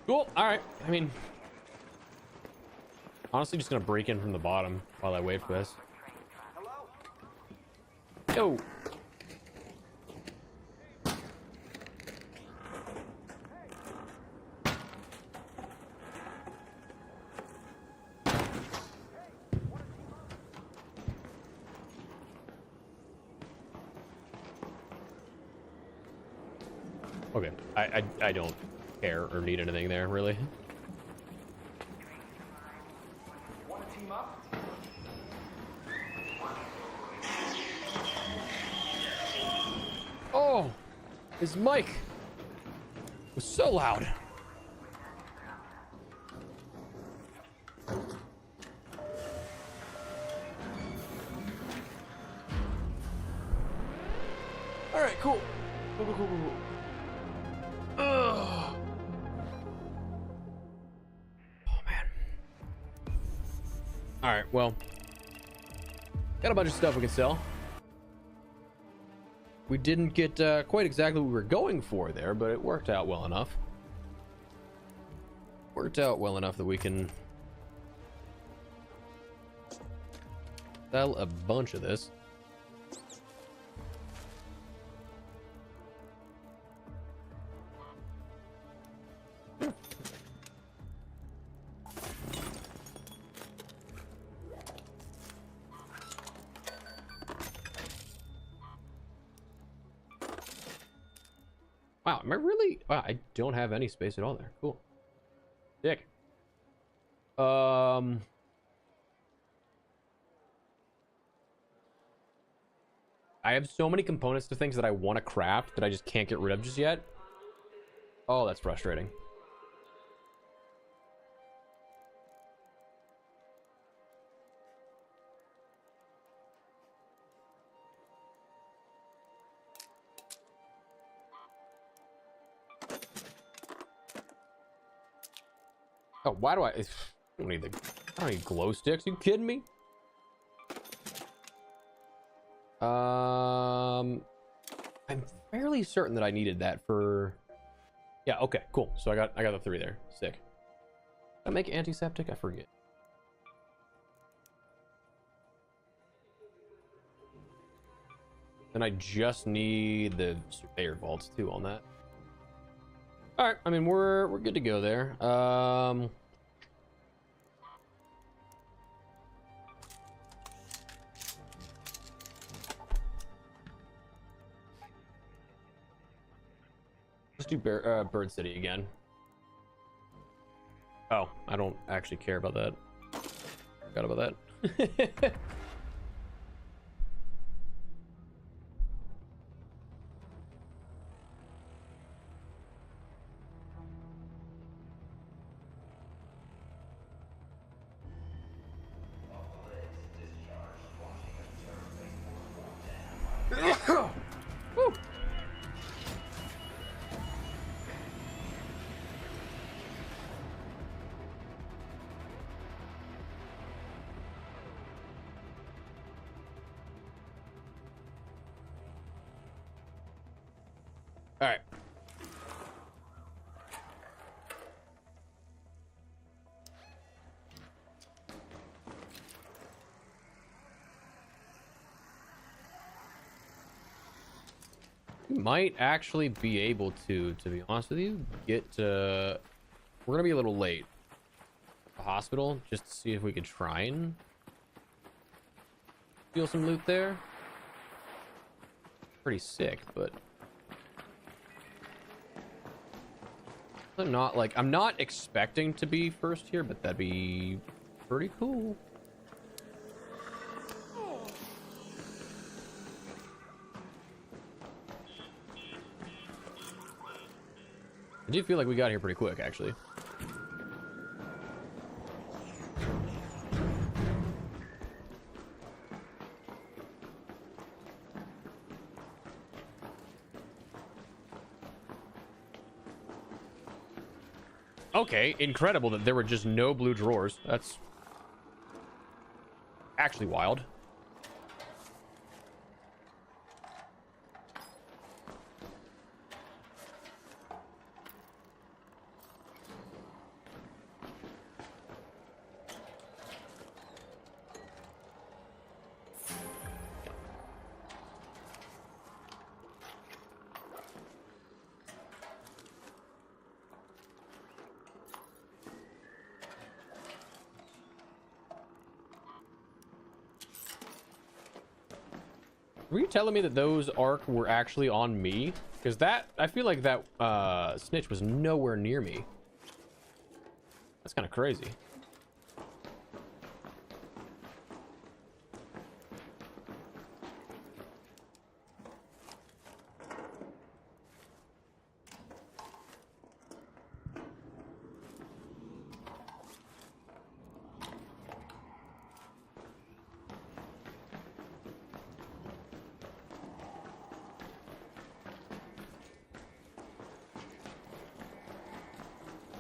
Cool. All right. I mean, honestly, just gonna break in from the bottom while I wait for this. Yo. Okay, I don't care or need anything there, really. Want to team up? Oh, his mic was so loud. All right, cool. Cool. Ugh. Oh man. All right, well, got a bunch of stuff we can sell. We didn't get quite exactly what we were going for there, but it worked out well enough. Worked out well enough that we can sell a bunch of this. Wow, am I really? Wow, I don't have any space at all there. Cool. Sick. I have so many components to things that I want to craft that I just can't get rid of just yet. Oh, that's frustrating. Oh, why do I don't need I don't need glow sticks. You kidding me? I'm fairly certain that I needed that for. Yeah. Okay. Cool. So I got the 3 there. Sick. Did I make antiseptic? I forget. And I just need the surveyor vaults too on that. All right. I mean, we're good to go there. Let's do Bird City again. Oh, I don't actually care about that. Forgot about that. Woo. All right. We might actually be able to be honest with you, get we're gonna be a little late. The hospital, just to see if we could try and steal some loot there. Pretty sick, but not like I'm not expecting to be first here, but that'd be pretty cool. I do feel like we got here pretty quick, actually. Okay, incredible that there were just no blue drawers. That's actually wild. Were you telling me that those arc were actually on me? Because that, I feel like that snitch was nowhere near me. That's kind of crazy.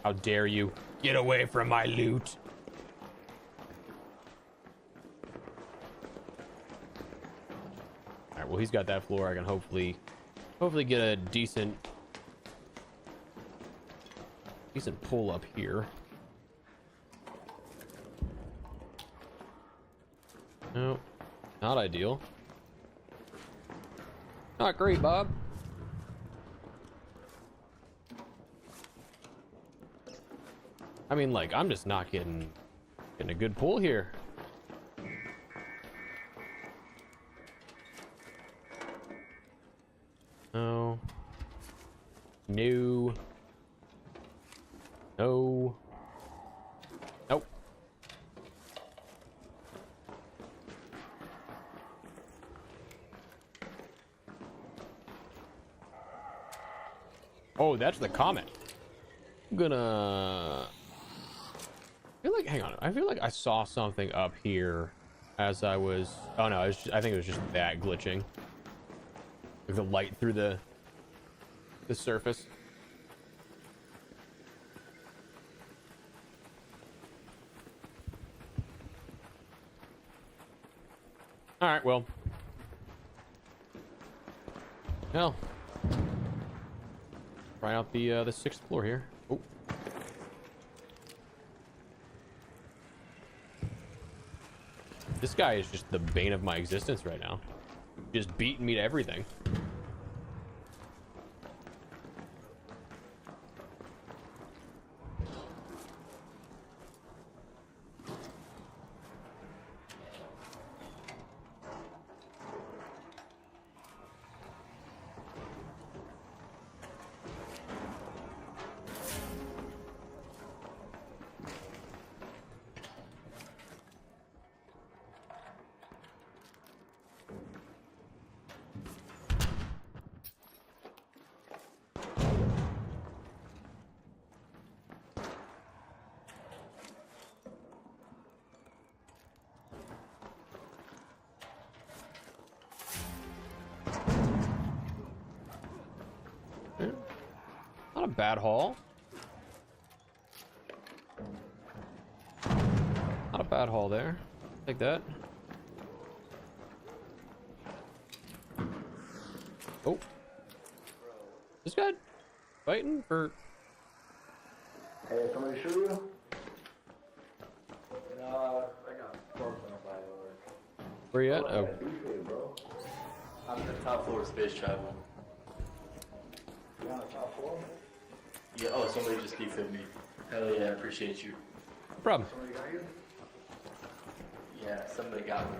How dare you? Get away from my loot. All right, well, he's got that floor. I can hopefully get a decent pull up here. No, not ideal. Not great, Bob. I mean, like, I'm just not getting a good pull here. No. No. No. Nope. Oh, that's the comment. I'm gonna... I feel like, hang on, I feel like I saw something up here as I was, oh no, I think it was just that glitching. Like the light through the surface. All right, well. Hell. Try out the 6th floor here. Oh. This guy is just the bane of my existence right now. Just beating me to everything. Not a bad haul. Not a bad haul there. Take that. Oh. This guy fighting for... Hey, somebody shoot you? No, I got close enough by the way. Where you at? Oh. I'm in the top floor of space travel. You on the top floor? Yeah, oh, somebody just defib me. Hell yeah, I appreciate you. No problem. Somebody got you? Yeah, somebody got me.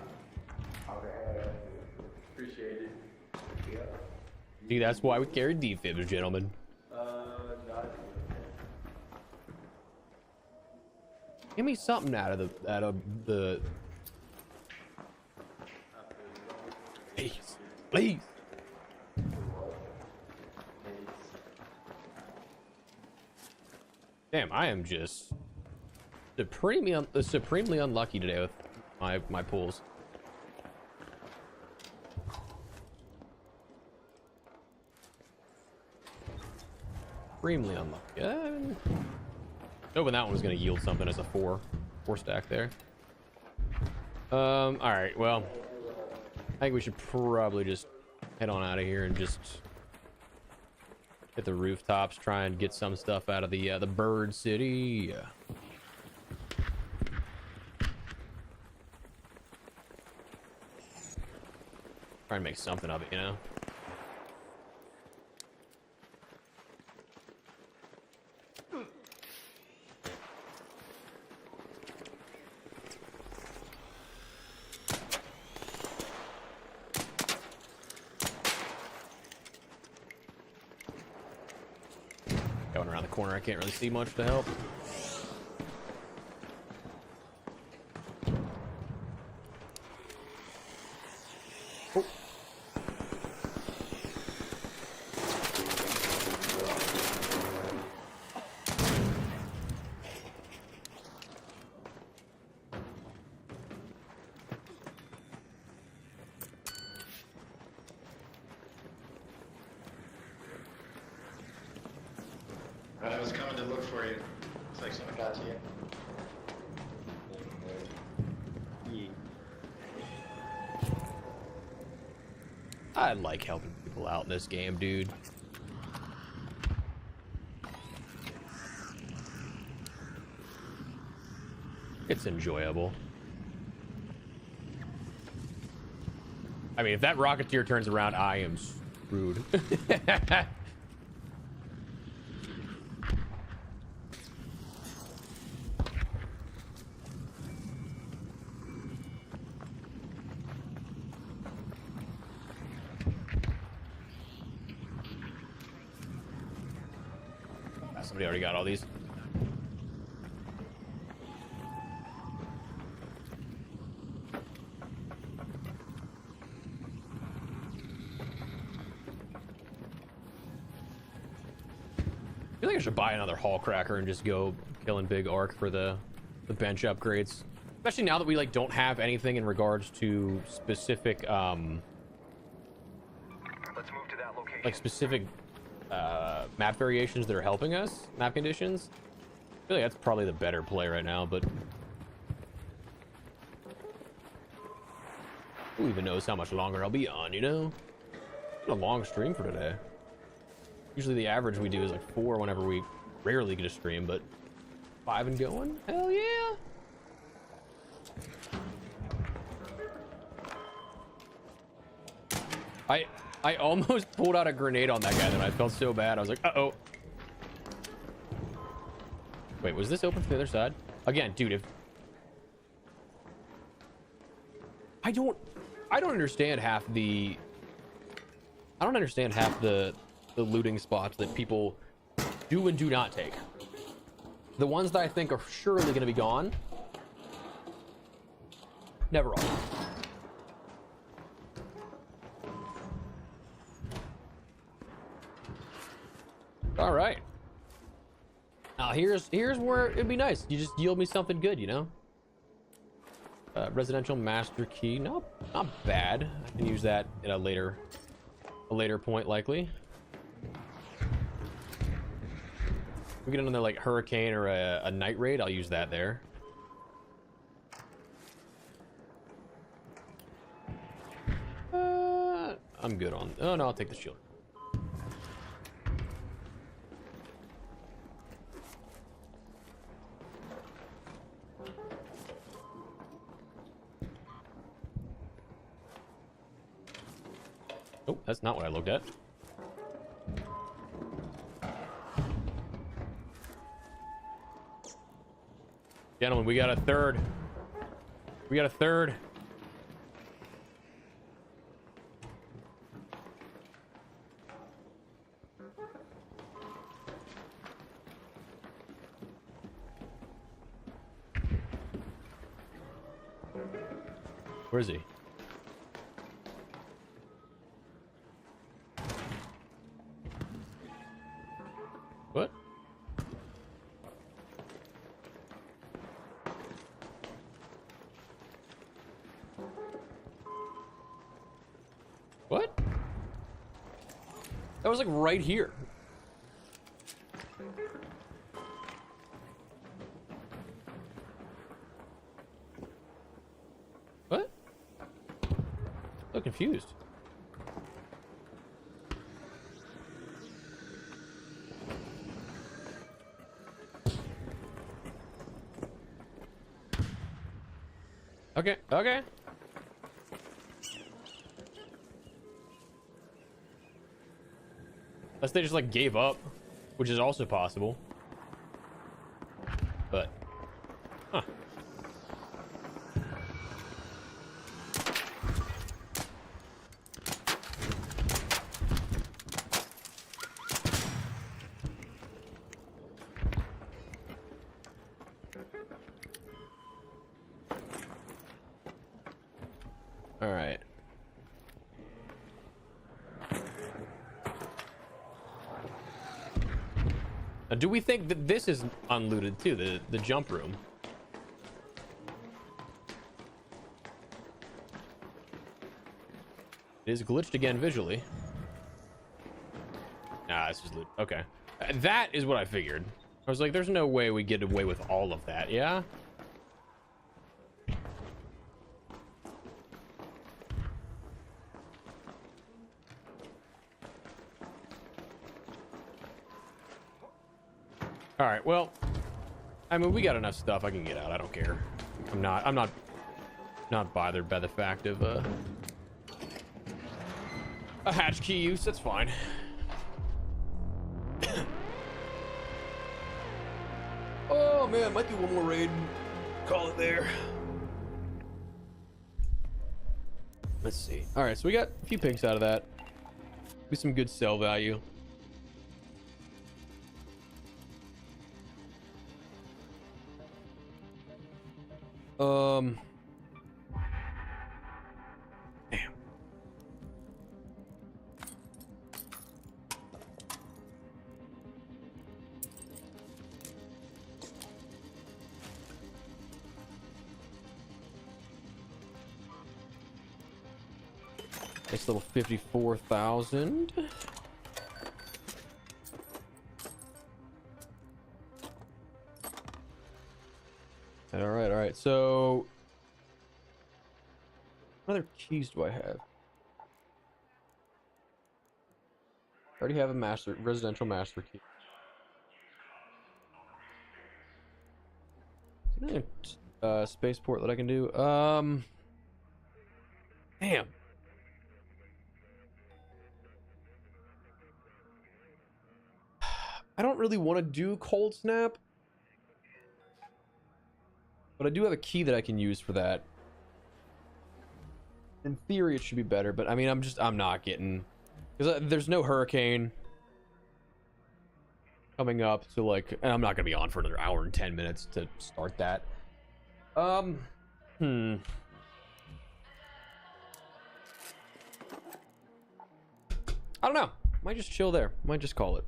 Okay. Appreciate it. Yeah. See, that's why we carry defibs, gentlemen. Not Give me something out of the... Please. Please. Damn, I am just supremely unlucky today with my pulls. Supremely unlucky. Hoping that one was going to yield something as a four stack there. All right, well, I think we should probably just head on out of here and just hit the rooftops, try and get some stuff out of the bird city. Try and make something of it, you know. corner. I can't really see much to help. Oh. I was coming to look for you. Looks like someone got to you. I like helping people out in this game, dude. It's enjoyable. I mean, if that Rocketeer turns around, I am screwed. Somebody already got all these. I feel like I should buy another Hall Cracker and just go killing Big Arc for the bench upgrades. Especially now that we like don't have anything in regards to specific Let's move to that location. like specific map variations that are helping us, map conditions. I feel like that's probably the better play right now, but who even knows how much longer I'll be on, you know? It's been a long stream for today. Usually the average we do is like 4 whenever we rarely get a stream, but 5 and going? Hell yeah! I almost pulled out a grenade on that guy, then I felt so bad. I was like, uh-oh. Wait, was this open from the other side? Again, dude, if... I don't understand half the... I don't understand half the looting spots that people do and do not take. The ones that I think are surely going to be gone. Never all. All right. Now here's where it'd be nice. You just yield me something good, you know. Residential master key, not bad. I can use that at a later point, likely. If we get another like hurricane or a night raid, I'll use that there. I'm good on. Oh no, I'll take the shield. Oh, that's not what I looked at. Gentlemen, we got a third. We got a third. Where is he? What? What? That was like right here. What? So confused. Okay, okay. Unless they just like gave up, which is also possible. But, huh. Do we think that this is unlooted too, the jump room? It is glitched again visually. Nah, this is loot. Okay. That is what I figured. I was like, there's no way we get away with all of that, yeah? All right, well, I mean, we got enough stuff. I can get out. I don't care. I'm not bothered by the fact of a hatch key use. That's fine. Oh man, might do one more raid. Call it there. Let's see. All right, so we got a few pinks out of that. Be some good sell value. Damn. Nice little 54,000. All right. So, what other keys do I have? I already have a residential master key. Is there a spaceport that I can do? Damn. I don't really want to do cold snap, but I do have a key that I can use for that. In theory, it should be better, but I mean, I'm not getting, because there's no hurricane coming up, so like, and I'm not gonna be on for another hour and 10 minutes to start that. I don't know. Might just chill there. Might just call it.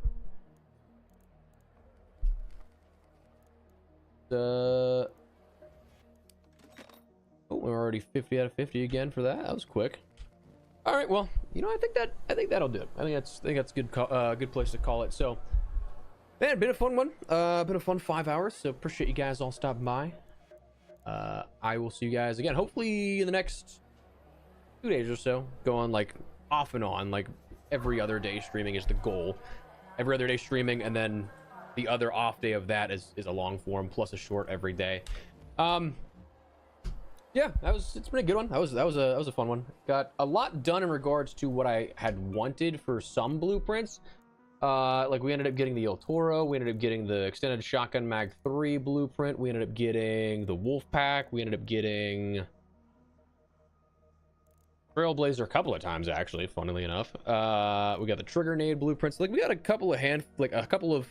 Oh, we're already 50 out of 50 again for that. That was quick. All right, well, you know, I think that'll do it. I think that's good. Good place to call it. So, man, been a fun one. Been a fun 5 hours. So appreciate you guys all stopping by. I will see you guys again, hopefully in the next 2 days or so. Go on like off and on, like every other day streaming is the goal. Every other day streaming, and then the other off day of that is a long form plus a short every day. Yeah, it's been a good one. That was a fun one. Got a lot done in regards to what I had wanted for some blueprints. Like we ended up getting the El Toro, we ended up getting the extended shotgun mag 3 blueprint, we ended up getting the wolf pack, we ended up getting Trailblazer a couple of times actually, funnily enough. We got the trigger nade blueprints. Like we got a couple of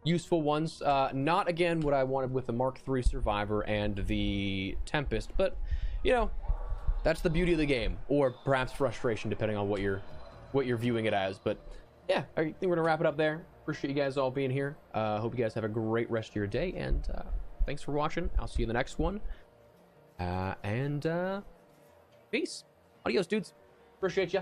useful ones. Not again what I wanted with the Mark III Survivor and the Tempest, but you know, that's the beauty of the game, or perhaps frustration depending on what you're viewing it as. But yeah, I think we're gonna wrap it up there. Appreciate you guys all being here. Hope you guys have a great rest of your day, and thanks for watching. I'll see you in the next one. And peace. Adios, dudes. Appreciate you.